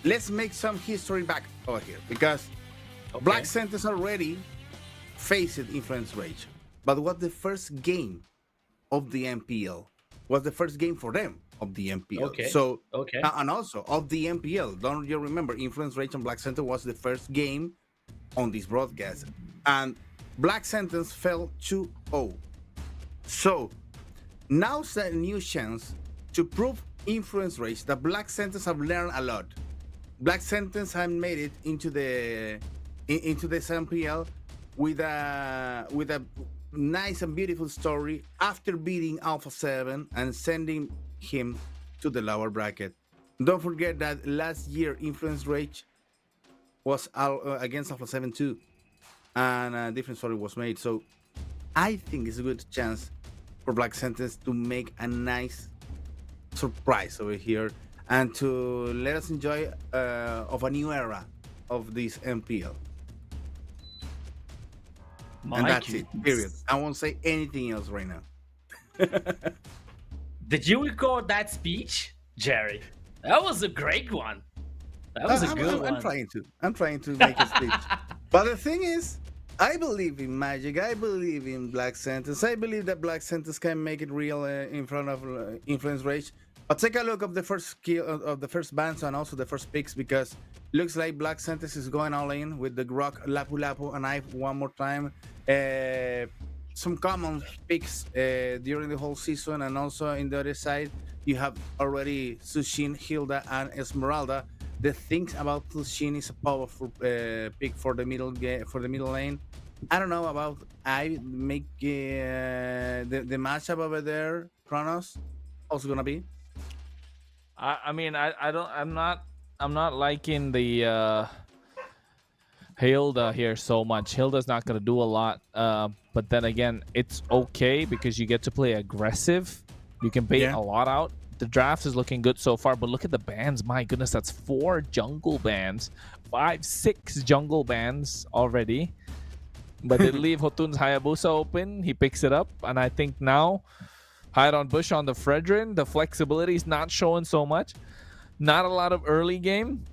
let's make some history back over here, because Black Sentence already faced Influence Rage, but what the first game of the MPL was the first game for them of the MPL. And also of the MPL. Don't you remember? Influence Rage and Black Sentence was the first game on this broadcast, and Black Sentence fell 2-0. So now's a new chance to prove Influence Rage that Black Sentence have learned a lot. Black Sentence have made it into the MPL with a nice and beautiful story after beating Alpha 7 and sending him to the lower bracket. Don't forget that last year Influence Rage was against Alpha 7 too, and a different story was made. So I think it's a good chance for Black Sentence to make a nice surprise over here and to let us enjoy of a new era of this MPL. And that's it, period. I won't say anything else right now. Did you record that speech, Jerry? That was a great one. That was a good one. I'm trying to make a speech. But the thing is, I believe in magic. I believe in Black Sentence. I believe that Black Sentence can make it real in front of Influence Rage. But take a look of the first skill of the first bands and also the first picks, because looks like Black Sentence is going all in with the Grok, Lapu Lapu, and I one more time. Some common picks during the whole season, and also in the other side you have already Sushin, Hilda, and Esmeralda. The things about Sushin is a powerful pick for the middle lane. I don't know about I make the matchup over there. Kronos also gonna be. I'm not liking the Hilda here so much. Hilda's not gonna do a lot, but then again, it's okay because you get to play aggressive. You can bait a lot out. The draft is looking good so far, but look at the bans. My goodness, that's 4 jungle bans, 6 jungle bans already. But they leave Hotun's Hayabusa open. He picks it up, and I think now hide on bush on the Fredrin. The flexibility is not showing so much. Not a lot of early game,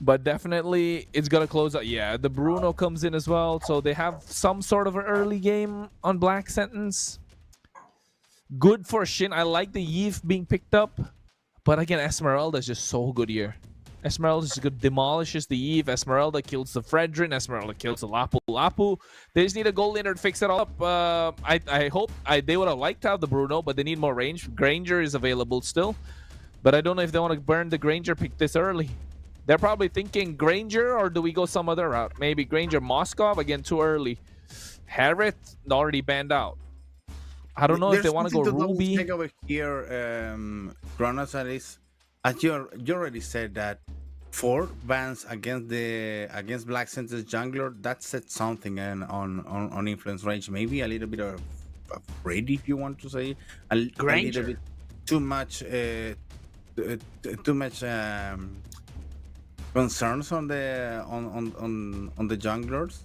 but definitely it's gonna close out. Yeah, the Bruno comes in as well, so they have some sort of an early game on Black Sentence. Good for Shin. I like the Yves being picked up, but again, Esmeralda is just so good here. Esmeralda is good, demolishes the Eve. Esmeralda kills the Fredrin. Esmeralda kills the Lapu Lapu. They just need a gold laner to fix it all up. I hope they would have liked to have the Bruno, but they need more range. Granger is available still, but I don't know if they want to burn the Granger pick this early. They're probably thinking Granger, or do we go some other route? Maybe Granger Moskov, again, too early. Harith already banned out. I don't know if they want to go Ruby. Take over here, Kronos, as you already said that 4 bans against Black Sentence jungler, that said something on Influence Range. Maybe a little bit of afraid, if you want to say, a little bit too much concerns on the junglers.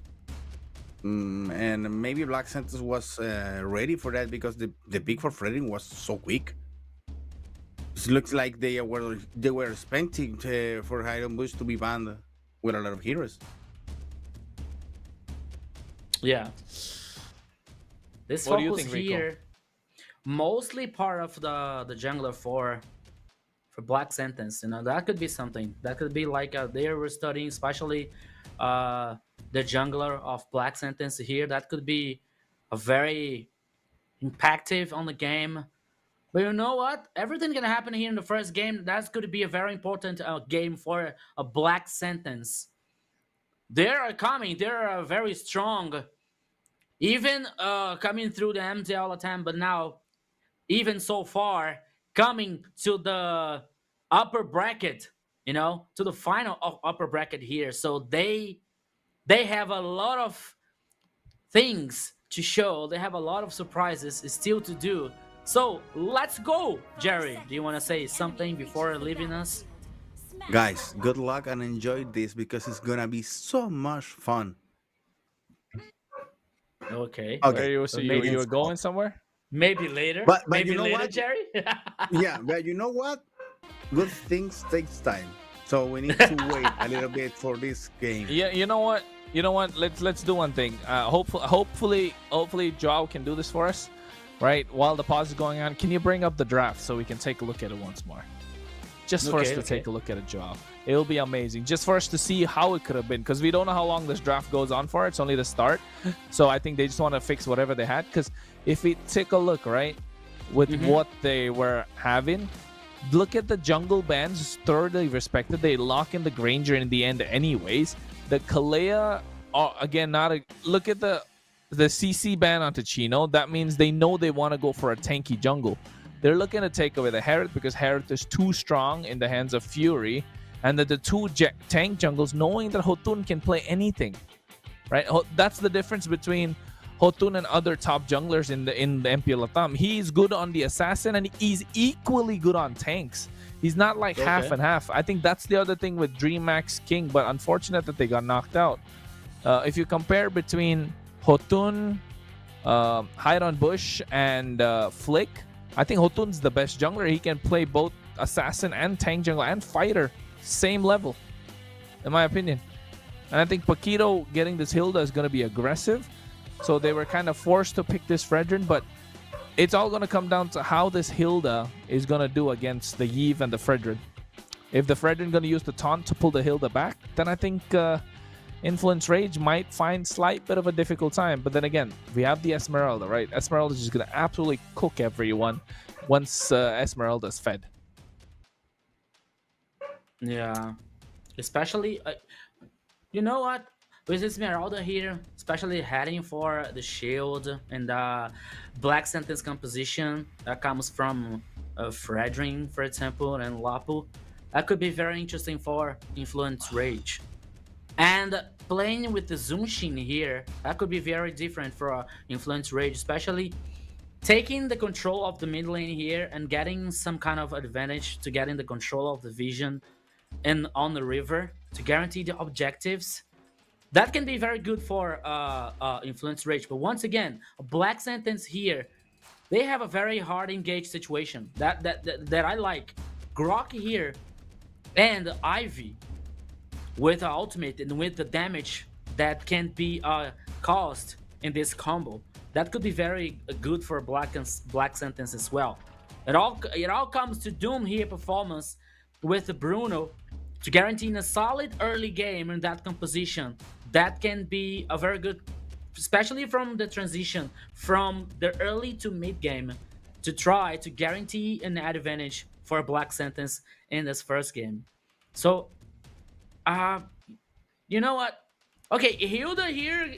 And maybe Black Santos was ready for that because the pick for Frederick was so quick. It looks like they were expecting for Hiram Bush to be banned with a lot of heroes. Yeah. This What do you focus think, Rico? here, mostly part of the jungler for Black Sentence. You know, that could be something. That could be like they were studying, especially uh, the jungler of Black Sentence here. That could be a very impactful on the game. But you know what? Everything can happen here in the first game. That's going to be a very important game for a Black Sentence. They are coming. They are very strong. Even coming through the MPL LATAM, but now even so far coming to the upper bracket, you know, to the final of upper bracket here. So they have a lot of things to show. They have a lot of surprises still to do. So let's go, Jerry. Do you want to say something before leaving us? Guys, good luck and enjoy this because it's gonna be so much fun. Okay. Where Okay, you So you maybe were going somewhere? maybe later. but Maybe you know later, what? Jerry. Yeah, but you know what? Good things takes time, so we need to wait a little bit for this game. Yeah, you know what? You know what? Let's do one thing. Hopefully, Joao can do this for us, right? While the pause is going on, can you bring up the draft so we can take a look at it once more? Just for us to take a look at it, Joao. It'll be amazing. Just for us to see how it could have been, because we don't know how long this draft goes on for. It's only the start, so I think they just want to fix whatever they had. Because if we take a look, right, with what they were having. Look at the jungle bands, thoroughly respected. They lock in the Granger in the end anyways. The Kalea, again, not a... Look at the CC ban onto Chino. That means they know they want to go for a tanky jungle. They're looking to take away the Herod because Herod is too strong in the hands of Fury. And that the two tank jungles, knowing that Hotun can play anything. Right? That's the difference between Hotun and other top junglers in the MPL LATAM. He's good on the assassin and he's equally good on tanks. He's not like half and half. I think that's the other thing with DreamMax King, but unfortunate that they got knocked out. If you compare between Hotun, Hiron Bush, and Flick, I think Hotun's the best jungler. He can play both assassin and tank jungle and fighter, same level, in my opinion. And I think Paquito getting this Hilda is going to be aggressive. So they were kind of forced to pick this Fredrin, but it's all going to come down to how this Hilda is going to do against the Yve and the Fredrin. If the Fredrin going to use the taunt to pull the Hilda back, then I think Influence Rage might find slight bit of a difficult time. But then again, we have the Esmeralda, right? Esmeralda is just going to absolutely cook everyone once Esmeralda's fed. Yeah, especially, you know what? With Esmeralda here, especially heading for the shield and the Black Sentence composition that comes from Fredrin, for example, and Lapu, that could be very interesting for Influence Rage. And playing with the Zunshin here, that could be very different for Influence Rage, especially taking the control of the mid lane here and getting some kind of advantage to getting the control of the vision and on the river to guarantee the objectives. That can be very good for Influence Rage. But once again, Black Sentence here, they have a very hard engaged situation that I like. Grok here and Ivy with the ultimate and with the damage that can be caused in this combo. That could be very good for Black Sentence as well. It all comes to Doom here performance with the Bruno to guarantee a solid early game in that composition. That can be a very good, especially from the transition from the early to mid game, to try to guarantee an advantage for Black Sentence in this first game. So, you know what? Okay, Hilda here,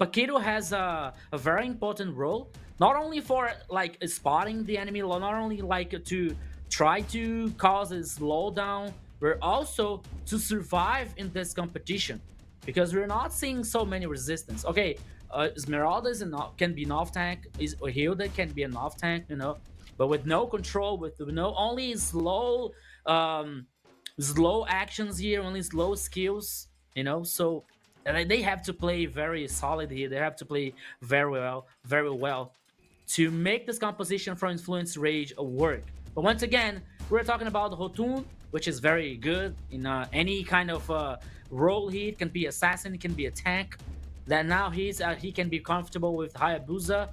Paquito has a very important role, not only for like spotting the enemy, not only like to try to cause a slowdown, but also to survive in this competition, because we're not seeing so many resistance. Okay, Esmeralda can be an off tank, Hilda can be an off tank, you know, but with no control, with no only slow actions here, only slow skills, you know. So And they have to play very solid here. They have to play very well to make this composition from Influence Rage work. But once again, we're talking about Hotun, which is very good in any kind of role. He can be assassin, he can be a tank. That now he can be comfortable with Hayabusa.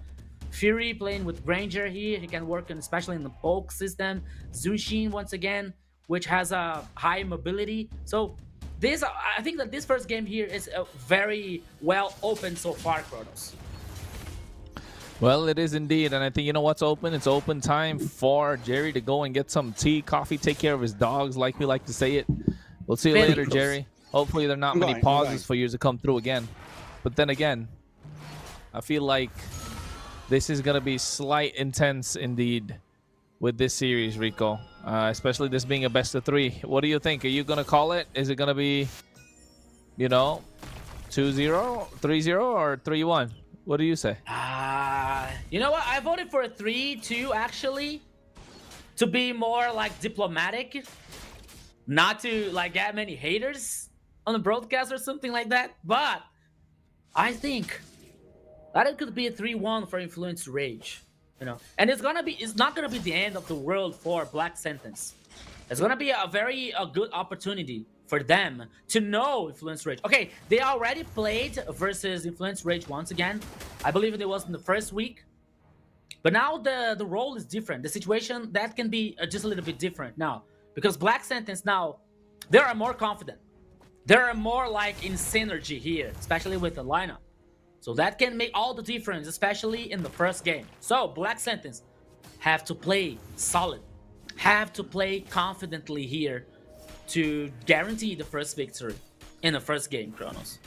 Fury playing with Granger here, he can work especially in the bulk system. Zunshin once again, which has a high mobility. So this, I think that this first game here is very well open so far, Kronos. Well, it is indeed, and I think you know what's open? It's open time for Jerry to go and get some tea, coffee, take care of his dogs, like we like to say it. We'll see you later, Jerry. Hopefully there are not many pauses for you to come through again. But then again, I feel like this is going to be slight intense indeed with this series, Rico. Especially this being a best of 3. What do you think? Are you going to call it? Is it going to be, you know, 2-0, 3-0, or 3-1? What do you say? You know what? I voted for a 3-2 actually, to be more like diplomatic, not to like get many haters on the broadcast or something like that. But I think that it could be a 3-1 for Influence Rage, you know. And it's not gonna be the end of the world for Black Sentence. It's gonna be a good opportunity for them to know Influence Rage. Okay, they already played versus Influence Rage once again. I believe it was in the first week. But now the role is different. The situation, that can be just a little bit different now. Because Black Sentence now, they are more confident. They are more like in synergy here, especially with the lineup. So that can make all the difference, especially in the first game. So Black Sentence have to play solid. Have to play confidently here to guarantee the first victory in the first game, Kronos.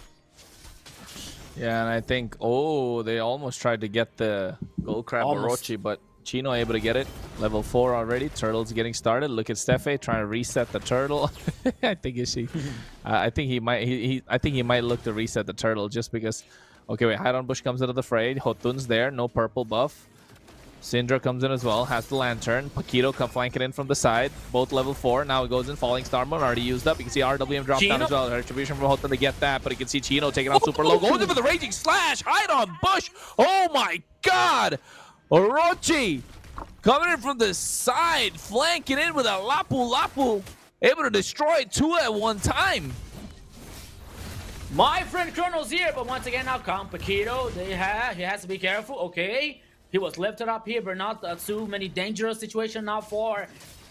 Yeah, and I think, oh, they almost tried to get the Gold Crab Orochi, but Chino able to get it. Level 4 already. Turtle's getting started. Look at Stefe trying to reset the turtle. I think I think he might look to reset the turtle just because. Okay, wait. Hide on Bush comes into the fray. Hotun's there. No purple buff. Syndra comes in as well, has the lantern. Paquito come flanking in from the side. Both level 4. Now it goes in. Falling Star Moon already used up. You can see RWM drop down as well. Retribution from Hotun to get that, but you can see Chino taking out super low. Goes in for the Raging Slash. Hide on Bush. Oh my god. Orochi coming in from the side, flanking in with a Lapu Lapu. Able to destroy 2 at one time. My friend Kronos here, but once again now come Paquito. He has to be careful. Okay. He was lifted up here, but not too many dangerous situations now for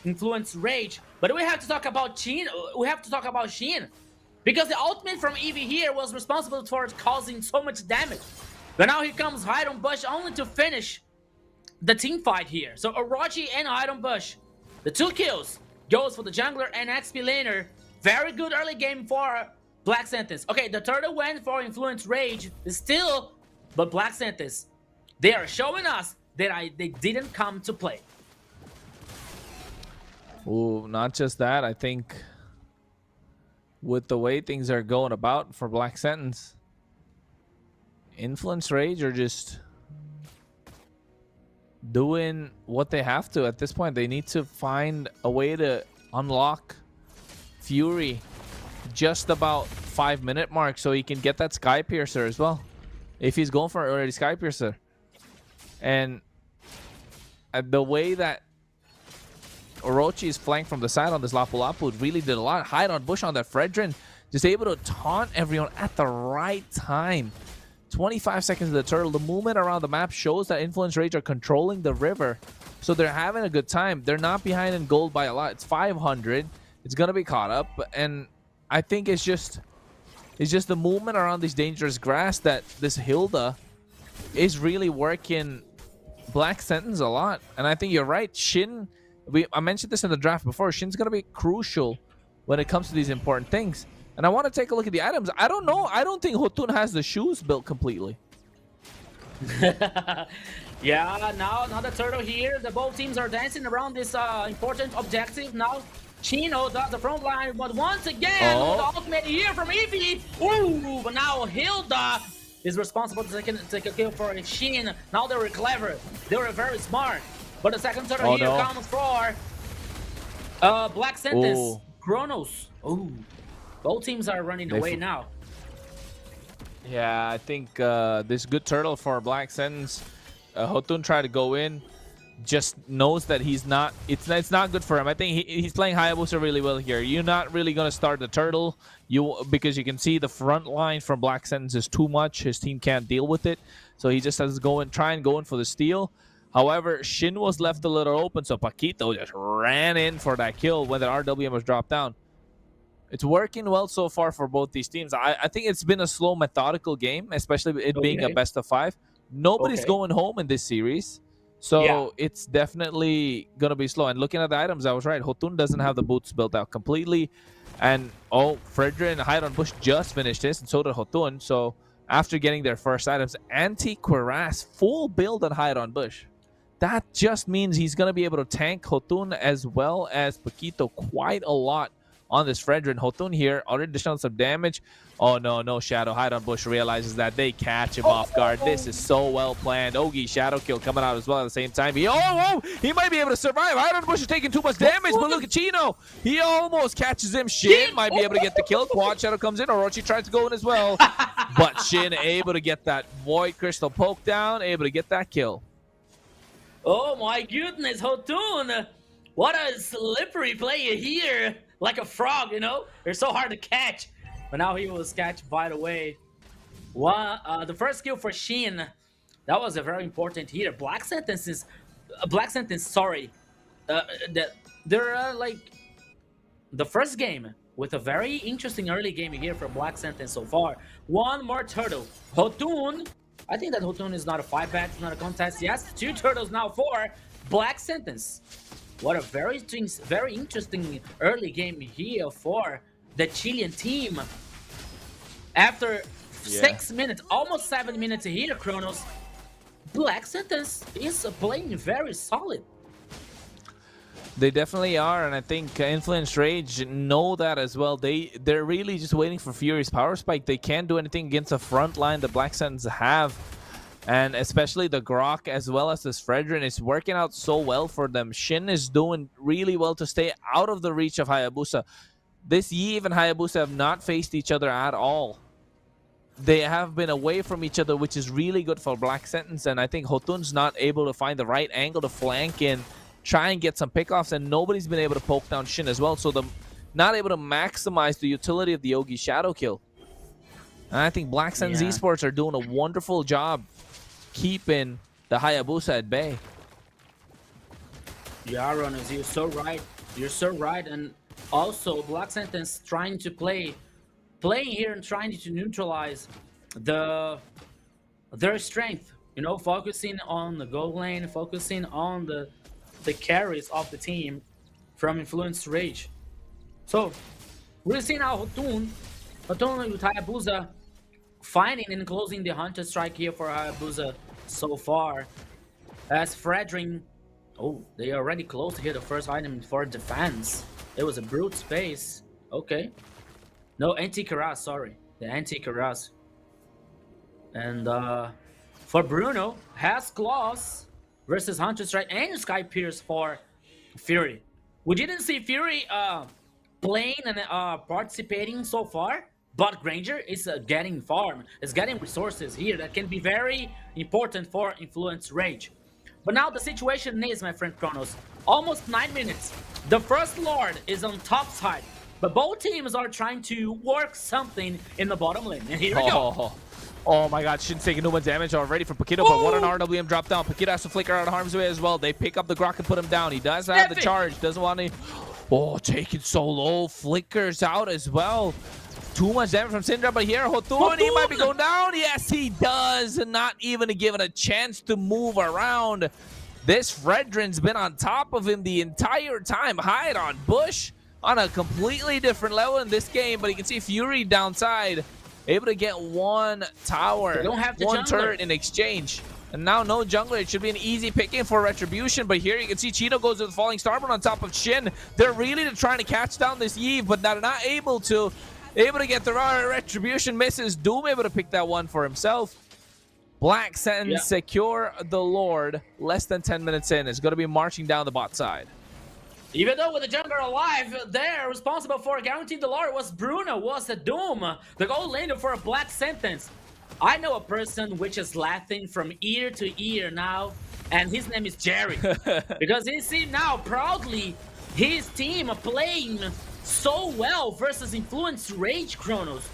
Influence Rage. But we have to talk about Shin. We have to talk about Shin. Because the ultimate from Eevee here was responsible for causing so much damage. But now here comes Hide on Bush only to finish the team fight here. So Orochi and Hide on Bush, the 2 kills, goes for the jungler and XP laner. Very good early game for Black Sentence. Okay, the turtle went for Influence Rage still, but Black Sentence, they are showing us that they didn't come to play. Ooh, not just that. I think with the way things are going about for Black Sentence, Influence Rage are just doing what they have to at this point. They need to find a way to unlock Fury just about 5-minute mark so he can get that Sky Piercer as well. If he's going for already Sky Piercer. And the way that Orochi is flanked from the side on this Lapu Lapu really did a lot. Hide on Bush on that Fredrin. Just able to taunt everyone at the right time. 25 seconds of the turtle. The movement around the map shows that Influence Rage are controlling the river. So they're having a good time. They're not behind in gold by a lot. It's 500. It's going to be caught up. And I think it's just the movement around this dangerous grass that this Hilda is really working Black Sentence a lot. And I think you're right. Shin, I mentioned this in the draft before. Shin's going to be crucial when it comes to these important things. And I want to take a look at the items. I don't know. I don't think Hotun has the shoes built completely. Yeah, now the turtle here. The both teams are dancing around this important objective now. Chino does the front line, but once again, the ultimate here from Eevee. Ooh, but now Hilda is responsible to take a kill for Shin. Now they were clever. They were very smart. But the second turtle here comes for Black Sentence. Kronos. Ooh. Both teams are running away now. Yeah, I think this good turtle for Black Sentence. Hotun tried to go in, just knows that he's not. It's not good for him. I think he's playing Hayabusa really well here. You're not really gonna start the turtle, because you can see the front line from Black Sentence is too much. His team can't deal with it, so he just has to go and try and go in for the steal. However, Shin was left a little open, so Paquito just ran in for that kill when the RWM was dropped down. It's working well so far for both these teams. I think it's been a slow, methodical game, especially it being a best of 5. Nobody's going home in this series, so it's definitely going to be slow. And looking at the items, I was right. Hotun doesn't have the boots built out completely. And, Fredrin and Hide on Bush just finished this, and so did Hotun. So after getting their first items, Anti-Cuirass, full build on Hide on Bush. That just means he's going to be able to tank Hotun as well as Paquito quite a lot on this Fredrin. Hotun here already done some damage. Oh, no, Shadow. Hide on Bush realizes that they catch him off guard. This is so well planned. Ogi, Shadow kill coming out as well at the same time. He might be able to survive. Hide on Bush is taking too much damage, but look at Chino. He almost catches him. Shin might be able to get the kill. Quad Shadow comes in. Orochi tries to go in as well, but Shin able to get that Void Crystal poke down, able to get that kill. Oh my goodness, Hotun! What a slippery player here! Like a frog, you know? They're so hard to catch. But now he was catched by the way. The first kill for Shin. That was a very important hitter. Black Sentence, sorry. They're like the first game with a very interesting early game here for Black Sentence so far. One more turtle. Hotun. I think that Hotun is not a 5-bet, it's not a contest. Yes, 2 turtles now for Black Sentence. What a very interesting early game here for the Chilean team. After 6 minutes, almost 7 minutes here, Kronos, Black Sentence is playing very solid. They definitely are, and I think Influence Rage know that as well. They're really just waiting for Fury's power spike. They can't do anything against the front line the Black Sentence have, and especially the Grok as well as this Fredrin is working out so well for them. Shin is doing really well to stay out of the reach of Hayabusa. This Yve and Hayabusa have not faced each other at all. They have been away from each other, which is really good for Black Sentence, and I think Hotun's not able to find the right angle to flank in, try and get some pickoffs, and nobody's been able to poke down Shin as well, so they're not able to maximize the utility of the Ogi Shadow kill. And I think Black Sentence Esports are doing a wonderful job keeping the Hayabusa at bay. Yeah, Ronas, you're so right. You're so right, and also Black Sentence trying to playing here and trying to neutralize their strength. You know, focusing on the goal lane, focusing on the carries of the team from Influence Rage. So we'll see now Hotun with Hayabusa finding and closing the Hunter Strike here for Hayabusa so far. As Fredrin, they already closed here the first item for defense. It was a brute space. Okay. No, Anti-Cuirass, sorry. The Anti-Cuirass. And for Bruno, has Claws versus Hunter Strike and Sky Pierce for Fury. We didn't see Fury playing and participating so far, but Granger is getting farm, is getting resources here that can be very important for Influence Rage. But now the situation is, my friend Kronos, almost 9 minutes. The first Lord is on top side, but both teams are trying to work something in the bottom lane. And here we go. Oh my god, Shin's taking no much damage already from Paquito, but what an RWM drop down. Paquito has to flicker out of harm's way as well. They pick up the Grok and put him down. He does have the charge, doesn't want to... Oh, taking so low, flickers out as well. Too much damage from Syndra, but here, Hotun, he might be going down. Yes, he does, and not even given a chance to move around. This Fredrin's been on top of him the entire time. Hide on Bush on a completely different level in this game, but you can see Fury downside. Able to get one tower, one turret in exchange. And now no jungler. It should be an easy picking for Retribution. But here you can see Chino goes with the Falling Starboard on top of Shin. They're really trying to catch down this Yve, but they're not able to. Able to get the Retribution misses. Doom able to pick that one for himself. Black Sentence secure the Lord. Less than 10 minutes in. It's going to be marching down the bot side. Even though with the jungler alive, there responsible for guaranteeing the Lord was Bruno, was the Doom, the gold laner for a Black Sentence. I know a person which is laughing from ear to ear now, and his name is Jerry. Because you see now proudly his team are playing so well versus Influence Rage Chronos.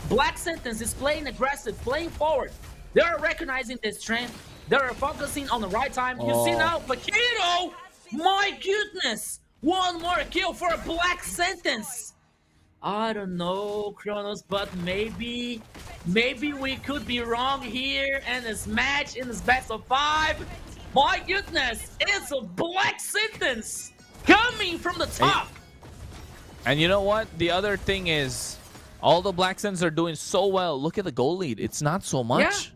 Black Sentence is playing aggressive, playing forward. They are recognizing their strength. They are focusing on the right time. You see now, Paquito! My goodness! One more kill for a Black Sentence. I don't know, Kronos, but maybe we could be wrong here. And this match in this best of 5, my goodness, it's a Black Sentence coming from the top. And you know what? The other thing is, all the Black Sentence are doing so well. Look at the goal lead. It's not so much. Yeah.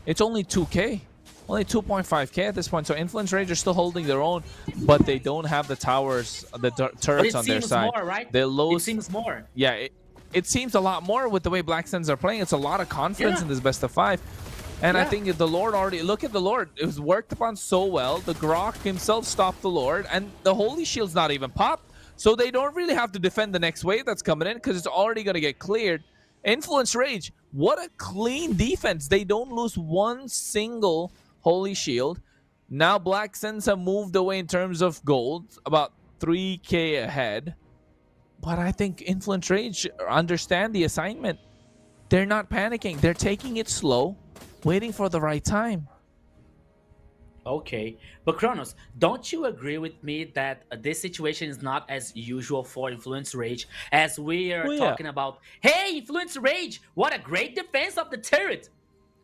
It's only 2K. Only 2.5K at this point. So Influence Rage are still holding their own, but they don't have the towers, the turrets on their side. More, right? They lose. It seems more. Yeah, it seems a lot more with the way Black Sentence are playing. It's a lot of confidence in this best of 5. And I think the Lord already, look at the Lord. It was worked upon so well. The Grok himself stopped the Lord, and the Holy Shield's not even popped. So they don't really have to defend the next wave that's coming in because it's already going to get cleared. Influence Rage, what a clean defense. They don't lose one single Holy Shield. Now Black Sentence have moved away in terms of gold, about 3K ahead. But I think Influence Rage understand the assignment. They're not panicking. They're taking it slow, waiting for the right time. Okay, but Kronos, don't you agree with me that this situation is not as usual for Influence Rage, as we are talking about, hey, Influence Rage, what a great defense of the turret.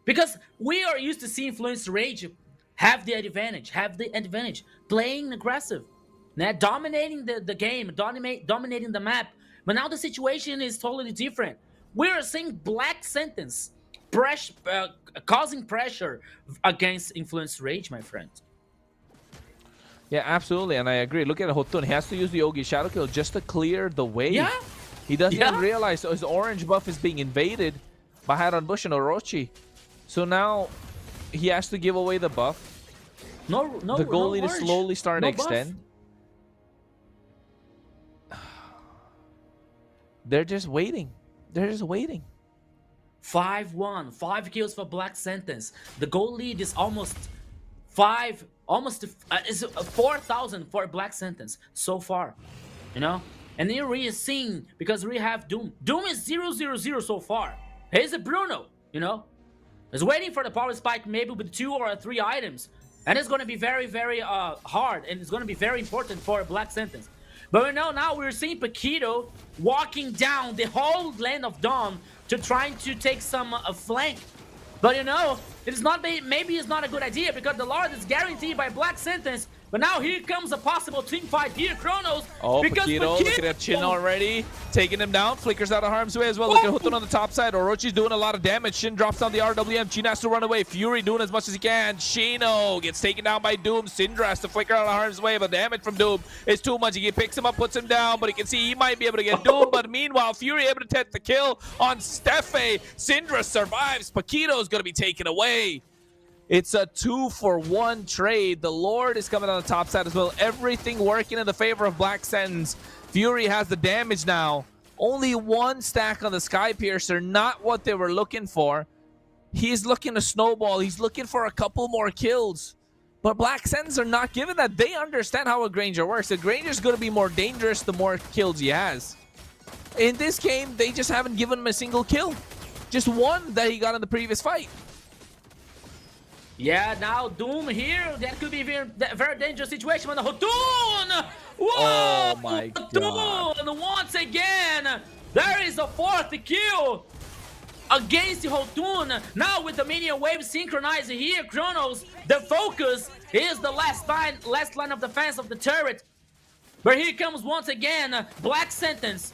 Because we are used to seeing Influence Rage have the advantage, playing aggressive, dominating the game, dominating the map. But now the situation is totally different. We are seeing Black Sentence causing pressure against Influence Rage, my friend. Yeah, absolutely, and I agree. Look at Hotun. He has to use the Yogi Shadow Kill just to clear the way. Yeah. He doesn't even realize his orange buff is being invaded by Haran Bush and Orochi. So now he has to give away the buff. The goal lead is slowly starting to extend. They're just waiting. 5-1, 5 kills for Black Sentence. The goal lead is almost 4,000 for Black Sentence so far, you know. And here we are seeing, because we have Doom. Doom is 0-0-0 so far. Here's a Bruno, you know. Is waiting for the power spike, maybe with 2 or 3 items, and it's going to be very, very hard, and it's going to be very important for Black Sentence. But we know now we're seeing Paquito walking down the whole land of Dawn to trying to take some flank. But you know, it is not, maybe it's not a good idea because the Lord is guaranteed by Black Sentence. But now here comes a possible team fight here, Kronos. Oh, Paquito, look at that chin already. Taking him down, flickers out of harm's way as well. Look at Hutun on the top side. Orochi's doing a lot of damage. Shin drops down the RWM. Chino has to run away. Fury doing as much as he can. Shino gets taken down by Doom. Syndra has to flicker out of harm's way, but damage from Doom is too much. He picks him up, puts him down, but he can see he might be able to get Doom. But meanwhile, Fury able to take the kill on Steffe. Syndra survives. Paquito's going to be taken away. It's a 2-for-1 trade. The Lord is coming on the top side as well. Everything working in the favor of Black Sentence. Fury has the damage now. Only 1 stack on the Sky Piercer. Not what they were looking for. He's looking to snowball. He's looking for a couple more kills. But Black Sentence are not giving that. They understand how a Granger works. A Granger's going to be more dangerous the more kills he has. In this game, they just haven't given him a single kill. Just 1 that he got in the previous fight. Yeah, now Doom here. That could be a very dangerous situation. But the Hotun! Whoa! Oh my god. Hotun once again. There is a 4th kill against the Hotun. Now with the minion wave synchronized here, Kronos, the focus is the last line of defense of the turret. But here comes once again Black Sentence.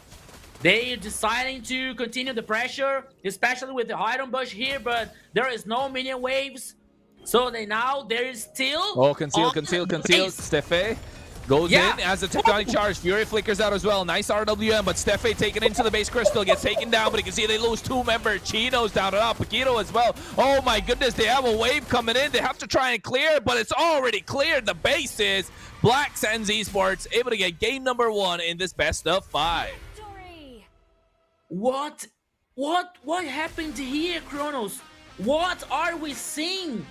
They are deciding to continue the pressure, especially with the Iron Bush here, but there is no minion waves. So there is still... Oh, conceal. Steffe goes in as a tectonic charge. Fury flickers out as well. Nice RWM, but Steffe taken into the base crystal, gets taken down, but you can see they lose 2 members. Chino's down and out. Paquito as well. Oh my goodness, they have a wave coming in. They have to try and clear, but it's already cleared. The base is Black Sentence Esports able to get game number 1 in this best of 5. What happened here, Kronos? What are we seeing?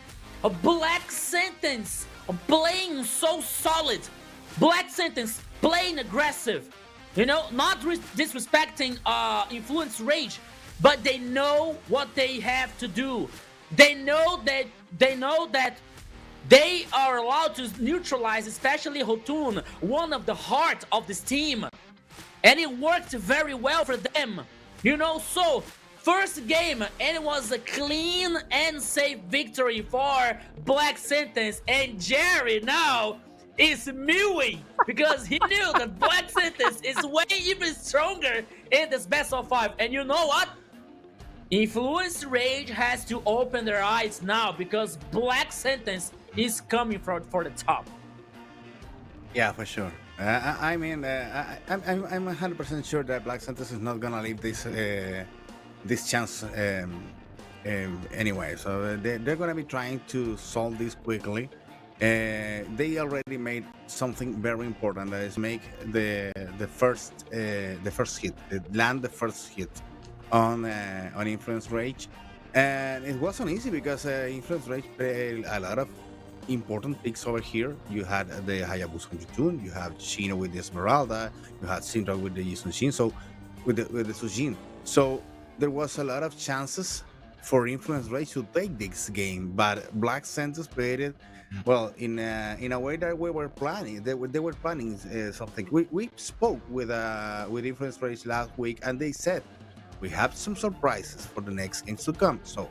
A Black Sentence playing so solid. Black Sentence playing aggressive. You know, not disrespecting Influence Rage, but they know what they have to do. They know that they are allowed to neutralize, especially Hotun, one of the heart of this team. And it worked very well for them. You know, so first game, and it was a clean and safe victory for Black Sentence. And Jerry now is mewing because he knew that Black Sentence is way even stronger in this best of 5. And you know what? Influence Rage has to open their eyes now because Black Sentence is coming for the top. Yeah, for sure. I mean, I'm 100% sure that Black Sentence is not gonna leave this chance anyway. So they're gonna be trying to solve this quickly. They already made something very important, that is make the first hit, land the first hit on Influence Rage, and it wasn't easy because Influence Rage played a lot of important picks over here. You had the Hayabusa on Jotun, you have Shino with the Esmeralda, you had Syndra with the Yusujin, so with the Sujin. So there was a lot of chances for Influence Rage to take this game, but Black Sentence played it well in a way that we were planning. They were planning something. We spoke with Influence Rage last week, and they said we have some surprises for the next games to come. So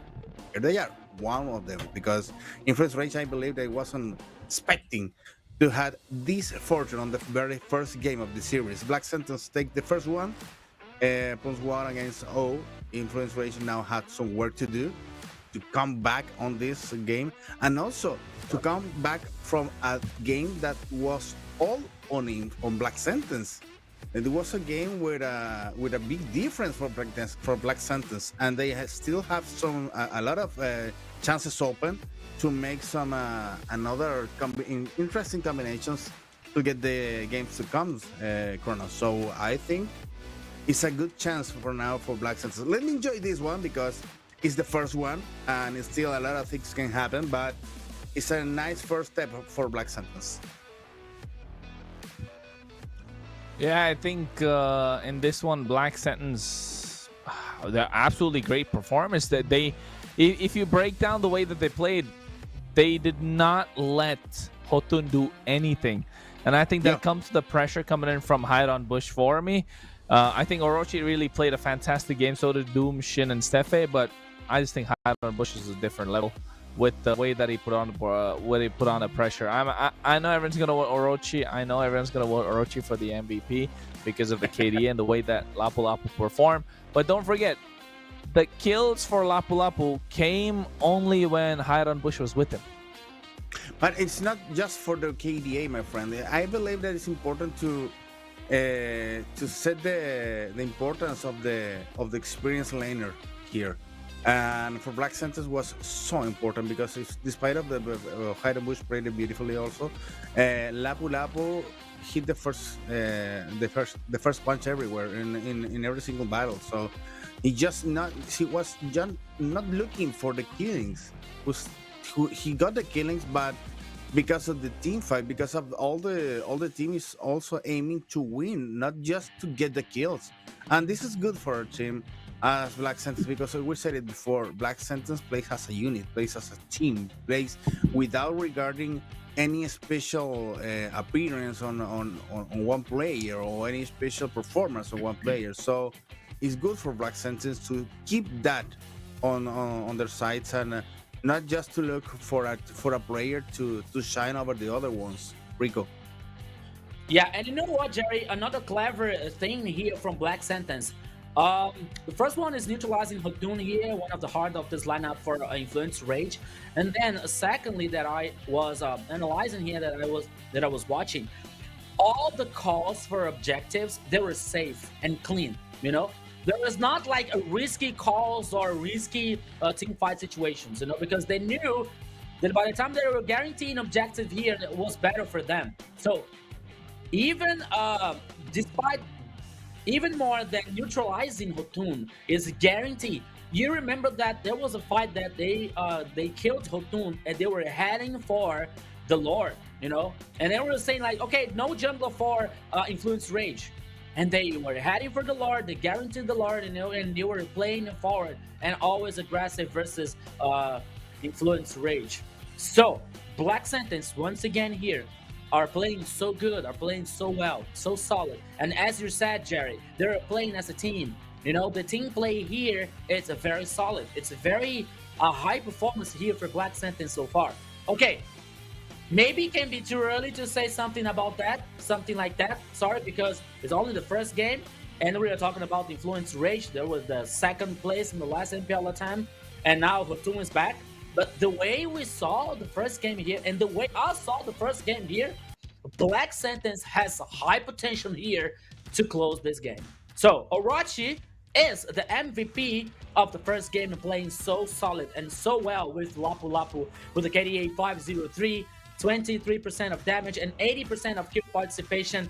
here they are, one of them, because Influence Rage, I believe they wasn't expecting to have this fortune on the very first game of the series. Black Sentence take the first one, plus 1 against O. Influence Rage now had some work to do to come back on this game, and also to come back from a game that was all on Black Sentence. It was a game with a big difference for Black Sentence, and they still have a lot of chances open to make some another interesting combinations to get the games to come, Chronos. So I think it's a good chance for now for Black Sentence. Let me enjoy this one because it's the first one, and it's still a lot of things can happen, but it's a nice first step for Black Sentence. Yeah, I think in this one, Black Sentence, they're absolutely great performance. That if you break down the way that they played, they did not let Hotun do anything, and I think that comes to the pressure coming in from Hide on Bush for me. I think Orochi really played a fantastic game. So did Doom, Shin, and Stefe, but I just think Hide on Bush is a different level with the way that he put on the pressure. I know everyone's gonna want Orochi. I know everyone's gonna want Orochi for the MVP because of the KD and the way that Lapu Lapu performed. But don't forget, the kills for Lapu Lapu came only when Hide on Bush was with him. But it's not just for the KDA, my friend. I believe that it's important to set the importance of the experienced laner here. And for Black Sentence was so important because despite of the Hide and Bush played it beautifully also, Lapu Lapu hit the first punch everywhere in every single battle. So he was just not looking for the killings. He got the killings, but because of the team fight, because of all the team is also aiming to win, not just to get the kills. And this is good for our team as Black Sentence, because we said it before, Black Sentence plays as a unit, plays as a team, plays without regarding any special appearance on one player or any special performance on one player. So it's good for Black Sentence to keep that on their sides and not just to look for a player to shine over the other ones. Rico. Yeah, and you know what, Jerry? Another clever thing here from Black Sentence. The first one is neutralizing Hotun here, one of the heart of this lineup for Influence Rage. And then secondly, that I was analyzing here, that I was watching, all the calls for objectives, they were safe and clean, you know? There was not like a risky calls or risky team fight situations, you know, because they knew that by the time they were guaranteeing objective here, it was better for them. So even despite even more than neutralizing Hotun is guarantee you remember that there was a fight that they killed Hotun and they were heading for the Lord, you know, and they were saying like, okay, no jungler for Influence Rage, and they were heading for the Lord. They guaranteed the Lord, you know, and they were playing forward and always aggressive versus Influence Rage. So Black Sentence once again here are playing so good, are playing so well, so solid. And as you said, Jerry, they're playing as a team. You know, the team play here is a very solid. It's a very high performance here for Black Sentence so far. Okay, maybe it can be too early to say something about that, something like that. Sorry, because it's only the first game, and we are talking about the Influence Rage. There was the second place in the last MPL LATAM, and now Hotun is back. But the way we saw the first game here, and the way I saw the first game here, Black Sentence has a high potential here to close this game. So Orochi is the MVP of the first game, playing so solid and so well with Lapu Lapu with the KDA 503, 23% of damage and 80% of kill participation,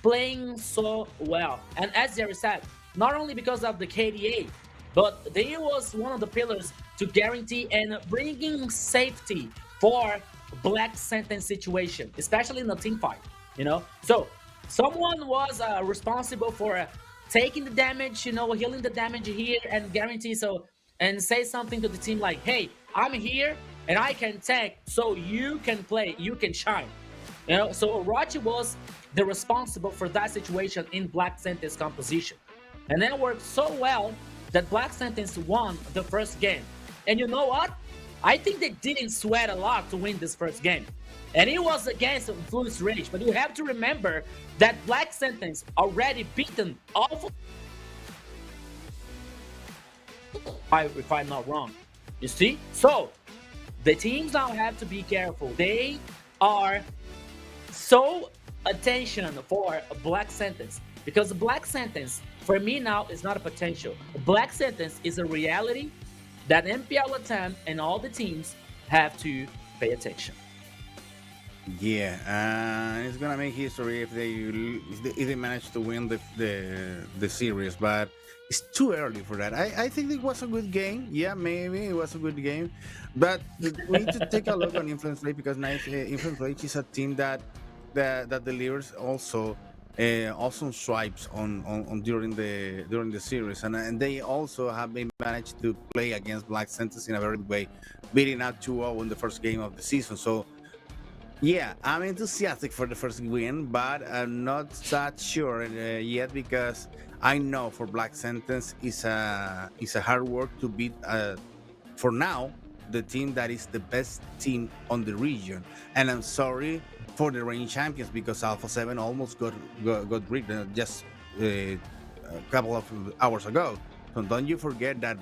playing so well. And as Jerry said, not only because of the KDA, but they was one of the pillars to guarantee and bringing safety for Black Sentence situation, especially in the team fight, you know. So someone was responsible for taking the damage, you know, healing the damage here and guarantee and say something to the team like, hey, I'm here and I can tank, so you can play, you can shine, you know. So Orochi was the responsible for that situation in Black Sentence composition, and then worked so well that Black Sentence won the first game. And you know what? I think they didn't sweat a lot to win this first game. And it was against Influence Rage. But you have to remember that Black Sentence already beaten Alpha. If I'm not wrong. You see? So, the teams now have to be careful. They are so attention for a Black Sentence. Because the Black Sentence, for me now, is not a potential. A Black Sentence is a reality that MPL LATAM and all the teams have to pay attention. Yeah, it's gonna make history if they manage to win the series, but it's too early for that. I think it was a good game. Yeah, maybe it was a good game, but we need to take a look on Influence Rage, because Influence Rage is a team that delivers also awesome swipes on during the series, and they also have been managed to play against Black Sentence in a very good way, beating out 2-0 in the first game of the season. So yeah, I'm enthusiastic for the first win, but I'm not that sure yet, because I know for Black Sentence is a hard work to beat for now the team that is the best team on the region. And I'm sorry for the reigning champions, because Alpha 7 almost got rigged just a couple of hours ago. So don't you forget that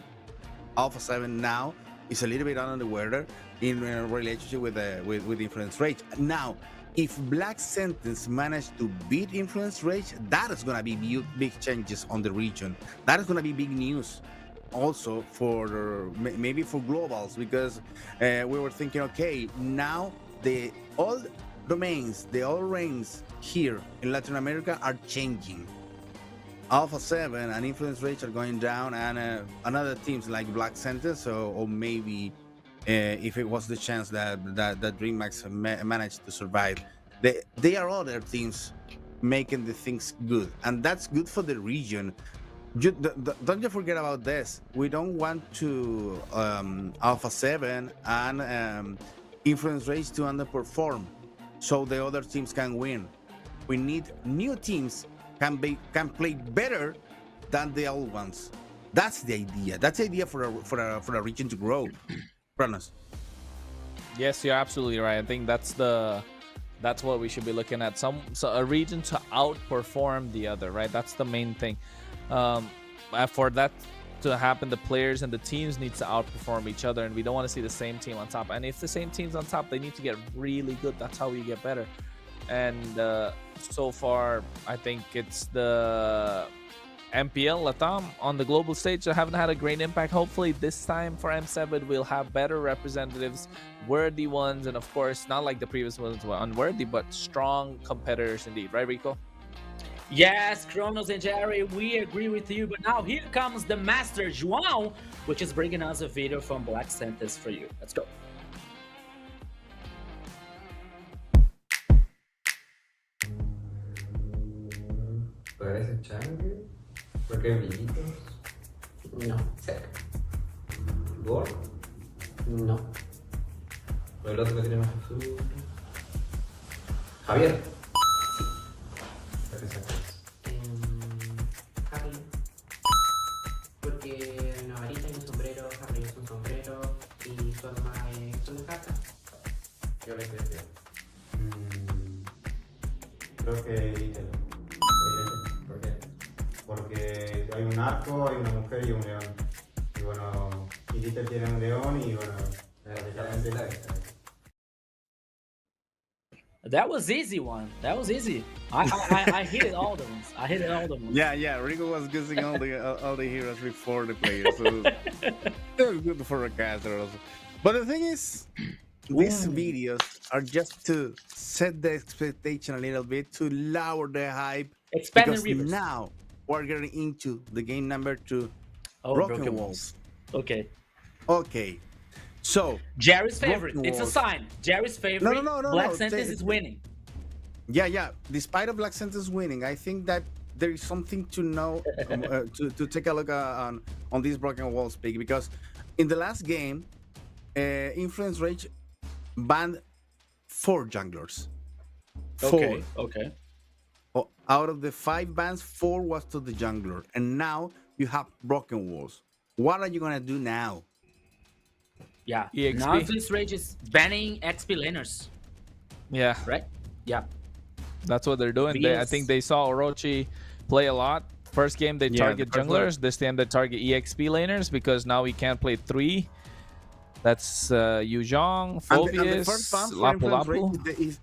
Alpha 7 now is a little bit under the weather in relationship with Influence Rage. Now, if Black Sentence managed to beat Influence Rage, that is going to be big changes on the region. That is going to be big news also for maybe for globals, because we were thinking, okay, now all domains, the all ranks here in Latin America are changing. Alpha 7 and Influence Rage are going down, and another teams like Black Sentence, or maybe if it was the chance that DreamHack managed to survive, they are other teams making the things good, and that's good for the region. Don't you forget about this. We don't want to Alpha 7 and Influence Rage to underperform, so the other teams can win. We need new teams can play better than the old ones. That's the idea. That's the idea for a region to grow. Kronos. Yes, you're absolutely right. I think that's what we should be looking at. So a region to outperform the other, right? That's the main thing. For that to happen, the players and the teams need to outperform each other, and we don't want to see the same team on top. And if the same team's on top, they need to get really good. That's how we get better. And so far, I think it's the MPL LATAM on the global stage that haven't had a great impact. Hopefully this time for M7 we'll have better representatives, worthy ones, and of course not like the previous ones were unworthy, but strong competitors indeed, right, Rico? Yes, Kronos and Jerry, we agree with you. But now here comes the Master João, which is bringing us a video from Black Santas for you. Let's go. Parece changue. ¿Por qué brillitos? No. Seca. ¿Gor? No. ¿O el otro que tiene más azul? Javier. ¿Para qué sacas? Harley. Porque una varita y un sombrero, Harley es un sombrero y su arma es una carta. Yo le creo. Creo que Ítalo. ¿Por qué? Porque hay un arco, hay una mujer y un león. Y bueno, Ítalo tiene un león y bueno, That was easy one. That was easy. I hit it all the ones. I hit it all the ones. Yeah. Rico was using all the heroes before the players, so it was good for a caster also. But the thing is, these videos are just to set the expectation a little bit, to lower the hype. Expanding because rivers. now we're getting into the game number 2, Broken Walls. Okay. So Jerry's favorite. Broken It's a Walls. sign. Jerry's favorite. No. Black Santas is winning. Yeah. Despite of Black Santa's winning, I think that there is something to know, to take a look on this Broken Walls pick, because in the last game, Influence Rage banned 4 junglers. 4. Okay. Out of the 5 bans, 4 was to the jungler, and now you have Broken Walls. What are you gonna do now? Yeah. EXP. Now Influence Rage is banning XP laners, Yeah, right? Yeah. that's what they're doing. I think they saw Orochi play a lot. First game they target the first junglers. This time they target EXP laners because now we can't play 3. That's Yuzhong, Phobius, And the first ban for Lapu Influence Lapu. Rage is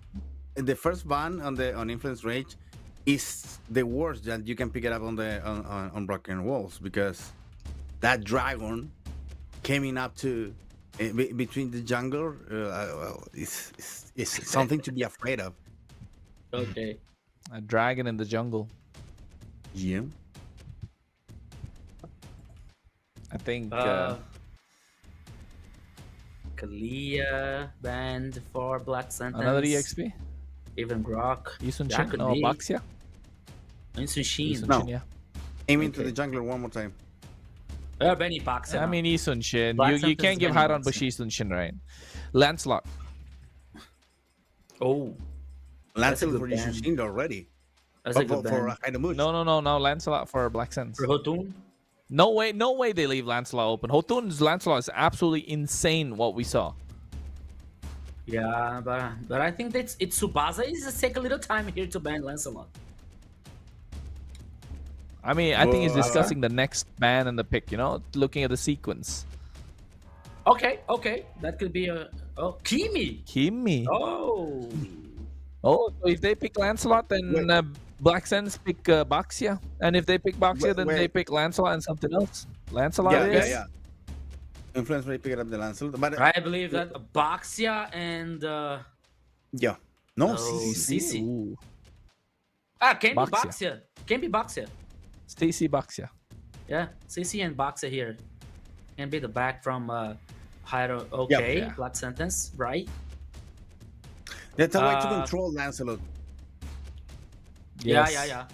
the first ban on Influence Rage is the worst that you can pick it up on Broken Walls, because that dragon coming up to between the jungler is something to be afraid of. Okay. A dragon in the jungle. Yeah. I think Kalia banned for Black Santas. another EXP. Even Grok. Yisun That Shin? could No, be. Baxia. Insushin. Yisun No. Shin, yeah. Aim into the jungler one more time. Benny Box. I mean, Yisun Shin. Black You Santas can't is give Benny high on Box, Bush Yisun Shin, right? Lancelot. Oh. Lancelot good for ban. Yushin already. That's a But good for ban. Haidamush. No, Lancelot for Black Sense. For Hotun? No way they leave Lancelot open. Hotun's Lancelot is absolutely insane what we saw. Yeah, but I think it's Tsubasa is just take a little time here to ban Lancelot. I mean, I think he's Well, discussing the next ban and the pick, looking at the sequence. Okay. That could be a Kimi. Kimi. Oh. Oh, so if they pick Lancelot, then Black Sense pick Baxia. And if they pick Baxia, then they pick Lancelot and something else. Lancelot is? Yeah. Influence Rage pick up the Lancelot. But I believe that Baxia and yeah. No, CC. Ooh. Can be Baxia. Baxia. Can be Baxia. Stacy Baxia. Yeah, CC and Baxia here. Can be the back from Hyro. Okay, Yeah. Black Sentence, right? That's a way to control Lancelot. Yes. Yeah.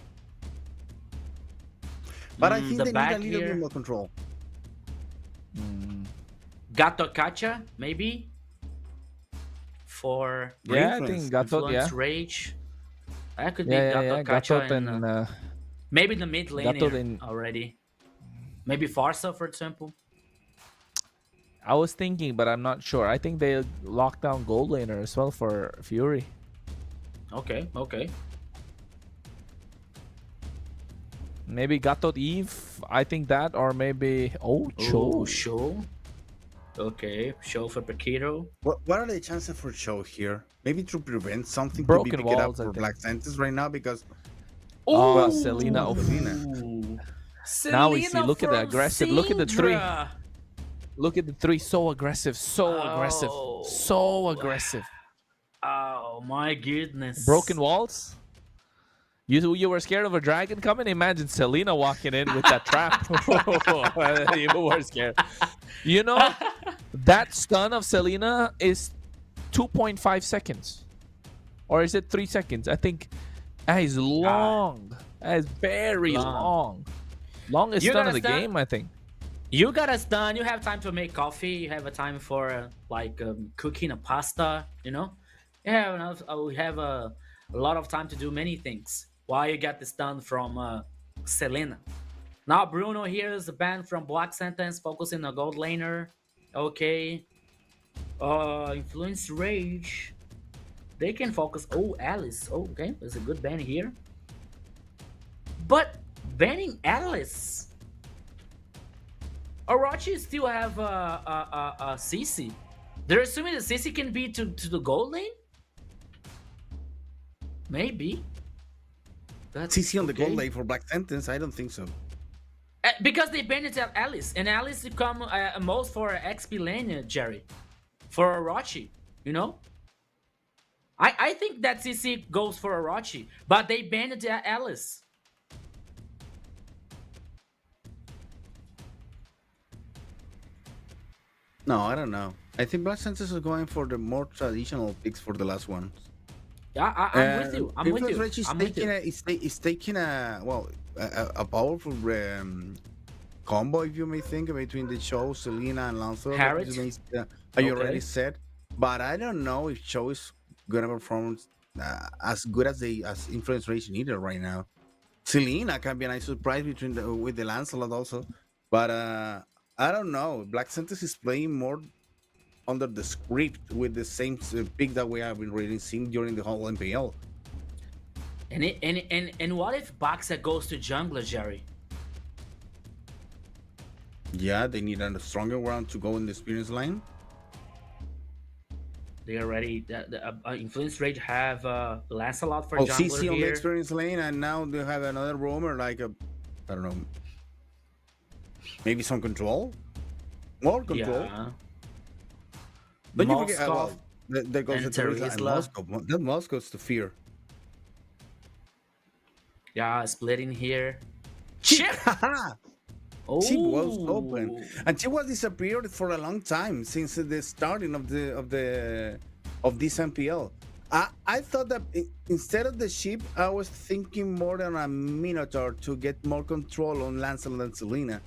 But I think the they need back a little here. bit more control. Gato Kacha, maybe? For Yeah, I Influence. think Gatot, yeah. Influence Rage. That could be Yeah. Gato Kacha Gatot and and maybe the mid Gatot laner in- already. Maybe Farsa, for example. I was thinking, but I'm not sure. I think they locked down Gold Laner as well for Fury. Okay. Maybe Gatot Eve. I think that, or maybe Oh, Cho. Show. Okay, Show for Paquito. What are the chances for Show here? Maybe to prevent something Broken to be picked up walls, I for think. Black Santas right now, because Oh, Selena. Selena. Now we see. Look at the from aggressive. Look at the 3. Syndra. Look at the 3. So aggressive. So aggressive. Oh. So aggressive. Oh my goodness. Broken walls. You were scared of a dragon coming? Imagine Selena walking in with that trap. Even more scared. You know, that stun of Selena is 2.5 seconds. Or is it 3 seconds? I think that is long. That is very long. Longest stun of the game, I think. You got a stun. You have time to make coffee. You have a time for cooking a pasta. You know, you have enough. We have a lot of time to do many things. While you get the stun from Selena. Now Bruno here is the ban from Black Sentence, focusing on gold laner. Okay. Influence Rage. They can focus. Oh, Alice. Oh, okay, there's a good ban here. But banning Alice. Orochi still have a CC. They're assuming the CC can be to the gold lane? Maybe. That's CC on the gold lane for Black Sentence? I don't think so. Because they banned Alice, and Alice become most for XP lane, Jerry. For Orochi, you know? I think that CC goes for Orochi, but they banned Alice. No, I don't know. I think Black Sentence is going for the more traditional picks for the last ones. Yeah, I'm with you. I'm with you. Rage is taking a powerful combo, if you may think, between the Show, Selena, and Lancelot. Harriet? You already said. But I don't know if Show is gonna perform as good as Influence Rage needed right now. Selena can be a nice surprise with the Lancelot also, but I don't know. Black Sentence is playing more under the script with the same pick that we have been really seeing during the whole MPL. And what if Baxa goes to jungler, Jerry? Yeah, they need a stronger one to go in the experience line. They already Influence Rage have Lancelot for jungler CC here. on the experience lane, and now they have another roamer like I don't know, maybe some control, more control. Yeah. Don't you forget? There goes the Terizla. and Moscow. That Moscow's to fear. Yeah, splitting here. Chip! Oh. Chip was open, and Chip was disappeared for a long time since the starting of this MPL. I thought that instead of the ship, I was thinking more than a Minotaur to get more control on Lancelot and Selena.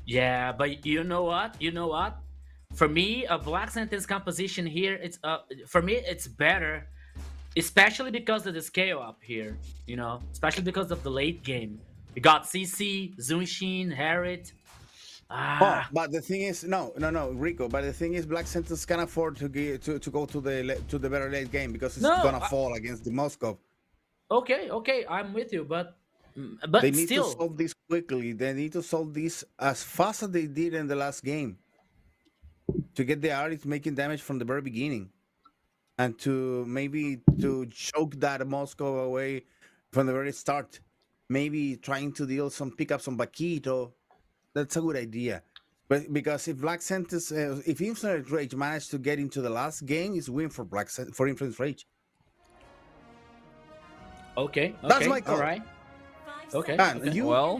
Yeah, but you know what? For me, a Black Sentence composition here, it's for me it's better, especially because of the scale up here. You know, especially because of the late game. We got CC, Zunshin, Harriet. But the thing is, no, Rico. But the thing is, Black Sentence can afford to go to the better late game because it's gonna fall against the Moscow. Okay, I'm with you, but they need still to solve this quickly. They need to solve this as fast as they did in the last game to get the Aris making damage from the very beginning, and to choke that Moscow away from the very start. Maybe trying to deal some pickups on Bakito. That's a good idea. But because if Black Sentence, if Influence Rage managed to get into the last game, it's win for Influence Rage. Okay. That's my call. All right. Okay. And you are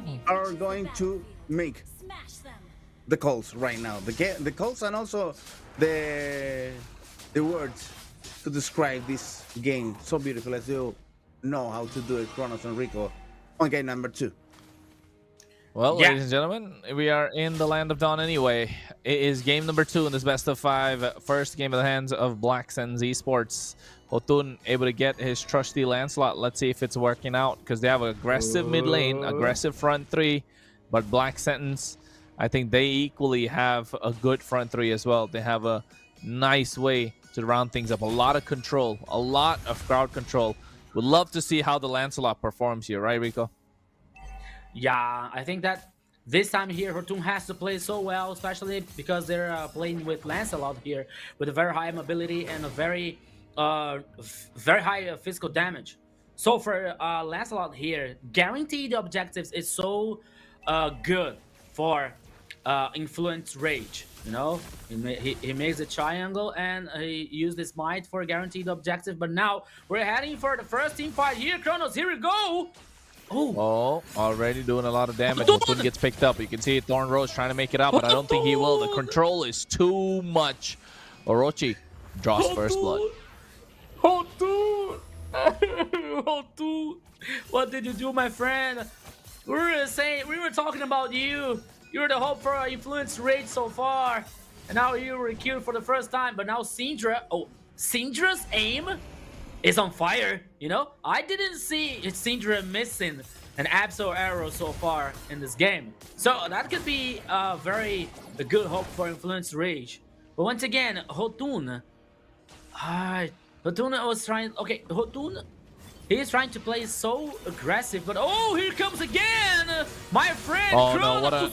going to make the calls right now. The calls and also the words to describe this game so beautiful as you know how to do it, Kronos and Rico. On game number 2. Well, ladies and gentlemen, we are in the land of dawn anyway. It is game number 2 in this best of 5. First game of the hands of Black Sentence Esports. Hotun able to get his trusty Lancelot. Let's see if it's working out because they have aggressive mid lane, aggressive front 3. But Black Sentence, I think they equally have a good front 3 as well. They have a nice way to round things up. A lot of control, a lot of crowd control. Would love to see how the Lancelot performs here, right, Rico? Yeah, I think that this time here, Hotun has to play so well, especially because they're playing with Lancelot here with a very high mobility and a very high physical damage. So for Lancelot here, guaranteed objectives is so good for Influence Rage. You know, he makes a triangle and he used his might for a guaranteed objective. But now we're heading for the first team fight here. Kronos, here we go. Oh, already doing a lot of damage. Hotun gets picked up. You can see Thorn Rose trying to make it out, but I don't think he will. The control is too much. Orochi draws first blood. Hotun! Hotun! What did you do, my friend? We were talking about you. You're the hope for Influence Rage so far. And now you were killed for the first time. But now Syndra, Syndra's aim is on fire, you know? I didn't see Syndra missing an Absol arrow so far in this game. So that could be a good hope for Influence Rage. But once again, Hotun. Hotun was trying... Okay, Hotun... He's trying to play so aggressive, but here comes again! My friend, Oh no, what a...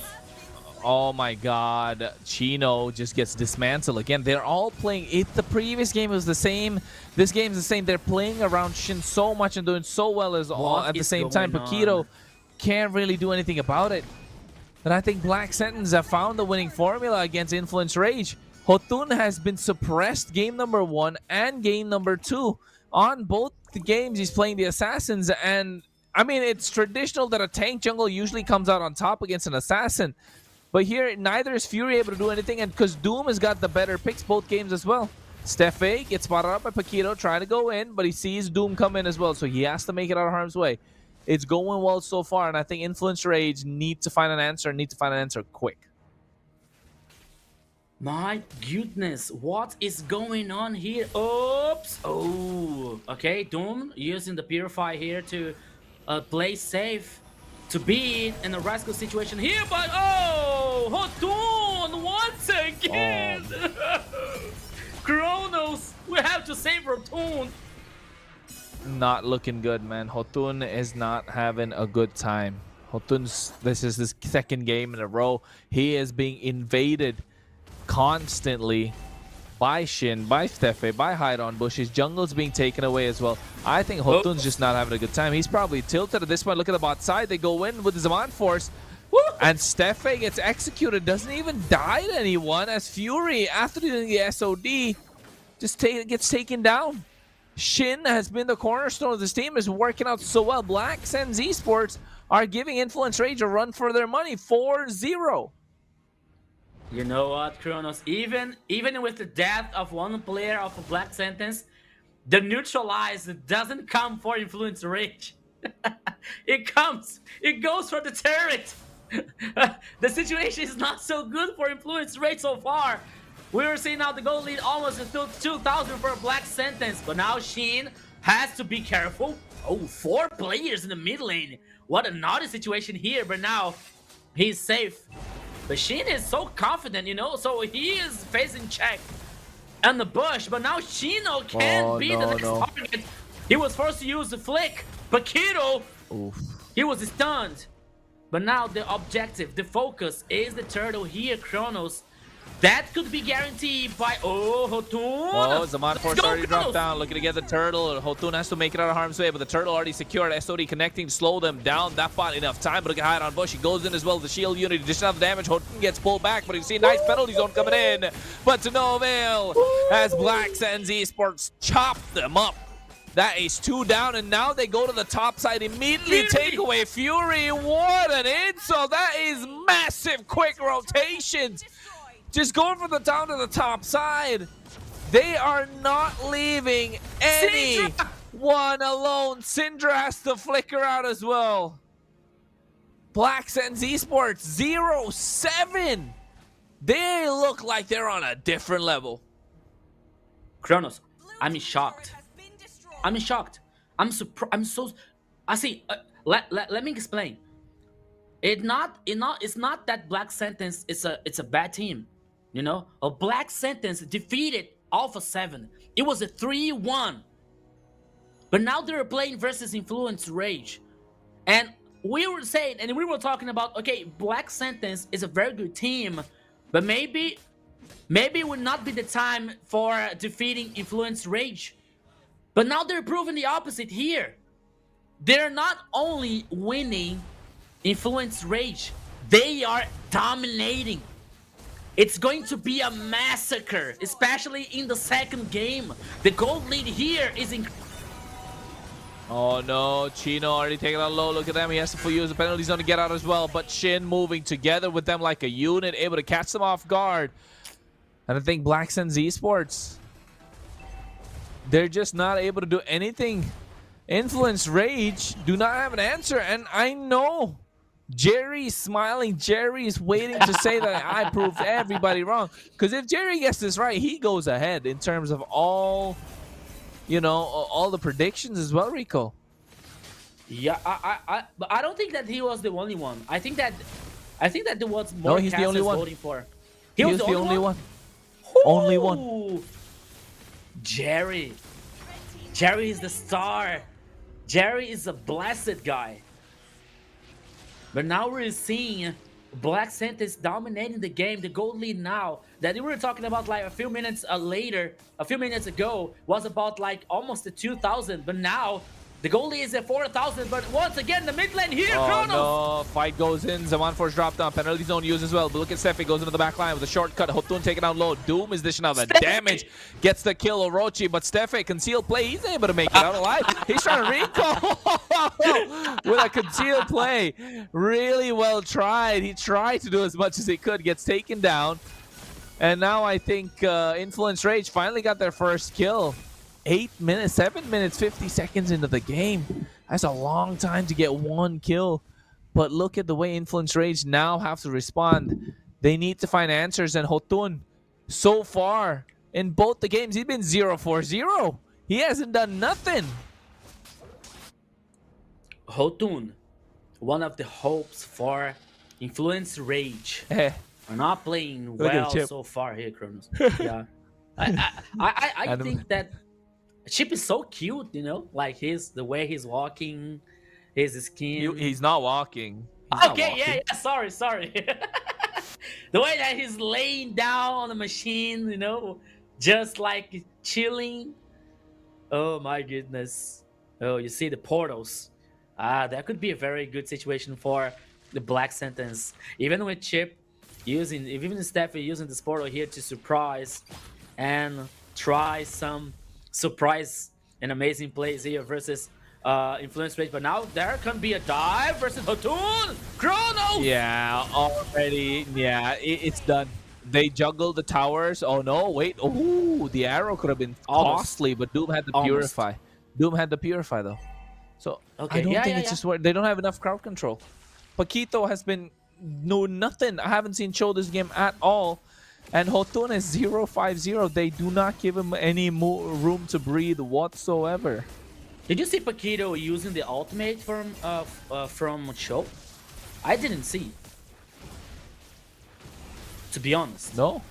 Oh my god, Chino just gets dismantled again. They're all playing it. The previous game was the same. This game's the same. They're playing around Shin so much and doing so well as all at the same time. Paquito can't really do anything about it. But I think Black Sentence have found the winning formula against Influence Rage. Hotun has been suppressed game number 1 and game number 2. On both the games, he's playing the Assassins, and I mean, it's traditional that a tank jungle usually comes out on top against an Assassin. But here, neither is Fury able to do anything, and because Doom has got the better picks both games as well. Steffe gets spotted up by Paquito, trying to go in, but he sees Doom come in as well, so he has to make it out of harm's way. It's going well so far, and I think Influence Rage need to find an answer, quick. My goodness, what is going on here? Oops! Oh, okay, Doom using the Purify here to play safe, to be in a rescue situation here, but Hotun once again! Kronos, we have to save Hotun! Not looking good, man. Hotun is not having a good time. This is his second game in a row. He is being invaded constantly by Shin, by Steffe, by Hide on Bush. His jungle's being taken away as well. I think Hotun's just not having a good time. He's probably tilted at this point. Look at the bot side. They go in with the Zaman Force. And Steffe gets executed. Doesn't even die to anyone as Fury, after doing the SOD, just gets taken down. Shin has been the cornerstone of this team. Is working out so well. Black Sens Esports are giving Influence Rage a run for their money. 4-0. You know what, Kronos? Even with the death of one player of a Black Sentence, the neutralize doesn't come for Influence Rage. It goes for the turret. The situation is not so good for Influence Rage so far. We were seeing now the goal lead almost until 2,000 for a Black Sentence, but now Shin has to be careful. 4 players in the mid lane. What a naughty situation here, but now he's safe. But Shin is so confident, you know, so he is facing check on the bush, but now Shino can't be the next target. He was forced to use the flick. Paquito, he was stunned. But now the objective, the focus is the turtle here, Kronos. That could be guaranteed by Hotun. Zaman Force already dropped down. Looking to get the turtle. Hotun has to make it out of harm's way, but the turtle already secured. SOD connecting to slow them down. That bought enough time, but look at Hide on Bush. He goes in as well. The shield unit just enough damage. Hotun gets pulled back, but you see a nice penalty zone coming in. But to no avail as Black Sens Esports chop them up. That is 2 down, and now they go to the top side. Immediately take away Fury. What an insult. That is massive quick rotations. Just going from the down to the top side. They are not leaving anyone alone. Syndra has to flicker out as well. Black Sens Esports 0-7. They look like they're on a different level. Kronos, I'm shocked. I'm shocked. I'm so. I see. Let me explain. It's not that Black Sentence is a bad team. You know, a Black Sentence defeated Alpha 7. It was a 3-1. But now they're playing versus Influence Rage. And we were saying, and we were talking about, okay, Black Sentence is a very good team, but maybe it would not be the time for defeating Influence Rage. But now they're proving the opposite here. They're not only winning Influence Rage, They are dominating. It's going to be a massacre, especially in the second game. The gold lead here is in. Oh no, Chino already taking out low. Look at them. He has to use the penalty zone to get out as well. But Shin moving together with them like a unit, able to catch them off guard. And I think Black Suns Esports, they're just not able to do anything. Influence Rage do not have an answer. And I know Jerry's smiling. Jerry is waiting to say that I proved everybody wrong. Because if Jerry gets this right, he goes ahead in terms of all, you know, all the predictions as well, Rico. Yeah, but I don't think that he was the only one. I think that there was more. No, he's the only one. Voting for. He was the only one. Only one. Jerry. Jerry is the star. Jerry is a blessed guy. But now we're seeing Black Santas dominating the game. The gold lead now that we were talking about like a few minutes ago was about like almost the 2,000. But now the goal is at 4,000, but once again, the mid lane here, Kronos! No, fight goes in. Zaman Force dropped down. Penalty zone used as well. But look at Steffi, goes into the back line with a shortcut. Hotun taking down low. Doom is dishing out the damage. Gets the kill, Orochi, but Steffi, concealed play. He's able to make it out alive. He's trying to recall with a concealed play. Really well tried. He tried to do as much as he could. Gets taken down. And now I think Influence Rage finally got their first kill. 7 minutes, 50 seconds into the game. That's a long time to get one kill. But look at the way Influence Rage now have to respond. They need to find answers. And Hotun, so far, in both the games, he's been 0-4-0. He hasn't done nothing. Hotun, one of the hopes for Influence Rage. Are not playing well so far here, Kronos. Yeah. I think that Chip is so cute, you know, like the way he's walking, his skin. He's not walking. Yeah, sorry. The way that he's laying down on the machine, you know, just like chilling. Oh my goodness. Oh, you see the portals. That could be a very good situation for the Black Sentence. Even with Chip even Steffi using this portal here to surprise and try some surprise and amazing plays here versus Influence Rage. But now there can be a dive versus Hotun. Kronos! Yeah, already. Yeah, it's done. They juggled the towers. Oh no, wait. Oh, the arrow could have been costly, but Doom had to purify. Doom had to purify though. So I don't think it's just they don't have enough crowd control. Paquito has been nothing. I haven't seen Cho this game at all. And Hotun is 0-5-0. They do not give him any room to breathe whatsoever. Did you see Paquito using the ultimate from Cho? I didn't see. To be honest. No,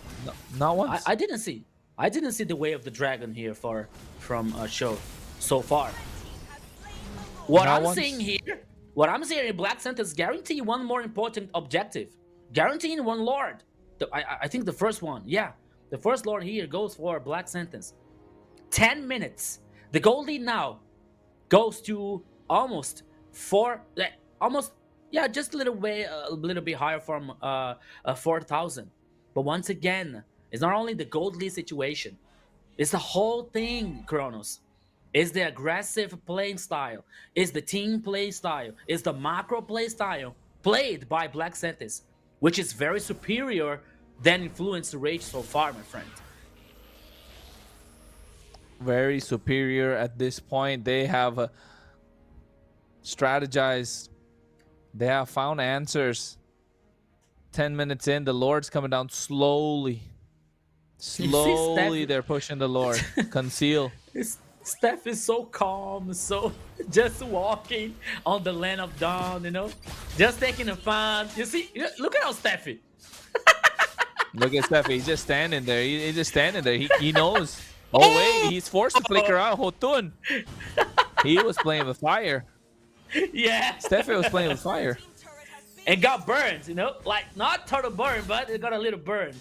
not once. I didn't see. I didn't see the way of the dragon here from Cho so far. What I'm seeing here in Black Sentence guarantee one more important objective. Guaranteeing one Lord. I think the first one, yeah. The first Lord here goes for Black Sentence. 10 minutes. The goal lead now goes to almost just a little bit higher from 4,000. But once again, it's not only the gold lead situation. It's the whole thing, Kronos. It's the aggressive playing style. It's the team play style. It's the macro play style played by Black Sentence, which is very superior than Influence Rage so far, my friend. Very superior at this point. They have strategized. They have found answers. 10 minutes in, the Lord's coming down slowly. Slowly, they're pushing the Lord. Conceal. Steph is so calm, so just walking on the land of dawn, you know, just taking a fun. You see, look at how Steffi. Look at Steffi. He's just standing there. He's just standing there. He knows. Oh wait, he's forced to flicker out. Hotun. He was playing with fire. Yeah. Steffi was playing with fire. And got burned, you know, like not total burn, but it got a little burn.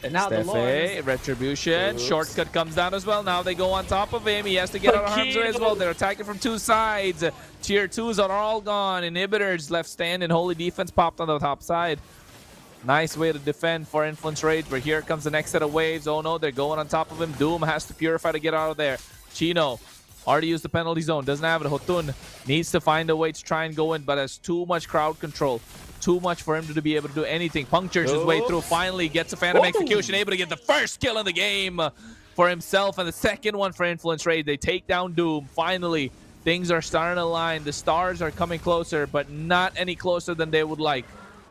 And now the Lord Retribution. Oops. Shortcut comes down as well. Now they go on top of him. He has to get out of harm's way as well. They're attacking from two sides. Tier 2s are all gone. Inhibitors left standing. Holy defense popped on the top side. Nice way to defend for Influence Rage, but here comes the next set of waves. Oh no, they're going on top of him. Doom has to purify to get out of there. Chino already used the penalty zone. Doesn't have it. Hotun needs to find a way to try and go in, but has too much crowd control. Too much for him to be able to do anything. Punctures his way through. Finally gets a Phantom Execution. Able to get the first kill in the game for himself, and the second one for Influence Rage. They take down Doom. Finally, things are starting to align. The stars are coming closer, but not any closer than they would like.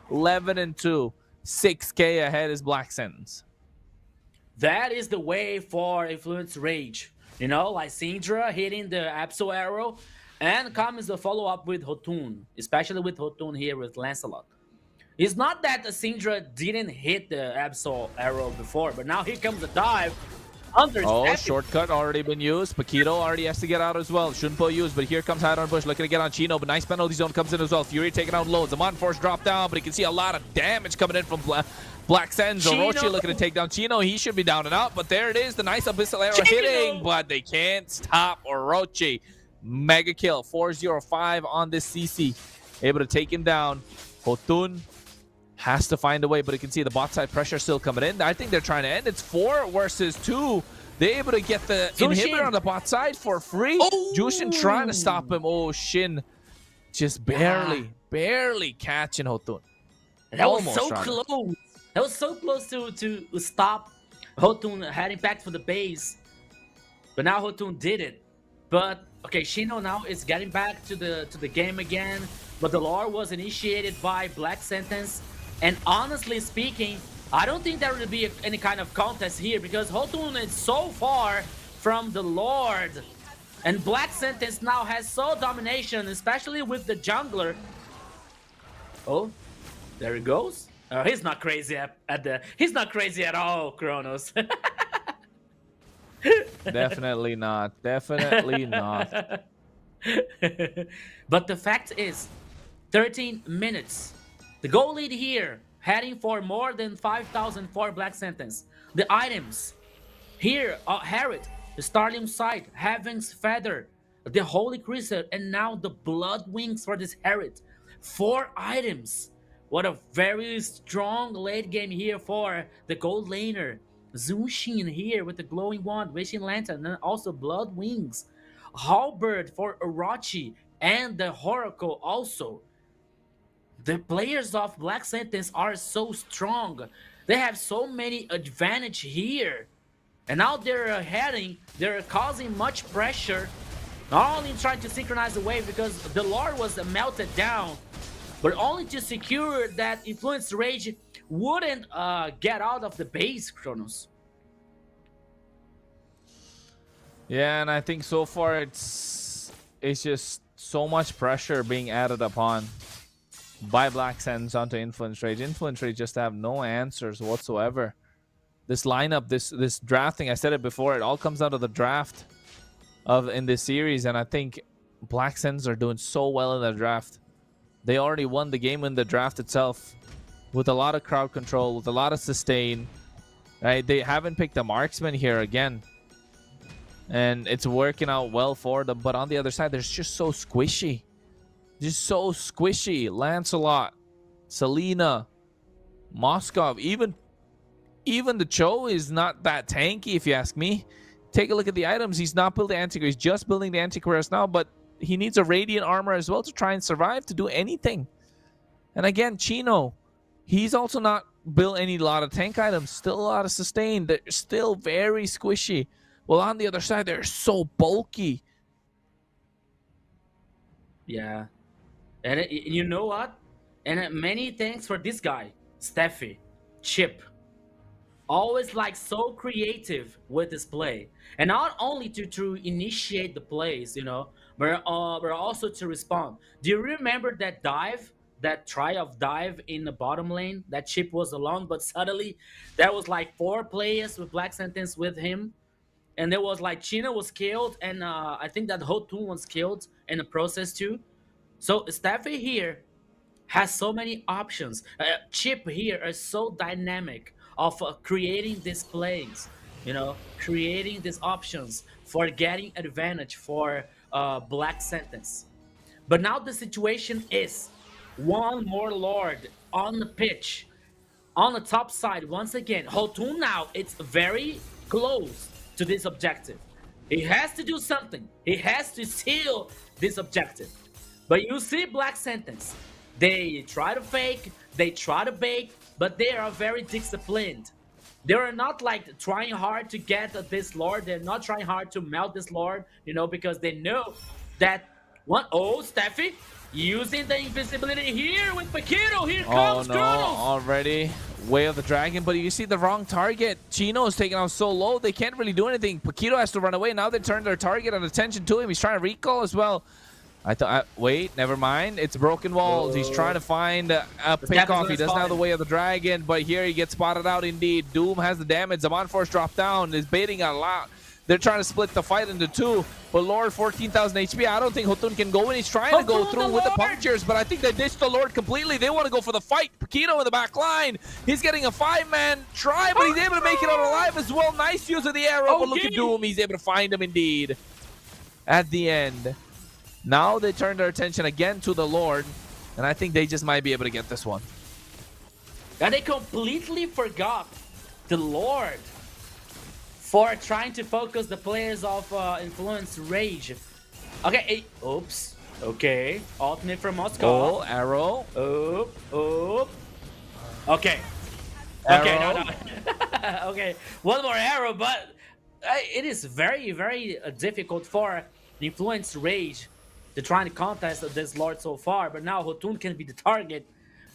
11-2. 6K ahead is Black Sentence. That is the way for Influence Rage. You know, like Syndra hitting the Absol arrow, and comes the follow-up with Hotun, especially with Hotun here with Lancelot. It's not that the Syndra didn't hit the Absol arrow before, but now here comes the dive. Shortcut already been used. Paquito already has to get out as well. Shunpo used, but here comes Hide on Bush looking to get on Chino, but nice penalty zone comes in as well. Fury taking out loads. Amon Force dropped down, but he can see a lot of damage coming in from Black Sens. Orochi looking to take down Chino. He should be down and out, but there it is. The nice Abyssal arrow hitting, but they can't stop Orochi. Mega kill. 405 on this CC. Able to take him down. Hotun has to find a way, but you can see the bot side pressure still coming in. I think they're trying to end. It's 4 versus 2. They're able to get the inhibitor on the bot side for free. Jushin trying to stop him. Oh, Shin just barely catching Hotun. That was so close. That was so close to stop Hotun heading back for the base. But now Hotun did it. But okay, Shino now is getting back to the game again. But the lore was initiated by Black Sentence. And honestly speaking, I don't think there will be any kind of contest here because Hotun is so far from the Lord. And Black Sentence now has so domination, especially with the jungler. Oh, there he goes. Oh, he's not crazy he's not crazy at all, Kronos. Definitely not. Definitely not. But the fact is, 13 minutes. The goal lead here, heading for more than 5,000 for Black Sentence. The items. Here, Harriet, the Starlium Sight, Heaven's Feather, the Holy Crystal, and now the Blood Wings for this Harriet. 4 items. What a very strong late game here for the gold laner. Zushin here with the glowing wand, Wishing Lantern, and also Blood Wings. Halberd for Orochi and the Oracle also. The players of Black Sentence are so strong. They have so many advantage here. And now they're causing much pressure. Not only trying to synchronize the wave because the Lord was melted down, but only to secure that Influence Rage wouldn't get out of the base, Kronos. Yeah, and I think so far it's just so much pressure being added upon by Black Sentence onto Influence Rage. Influence Rage just have no answers whatsoever. This lineup, this drafting, I said it before, it all comes out of the draft in this series, and I think Black Sentence are doing so well in the draft. They already won the game in the draft itself with a lot of crowd control, with a lot of sustain. Right? They haven't picked a marksman here again, and it's working out well for them. But on the other side, they're just so squishy. Just so squishy. Lancelot, Selena, Moskov, even the Cho is not that tanky, if you ask me. Take a look at the items. He's not building Antiquaire. He's just building the Antiquaires now, but he needs a Radiant armor as well to try and survive, to do anything. And again, Chino, he's also not built any lot of tank items. Still a lot of sustain. They're still very squishy. Well, on the other side, they're so bulky. Yeah. And you know what? And many thanks for this guy, Steffi, Chip. Always like so creative with his play. And not only to initiate the plays, you know, but also to respond. Do you remember that dive? That try of dive in the bottom lane? That Chip was alone, but suddenly there was like 4 players with Black Sentence with him. And there was like Chino was killed, and I think that Hotun was killed in the process too. So Steffi here has so many options. Chip here is so dynamic of creating these plays, you know, creating these options for getting advantage for Black Sentence. But now the situation is one more Lord on the pitch, on the top side once again. Hotun now, it's very close to this objective. He has to do something. He has to seal this objective. But you see Black Sentence. They try to fake, they try to bake, but they are very disciplined. They are not like trying hard to get this Lord. They're not trying hard to melt this Lord, you know, because they know that one. Oh, Steffi using the invisibility here with Paquito. Here comes Oh no, Kronos. already Way of the Dragon, but you see the wrong target. Chino is taken out so low, they can't really do anything. Paquito has to run away. Now they turn their target and attention to him. He's trying to recall as well. I thought, wait, never mind. It's broken walls. He's trying to find a pick-off. He doesn't have the Way of the Dragon, but here he gets spotted out indeed. Doom has the damage. Zaman Force dropped down. Is baiting a lot. They're trying to split the fight into two, but Lord 14,000 HP. I don't think Hotun can go in. He's trying to go through with the punctures, but I think they ditched the Lord completely. They want to go for the fight. Paquito in the back line. He's getting a 5-man try, but he's able to make it out alive as well. Nice use of the arrow, but look at Doom. He's able to find him indeed at the end. Now they turn their attention again to the Lord, and I think they just might be able to get this one. And they completely forgot the Lord for trying to focus the players of Influence Rage. Okay, oops. Okay, alternate from Moscow. Oh, arrow. Oop. Okay. Arrow. Okay, no. Okay, one more arrow, but it is very, very difficult for Influence Rage to try to contest this Lord so far. But now Hotun can be the target.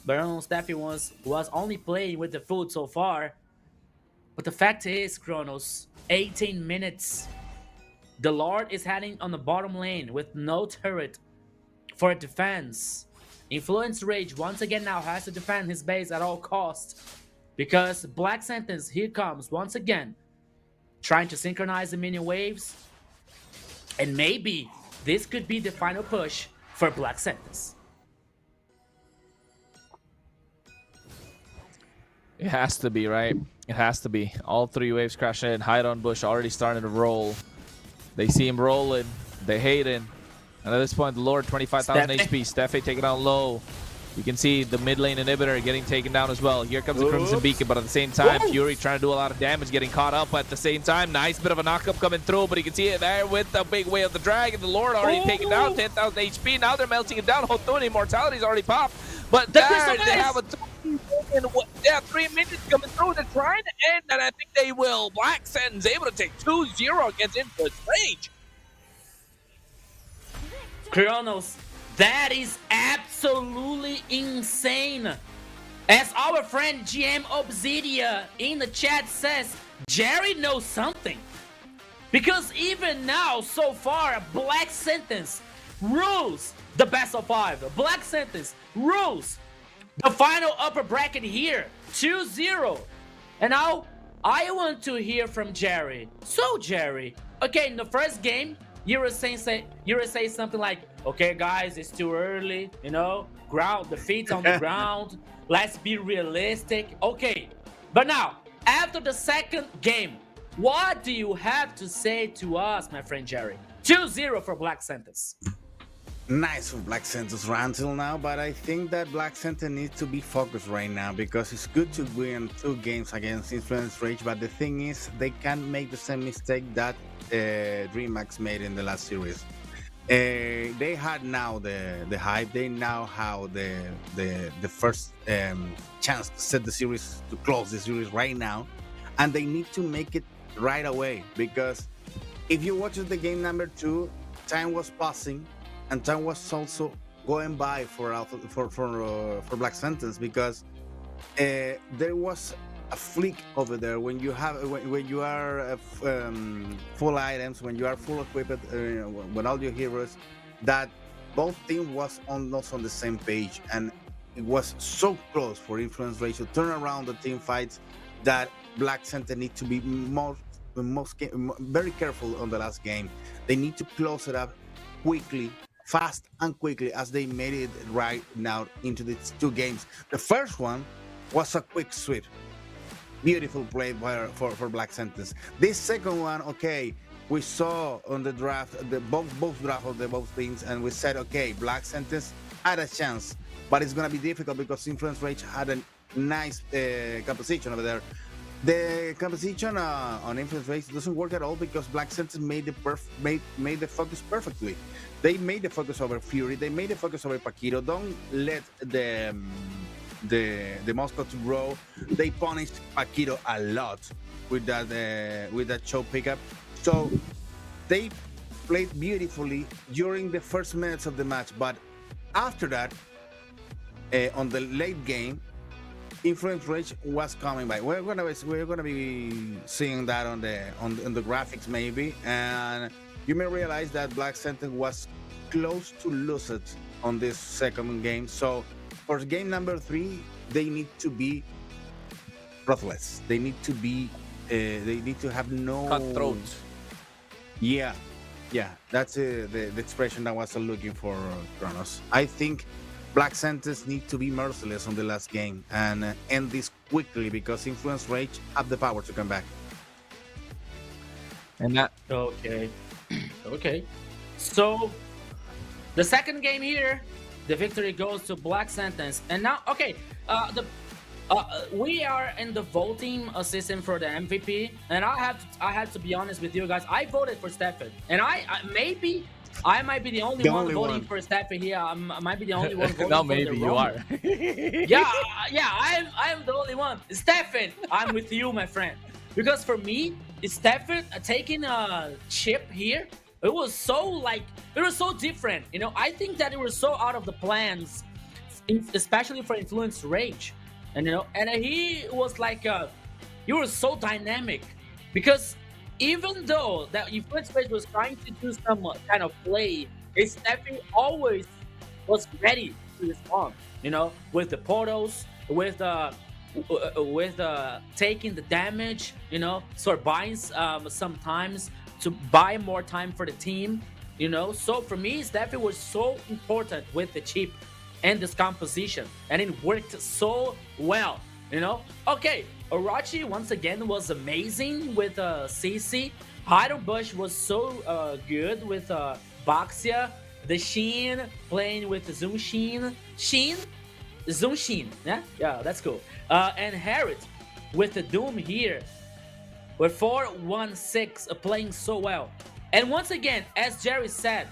But Steffi was only playing with the food so far. But the fact is, Kronos, 18 minutes. The Lord is heading on the bottom lane with no turret for defense. Influence Rage once again now has to defend his base at all costs. Because Black Sentence, here comes once again. Trying to synchronize the minion waves. And maybe this could be the final push for Black Sentence. It has to be, right? It has to be. All three waves crashing in. Hide on Bush already starting to roll. They see him rolling. They hate him. And at this point, the Lord, 25,000 HP. Steffi taken out low. You can see the mid lane inhibitor getting taken down as well. Here comes the Crimson Beacon, but at the same time, Fury trying to do a lot of damage, getting caught up at the same time. Nice bit of a knockup coming through, but you can see it there with the big Way of the Dragon. The Lord already taken down, 10,000 HP. Now they're melting it down. Hotun Immortality's already popped. But there they have a 3 minutes coming through. They're trying to end, and I think they will. Black Sentence able to take 2-0 against Influence Rage. Kronos, that is absolutely insane. As our friend GM Obsidia in the chat says, Jerry knows something. Because even now, so far, Black Sentence rules the best of 5. Black Sentence rules the final upper bracket here, 2-0. And now, I want to hear from Jerry. So, Jerry, okay, in the first game, you were saying something like, okay, guys, it's too early, you know, the feet's on the ground, let's be realistic. Okay, but now, after the second game, what do you have to say to us, my friend Jerry? 2-0 for Black Sentence. Nice for Black Sentence right until now, but I think that Black Sentence needs to be focused right now because it's good to win 2 games against Influence Rage, but the thing is, they can't make the same mistake that DreamHack made in the last series. They had now the hype. They now have the first chance to set the series, to close the series right now, and they need to make it right away because if you watch the game number 2, time was passing. And time was also going by for Black Sentence because there was a flick over there when you have when you are full items, when you are full equipped, when all your heroes, that both teams was almost on the same page, and it was so close for Influence Rage to turn around the team fights that Black Sentence need to be very careful on the last game. They need to close it up quickly. Fast and quickly as they made it right now into these 2 games. The first one was a quick sweep. Beautiful play for Black Sentence. This second one, okay, we saw on the draft the both draft of the both teams, and we said, okay, Black Sentence had a chance, but it's gonna be difficult because Influence Rage had a nice composition over there. The composition on Influence Rage doesn't work at all because Black Sentence made the focus perfectly. They made the focus over Fury. They made the focus over Paquito. Don't let the Moscow to grow. They punished Paquito a lot with that show pickup. So they played beautifully during the first minutes of the match, but after that, on the late game, Influence Rage was coming by. We're gonna be seeing that on the graphics maybe, and you may realize that Black Sentence was close to lose it on this second game. So for game number 3, they need to be ruthless. They need to be. They need to have no Cutthroat. Yeah, that's the expression that I was looking for, Kronos. I think Black Sentence need to be merciless on the last game and end this quickly because Influence Rage have the power to come back. And that Okay. Okay. So the second game here, the victory goes to Black Sentence. And now, okay, we are in the voting system for the MVP, and I had to be honest with you guys. I voted for Stefan, and I might be the only one voting for Stefan here. I might be the only one voting no, for maybe the you Roman. are. I'm the only one. Stefan, I'm with you, my friend. Because for me, Stefan taking a chip here, it was so different. You know, I think that it was so out of the plans, especially for Influence Rage. And you know, and he was like, he was so dynamic because even though that Influence Rage was trying to do some kind of play, Steffi always was ready to respond. You know, with the portals, with taking the damage. You know, surviving sometimes to buy more time for the team. You know, so for me, Steffi was so important with the chip and this composition, and it worked so well, you know. Okay, Orochi once again was amazing with CC. Heidelbush was so good with Baxia. The Sheen playing with Zoom Sheen, yeah, that's cool. And Harriet with the Doom here with 4-1-6 playing so well. And once again, as Jerry said,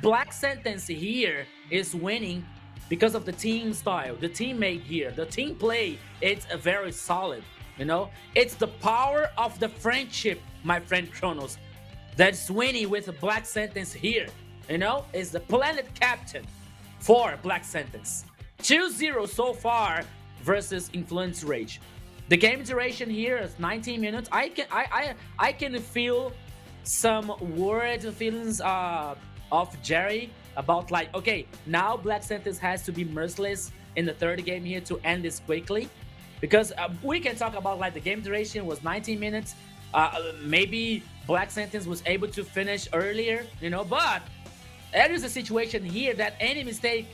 Black Sentence here is winning because of the team style, the teammate here, the team play. It's very solid, you know. It's the power of the friendship, my friend Kronos, that's winning with a Black Sentence here, you know. It's the planet captain for Black Sentence. 2-0 so far versus Influence Rage. The game duration here is 19 minutes. I can feel some worried feelings of Jerry about like, okay, now Black Sentence has to be merciless in the third game here to end this quickly, because we can talk about like the game duration was 19 minutes. Maybe Black Sentence was able to finish earlier, you know, but there is a situation here that any mistake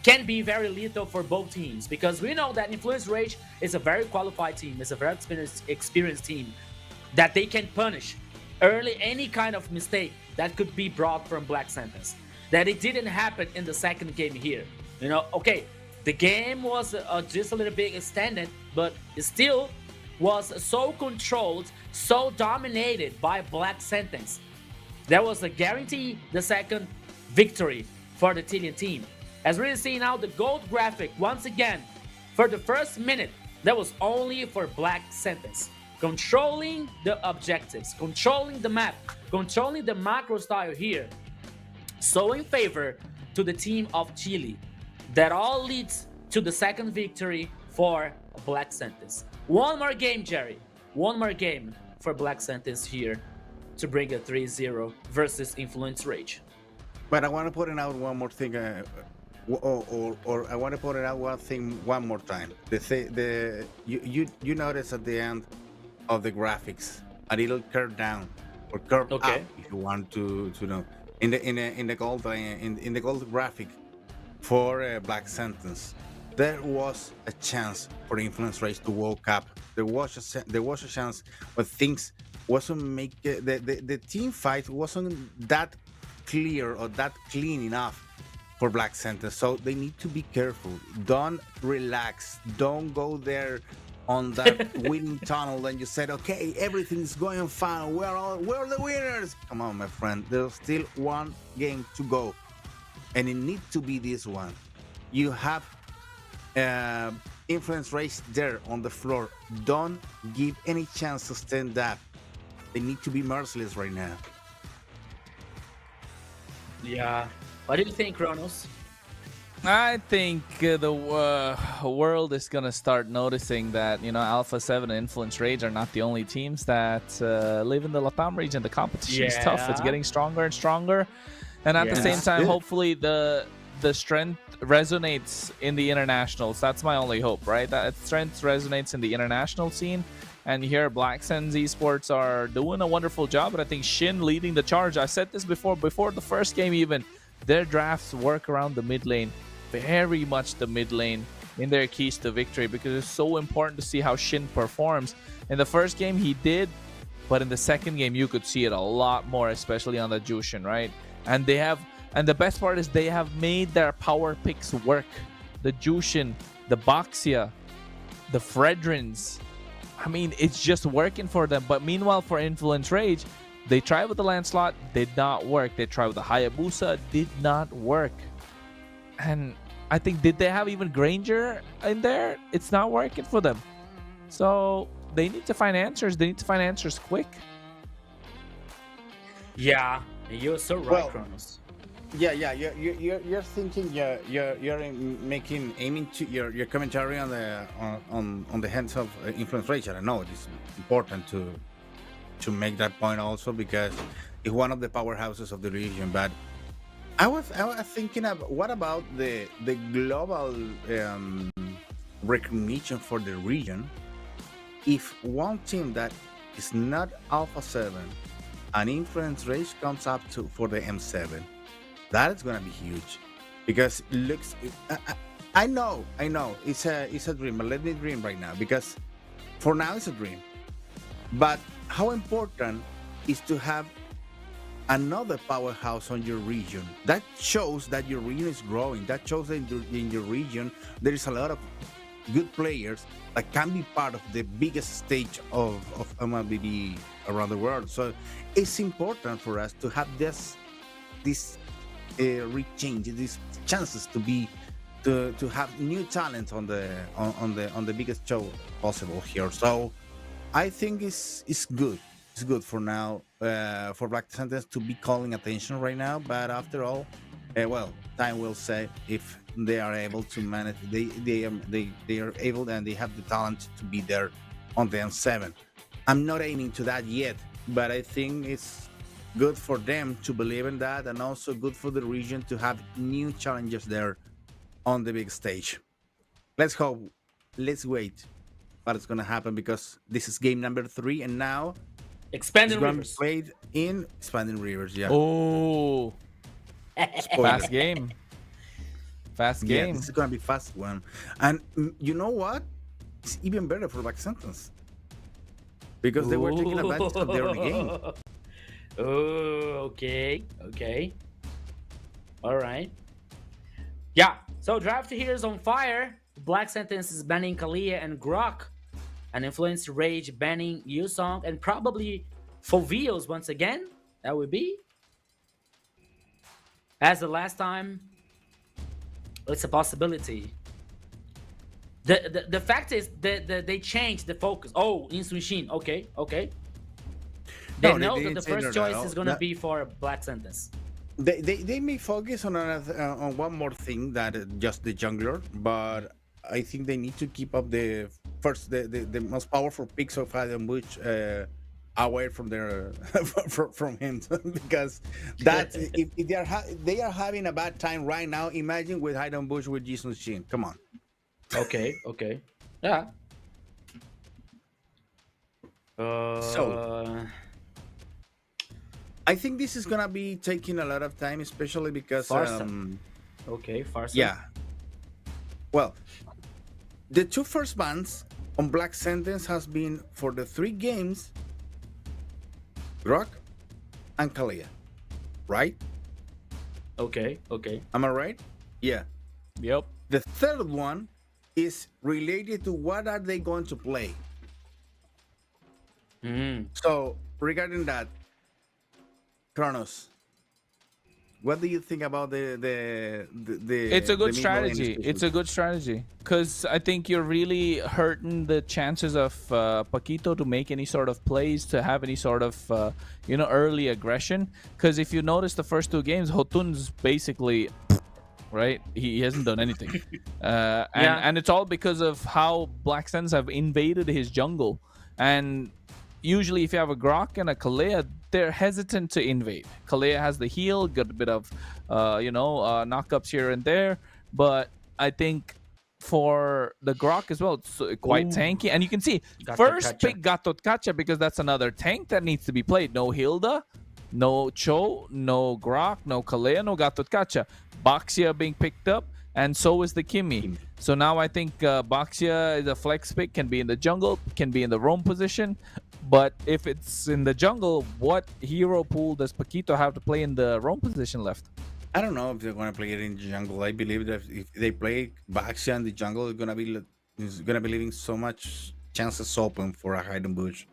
can be very lethal for both teams, because we know that Influence Rage is a very qualified team, it's a very experienced team, that they can punish early any kind of mistake that could be brought from Black Sentence. That it didn't happen in the second game here. You know, okay, the game was just a little bit extended, but it still was so controlled, so dominated by Black Sentence. There was a guarantee the second victory for the Tillian team. As we see now, the gold graphic, once again, for the first minute, that was only for Black Sentence. Controlling the objectives, controlling the map, controlling the macro style here. So in favor to the team of Chile. That all leads to the second victory for Black Sentence. One more game, Jerry. One more game for Black Sentence here to bring a 3-0 versus Influence Rage. But I want to point out one more thing, or I want to point out one thing one more time. You notice at the end of the graphics a little curve down or curve up, if you want to know. In the gold graphic for Black Sentence, there was a chance for Influence Rage to woke up. There was a chance, but things wasn't the team fight wasn't that clear or that clean enough for Black Sentence. So they need to be careful. Don't relax. Don't go there on that winning tunnel and you said, okay, everything's going fine. We're the winners. Come on, my friend. There's still one game to go, and it needs to be this one. You have Influence Race there on the floor. Don't give any chance to stand up. They need to be merciless right now. Yeah. What do you think, Kronos? I think the world is gonna start noticing that Alpha 7 and Influence Rage are not the only teams that live in the LATAM region. The competition is tough. It's getting stronger and stronger, and at the same time, hopefully the strength resonates in the internationals. That's my only hope, right? That strength resonates in the international scene. And here, Black Sands Esports are doing a wonderful job, but I think Shin leading the charge. I said this before the first game even. Their drafts work around the mid lane, very much the mid lane in their keys to victory, because it's so important to see how Shin performs. In the first game, he did, but in the second game, you could see it a lot more, especially on the Jushin, right? And the best part is they have made their power picks work. The Jushin, the Boxia, the Fredrins. I mean, it's just working for them. But meanwhile, for Influence Rage, they tried with the Lancelot, did not work. They tried with the Hayabusa, did not work. And I think, did they have even Granger in there? It's not working for them. So they need to find answers. They need to find answers quick. Yeah, you're so right, Kronos. Yeah. You're thinking. You're aiming to your commentary on the hands of Influence Rage. I know it is important to make that point also, because it's one of the powerhouses of the region. But I was thinking of what about the global recognition for the region. If one team that is not Alpha 7 and Influence Rage comes up for the M7, that is gonna be huge, because it looks. I know it's a dream, but let me dream right now, because for now it's a dream. But how important is to have another powerhouse on your region? That shows that your region is growing. That shows that in your region there is a lot of good players that can be part of the biggest stage of MLBB around the world. So it's important for us to have this rechange, these chances to have new talent on the biggest show possible here. So I think it's good. It's good for now for Black Sentence to be calling attention right now. But after all, time will say if they are able to manage. They are able, and they have the talent to be there on the M7. I'm not aiming to that yet, but I think it's good for them to believe in that, and also good for the region to have new challenges there on the big stage. Let's hope. Let's wait what's going to happen, because this is game number 3, and now Expanding Rivers played in Expanding Rivers. Yeah. Oh, fast game. Fast game. Yeah, this is going to be fast one. And you know what? It's even better for Black Sentence, because they were taking advantage of the early game. Oh, okay. All right. Yeah, so draft here is on fire. Black Sentence is banning Kalia and Grok, and Influence Rage banning Yusong, and probably Fovios once again. That would be. As the last time, it's a possibility. The fact is that they changed the focus. Oh, Insuishin. Okay. They know that the first choice is going to be for Black Sentence. They may focus on one more thing, that just the jungler, but I think they need to keep up the most powerful picks of Adam Bush away from their from him, because that if they are having a bad time right now. Imagine with Hayden Bush with Jason Shin. Come on. Okay. Yeah. So I think this is gonna be taking a lot of time, especially because Farsa. Okay, Farsa. Yeah. Well, the two first bans on Black Sentence has been for the 3 games, Grok and Kalia, right? Okay. Am I right? Yeah. Yep. The third one is related to what are they going to play. So regarding that, Kronos, what do you think about the It's a good the strategy. It's a good strategy because I think you're really hurting the chances of Paquito to make any sort of plays, to have any sort of early aggression. Because if you notice the first 2 games, Hotun's basically right. He hasn't done anything, and it's all because of how Black Suns have invaded his jungle. And usually, if you have a Grok and a Kalea, they're hesitant to invade. Kalea has the heal, got a bit of, knockups here and there. But I think for the Grok as well, it's quite tanky. And you can see, first pick Gatotkacha because that's another tank that needs to be played. No Hilda, no Cho, no Grok, no Kalea, no Gatotkacha. Baxia being picked up, and so is the Kimi. So now I think Baxia is a flex pick, can be in the jungle, can be in the roam position. But if it's in the jungle, what hero pool does Paquito have to play in the roam position left? I don't know if they're going to play it in the jungle. I believe that if they play Baxia in the jungle, it's going to be leaving so much chances open for a hide and bush.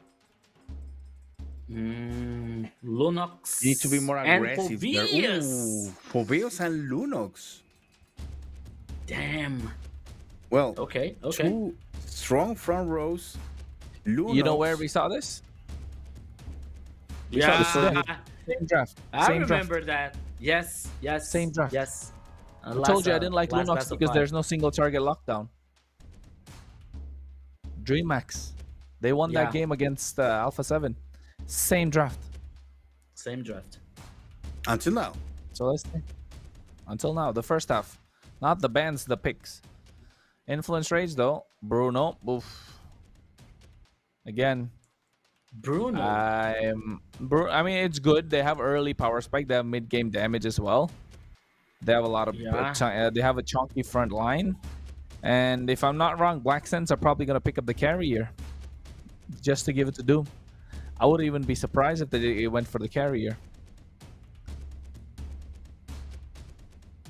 Lunox. You need to be more aggressive. Phoveus. Phoveus and Lunox. Damn. Well, okay. 2 strong front rows. Lunox. You know where we saw this? Yeah. Same draft. I remember that. Yes. Same draft. Yes. I told you I didn't like Lunox because there's no single target lockdown. DreamHack. They won that game against Alpha 7. Same draft. Until now. So let's see. Until now, the first half. Not the bans, the picks. Influence Rage though. Bruno. Oof. Again. Bruno. I mean, it's good. They have early power spike. They have mid-game damage as well. They have a lot of... they have a chunky front line. And if I'm not wrong, Black Suns are probably going to pick up the carry here. Just to give it to Doom. I wouldn't even be surprised if they went for the carrier.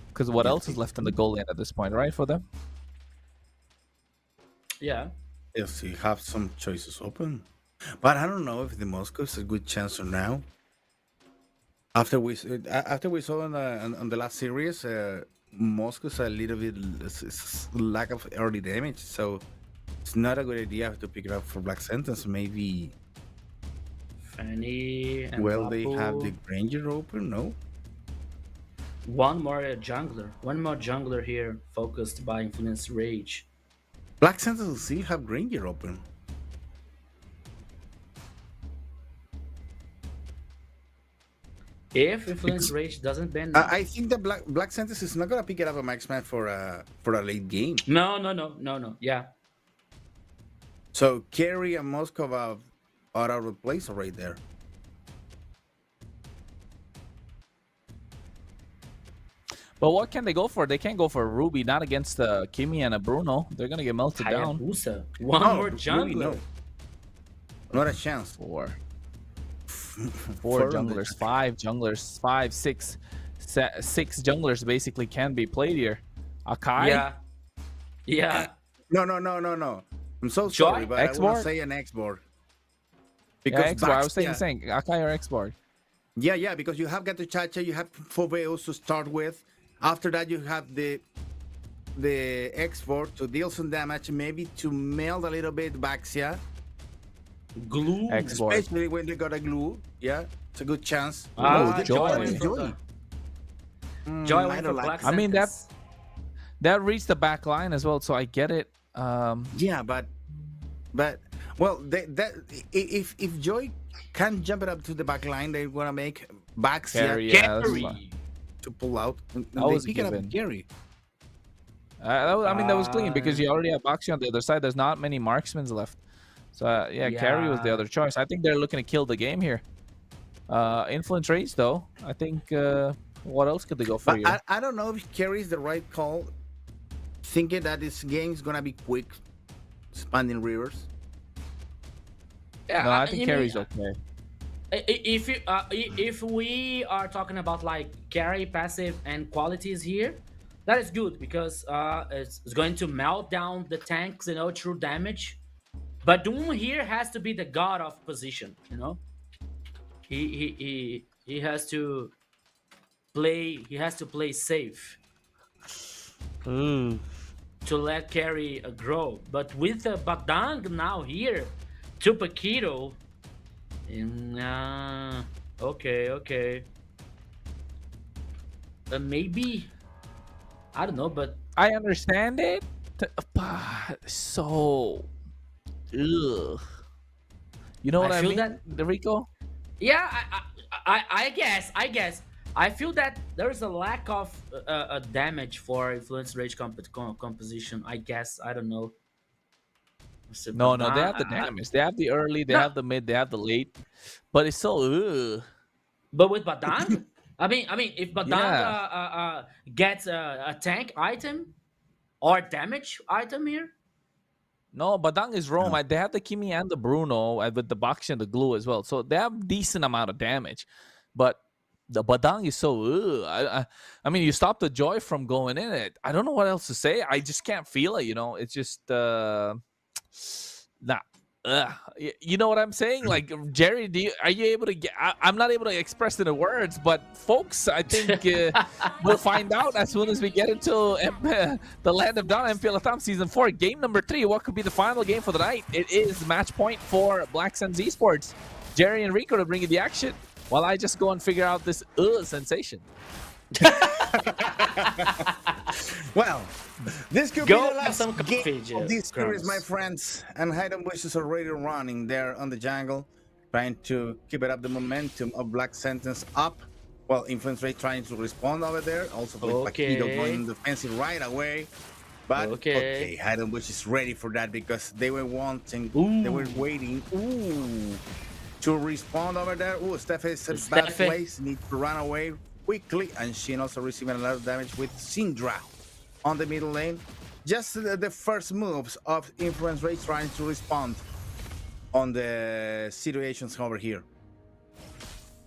Because what else is left in the goal lane at this point, right, for them? Yeah. Yes, you have some choices open. But I don't know if the Moscow is a good chance or now. After we saw on the last series, Moscow's a little bit lack of early damage, so it's not a good idea to pick it up for Black Sentence. Maybe. Fanny and Well, Papu. they have the Granger open, no? One more jungler here, focused by Influence Rage. Black Sentence will still have Granger open. If Influence Rage doesn't ban... I think that Black Sentence is not gonna pick it up a Maxman for a late game. No. Yeah. So Kerry and Moskova are out of place right there. But what can they go for? They can't go for a Ruby, not against Kimi and a Bruno. They're gonna get melted down. Hayabusa. One more jungler. Really, no. Not a chance. Four Four junglers, 5 junglers, 5, 6, 6 junglers basically can be played here. Akai? Yeah. No. I'm so sorry, but I want to say an X-board. Because X-board. I was saying Akai or X-board. Yeah, because you have Gatotkacha, you have Phoveus to start with. After that, you have the X-board to deal some damage, maybe to melt a little bit Baxia. Glue, especially when they got a glue. Yeah, it's a good chance. Joy. Joy went for Black I mean that reached the back line as well, so I get it. Yeah, but well, if Joy can't jump it up to the back line, they're gonna make Baxia to pull out. And they pick it up with Gary. That was clean because you already have Baxia on the other side. There's not many marksmen left. So, Carry was the other choice. I think they're looking to kill the game here. Influence Rage, though. I think, what else could they go for here? I don't know if Carry is the right call thinking that this game is gonna be quick, expanding rivers. Yeah, No, I think you carry's mean, okay. if we are talking about like carry, passive, and qualities here, that is good because it's going to melt down the tanks, you know, through damage. But Doom here has to be the god of position, you know. He has to play. He has to play safe Hmm. to let carry grow. But with Badang now here, to Paquito, okay. Maybe I don't know, but I understand it, but so, ugh. You know what I I feel mean, that Rico? yeah, I guess I feel that there's a lack of damage for influence rage composition. I guess I don't know. No, no, they have the damage. They have the early, they No, have the mid, they have the late, but it's so, ugh. but with Badang, if Badang Yeah. gets a tank item or damage item here, No, Badang is Rome. No. They have the Kimi and the Bruno with the Bakshi and the glue as well. So they have decent amount of damage. But the Badang is so I mean you stop the joy from going in it. I don't know what else to say. I just can't feel it, you know. It's just nah. You know what I'm saying? Like Jerry, are you able to get? I'm not able to express it in words, but folks, I think we'll find out as soon as we get into the Land of Dawn MPL LATAM Season 4, Game number 3. What could be the final game for the night? It is match point for Black Suns Esports. Jerry and Rico to bring you the action, while I just go and figure out this sensation. Well, this could Go be the have some last coffee, game of this series, Kronos. my friends. And Hidden Bush is already running there on the jungle, trying to keep it up the momentum of Black Sentence up. Well, Influence Ray trying to respond over there. Also with Okay. Paquito going defensive right away. But okay, Hidden Bush is ready for that because they were wanting, they were waiting to respond over there. Steph is in bad Steffi. place, needs to run away quickly, and Shin also receiving a lot of damage with Syndra on the middle lane. Just the first moves of Influence Rage trying to respond on the situations over here.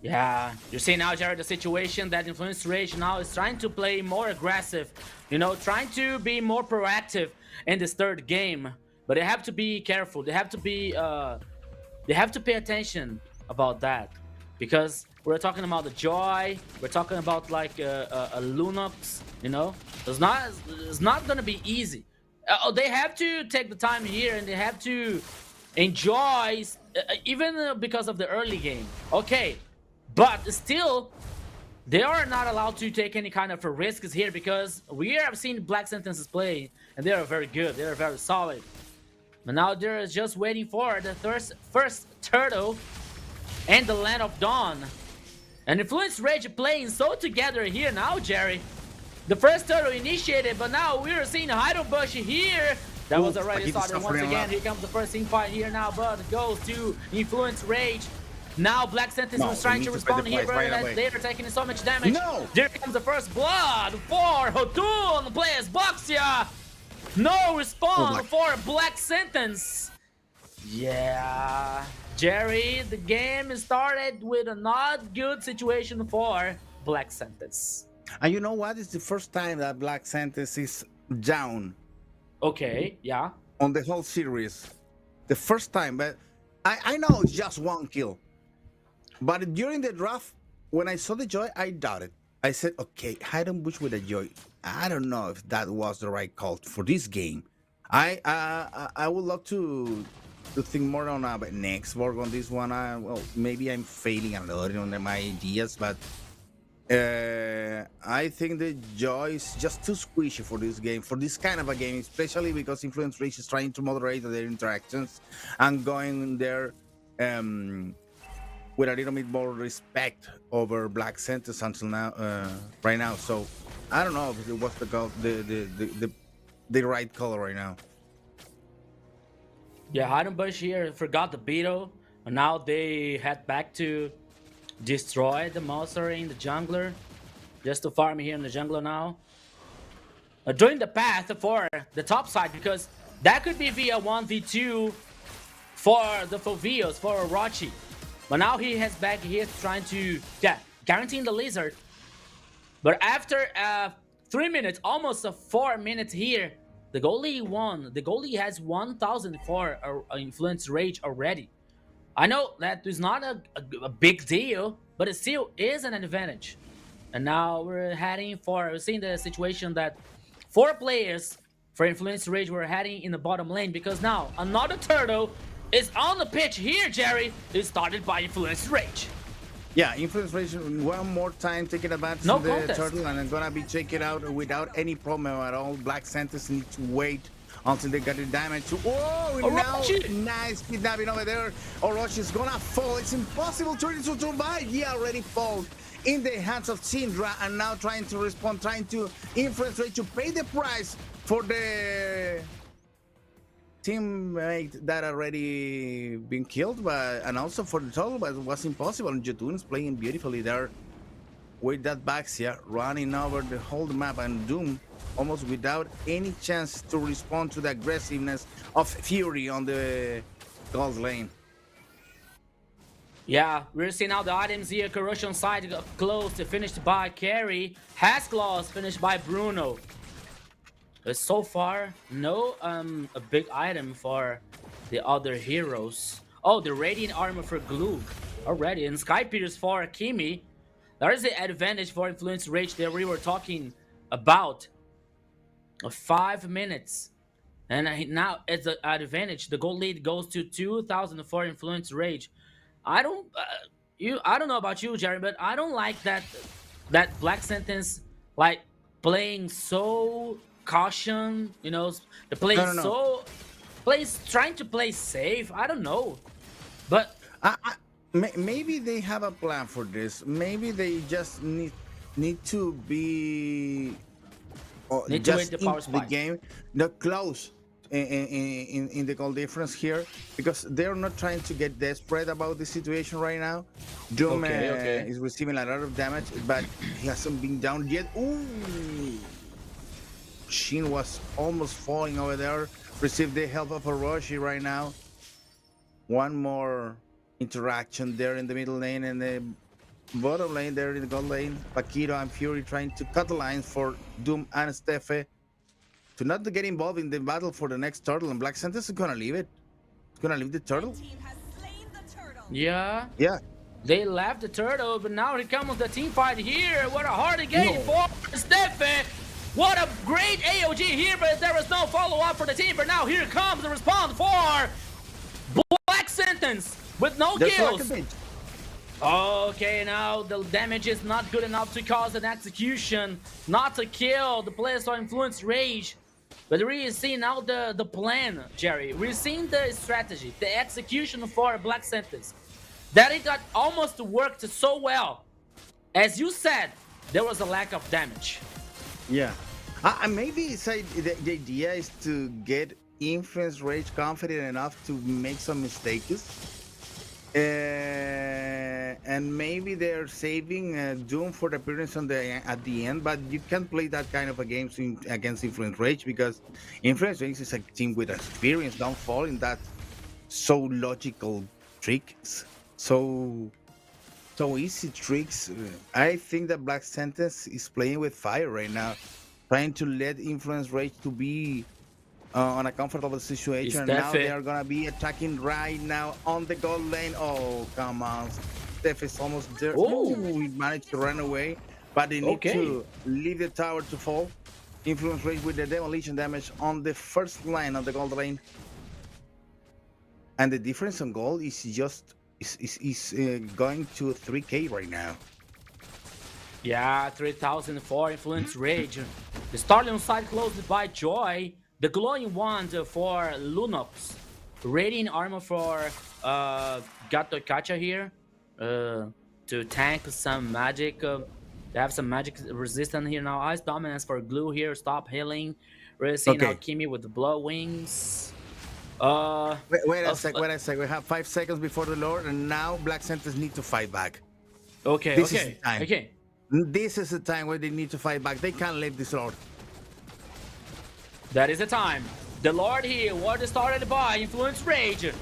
Yeah, you see now, Jared, the situation that Influence Rage now is trying to play more aggressive, you know, trying to be more proactive in this third game. But they have to be careful. They have to be, they have to pay attention about that, because we're talking about the Joy. We're talking about like a Lunox. You know, it's not gonna be easy. They have to take the time here, and they have to enjoy, even because of the early game. Okay. But still, they are not allowed to take any kind of risks here, because we have seen Black Sentences play, and they are very good. They are very solid. But now they're just waiting for the first turtle and the Land of Dawn. And Influence Rage playing so together here now, Jerry. The first turtle initiated, but now we're seeing Heidelbush here. That was already started once again. Here comes the first team fight here now, but it goes to Influence Rage. Now Black Sentence was trying to respond here, but later taking so much damage. No! There comes the first blood for Hotun, plays Boxia. No response for Black Sentence. Yeah, Jerry, the game started with a not good situation for Black Sentence. And you know what? It's the first time that Black Sentence is down. Okay, yeah. On the whole series. The first time, but I know it's just one kill. But during the draft, when I saw the Joy, I doubted. I said, okay, Hidden Bush with a Joy. I don't know if that was the right call for this game. I would love to think more on next work on this one. Well, maybe I'm failing a lot on my ideas, but I think the Joy is just too squishy for this game, for this kind of a game, especially because Influence Rage is trying to moderate their interactions and going there with a little bit more respect over Black Sentence until now, right now. So I don't know if it was the right color right now. Yeah, Heidenbush here forgot the Beetle, and now they head back to destroy the monster in the jungler, just to farm here in the jungler now. doing the path for the top side, because that could be via 1v2 for the Fovios, for Orochi. But now he has back here trying to, guaranteeing the Lizard. But after 3 minutes, almost 4 minutes here, the goalie won. The goalie has 1,000 for Influence Rage already. I know that is not a big deal, but it still is an advantage. And now we're seeing the situation that 4 players for Influence Rage were heading in the bottom lane, because now another turtle is on the pitch here, Jerry. Is started by Influence Rage. Yeah, Influence Rage one more time taking advantage of the turtle, and it's gonna be taken out without any problem at all. Black Santos need to wait until they got the damage. Oh, now nice kidnapping over there. Orochi is gonna fall. It's impossible to survive. He already falls in the hands of Syndra, and now trying to respond, trying to Influence Rage to pay the price for the teammate that already been killed, and also for the total, but it was impossible. And Jotun is playing beautifully there with that Baxia running over the whole map, and Doom almost without any chance to respond to the aggressiveness of Fury on the gold lane. Yeah, we're seeing now the items here. Corrosion side closed, finished by Carry. Has Claws finished by Bruno. So far, no a big item for the other heroes. Oh, the Radiant Armor for Glug already. And Sky Pierce for Kimi. There is the advantage for Influence Rage that we were talking about. 5 minutes. And now it's an advantage. The gold lead goes to 2,000 for Influence Rage. I don't know about you, Jerry, but I don't like that Black Sentence like playing so caution, you know, the play trying to play safe. I don't know, but maybe they have a plan for this. Maybe they just need to be need to win the power spike. The game, not close in the goal difference here, because they're not trying to get desperate about the situation right now. Doom is receiving a lot of damage, but he hasn't been down yet. Ooh. Shin was almost falling over there. Received the help of Orochi right now. One more interaction there in the middle lane, and the bottom lane there in the gold lane. Paquito and Fury trying to cut the lines for Doom and Steffe to not to get involved in the battle for the next turtle. And Black Sentence is gonna leave it. It's gonna leave the turtle. Yeah. Yeah. They left the turtle, but now here comes the team fight here. What a hard game for Steffe. What a great AOG here, but there was no follow-up for the team. But now here comes the response for Black Sentence with no kills. Okay, now the damage is not good enough to cause an execution, not to kill the players or Influence Rage. But we're seeing now the plan, Jerry. We're seeing the strategy, the execution for Black Sentence. That it got almost worked so well. As you said, there was a lack of damage. Yeah. Maybe the idea is to get Influence Rage confident enough to make some mistakes. And maybe they're saving Doom for the appearance at the end, but you can't play that kind of a game against Influence Rage, because Influence Rage is a team with experience. Don't fall in that so logical tricks, so easy tricks. I think that Black Sentence is playing with fire right now, trying to let Influence Rage to be on a comfortable situation. Now they are gonna be attacking right now on the gold lane. Oh, come on. Steph is almost there. Oh, he managed to run away, but they need to leave the tower to fall. Influence Rage with the demolition damage on the first line of the gold lane. And the difference on gold is just going to 3K right now. Yeah, 3,000 for Influence Rage. The Starlion side closed by Joy. The glowing wand for Lunox. Radiant armor for Gato Kacha here. To tank some magic. They have some magic resistance here now. Ice dominance for Glue here. Stop healing. We're seeing now Kimi with the blood wings. Wait a sec. We have 5 seconds before the Lord, and now Black Sentence need to fight back. This is the time. This is the time where they need to fight back. They can't let this Lord. That is the time. The Lord here was started by Influence Rage.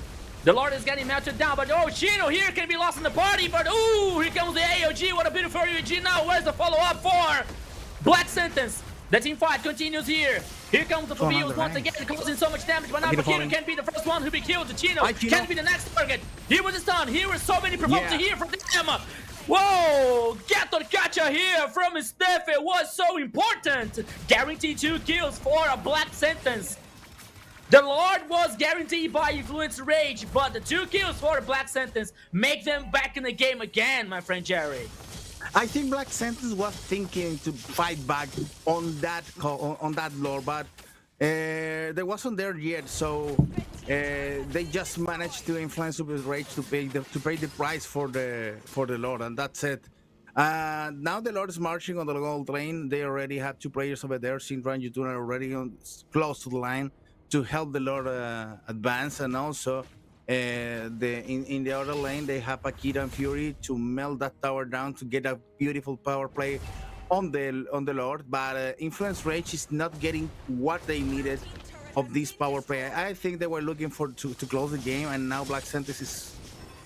The Lord is getting melted down, but oh, Chino here can be lost in the party, but ooh, here comes the AOG. What a beautiful AOG now. Where's the follow-up for Black Sentence? The team fight continues here. Here comes the Fabios once again, causing so much damage, but now Chino can be the first one who be killed. Chino can be the next target. Here was the stun. Here were so many provokes here from them. Whoa! Gator Catcha here from Steph. It was so important. Guaranteed 2 kills for a Black Sentence. The Lord was guaranteed by Influence Rage, but the 2 kills for a Black Sentence make them back in the game again, my friend Jerry. I think Black Sentence was thinking to fight back on that Lord, but they wasn't there yet, so they just managed to influence Rage to pay the price for the Lord, and that's it. Now the Lord is marching on the gold lane. They already have 2 players over there. Syndra and Yutuna are already close to the line to help the Lord advance, and also in the other lane they have Akira and Fury to melt that tower down to get a beautiful power play on the Lord. But Influence Rage is not getting what they needed of this power play. I think they were looking to close the game, and now Black Sentence is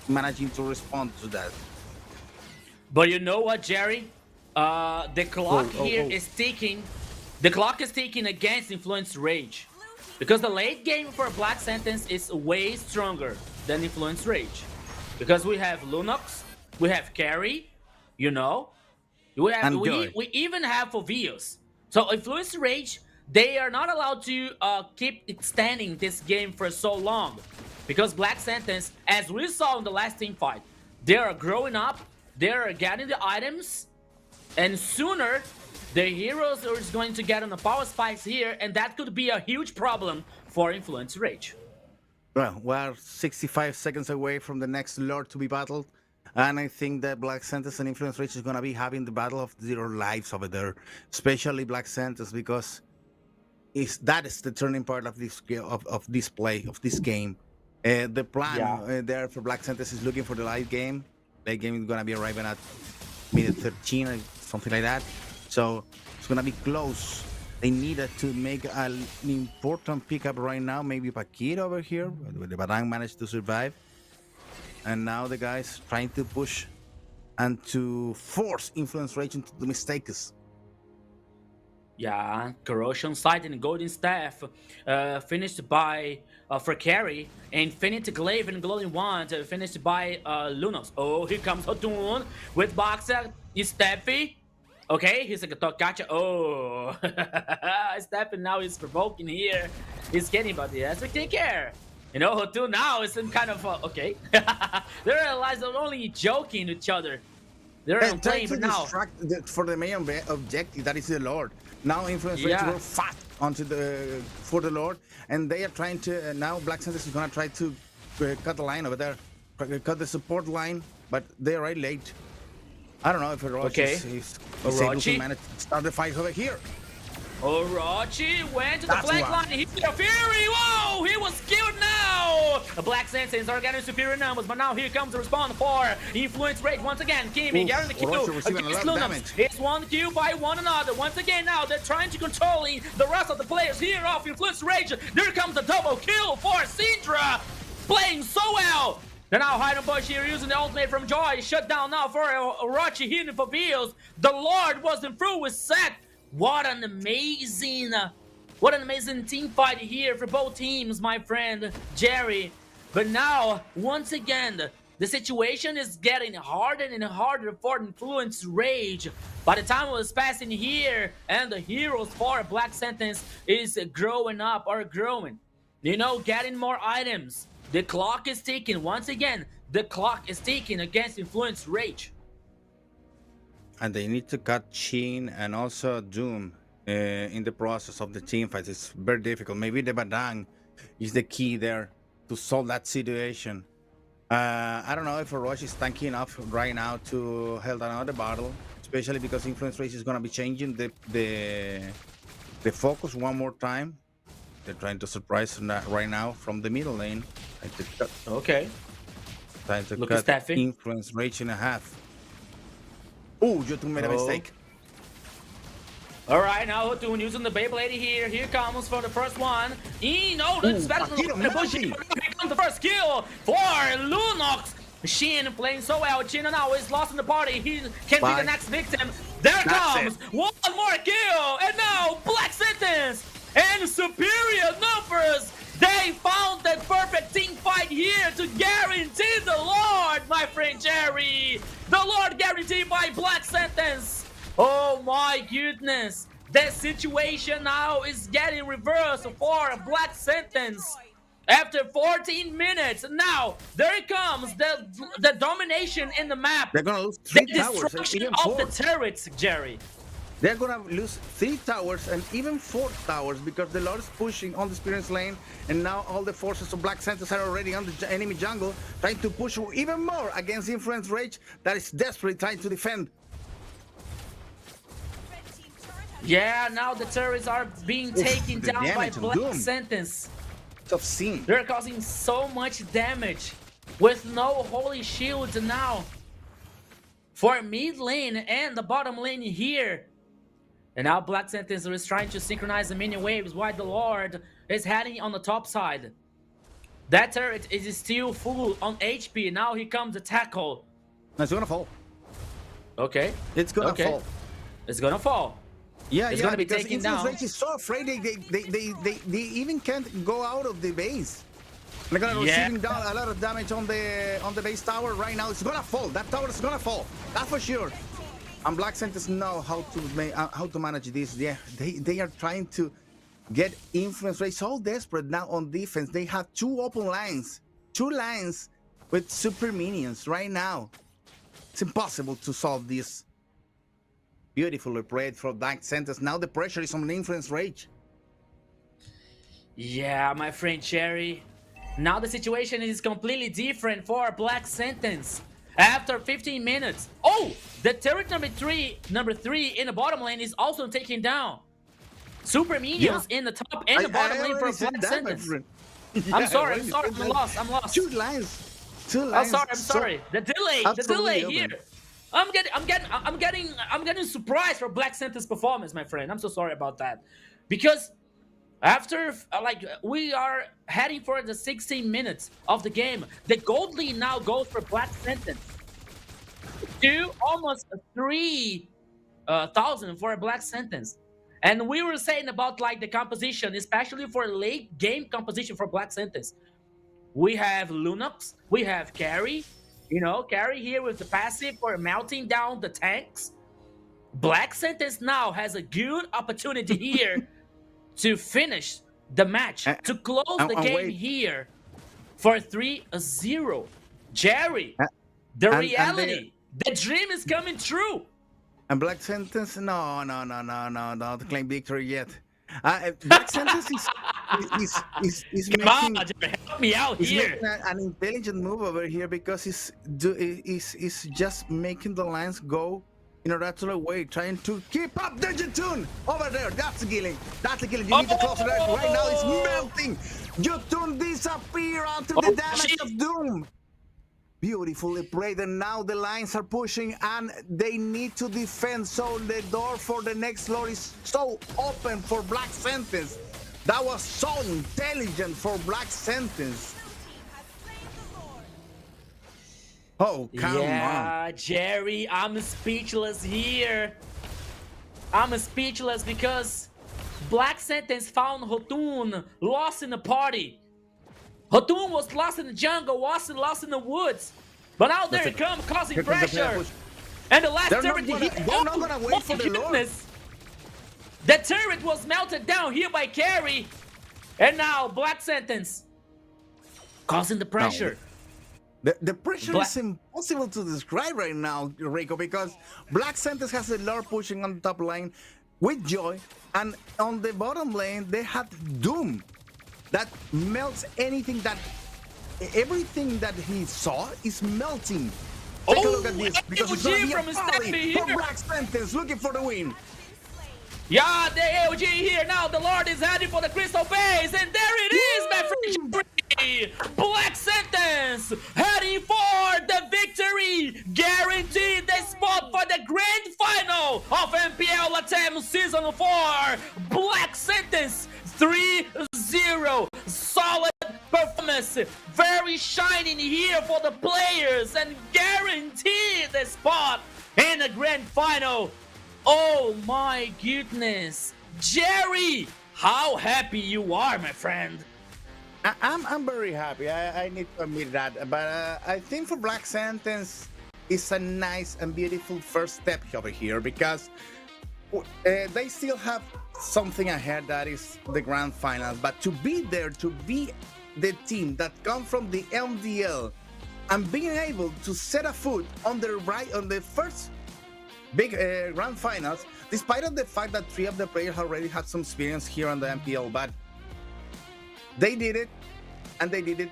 managing to respond to that. But you know what, Jerry? The clock is ticking. The clock is ticking against Influence Rage. Because the late game for Black Sentence is way stronger than Influence Rage. Because we have Lunox, we have Carry, you know. We even have Fovios. So Influence Rage, they are not allowed to keep extending this game for so long. Because Black Sentence, as we saw in the last team fight, they are growing up, they are getting the items, and sooner the heroes are going to get on the power spikes here, and that could be a huge problem for Influence Rage. Well, we're 65 seconds away from the next Lord to be battled, and I think that Black Sentence and Influence Rage is going to be having the battle of their lives over there, especially Black Sentence, because that is the turning part of this game. The plan there for Black Sentence is looking for the late game. Late game is going to be arriving at minute 13 or something like that. So it's gonna be close. They needed to make an important pickup right now. Maybe Pakir over here. The Badang managed to survive. And now the guys trying to push and to force Influence Rage into the mistakes. Yeah, Corrosion Sight and Golden Staff finished by for Carry, Infinite Glaive and Glowing Wand finished by Lunox. Oh, here comes Hotun with Boxer, Steffi. Okay, he's like a gotcha. Oh, Stefan now is provoking here. He's getting, but he has to take care. You know, Hotun now is some kind of okay. They realize they're only joking with each other. They're not playing, but now for the main objective, that is the Lord. Now Influence Rage will fat onto for the Lord, and they are trying to now Black Sentence is gonna try to cut the line over there, cut the support line, but they're right late. I don't know if Orochi is able to manage to start the fight over here. Orochi went to the flank line. He's the Fury. Whoa, he was killed now. The Black Senses are getting superior numbers, but now here comes the respawn for Influence Rage once again. Kimi getting the kill against Lunox. It's 1 kill by one another. Once again, now they're trying to control the rest of the players here off Influence Rage. There comes the double kill for Syndra, playing so well. They're now hiding bush here using the ultimate from Joy. Shut down now for Orochi here for Beals. The Lord wasn't through with Set. What an amazing team fight here for both teams, my friend Jerry. But now, once again, the situation is getting harder and harder for Influence Rage. By the time it was passing here, and the heroes for Black Sentence is growing up or growing. You know, getting more items. The clock is ticking. Once again, the clock is ticking against Influence Rage. And they need to cut Shin and also Doom in the process of the team fight. It's very difficult. Maybe the Badang is the key there to solve that situation. I don't know if Orochi is tanky enough right now to hold another battle, especially because Influence Rage is going to be changing the focus one more time. They're trying to surprise right now from the middle lane. Okay. Trying to cut Influence Rage in half. Oh, Jotun made a mistake. All right, now Hotun using the Beyblade here. Here comes for the first one. No, Here comes the first kill for Lunox. Shin playing so well. Chin now is lost in the party. He can be the next victim. There comes one more kill. And now Black Sentence and superior numbers. They found that perfect team fight here to guarantee the Lord, my friend Jerry. The Lord guaranteed by Black Sentence. Oh my goodness. The situation now is getting reversed for Black Sentence. After 14 minutes, now there it comes, the domination in the map. They're gonna lose 3 towers and destruction even of 4. the turrets, Jerry. They're gonna lose 3 towers and even 4 towers because the Lord is pushing on the experience lane, and now all the forces of Black Sentence are already on the enemy jungle, trying to push even more against Influence Rage that is desperately trying to defend. Yeah, now the turrets are being taken down by Black Sentence. Obscene. They're causing so much damage with no holy shields now for mid lane and the bottom lane here. And now Black Sentence is trying to synchronize the minion waves while the Lord is heading on the top side. That turret is still full on HP. Now here comes the tackle. It's gonna fall. Okay. It's gonna fall. It's gonna fall. Yeah, it's yeah, gonna be because taken down. Rage is so afraid they even can't go out of the base. They're gonna receiving down a lot of damage on the base tower right now. It's gonna fall. That tower is gonna fall. That's for sure. And Black Sentence know how to manage this. Yeah, they are trying to get Influence Rage so desperate now on defense. They have 2 open lines, 2 lines with super minions right now. It's impossible to solve this. Beautifully played from Black Sentence. Now the pressure is on the Influence Rage. Yeah, my friend Cherry. Now the situation is completely different for Black Sentence. After 15 minutes. Oh, the turret number 3 in the bottom lane is also taken down. Super minions in the top and the bottom lane for Black Sentence. I'm sorry, I'm lost. 2 lines. I'm sorry. The delay here. I'm getting surprised for Black Sentence performance, my friend. I'm so sorry about that. Because after we are heading for the 16 minutes of the game, the gold lead now goes for Black Sentence to almost 3,000 for a Black Sentence. And we were saying about the composition, especially for late game composition for Black Sentence. We have Lunox, we have Carry. Carry here with the passive for melting down the tanks. Black Sentence now has a good opportunity here to finish the match, to close the game here for 3-0. Jerry, the reality, the dream is coming true. And Black Sentence, no, to claim victory yet. Black Sentence is making, help me out here. Making an intelligent move over here because he's just making the lines go in a natural way, trying to keep up the Jotun over there. That's killing. You need to close it out. Right now it's melting. Jotun disappear onto the damage of Doom. Beautifully played, and now the lines are pushing and they need to defend, so the door for the next Lord is so open for Black Sentence. That was so intelligent for Black Sentence. Oh, come on. Jerry, I'm speechless here. I'm speechless because Black Sentence found Hotun lost in the party. Hotun was lost in the jungle, was lost in the woods. But now there it comes, causing pressure. And the last turret they're not gonna wait for the Lord. The turret was melted down here by Carry. And now Black Sentence causing the pressure. The pressure is impossible to describe right now, Rico, because Black Sentence has the Lord pushing on the top lane with Joy, and on the bottom lane they have Doom that melts everything that he saw is melting. Take a look at this, because it's going to be a party for Black Sentence looking for the win. Yeah, the AOG here now. The Lord is heading for the Crystal Base, and there it is, my friend. Black Sentence heading for the victory, guaranteed the spot for the grand final of MPL LATAM LATAM Season 4, Black Sentence 3-0. Solid performance, very shining here for the players and guaranteed a spot in the grand final. Oh my goodness. Jerry, how happy you are, my friend. I'm very happy. I need to admit that. But I think for Black Sentence, it's a nice and beautiful first step over here because they still have something ahead, that is the grand finals. But to be there, to be the team that comes from the MDL and being able to set a foot on the first big grand finals, despite of the fact that 3 of the players already had some experience here on the MPL, but they did it, and they did it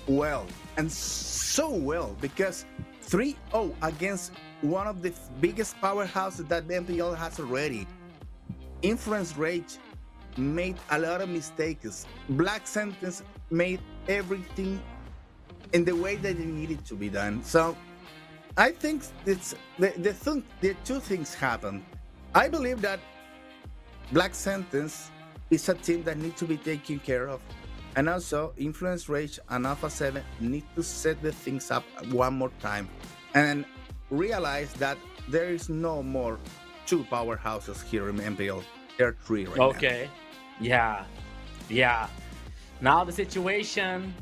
well, and so well, because 3-0 against one of the biggest powerhouses that the MPL has already. Influence Rage made a lot of mistakes. Black Sentence made everything in the way that it needed to be done. So I think it's the two things happened. I believe that Black Sentence is a team that needs to be taken care of. And also, Influence Rage and Alpha 7 need to set the things up one more time and realize that there is no more 2 powerhouses here in MPL. There are 3 right now. Okay. Yeah. Now the situation,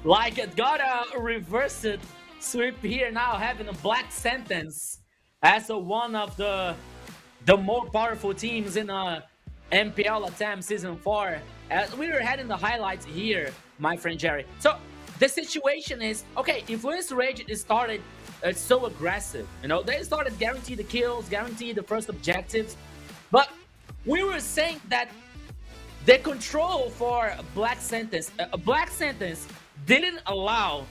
like it got a reversed sweep here now, having a Black Sentence as one of the more powerful teams in MPL LATAM Season 4. As we were having the highlights here, my friend Jerry. So the situation is, okay, Influence Rage started so aggressive. You know, they started guarantee the kills, guarantee the first objectives. But we were saying that the control for Black Sentence didn't allow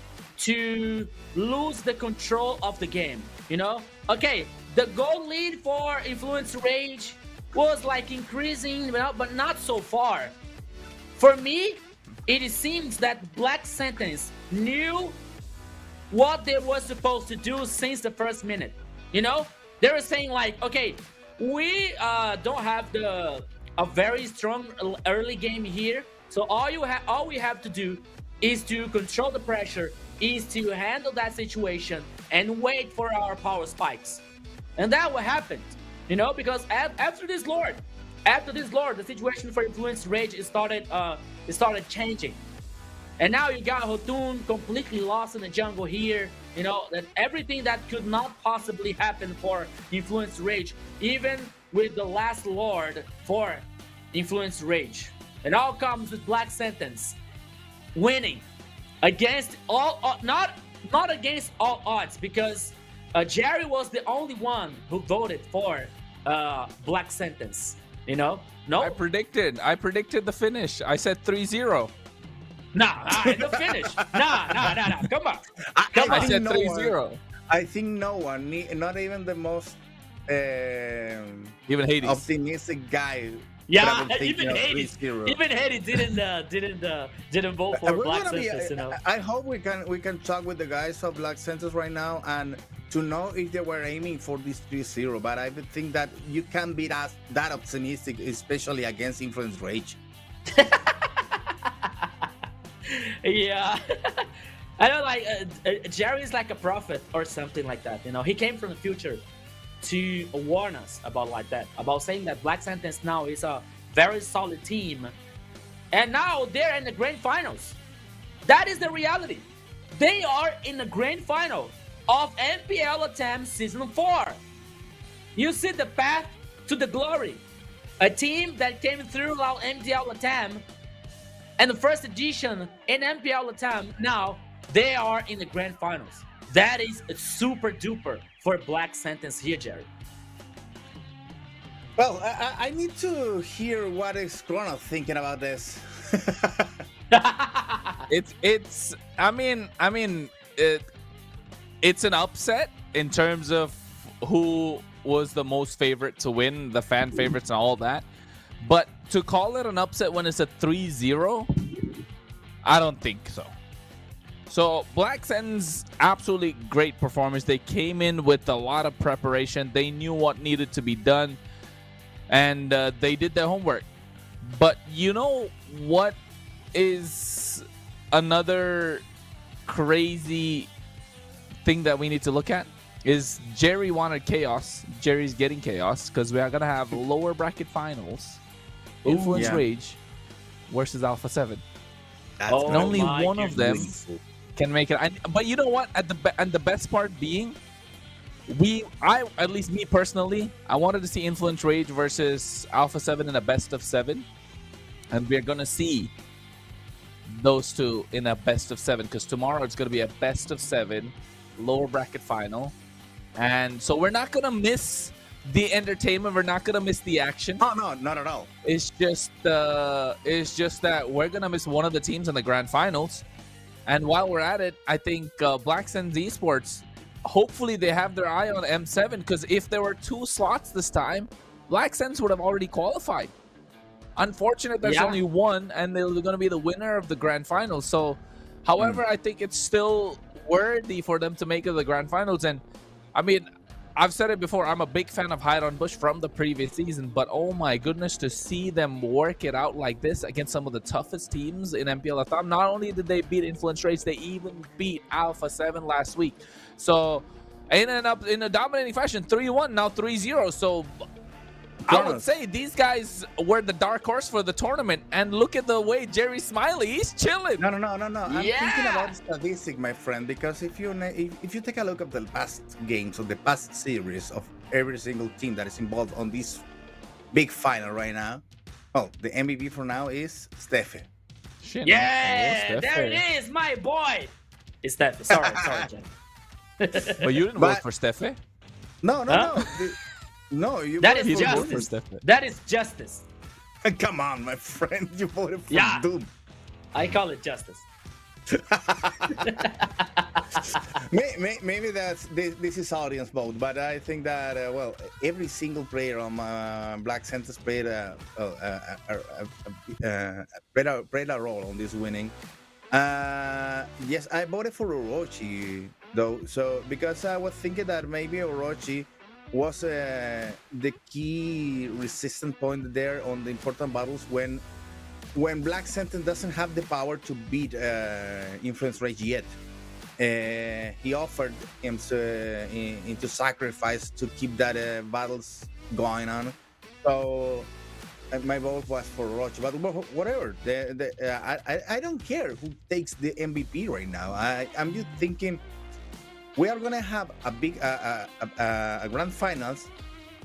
to lose the control of the game, you know? Okay, the goal lead for Influence Rage was like increasing, you know, but not so far. For me, it seems that Black Sentence knew what they were supposed to do since the first minute. You know, they were saying like, okay, we don't have a very strong early game here, so all we have to do is to control the pressure, is to handle that situation and wait for our power spikes. And that what happened, you know, because after this Lord, the situation for Influence Rage started changing. And now you got Hotun completely lost in the jungle here. You know, that everything that could not possibly happen for Influence Rage, even with the last Lord for Influence Rage. It all comes with Black Sentence winning against not against all odds, because Jerry was the only one who voted for Black Sentence. You know, no. I predicted the finish. I said 3-0. Nah, the finish. Nah. Come on. I said 3-0. I think no one, not even the most even Hades optimistic guy. Yeah, even Hades didn't vote for Black Sentence. You know. I hope we can talk with the guys of Black Sentence right now and to know if they were aiming for this 3-0. But I would think that you can't be that optimistic, especially against Influence Rage. Yeah. I know, like Jerry is like a prophet or something like that. You know, he came from the future to warn us about like that, about saying that Black Sentence now is a very solid team, and now they're in the grand finals. That is the reality. They are in the grand final of MPL LATAM Season 4. You see the path to the glory. A team that came through our MPL LATAM and the first edition in MPL LATAM, now they are in the grand finals. That is super duper for Black Sentence here, Jerry. Well, I need to hear what is Chrono thinking about this. It's an upset in terms of who was the most favorite to win, the fan favorites and all that. But to call it an upset when it's a 3-0, I don't think so. So Black Sentence, absolutely great performance. They came in with a lot of preparation. They knew what needed to be done. and they did their homework. But you know what is another crazy thing that we need to look at is Jerry wanted chaos. Jerry's getting chaos because we are gonna have lower bracket finals. Influence Rage versus Alpha 7. That's And only one of them can make it. But you know what? And the best part being, at least me personally, I wanted to see Influence Rage versus Alpha 7 in a best of 7, and we're gonna see those two in a best of 7 because tomorrow it's gonna be a best of 7 lower bracket final, and so we're not gonna miss the entertainment. We're not gonna miss the action. Oh no, not at all. It's just that we're gonna miss one of the teams in the grand finals. And while we're at it, I think Black Sands Esports, hopefully they have their eye on M7, because if there were 2 slots this time, Black Sands would have already qualified. Unfortunate there's only one, and they're going to be the winner of the grand finals. So, however, I think it's still worthy for them to make it to the grand finals. And I mean, I've said it before, I'm a big fan of Hide on Bush from the previous season, but oh my goodness, to see them work it out like this against some of the toughest teams in MPL LATAM. Not only did they beat Influence Race, they even beat Alpha 7 last week. So, ended up in a dominating fashion, 3-1, now 3-0. So, I would say these guys were the dark horse for the tournament. And look at the way Jerry Smiley, he's chilling. No. I'm thinking about statistic, my friend, because if you take a look at the past games or the past series of every single team that is involved on this big final right now, well, the MVP for now is Steffe. Yeah, there it is, my boy. It's Steffe. Sorry, Jen. But you didn't vote for Steffe? No. No, you that is voted justice. That is justice. Come on, my friend. You voted for Doom. I call it justice. Maybe this is audience vote, but I think that well, every single player on Black Sands played a role on this winning. Yes, I voted for Orochi though, so because I was thinking that maybe Orochi was the key resistant point there on the important battles when Black Sentence doesn't have the power to beat Influence Rage yet. He offered him into sacrifice to keep that battles going on. So my vote was for Roche, but whatever. I don't care who takes the MVP right now. I'm just thinking we are gonna have a big a grand finals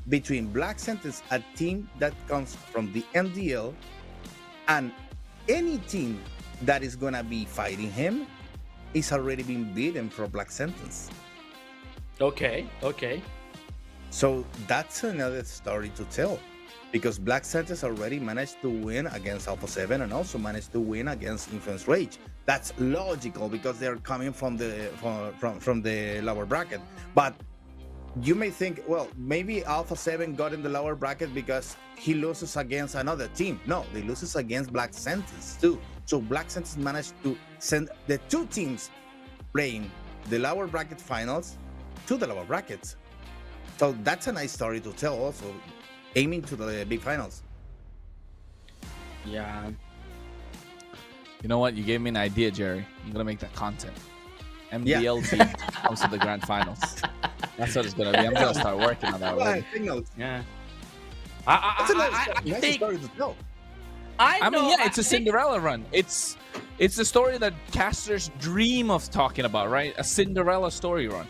between Black Sentence, a team that comes from the MDL, and any team that is gonna be fighting him is already been beaten for Black Sentence. Okay. So that's another story to tell, because Black Sentence already managed to win against Alpha 7 and also managed to win against Influence Rage. That's logical because they're coming from the lower bracket. But you may think, well, maybe Alpha 7 got in the lower bracket because he loses against another team. No, they loses against Black Sentence too. So Black Sentence managed to send the two teams playing the lower bracket finals to the lower brackets. So that's a nice story to tell also, aiming to the big finals. Yeah. You know what? You gave me an idea, Jerry. I'm going to make that content. MDL team comes to the grand finals. That's what it's going to be. I'm going to start working on that already. Yeah. That's a nice story to tell. I mean, yeah, it's a Cinderella run. It's the story that casters dream of talking about, right? A Cinderella story run.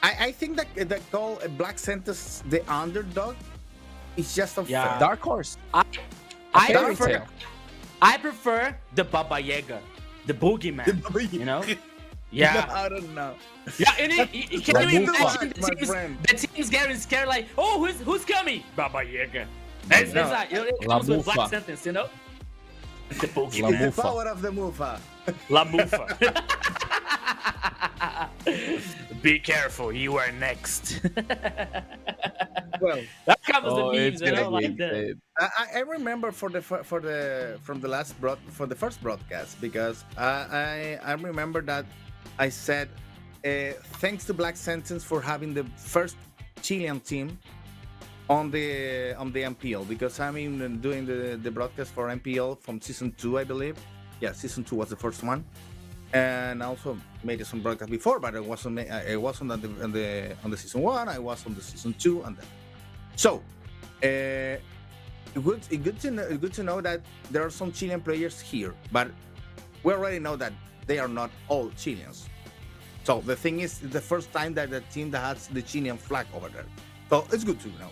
I think that call Black Sentence the underdog is just a dark horse. I prefer the Baba Yaga, the boogeyman. You know? Yeah. No, I don't know. Yeah, and can you imagine the team's getting scared like, oh, who's coming? Baba Yaga. It's like, it comes with Black Sentence, you know? The boogeyman. The power of the Mufa. La Mufa. Be careful, you are next. Well, that covers the memes, you know, like that. I remember for the first broadcast, because I remember that I said thanks to Black Sentence for having the first Chilean team on the MPL, because I'm in doing the broadcast for MPL from season 2, I believe. Yeah, season 2 was the first one, and also made some broadcast before, but I wasn't on the season 1. I was on the season 2, and then so. Good to know that there are some Chilean players here, but we already know that they are not all Chileans. So the thing is, the first time that the team that has the Chilean flag over there. So it's good to know.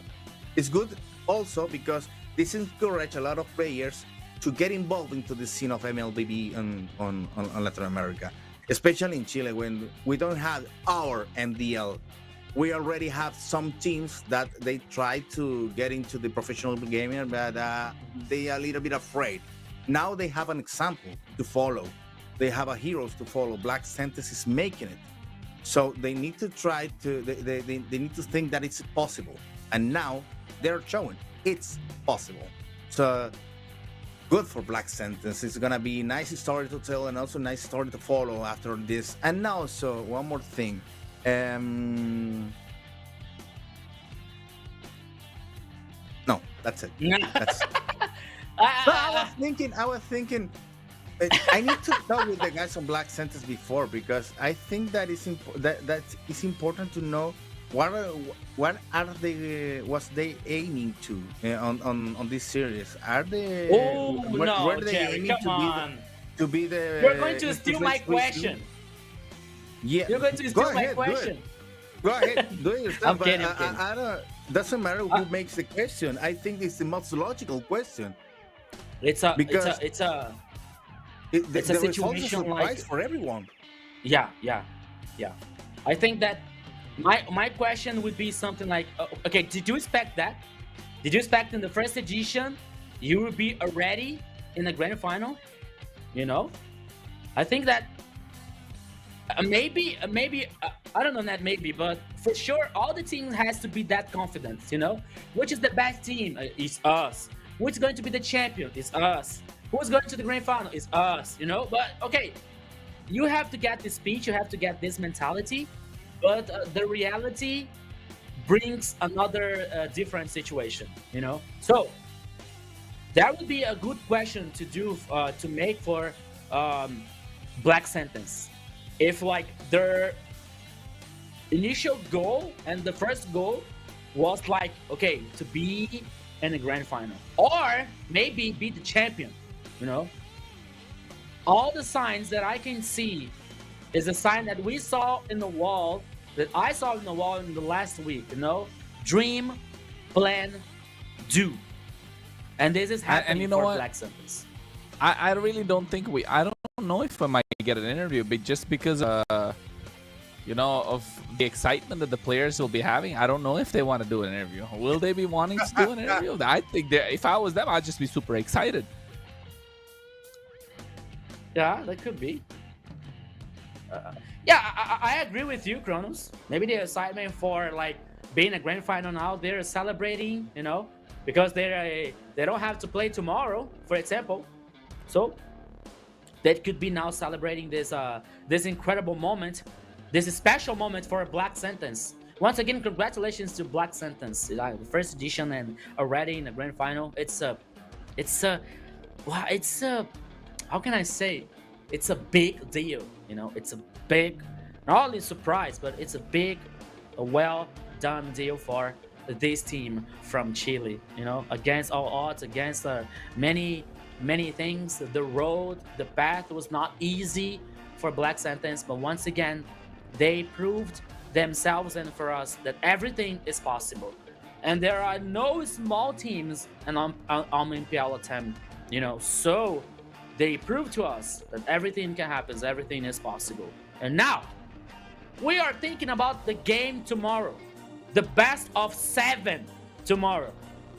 It's good also because this encourages a lot of players to get involved into the scene of MLBB on Latin America, especially in Chile when we don't have our MDL. We already have some teams that they try to get into the professional gaming, but they are a little bit afraid. Now they have an example to follow. They have a heroes to follow. Black Sentence is making it. So they need to try to, they need to think that it's possible. And now they're showing it's possible. So good for Black Sentence. It's gonna be a nice story to tell and also a nice story to follow after this. And now, so one more thing. No, that's it. That's I was thinking I need to talk with the guys on Black Sentence before, because I think that is that is important to know what are they was they aiming to on this series. Are they no, they Jerry, aiming come on. to be the You're going to steal my question. Yeah, You're going to steal my question. Go ahead, do it yourself. I'm kidding. I don't. Doesn't matter who makes the question. I think it's the most logical question. It's a situation like for everyone. Yeah. I think that my question would be something like, okay, did you expect that? Did you expect in the first edition you would be already in the grand final? You know, I think that maybe I don't know, that maybe, but for sure all the teams has to be that confident. You know, which is the best team? It's us. Which is going to be the champion? It's us. Who's going to the grand final? It's us. You know, but okay, you have to get this speech. You have to get this mentality, but the reality brings another different situation. You know, so that would be a good question to do to make for Black Sentence. If like their initial goal and the first goal was like, okay, to be in the grand final or maybe be the champion, you know, all the signs that I can see is a sign that we saw in the wall, that I saw in the wall in the last week, you know, dream, plan, do. And this is happening and you know for what? Black Sentence. I really don't think I don't know if I might get an interview, but just because you know, of the excitement that the players will be having, I don't know if they want to do an interview. Will they be wanting to do an interview? I think if I was them, I'd just be super excited. Yeah, that could be. Yeah, I agree with you, Kronos. Maybe the excitement for like being a grand final now, they're celebrating, you know, because they don't have to play tomorrow, for example. So that could be now celebrating this this incredible moment, this special moment for a Black Sentence. Once again, congratulations to Black Sentence, the first edition and already in the grand final. It's a how can I say? It's a big deal, you know. It's a big, not only surprise, but it's a well done deal for this team from Chile, you know, against all odds, against many things. The road, the path was not easy for Black Sentence, but once again, they proved themselves and for us that everything is possible. And there are no small teams on MPL LATAM, you know, so they proved to us that everything can happen, everything is possible. And now, we are thinking about the game tomorrow. The best of 7 tomorrow.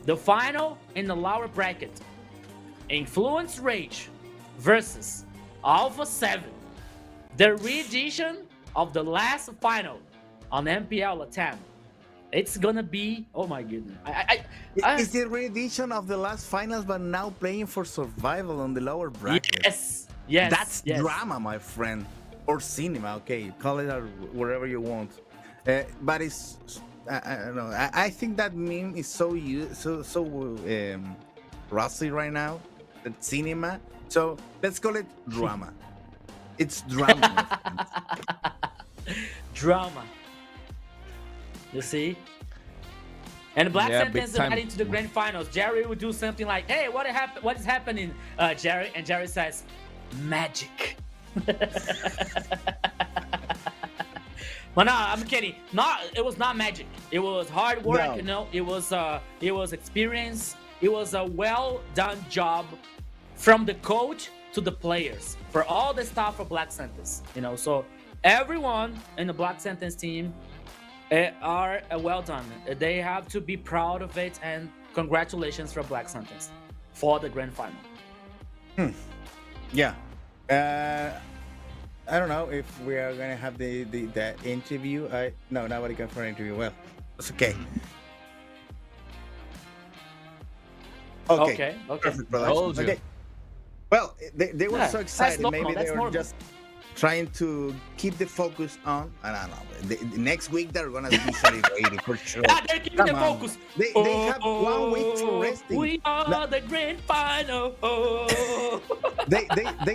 The final in the lower bracket. Influence Rage versus Alpha 7. The re-edition of the last final on MPL LATAM. It's gonna be, oh my goodness. It's the re-edition of the last finals, but now playing for survival on the lower bracket. Yes. That's drama, my friend. Or cinema, okay. Call it wherever you want. But it's I don't know. I think that meme is so rusty right now. That cinema. So let's call it drama. It's drama. Drama. You see? And Black Yeah, Sentence big time. heading to the grand finals. Jerry would do something like, "Hey, what is happening, Jerry?" And Jerry says, "Magic." But no, I'm kidding. It was not magic. It was hard work. No. You know, it was experience. It was a well done job from the coach to the players for all the stuff for Black Sentence. You know, so everyone in the Black Sentence team are well done. They have to be proud of it, and congratulations for Black Sentence for the grand final. Yeah. I don't know if we are gonna have the interview. No, nobody got for an interview. Well, it's okay. Okay. Perfect, production. Told you. Okay. Well, they were Yeah, so that's excited. normal, Maybe that's they were normal. just trying to keep the focus on. I don't know. The next week they're gonna be celebrating for sure. Yeah, they're keeping the Come on. focus. They have 1 week for resting. We are No. the grand final. Oh. They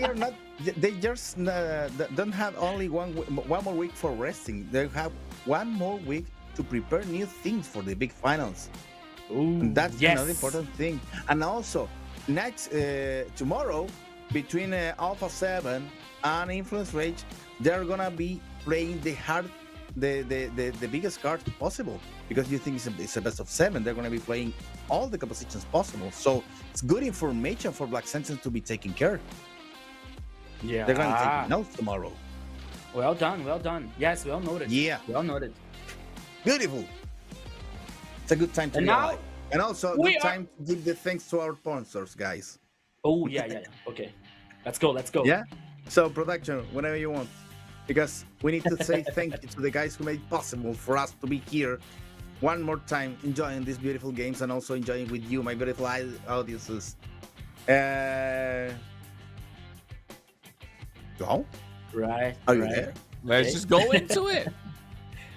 are not. They just don't have only one more week for resting. They have 1 more week to prepare new things for the big finals. And that's yes. another important thing. And also, tomorrow, between Alpha 7 and Influence Rage, they're gonna be playing the biggest card possible, because you think it's a best of 7. They're gonna be playing all the compositions possible. So it's good information for Black Sentence to be taking care. Yeah. They're gonna take notes tomorrow. Well done, well done. Yes, well noted. Yeah. Well noted. Beautiful. It's a good time to And be now, alive. And also a we good are- time to give the thanks to our sponsors, guys. Oh, yeah. Okay. Let's go. Yeah? So, production, whenever you want. Because we need to say thank you to the guys who made it possible for us to be here one more time, enjoying these beautiful games and also enjoying with you, my beautiful audiences. Go? Right. Are you right. there? Let's just go into it.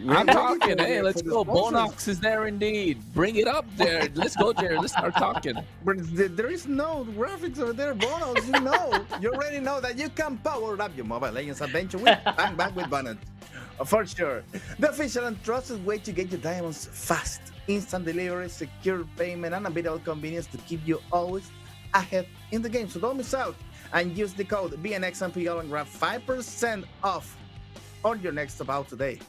I'm talking. Hey, let's go. Bonox is there indeed. Bring it up there. Let's go, Jared. Let's start talking. But there is no graphics over there, bonus. You know, you already know that you can power up your Mobile Legends adventure with Bang Bang with Bonnet. For sure. The official and trusted way to get your diamonds fast. Instant delivery, secure payment, and unbeatable convenience to keep you always ahead in the game. So don't miss out and use the code BNXMPL and grab 5% off on your next about today.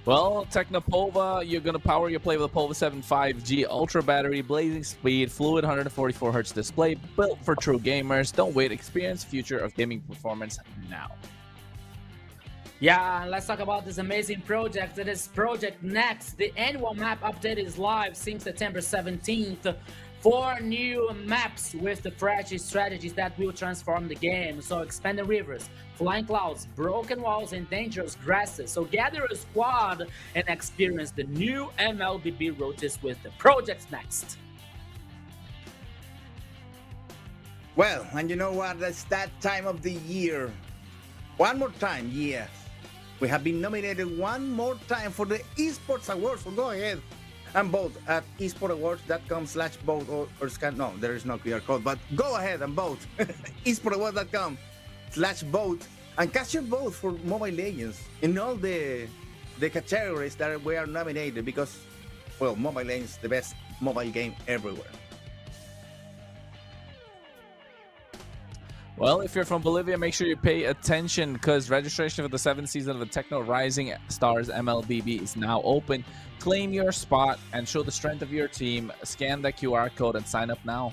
Well, Technopova, you're going to power your play with a Pova 7 5G Ultra Battery, blazing speed, fluid 144Hz display, built for true gamers. Don't wait, experience the future of gaming performance now. Yeah, let's talk about this amazing project. It is Project Next. The annual map update is live since September 17th. 4 new maps with the fresh strategies that will transform the game. So expanded rivers, flying clouds, broken walls, and dangerous grasses. So gather a squad and experience the new MLBB routes with the Project Next. Well, and you know what? It's that time of the year. One more time, yes. We have been nominated one more time for the Esports Awards. So go ahead and vote at esportawards.com/vote or scan. No, there is no QR code, but go ahead and vote. esportawards.com/vote and cast your vote for Mobile Legends in all the categories that we are nominated, because, well, Mobile Legends is the best mobile game everywhere. Well, if you're from Bolivia, make sure you pay attention, because registration for the 7th season of the Techno Rising Stars MLBB is now open. Claim your spot and show the strength of your team. Scan the QR code and sign up now.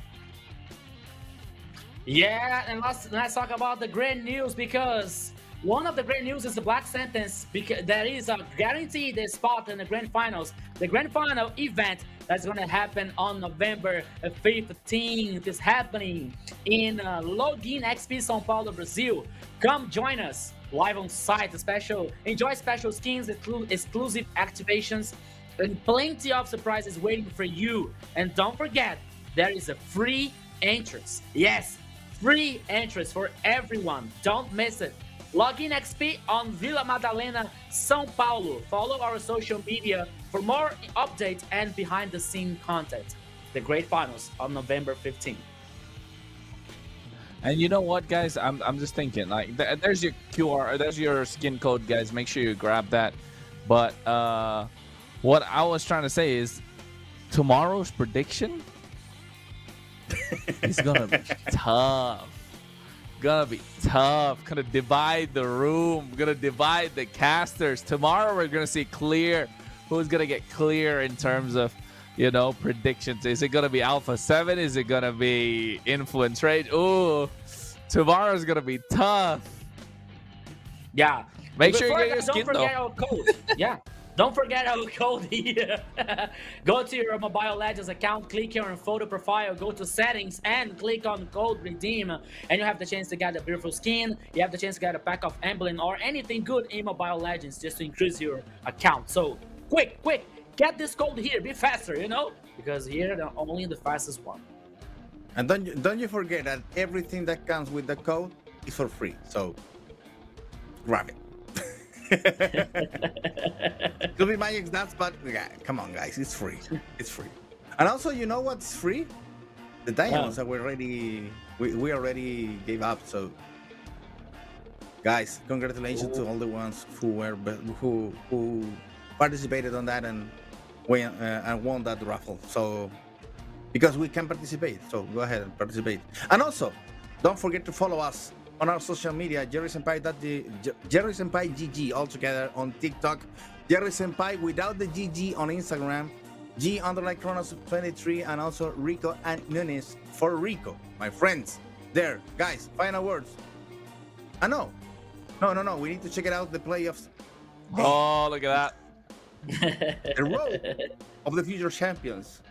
Yeah, and let's talk about the great news, because one of the great news is the Black Sentence, because there is a guaranteed spot in the grand finals. The grand final event that's going to happen on November 15th is happening in Login XP São Paulo, Brazil. Come join us live on site. Enjoy special skins, exclusive activations, and plenty of surprises waiting for you. And don't forget, there is a free entrance. Yes, free entrance for everyone. Don't miss it. Login XP on Vila Madalena, São Paulo. Follow our social media for more updates and behind-the-scene content. The Great Finals on November 15th. And you know what, guys? I'm just thinking, like, there's your QR, there's your skin code, guys. Make sure you grab that. But what I was trying to say is, tomorrow's prediction is gonna be tough. Gonna be tough. Gonna divide the room. Gonna divide the casters. Tomorrow we're gonna see clear who's gonna get clear in terms of, you know, predictions. Is it gonna be Alpha 7? Is it gonna be Influence Rage? Ooh, tomorrow's gonna be tough. Yeah. Make sure you Before get your that, skin don't forget though. our code. Yeah. Don't forget our code here. Go to your Mobile Legends account, click here on photo profile, go to settings, and click on code redeem. And you have the chance to get a beautiful skin. You have the chance to get a pack of emblem or anything good in Mobile Legends just to increase your account. So quick, get this code here. Be faster, you know, because here they're only the fastest one. And don't you forget that everything that comes with the code is for free. So grab it. Could be Magic's nuts, but yeah, come on, guys, it's free. It's free. And also, you know what's free? The diamonds that we already gave up. So, guys, congratulations to all the ones who participated on that and won that raffle. So, because we can participate, so go ahead and participate. And also, don't forget to follow us on our social media, Jerry Senpai GG all together on TikTok, Jerry Senpai without the GG on Instagram, G_Chronos23, and also Rico and Nunes for Rico, my friends. There, guys, final words. No, we need to check it out, the playoffs. Oh, look at that. The road of the future champions.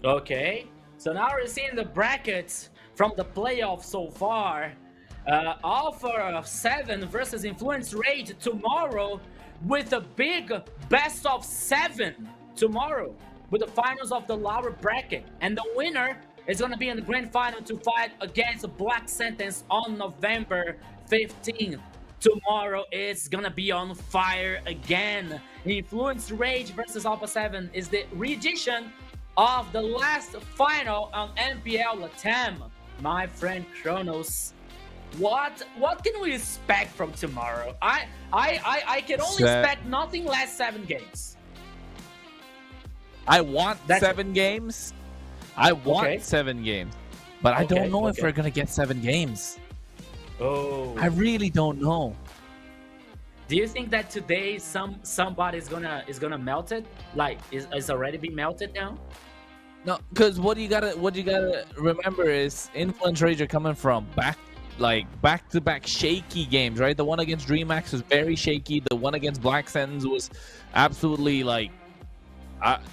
Okay, so now we're seeing the brackets from the playoffs so far. Alpha 7 versus Influence Rage tomorrow with a big best of 7 tomorrow with the finals of the lower bracket. And the winner is going to be in the grand final to fight against Black Sentence on November 15th. Tomorrow it's going to be on fire again. Influence Rage versus Alpha 7 is the re-edition of the last final on MPL LATAM. My friend Kronos, what can we expect from tomorrow? I can only expect nothing less 7 games. I want 7 games. I want 7 games, but I don't know if we're gonna get 7 games. Oh, I really don't know. Do you think that today somebody is gonna melt it? Like is already been melted now? No, because what you gotta remember is Influence Rage are coming from back-to-back shaky games, right? The one against DreamHack was very shaky. The one against Black Sentence was absolutely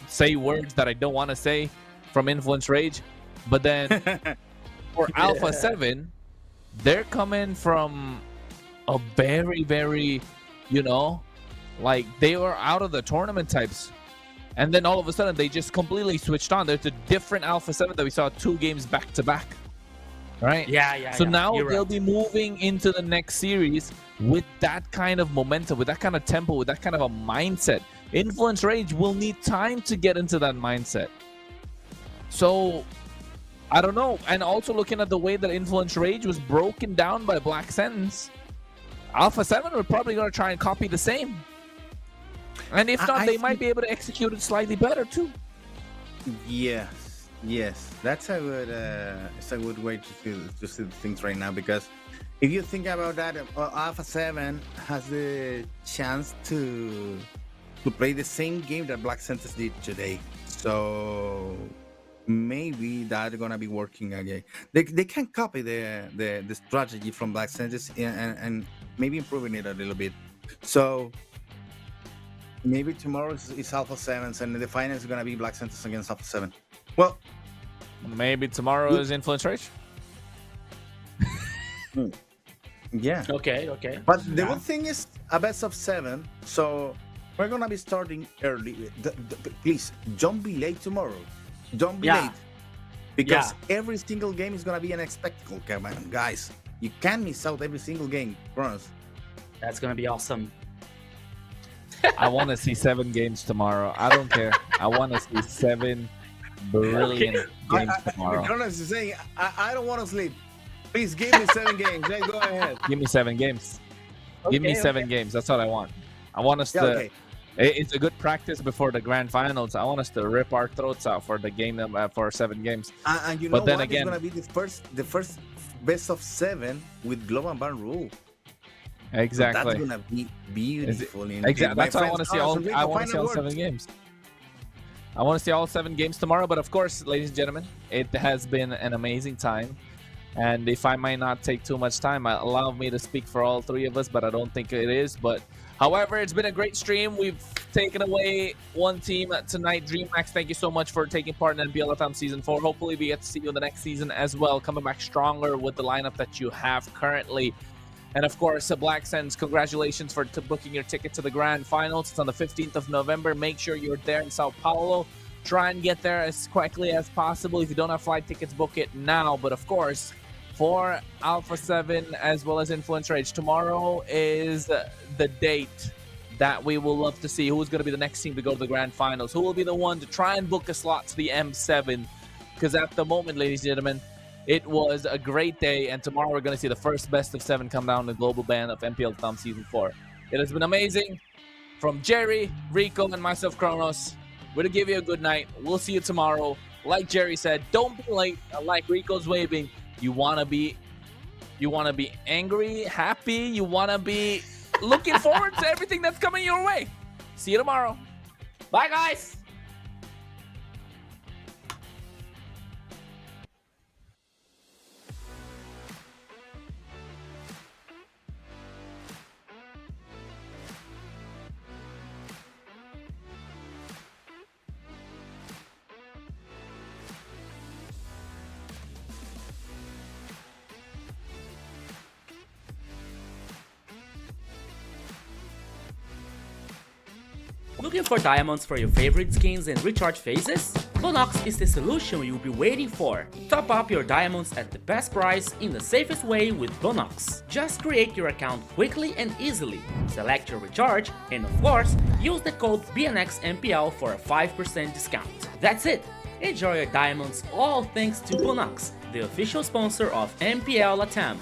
say words that I don't want to say from Influence Rage. But then for Alpha 7, they're coming from a very, very, they were out of the tournament types. And then all of a sudden, they just completely switched on. There's a different Alpha 7 that we saw 2 games back-to-back. Right? Yeah. So now they'll be moving into the next series with that kind of momentum, with that kind of tempo, with that kind of a mindset. Influence Rage will need time to get into that mindset. So, I don't know. And also looking at the way that Influence Rage was broken down by Black Sentence, Alpha 7 are probably going to try and copy the same. And if not, they might be able to execute it slightly better too. Yes, that's a good way to see things right now, because if you think about that, Alpha 7 has the chance to play the same game that Black Sentence did today. So maybe that's gonna be working again. They can copy the strategy from Black Sentence and maybe improving it a little bit. So maybe tomorrow is Alpha 7, and the final is gonna be Black Sentence against Alpha 7. Well, maybe tomorrow is Influence Rage. Yeah. Okay. But the good thing is a best of 7, so we're gonna be starting early. Please don't be late tomorrow. Don't be late, because every single game is gonna be an spectacle. Come on, guys. You can't miss out every single game, Kronos. That's gonna be awesome. I want to see 7 games tomorrow. I don't care. I want to see 7 brilliant games tomorrow. Kronos is saying, I don't want to sleep. Please give me 7 games. Then go ahead. Give me 7 games. Give me 7 games. That's what I want. I want us to. Okay. It's a good practice before the grand finals. I want us to rip our throats out for the game for 7 games. And you know but then what? again, It's gonna be the first best of 7 with global ban rule. exactly. So that's gonna be beautiful. Exactly. That's why I want to see all. Enrico, I want to see all final 7 word. games. I want to see all 7 games tomorrow. But of course, ladies and gentlemen, it has been an amazing time. And if I might not take too much time, allow me to speak for all 3 of us, but I don't think it is. But however, it's been a great stream. We've taken away 1 team tonight. DreamMax, thank you so much for taking part in MPL LATAM Season 4. Hopefully, we get to see you in the next season as well, coming back stronger with the lineup that you have currently. And of course, Black Sands, congratulations for booking your ticket to the Grand Finals. It's on the 15th of November. Make sure you're there in Sao Paulo. Try and get there as quickly as possible. If you don't have flight tickets, book it now. But of course, for Alpha 7 as well as Influence Rage, tomorrow is the date that we will love to see who's going to be the next team to go to the Grand Finals. Who will be the one to try and book a slot to the M7? Because at the moment, ladies and gentlemen, it was a great day, and tomorrow we're going to see the first best of 7 come down the global ban of MPL LATAM Season 4. It has been amazing. From Jerry, Rico, and myself, Kronos, we're to give you a good night. We'll see you tomorrow. Like Jerry said, don't be late. Like Rico's waving. You wanna be angry, happy. You wanna be looking forward to everything that's coming your way. See you tomorrow. Bye, guys. Looking for diamonds for your favorite skins and recharge phases? Bonox is the solution you'll be waiting for. Top up your diamonds at the best price in the safest way with Bonox. Just create your account quickly and easily, select your recharge, and of course, use the code BNXMPL for a 5% discount. That's it! Enjoy your diamonds all thanks to Bonox, the official sponsor of MPL LATAM.